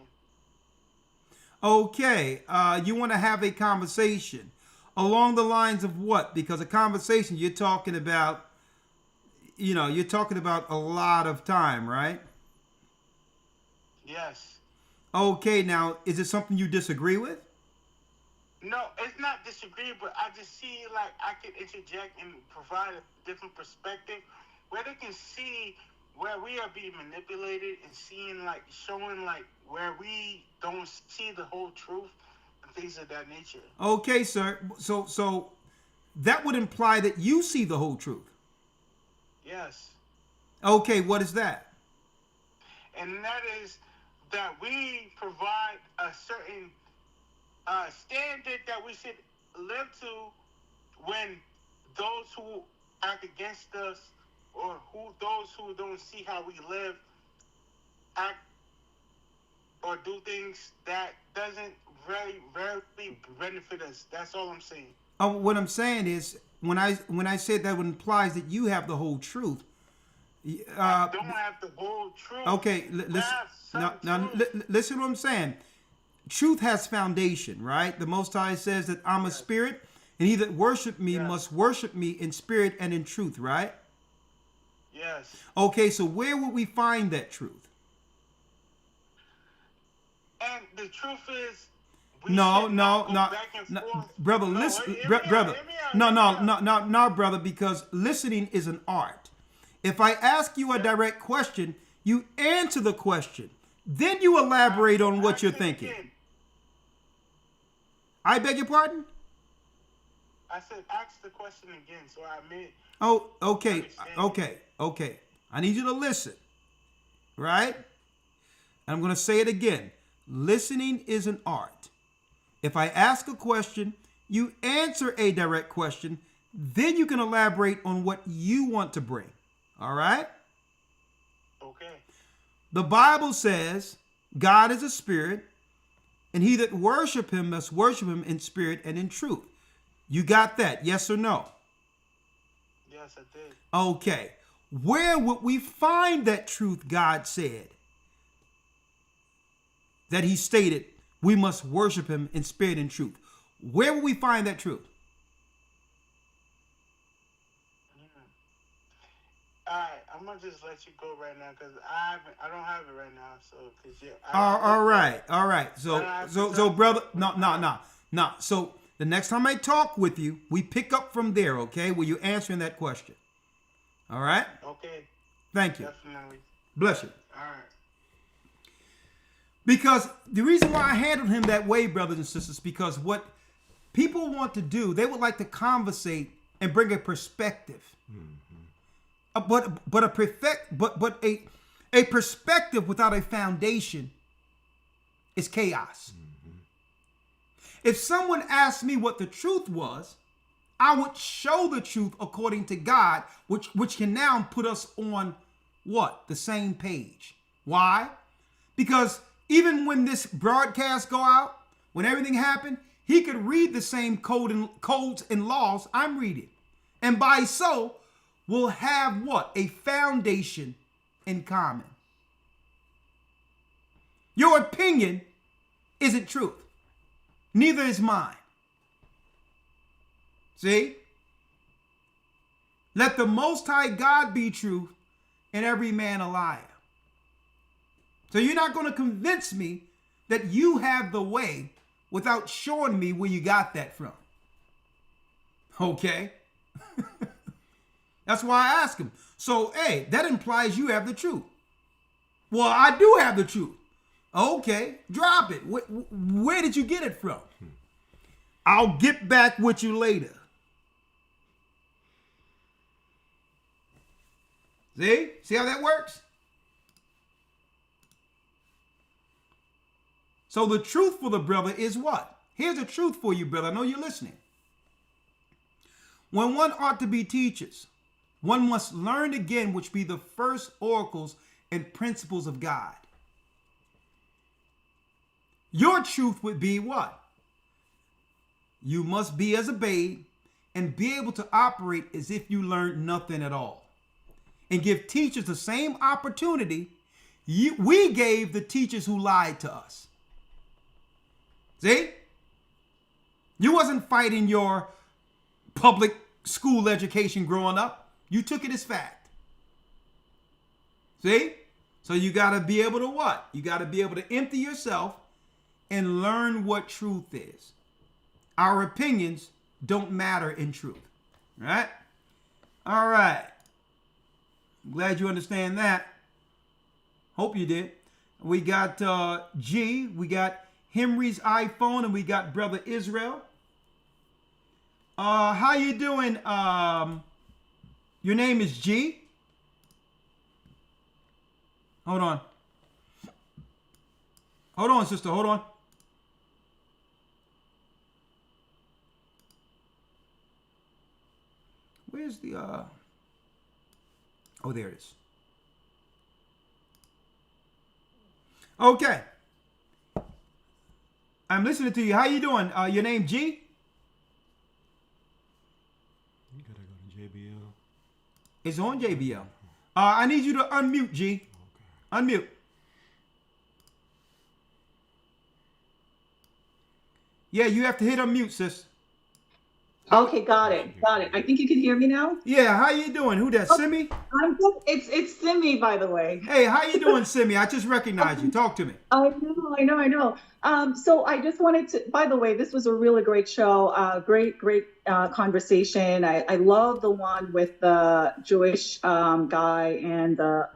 Okay, you want to have a conversation along the lines of what? Because a conversation, you're talking about a lot of time, right? Yes. Okay, now, is it something you disagree with? No, it's not disagree, but I just see like I can interject and provide a different perspective where they can see where we are being manipulated and showing where we don't see the whole truth and things of that nature. Okay, sir. So that would imply that you see the whole truth. Yes. Okay, what is that? And that is that we provide a certain standard that we should live to when those who act against us or those who don't see how we live act or do things that doesn't very benefit us. That's all I'm saying. What I'm saying is when I said that implies that you have the whole truth. I don't have the whole truth. Okay, listen to what I'm saying. Truth has foundation, right? The Most High says that I'm a spirit, and he that worship me must worship me in spirit and in truth, right? Yes. Okay, so where would we find that truth? And the truth is, no, brother, listen, brother, no, brother, because listening is an art. If I ask you a direct question, you answer the question. Then you elaborate on what you're thinking. I beg your pardon? I said ask the question again, so I made. Oh, okay. I need you to listen, right? I'm going to say it again. Listening is an art. If I ask a question, you answer a direct question, then you can elaborate on what you want to bring. All right? Okay. The Bible says God is a spirit, and he that worship him must worship him in spirit and in truth. You got that? Yes or no? Yes. Yes, I did. Okay. Where would we find that truth God said? That he stated we must worship him in spirit and truth. Where will we find that truth? All right, I'm gonna just let you go right now because I don't have it right now. So, All right. So, brother, no. So the next time I talk with you, we pick up from there. Okay, where you answering that question. All right. Okay. Thank you. Definitely. Bless you. All right. Because the reason why I handled him that way, brothers and sisters, because what people want to do, they would like to conversate and bring a perspective. But a perspective without a foundation is chaos. If someone asked me what the truth was, I would show the truth according to God, which can now put us on what? The same page. Why? Because even when this broadcast go out, when everything happened, he could read the same codes and laws I'm reading. And by so, we'll have what? A foundation in common. Your opinion isn't truth. Neither is mine. See? Let the Most High God be truth and every man a liar. So you're not going to convince me that you have the way without showing me where you got that from. Okay? That's why I ask him. So, hey, that implies you have the truth. Well, I do have the truth. Okay, drop it. Where did you get it from? I'll get back with you later. See? See how that works? So the truth for the brother is what? Here's the truth for you, brother. I know you're listening. When one ought to be teachers, one must learn again which be the first oracles and principles of God. Your truth would be what? You must be as a babe and be able to operate as if you learned nothing at all. And give teachers the same opportunity we gave the teachers who lied to us. See? You wasn't fighting your public school education growing up. You took it as fact. See? So you got to be able to what? You got to be able to empty yourself and learn what truth is. Our opinions don't matter in truth. Right? All right. I'm glad you understand that. Hope you did. We got G. We got Henry's iPhone, and we got Brother Israel. How you doing? Your name is G? Hold on. Hold on, sister. Hold on. Where's the Oh, there it is. Okay. I'm listening to you. How you doing? Your name G? You gotta go to JBL. It's on JBL. I need you to unmute, G. Okay. Unmute. Yeah, you have to hit unmute, sis. Okay, got it. I think you can hear me now. Yeah, how you doing? Who that, Simi? I'm good. It's Simi, by the way. Hey, how you doing, Simi? I just recognized you. Talk to me. I know. So I just wanted to, by the way, this was a really great show. Great conversation. I love the one with the Jewish guy and the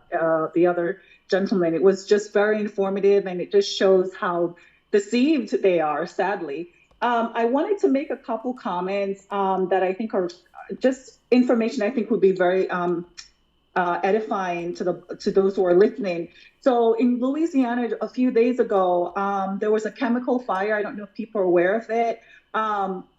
other gentleman. It was just very informative, and it just shows how deceived they are, sadly. I wanted to make a couple comments that I think are just information I think would be very edifying to those who are listening. So in Louisiana, a few days ago, there was a chemical fire. I don't know if people are aware of it,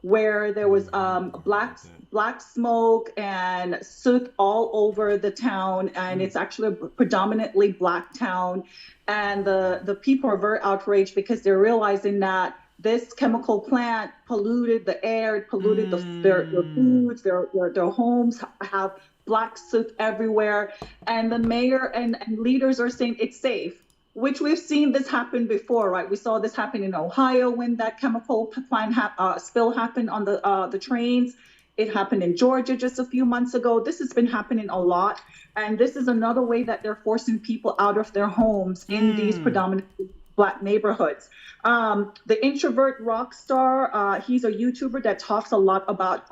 where there was black smoke and soot all over the town, and it's actually a predominantly black town. And the people are very outraged because they're realizing that this chemical plant polluted the air, it polluted their foods, their homes have black soot everywhere. And the mayor and leaders are saying it's safe, which we've seen this happen before, right? We saw this happen in Ohio when that chemical plant spill happened on the trains. It happened in Georgia just a few months ago. This has been happening a lot. And this is another way that they're forcing people out of their homes in these predominantly Black neighborhoods. The introvert rock star, he's a YouTuber that talks a lot about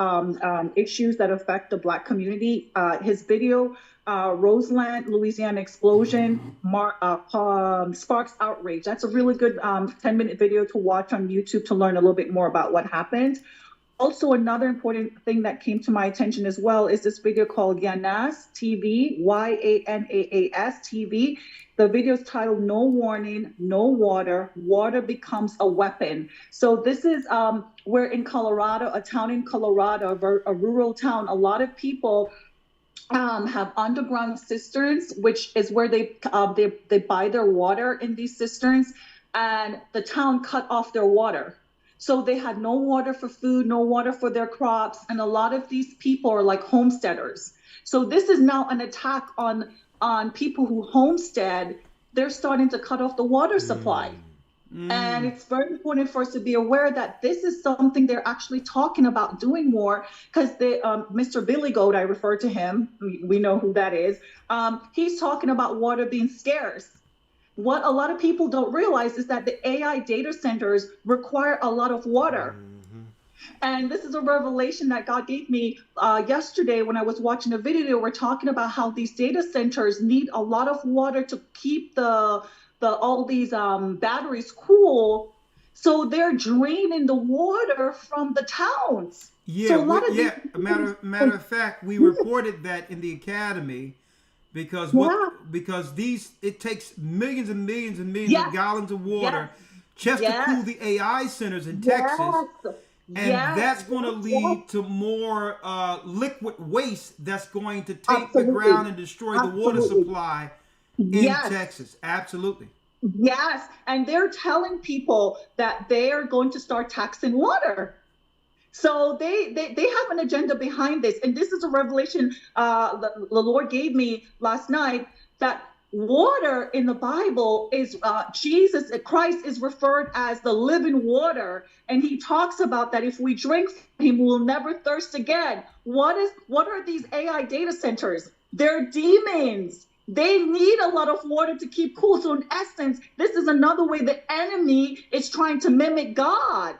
issues that affect the Black community. His video, Roseland, Louisiana explosion, sparks outrage. That's a really good 10-minute video to watch on YouTube to learn a little bit more about what happened. Also, another important thing that came to my attention as well is this video called Yanaas TV, Yanaas TV. The video is titled "No Warning, No Water, Water Becomes a Weapon." So this is where in Colorado, a town in Colorado, a rural town, a lot of people have underground cisterns, which is where they buy their water in these cisterns, and the town cut off their water. So they had no water for food, no water for their crops. And a lot of these people are like homesteaders. So this is now an attack on people who homestead. They're starting to cut off the water supply. And it's very important for us to be aware that this is something they're actually talking about doing more, because Mr. Billy Goat, I refer to him, we know who that is, he's talking about water being scarce. What a lot of people don't realize is that the AI data centers require a lot of water. And this is a revelation that God gave me yesterday when I was watching a video. We're talking about how these data centers need a lot of water to keep all these batteries cool. So they're draining the water from the towns. Yeah, so a lot of matter of fact, we reported that in the academy. Because it takes millions and millions and millions of gallons of water just to cool the AI centers in Texas. And that's going to lead to more liquid waste that's going to take the ground and destroy the water supply in Texas. Absolutely. Yes. And they're telling people that they are going to start taxing water. So they have an agenda behind this. And this is a revelation the Lord gave me last night, that water in the Bible is Christ is referred as the living water. And he talks about that if we drink from him, we'll never thirst again. What are these AI data centers? They're demons. They need a lot of water to keep cool. So in essence, this is another way the enemy is trying to mimic God.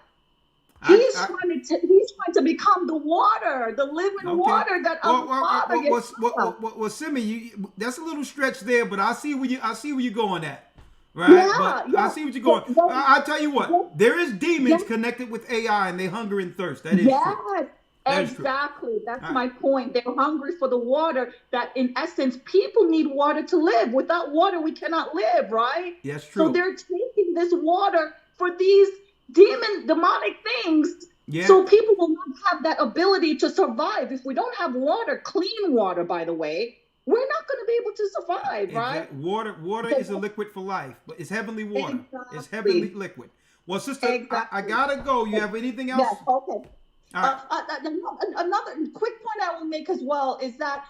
He's trying to become the water, the living water that our Father gets. Well, Simi, that's a little stretch there, but I see where you're going at, right? I see what you're going. I'll tell you what, there is demons connected with AI, and they hunger and thirst. That is true. Exactly. That's my point. They're hungry for the water. That in essence, people need water to live. Without water, we cannot live, right? Yes, true. So they're taking this water for these demonic things, so people will not have that ability to survive. If we don't have water, clean water, by the way, we're not going to be able to survive, right? Water is a liquid for life, but it's heavenly water. Exactly. It's heavenly liquid. Well, sister, I gotta go. You have anything else? Yes, okay. Another quick point I will make as well is that,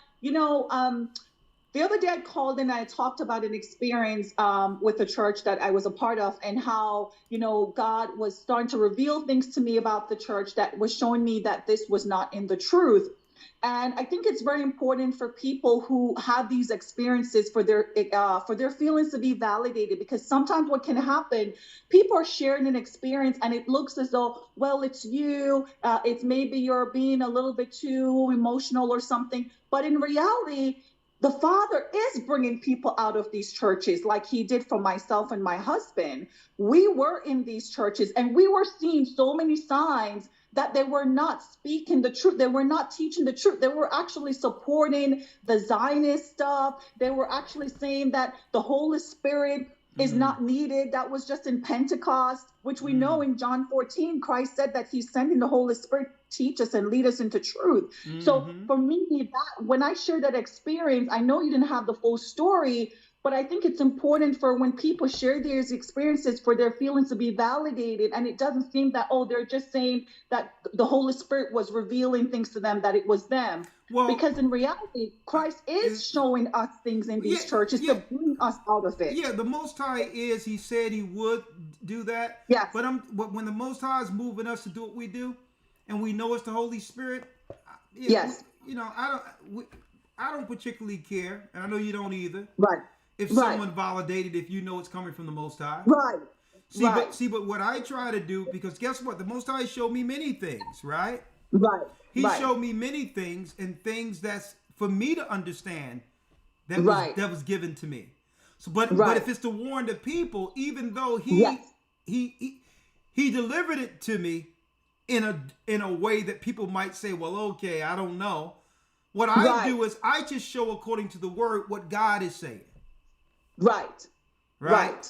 the other day I called and I talked about an experience with a church that I was a part of, and how, God was starting to reveal things to me about the church that was showing me that this was not in the truth. And I think it's very important for people who have these experiences for their feelings to be validated, because sometimes what can happen, people are sharing an experience and it looks as though, well, it's you, it's maybe you're being a little bit too emotional or something. But in reality, the Father is bringing people out of these churches like he did for myself and my husband. We were in these churches and we were seeing so many signs that they were not speaking the truth. They were not teaching the truth. They were actually supporting the Zionist stuff. They were actually saying that the Holy Spirit is not needed. That was just in Pentecost, which we know in John 14, Christ said that he's sending the Holy Spirit to teach us and lead us into truth. So for me, when I shared that experience, I know you didn't have the full story, But I think it's important for when people share their experiences for their feelings to be validated. And it doesn't seem that, oh, they're just saying that the Holy Spirit was revealing things to them, that it was them. Well, because in reality, Christ is showing us things in these churches to bring us out of it. Yeah, the Most High he said he would do that. Yes. But when the Most High is moving us to do what we do, and we know it's the Holy Spirit, yes. I don't particularly care, and I know you don't either. Right. If someone validated, if you know it's coming from the Most High. Right. But what I try to do, because guess what? The Most High showed me many things, right? Right. He showed me many things, and things that's for me to understand that was given to me. So, but if it's to warn the people, even though he delivered it to me in a way that people might say, well, okay, I don't know. What I do is I just show according to the word what God is saying. Right.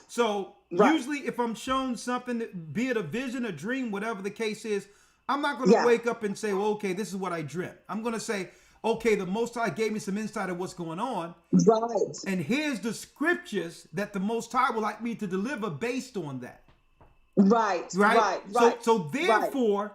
So usually if I'm shown something, be it a vision, a dream, whatever the case is, I'm not going to wake up and say, well, okay, this is what I dreamt. I'm going to say, okay, the Most High gave me some insight of what's going on. Right. And here's the scriptures that the Most High would like me to deliver based on that. Right. So therefore,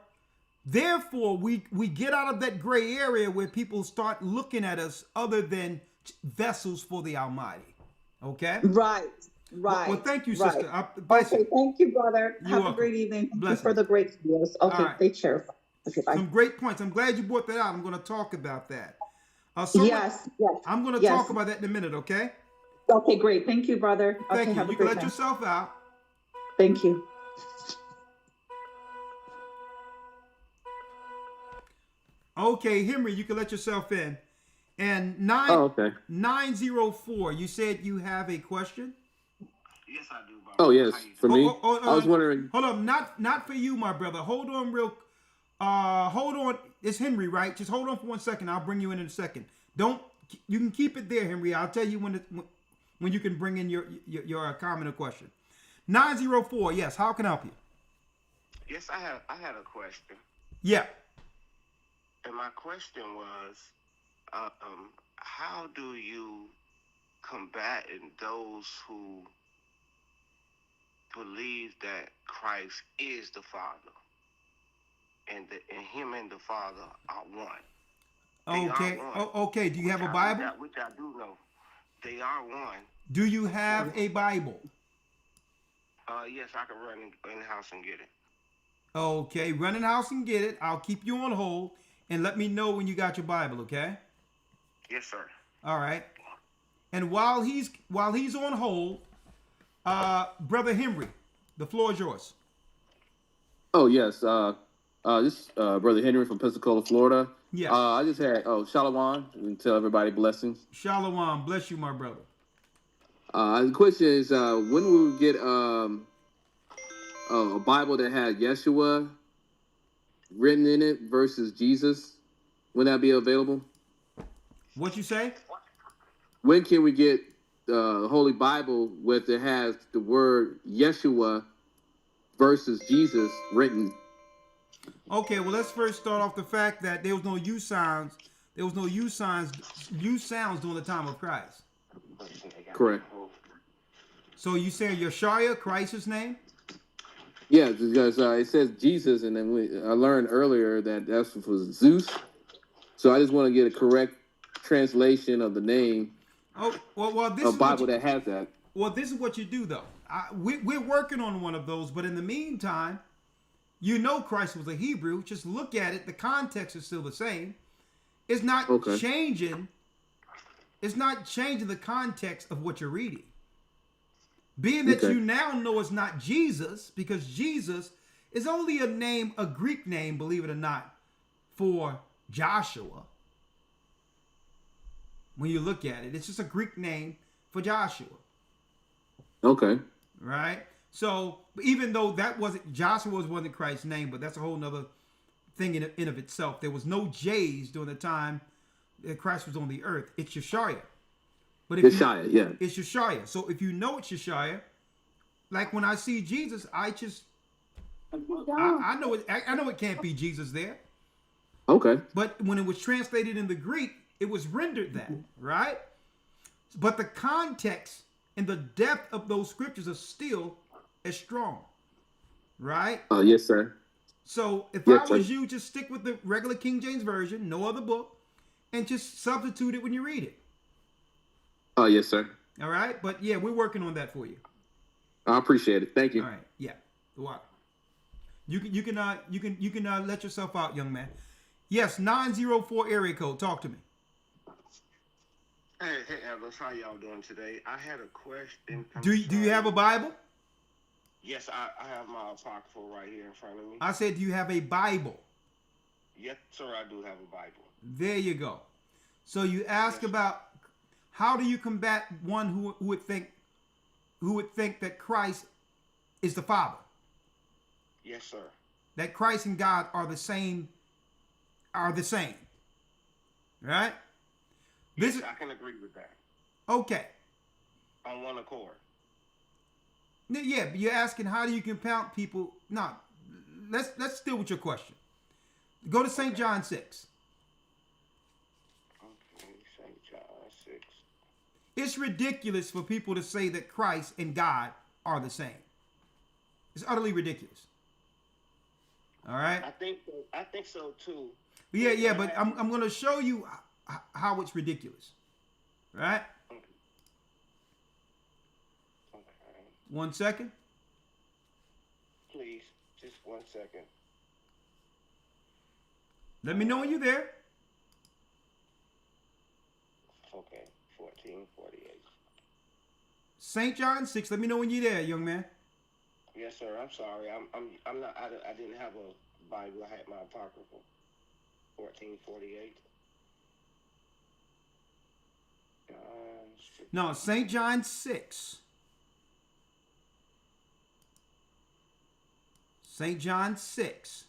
we get out of that gray area where people start looking at us other than vessels for the Almighty. Okay? Right. Well, thank you, sister. Okay, thank you, brother. You're Have welcome. a great evening. Thank you Blessings. for the great videos. Okay, right. take care. Okay, bye. Some great points. I'm glad you brought that out. I'm going to talk about that. Yes. I'm going to talk about that in a minute, okay? Okay, great. Thank you, brother. Thank you. Have a You can great let time. yourself out. Thank you. Okay, Henry, you can let yourself in. And 904, you said you have a question? Yes, I do, brother. Oh, yes, for me. I was wondering. Hold on, not for you, my brother. Hold on hold on. It's Henry, right? Just hold on for 1 second. I'll bring you in a second. You can keep it there, Henry. I'll tell you when you can bring in your comment or question. 904, yes, how can I help you? Yes, I had a question. Yeah. And my question was, how do you combat those who believe that Christ is the Father, and Him and the Father are one? Okay. Okay. Do you have a Bible? Which I do know. They are one. Do you have a Bible? Yes, I can run in the house and get it. Okay, run in the house and get it. I'll keep you on hold and let me know when you got your Bible, okay? Yes, sir. All right. And while he's on hold, Brother Henry, the floor is yours. Oh, yes. This is Brother Henry from Pensacola, Florida. Yes. I just had, Shalom, and tell everybody blessings. Shalom. Bless you, my brother. The question is, when will we get a Bible that had Yeshua written in it versus Jesus? When that be available? What you say? When can we get the Holy Bible with it has the word Yeshua versus Jesus written? Okay, well, let's first start off the fact that there was no U sounds. There was no U sounds during the time of Christ. Correct. So you saying Yeshua, Christ's name? Yeah, because it says Jesus, and then I learned earlier that that's for Zeus. So I just want to get a correct translation of the name. Oh, well, this a is Bible that has that. Well, this is what you do, though. We're working on one of those, but in the meantime, you know Christ was a Hebrew. Just look at it. The context is still the same. It's not changing. It's not changing the context of what you're reading. Being that you now know it's not Jesus, because Jesus is only a name, a Greek name, believe it or not, for Joshua. When you look at it, it's just a Greek name for Joshua. Okay. Right? So even though Joshua wasn't Christ's name, but that's a whole nother thing in of itself. There was no J's during the time that Christ was on the earth. It's Yeshua. But if Yeshua, it's Yeshua. So if you know it's Yeshua, like when I see Jesus, I know it. I know it can't be Jesus there. Okay. But when it was translated in the Greek, it was rendered that, right? But the context and the depth of those scriptures are still as strong, right? Yes, sir. So if Yes, I was sir. you, just stick with the regular King James Version, no other book, and just substitute it when you read it. Yes, sir. All right? But yeah, we're working on that for you. I appreciate it. Thank you. All right. Yeah. Wow. You can let yourself out, young man. Yes, 904 area code. Talk to me. Hey, Elders, how y'all doing today? I had a question. Do you have a Bible? Yes, I have my apocryphal right here in front of me. I said, do you have a Bible? Yes, sir, I do have a Bible. There you go. So you ask about how do you combat one who would think that Christ is the Father? Yes, sir. That Christ and God are the same. Right? Yes, I can agree with that. Okay. On one accord. Yeah, but you're asking how do you compound people? No, let's deal with your question. Go to St. John 6. Okay, St. John 6. It's ridiculous for people to say that Christ and God are the same. It's utterly ridiculous. All right? I think so too. Yeah, but I'm going to show you how it's ridiculous. Right? Okay. 1 second. Please, just 1 second. Let me know when you're there. Okay, 1448. St. John 6. Let me know when you're there, young man. Yes, sir. I'm sorry. I'm not. I didn't have a Bible. I had my apocryphal. 1448. No, St. John 6. St. John 6.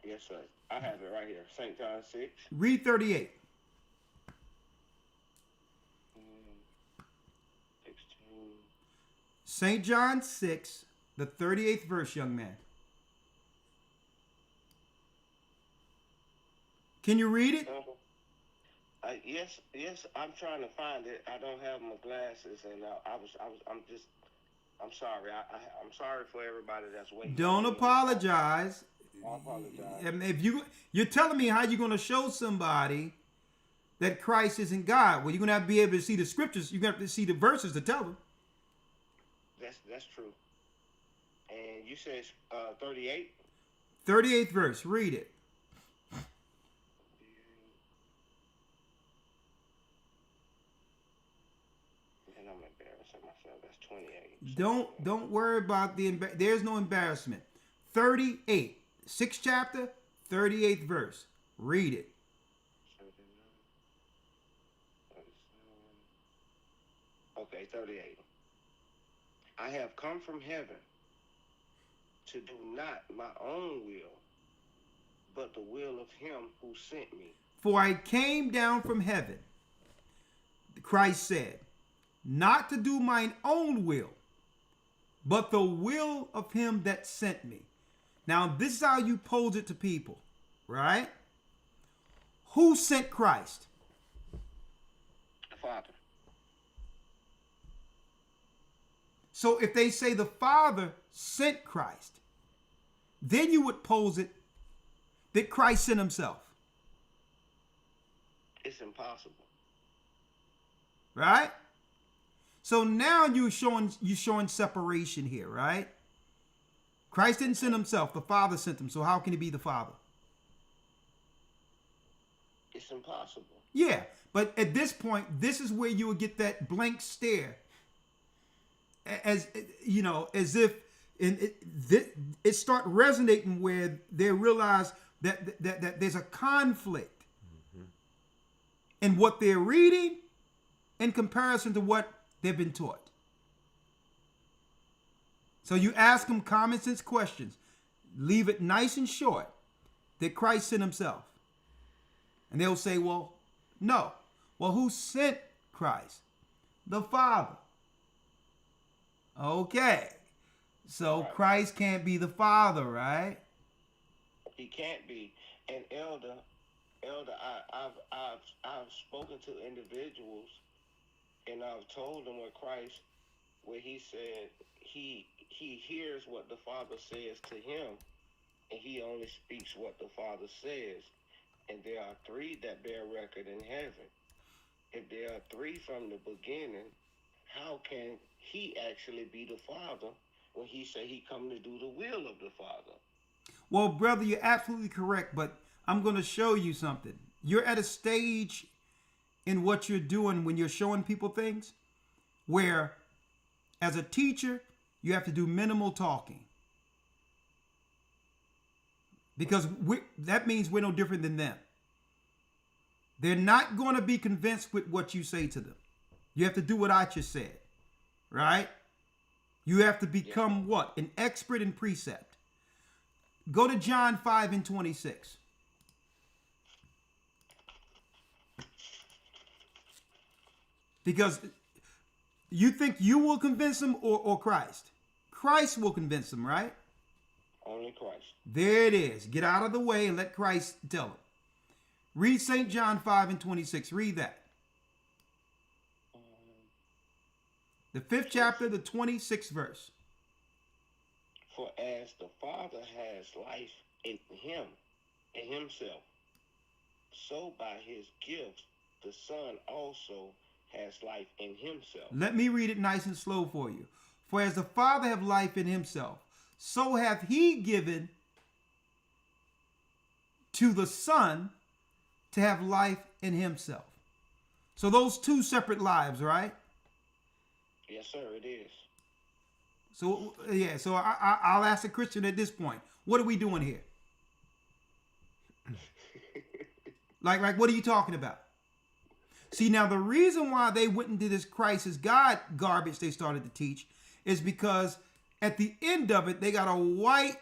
Yes, sir. I have it right here. St. John 6. Read 38. 16. St. John 6, the 38th verse, young man. Can you read it? Yes. I'm trying to find it. I don't have my glasses, and I'm sorry. I'm sorry for everybody that's waiting. Don't apologize. I apologize. And if you're telling me how you're going to show somebody that Christ isn't God, well, you're going to have to be able to see the scriptures. You're going to have to see the verses to tell them. That's true. And you said 38. 38th verse. Read it. And I'm embarrassing myself. That's 28. Don't worry about there's no embarrassment. 38, 6th chapter, 38th verse. Read it. Okay, 38. I have come from heaven to do not my own will, but the will of him who sent me. For I came down from heaven, Christ said, not to do mine own will, but the will of him that sent me. Now, this is how you pose it to people, right? Who sent Christ? The Father. So if they say the Father sent Christ, then you would pose it that Christ sent himself. It's impossible. Right? So now you're showing separation here, right? Christ didn't send himself. The Father sent him. So how can he be the Father? It's impossible. Yeah, but at this point, this is where you would get that blank stare, as if it start resonating where they realize that there's a conflict in what they're reading in comparison to what they've been taught. So you ask them common sense questions, leave it nice and short, that Christ sent himself. And they'll say, well, no. Well, who sent Christ? The Father. Okay. So Christ can't be the Father, right? He can't be. And Elder, I've spoken to individuals And I've told him what Christ, where he said he hears what the Father says to him, and he only speaks what the Father says. And there are three that bear record in heaven. If there are three from the beginning, how can he actually be the Father when he say he come to do the will of the Father? Well, brother, you're absolutely correct, but I'm going to show you something. You're at a stage in what you're doing when you're showing people things where, as a teacher, you have to do minimal talking. Because that means we're no different than them. They're not going to be convinced with what you say to them. You have to do what I just said, right? You have to become what? An expert in precept. Go to John 5:26. Because you think you will convince them or Christ? Christ will convince them, right? Only Christ. There it is. Get out of the way and let Christ tell them. Read St. John 5:26. Read that. The 5th chapter, the 26th verse. For as the Father has life in him, in himself, so by his gifts the Son also has life in himself. Let me read it nice and slow for you. For as the Father have life in himself, so hath he given to the Son to have life in himself. So those two separate lives, right? Yes, sir, it is. So, yeah, so I'll ask a Christian at this point, what are we doing here? like, what are you talking about? See, now the reason why they went into this Christ is God garbage they started to teach is because at the end of it, they got a white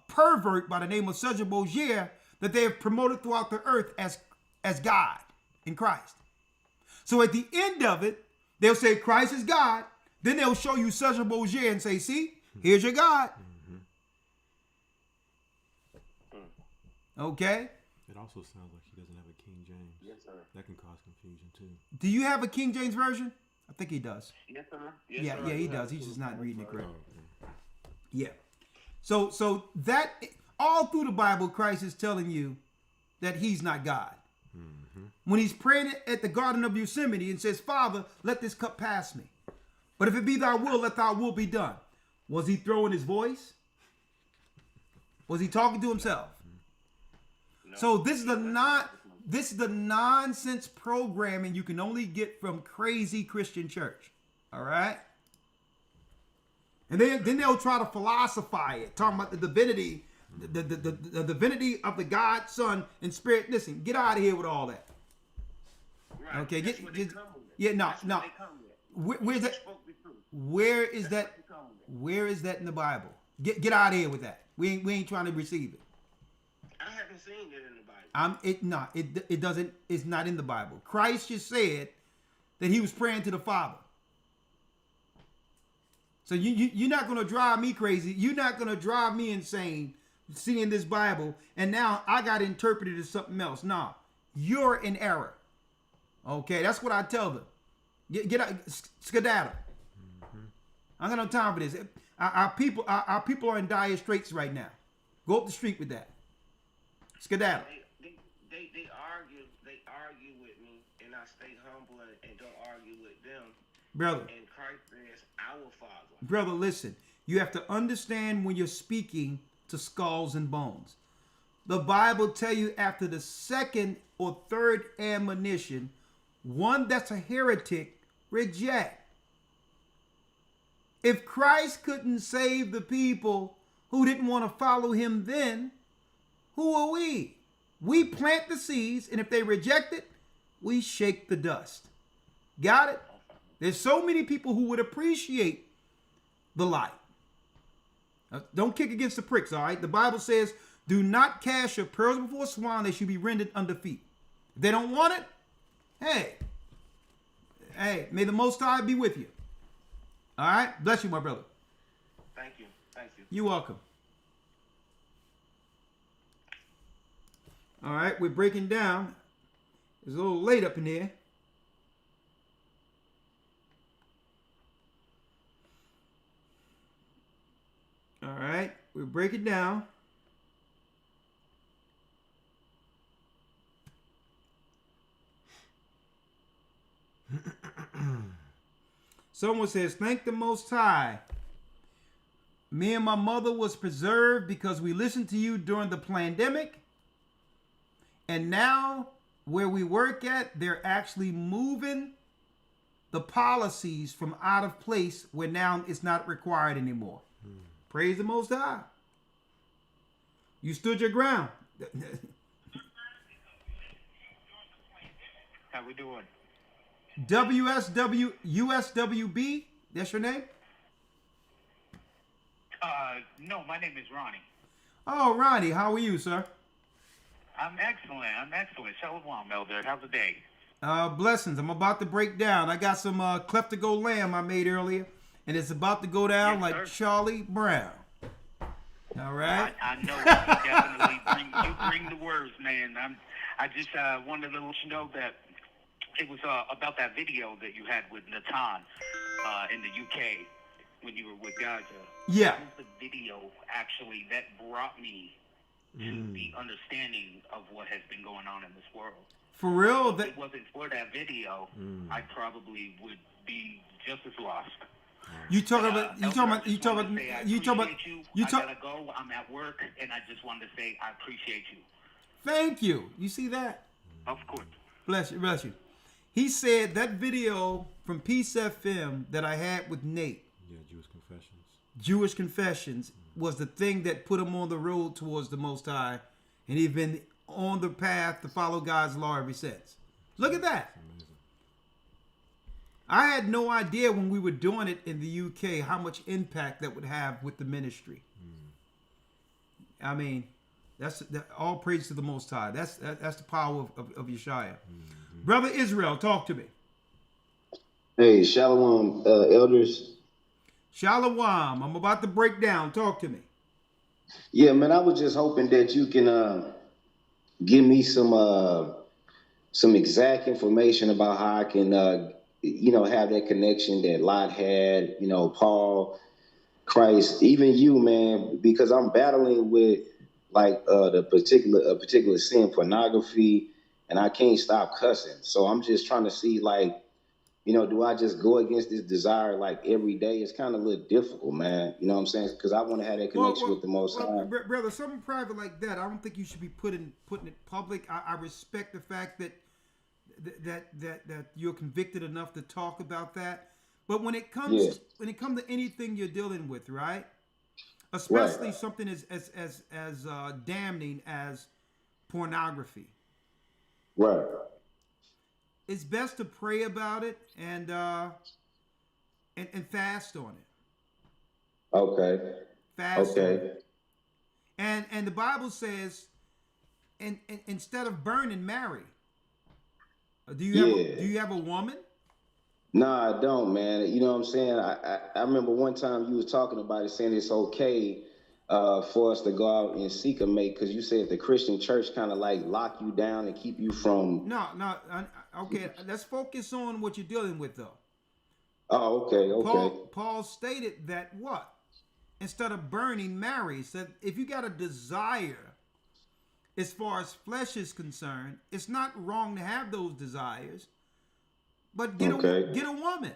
pervert by the name of Cesar Borgia that they have promoted throughout the earth as God in Christ. So at the end of it, they'll say Christ is God. Then they'll show you Cesar Borgia and say, see, here's your God. Okay? It also sounds like he doesn't have a King James. Yes, sir. That can cause confusion too. Do you have a King James version? I think he does. Yes, sir. Yeah, he does. He's just not reading it correct. Oh, okay. Yeah. So that all through the Bible, Christ is telling you that he's not God. When he's praying at the Garden of Gethsemane and says, Father, let this cup pass me. But if it be thy will, let thy will be done. Was he throwing his voice? Was he talking to himself? No. So this is the nonsense programming you can only get from crazy Christian church. All right? And then they'll try to philosophize it, talking about the divinity, the divinity of the God, Son, and Spirit. Listen, get out of here with all that. Right. Okay, no. Where is that? Where is that in the Bible? Get out of here with that. We ain't trying to receive it. I haven't seen it in the Bible. It doesn't. It's not in the Bible. Christ just said that he was praying to the Father. So you're not going to drive me crazy. You're not going to drive me insane seeing this Bible, and now I got to interpret it as something else. Nah, you're in error. Okay, that's what I tell them. Get out, skedaddle. I got no time for this. Our people are in dire straits right now. Go up the street with that. Skedaddle. They argue with me, and I stay humble and don't argue with them. Brother. And Christ says, our Father. Brother, listen. You have to understand when you're speaking to skulls and bones. The Bible tell you after the second or third admonition, one that's a heretic, reject. If Christ couldn't save the people who didn't want to follow him then, who are we? We plant the seeds, and if they reject it, we shake the dust. Got it? There's so many people who would appreciate the light. Don't kick against the pricks, all right? The Bible says, do not cast your pearls before swine, they should be rendered under feet. If they don't want it, hey, may the Most High be with you. All right? Bless you, my brother. Thank you. You're welcome. All right, we're breaking down. It's a little late up in here. All right, we'll break it down. Someone says, thank the Most High. Me and my mother was preserved because we listened to you during the pandemic. And now where we work at, they're actually moving the policies from out of place where now it's not required anymore. Praise the Most High. You stood your ground. How we doing? USWB, that's your name? No, my name is Ronnie. Oh, Ronnie, how are you, sir? I'm excellent. Shalom, Elder. How's the day? Blessings. I'm about to break down. I got some cleft to go lamb I made earlier, and it's about to go down Yes, like sir. Charlie Brown. All right. I know you definitely bring the words, man. I just wanted to let you know that it was about that video that you had with Natan in the UK when you were with Gaza. Yeah. That was the video actually that brought me to the understanding of what has been going on in this world. For real? If it wasn't for that video, I probably would be just as lost. You talking about? I gotta go. I'm at work, and I just wanted to say I appreciate you. Thank you. You see that? Of course. Bless you. Bless you. He said that video from Peace FM that I had with Nate, Yeah, Jewish Confessions, was the thing that put him on the road towards the Most High, and he's been on the path to follow God's law ever since. Look at that. I had no idea when we were doing it in the UK how much impact that would have with the ministry. I mean, that's all praise to the Most High. That's the power of Yeshua. Brother Israel, talk to me. Hey, Shalom, elders. Shalom. I'm about to break down. Talk to me. Yeah, man, I was just hoping that you can give me some exact information about how I can, have that connection that Lot had, Paul, Christ, even you, man, because I'm battling with a particular sin, pornography, and I can't stop cussing. So I'm just trying to see, do I just go against this desire every day? It's kind of a little difficult, man. You know what I'm saying? Because I want to have that connection with the Most High. Brother, something private like that, I don't think you should be putting it public. I respect the fact that you're convicted enough to talk about that. But when it comes to anything you're dealing with, right? Especially something as damning as pornography. Right. It's best to pray about it and fast on it. Okay. Fast on it. And the Bible says, and instead of burning, marry. Do you have a woman? Nah, I don't, man. You know what I'm saying? I remember one time you was talking about it, saying it's okay for us to go out and seek a mate, because you said the Christian church kind of lock you down and keep you from. No. Okay, let's focus on what you're dealing with, though. Oh, okay. Paul stated that what? Instead of burning, marry. Said if you got a desire, as far as flesh is concerned, it's not wrong to have those desires, but get a woman.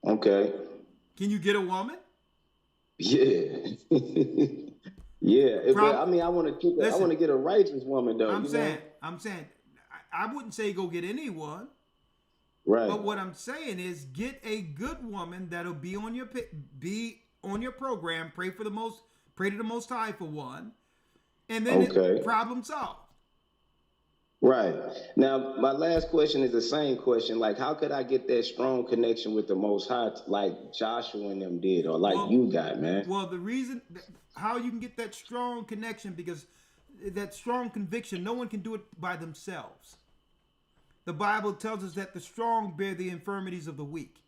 Okay. Can you get a woman? Yeah. Yeah. But, I mean, I want to get a righteous woman, though. I'm saying, I wouldn't say go get anyone. Right. But what I'm saying is get a good woman that'll be on your program. Pray to the Most High for one, and then problem solved. Right. Now, my last question is the same question. How could I get that strong connection with the Most High, like Joshua and them did, or you got, man? Well, the reason how you can get that strong connection, because that strong conviction, no one can do it by themselves. The Bible tells us that the strong bear the infirmities of the weak.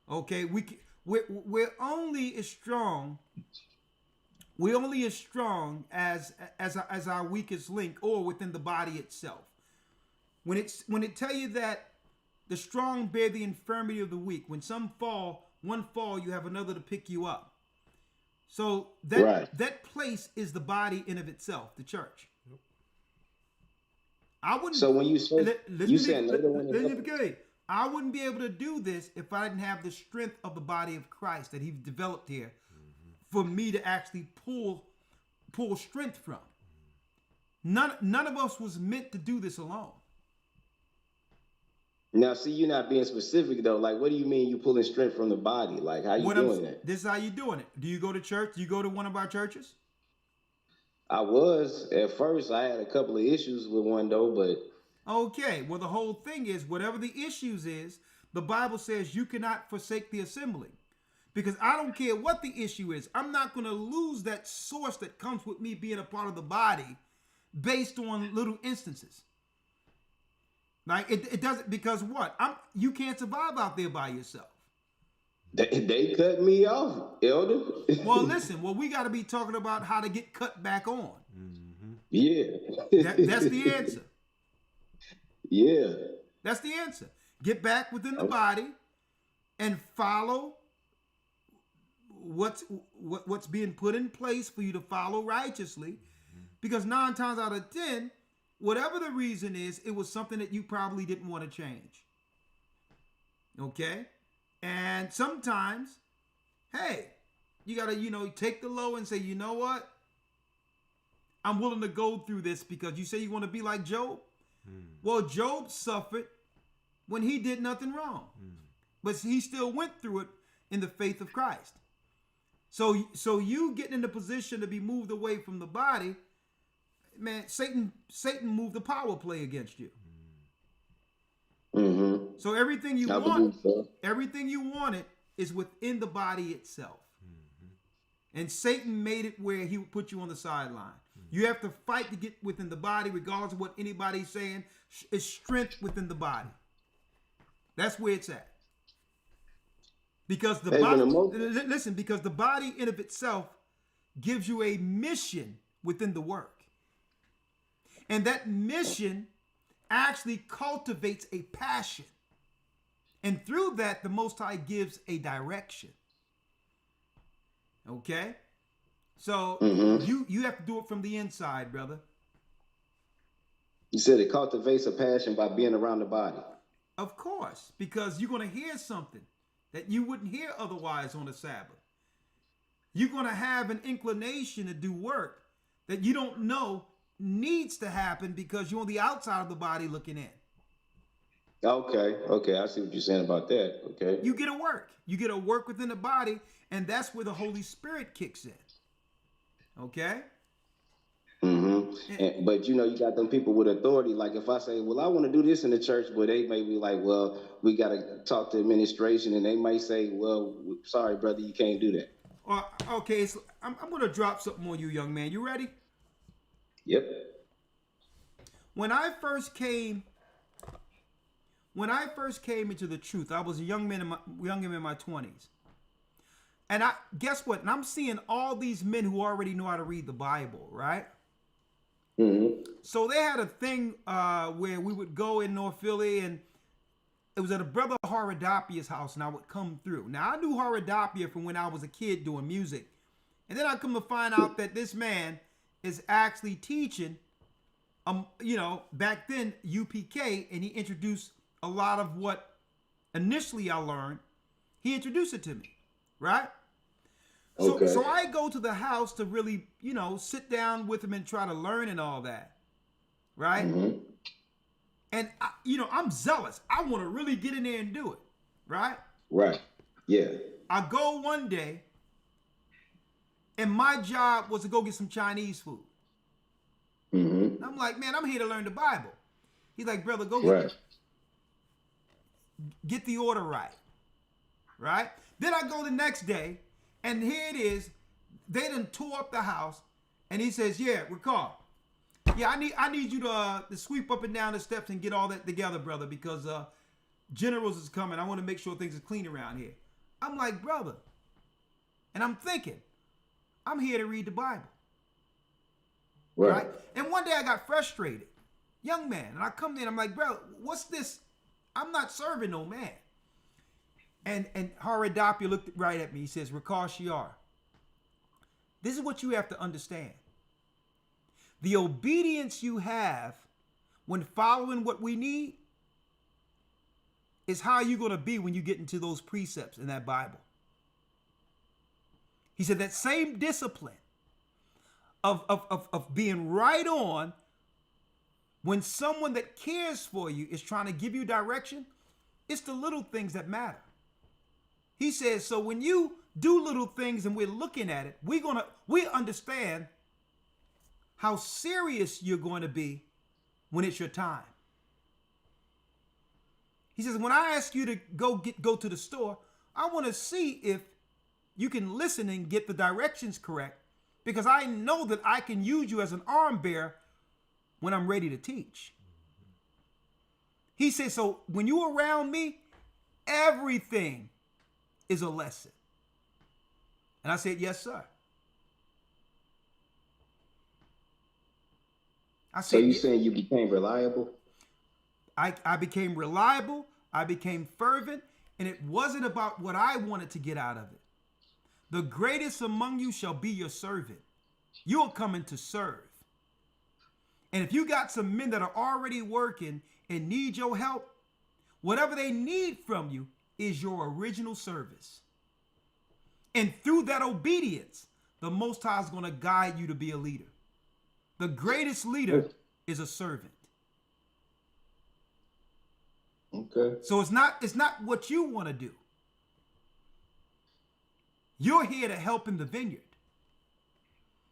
Okay, we're only as strong. We're only as strong as our weakest link, or within the body itself. When it tell you that the strong bear the infirmity of the weak, when one fall, you have another to pick you up. So that Right. that place is the body in of itself, the church. I wouldn't. So when you say you saying another one, I wouldn't be able to do this if I didn't have the strength of the body of Christ that He's developed here for me to actually pull strength from. None of us was meant to do this alone. now see, you're not being specific though. Like, what do you mean you pulling strength from the body? Like, how you doing that? This is how you doing it. Do you go to church? Do you go to one of our churches? I was at first. I had a couple of issues with one though, but Okay. Well, the whole thing is whatever the issues is, the Bible says you cannot forsake the assembly. Because I don't care what the issue is. I'm not going to lose that source that comes with me being a part of the body based on little instances. Like it doesn't, because what? You can't survive out there by yourself. they cut me off, Elder. Well, listen, we got to be talking about how to get cut back on. Yeah. That's the answer. Yeah. That's the answer. Get back within the body and follow what's being put in place for you to follow righteously. Because 9 times out of 10, whatever the reason is, it was something that you probably didn't want to change. Okay? And sometimes, hey, you got to, take the low and say, you know what? I'm willing to go through this because you say you want to be like Job. Well, Job suffered when he did nothing wrong. But he still went through it in the faith of Christ. So you getting in the position to be moved away from the body, man, Satan moved the power play against you. Mm-hmm. So everything you wanted is within the body itself. And Satan made it where he would put you on the sideline. You have to fight to get within the body, regardless of what anybody's saying. It's strength within the body. That's where it's at. Because the because the body in of itself gives you a mission within the work. And that mission actually cultivates a passion. And through that, the Most High gives a direction. Okay? So you have to do it from the inside, brother. You said it cultivates a passion by being around the body. Of course, because you're going to hear something that you wouldn't hear otherwise on the Sabbath. You're going to have an inclination to do work that you don't know needs to happen because you're on the outside of the body looking in. Okay, I see what you're saying about that. Okay. You get a work. You get a work within the body, and that's where the Holy Spirit kicks in. Okay? But you got them people with authority. Like if I say, well, I want to do this in the church, but they may be like, well, we got to talk to administration, and they might say, well, sorry, brother, you can't do that. Okay, so I'm going to drop something on you, young man. You ready? Yep. When I first came into the truth, I was a young man in my 20s. And guess what? And I'm seeing all these men who already know how to read the Bible, right? So they had a thing where we would go in North Philly, and it was at a brother Haradopia's house, and I would come through. Now, I knew Haradopia from when I was a kid doing music. And then I come to find out that this man is actually teaching, back then, UPK, and he introduced a lot of what initially I learned. He introduced it to me, right? So I go to the house to really, sit down with him and try to learn and all that, right? And, I'm zealous. I want to really get in there and do it, right? Right, yeah. I go one day, and my job was to go get some Chinese food. And I'm like, man, I'm here to learn the Bible. He's like, brother, go get the order right? Then I go the next day, and here it is. They done tore up the house, and he says, yeah, Rawchaa, yeah, I need you to sweep up and down the steps and get all that together, brother, because generals is coming. I want to make sure things are clean around here. I'm like, brother, and I'm thinking, I'm here to read the Bible. Right? And one day I got frustrated. Young man. And I come in and I'm like, bro, what's this? I'm not serving no man. And Haradopia looked right at me. He says, Rawchaa, This is what you have to understand. The obedience you have when following what we need is how you're going to be when you get into those precepts in that Bible. He said that same discipline of being right on when someone that cares for you is trying to give you direction, it's the little things that matter. He says, so when you do little things and we're looking at it, we understand how serious you're going to be when it's your time. He says, when I ask you to go to the store, I want to see if you can listen and get the directions correct, because I know that I can use you as an arm bearer when I'm ready to teach. He says, so when you're around me, everything is a lesson. And I said, yes, sir. So you saying you became reliable? I became reliable. I became fervent. And it wasn't about what I wanted to get out of it. The greatest among you shall be your servant. You're coming to serve. And if you got some men that are already working and need your help, whatever they need from you is your original service. And through that obedience, the Most High is going to guide you to be a leader. The greatest leader is a servant. Okay. So it's not what you want to do. You're here to help in the vineyard.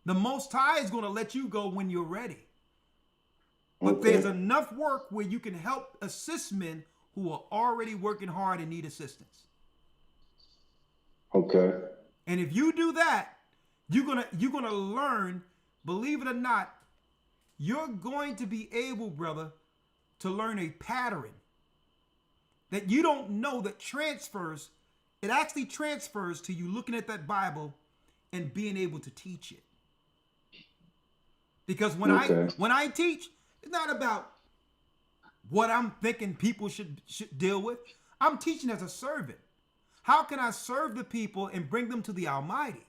The Most High is going to let you go when you're ready. But there's enough work where you can help assist men who are already working hard and need assistance. Okay. And if you do that, you're gonna learn, believe it or not, you're going to be able, brother, to learn a pattern that you don't know that transfers. It actually transfers to you looking at that Bible and being able to teach it. Because when I teach, it's not about what I'm thinking people should deal with. I'm teaching as a servant. How can I serve the people and bring them to the Almighty?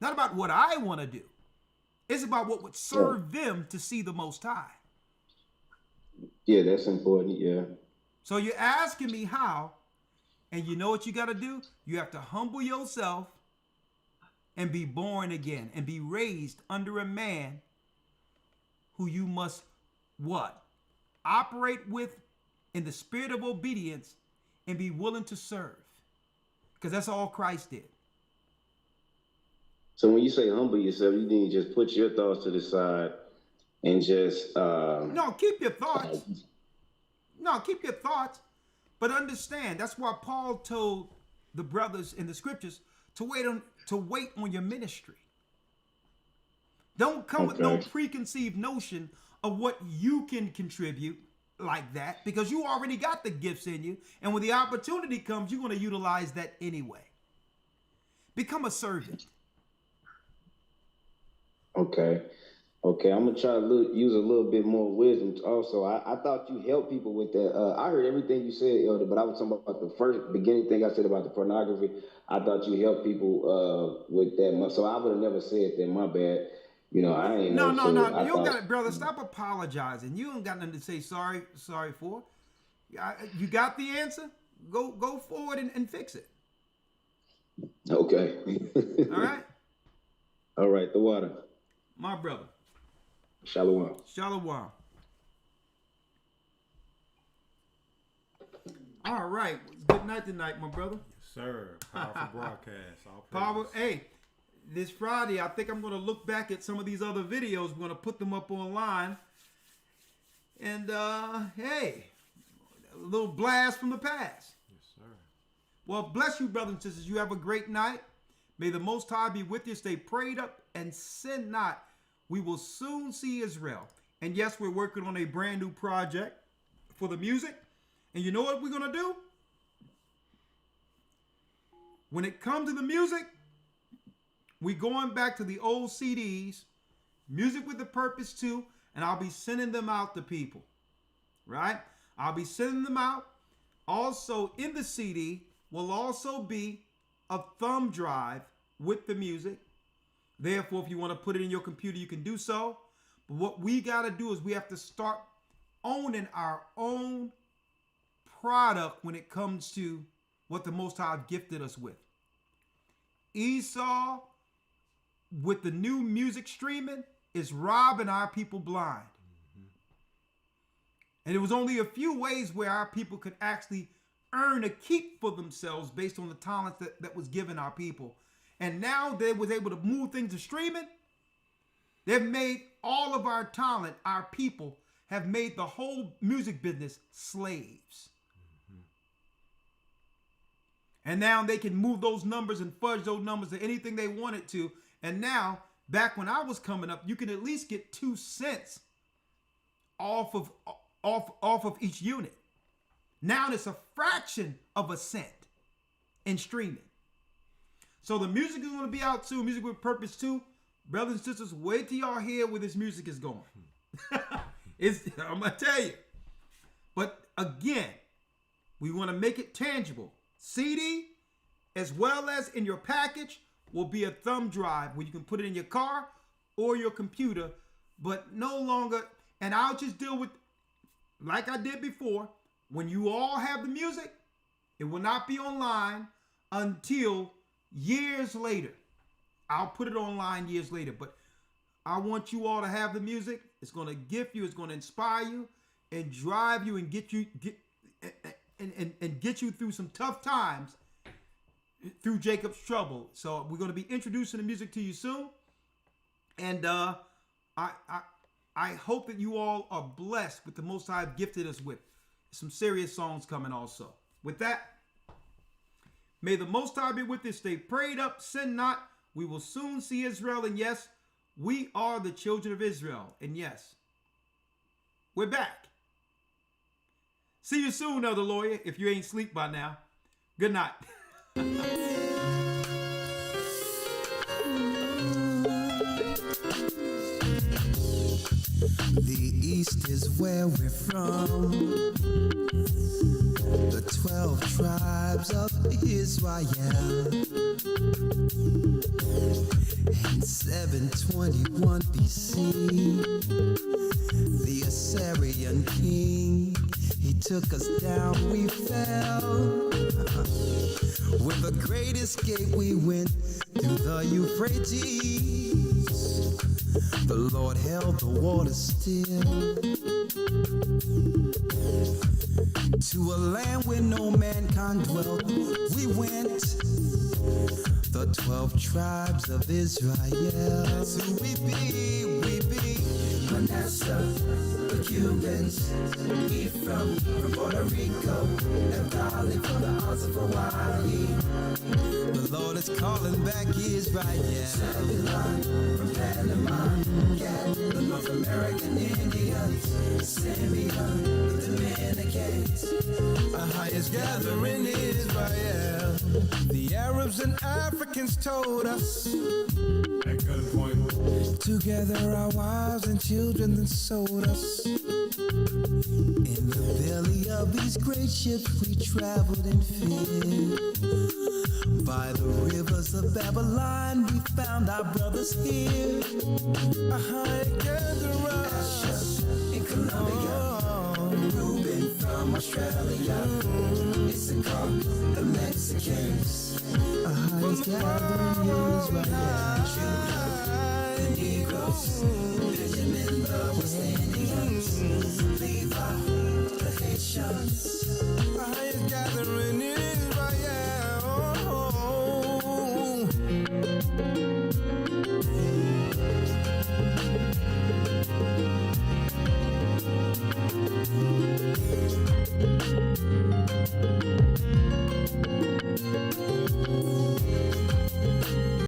Not about what I want to do. It's about what would serve them to see the Most High. Yeah, that's important. Yeah. So you're asking me how, and you know what you got to do? You have to humble yourself and be born again and be raised under a man who you must what? Operate with in the spirit of obedience and be willing to serve. Because that's all Christ did. So when you say humble yourself, you need to just put your thoughts to the side and just... No, keep your thoughts. No, keep your thoughts. But understand, that's why Paul told the brothers in the scriptures to wait on your ministry. Don't come with no preconceived notion of what you can contribute like that, because you already got the gifts in you. And when the opportunity comes, you're going to utilize that anyway. Become a servant. Okay. I'm going to try to use a little bit more wisdom also. I thought you helped people with that. I heard everything you said, Elder, but I was talking about the first beginning thing I said about the pornography. I thought you helped people with that. So I would have never said that. My bad. You know, I ain't know. No. You don't got it, brother. Stop apologizing. You don't got nothing to say sorry for. You got the answer? Go forward and fix it. Okay. All right? All right, the water. My brother. Shalom. Shalom. All right. Good night tonight, my brother. Yes, sir. Powerful broadcast. All Power. Hey, this Friday, I think I'm going to look back at some of these other videos. We're going to put them up online. And, hey, a little blast from the past. Yes, sir. Well, bless you, brothers and sisters. You have a great night. May the Most High be with you. Stay prayed up and sin not. We will soon see Israel. And yes, we're working on a brand new project for the music. And you know what we're going to do? When it comes to the music, we're going back to the old CDs, Music with the Purpose 2, and I'll be sending them out to people, right? I'll be sending them out. Also, in the CD will also be a thumb drive with the music. Therefore, if you want to put it in your computer, you can do so. But what we got to do is we have to start owning our own product when it comes to what the Most High gifted us with. Esau, with the new music streaming, is robbing our people blind. And it was only a few ways where our people could actually earn a keep for themselves based on the talents that was given our people. And now they was able to move things to streaming. They've made all of our talent, our people, have made the whole music business slaves. And now they can move those numbers and fudge those numbers to anything they wanted to. And now, back when I was coming up, you can at least get 2 cents off of each unit. Now it's a fraction of a cent in streaming. So the music is going to be out soon. Music with Purpose 2. Brothers and sisters, wait till y'all hear where this music is going. I'm going to tell you. But again, we want to make it tangible. CD, as well as in your package, will be a thumb drive where you can put it in your car or your computer, but no longer, and I'll just deal with, like I did before, when you all have the music, it will not be online until years later. I'll put it online years later, but I want you all to have the music. It's going to gift you, it's going to inspire you and drive you and get you through some tough times through Jacob's trouble. So we're going to be introducing the music to you soon. And I hope that you all are blessed with the Most High gifted us with. Some serious songs coming also. With that, may the Most High be with us. Stay prayed up, sin not. We will soon see Israel. And yes, we are the children of Israel. And yes, we're back. See you soon, Elder Lawya, if you ain't asleep by now. Good night. The East is where we're from. The 12 tribes of Israel. In 721 BC, the Assyrian king, he took us down, we fell. With a great escape, we went through the Euphrates. The Lord held the water still. To a land where no mankind dwelt, we went. The 12 tribes of Israel. That's who we be, Manasseh, the Cubans, Ephraim from Puerto Rico, and Valley from the Isles of Hawaii. The Lord is calling back Israel. Zebulon from Panama, Gad, the North American Indians, Simeon, the Dominicans, the highest gathering in Israel. The Arabs and Africans told us. Good point. Together our wives and children then sold us. In the belly of these great ships we traveled in fear. By the rivers of Babylon we found our brothers here. Asher in Colombia, Reuben from Australia, Issachar, the Mexicans, a highest gathering Israel, Judah, the Negroes, Benjamin, the West Indians,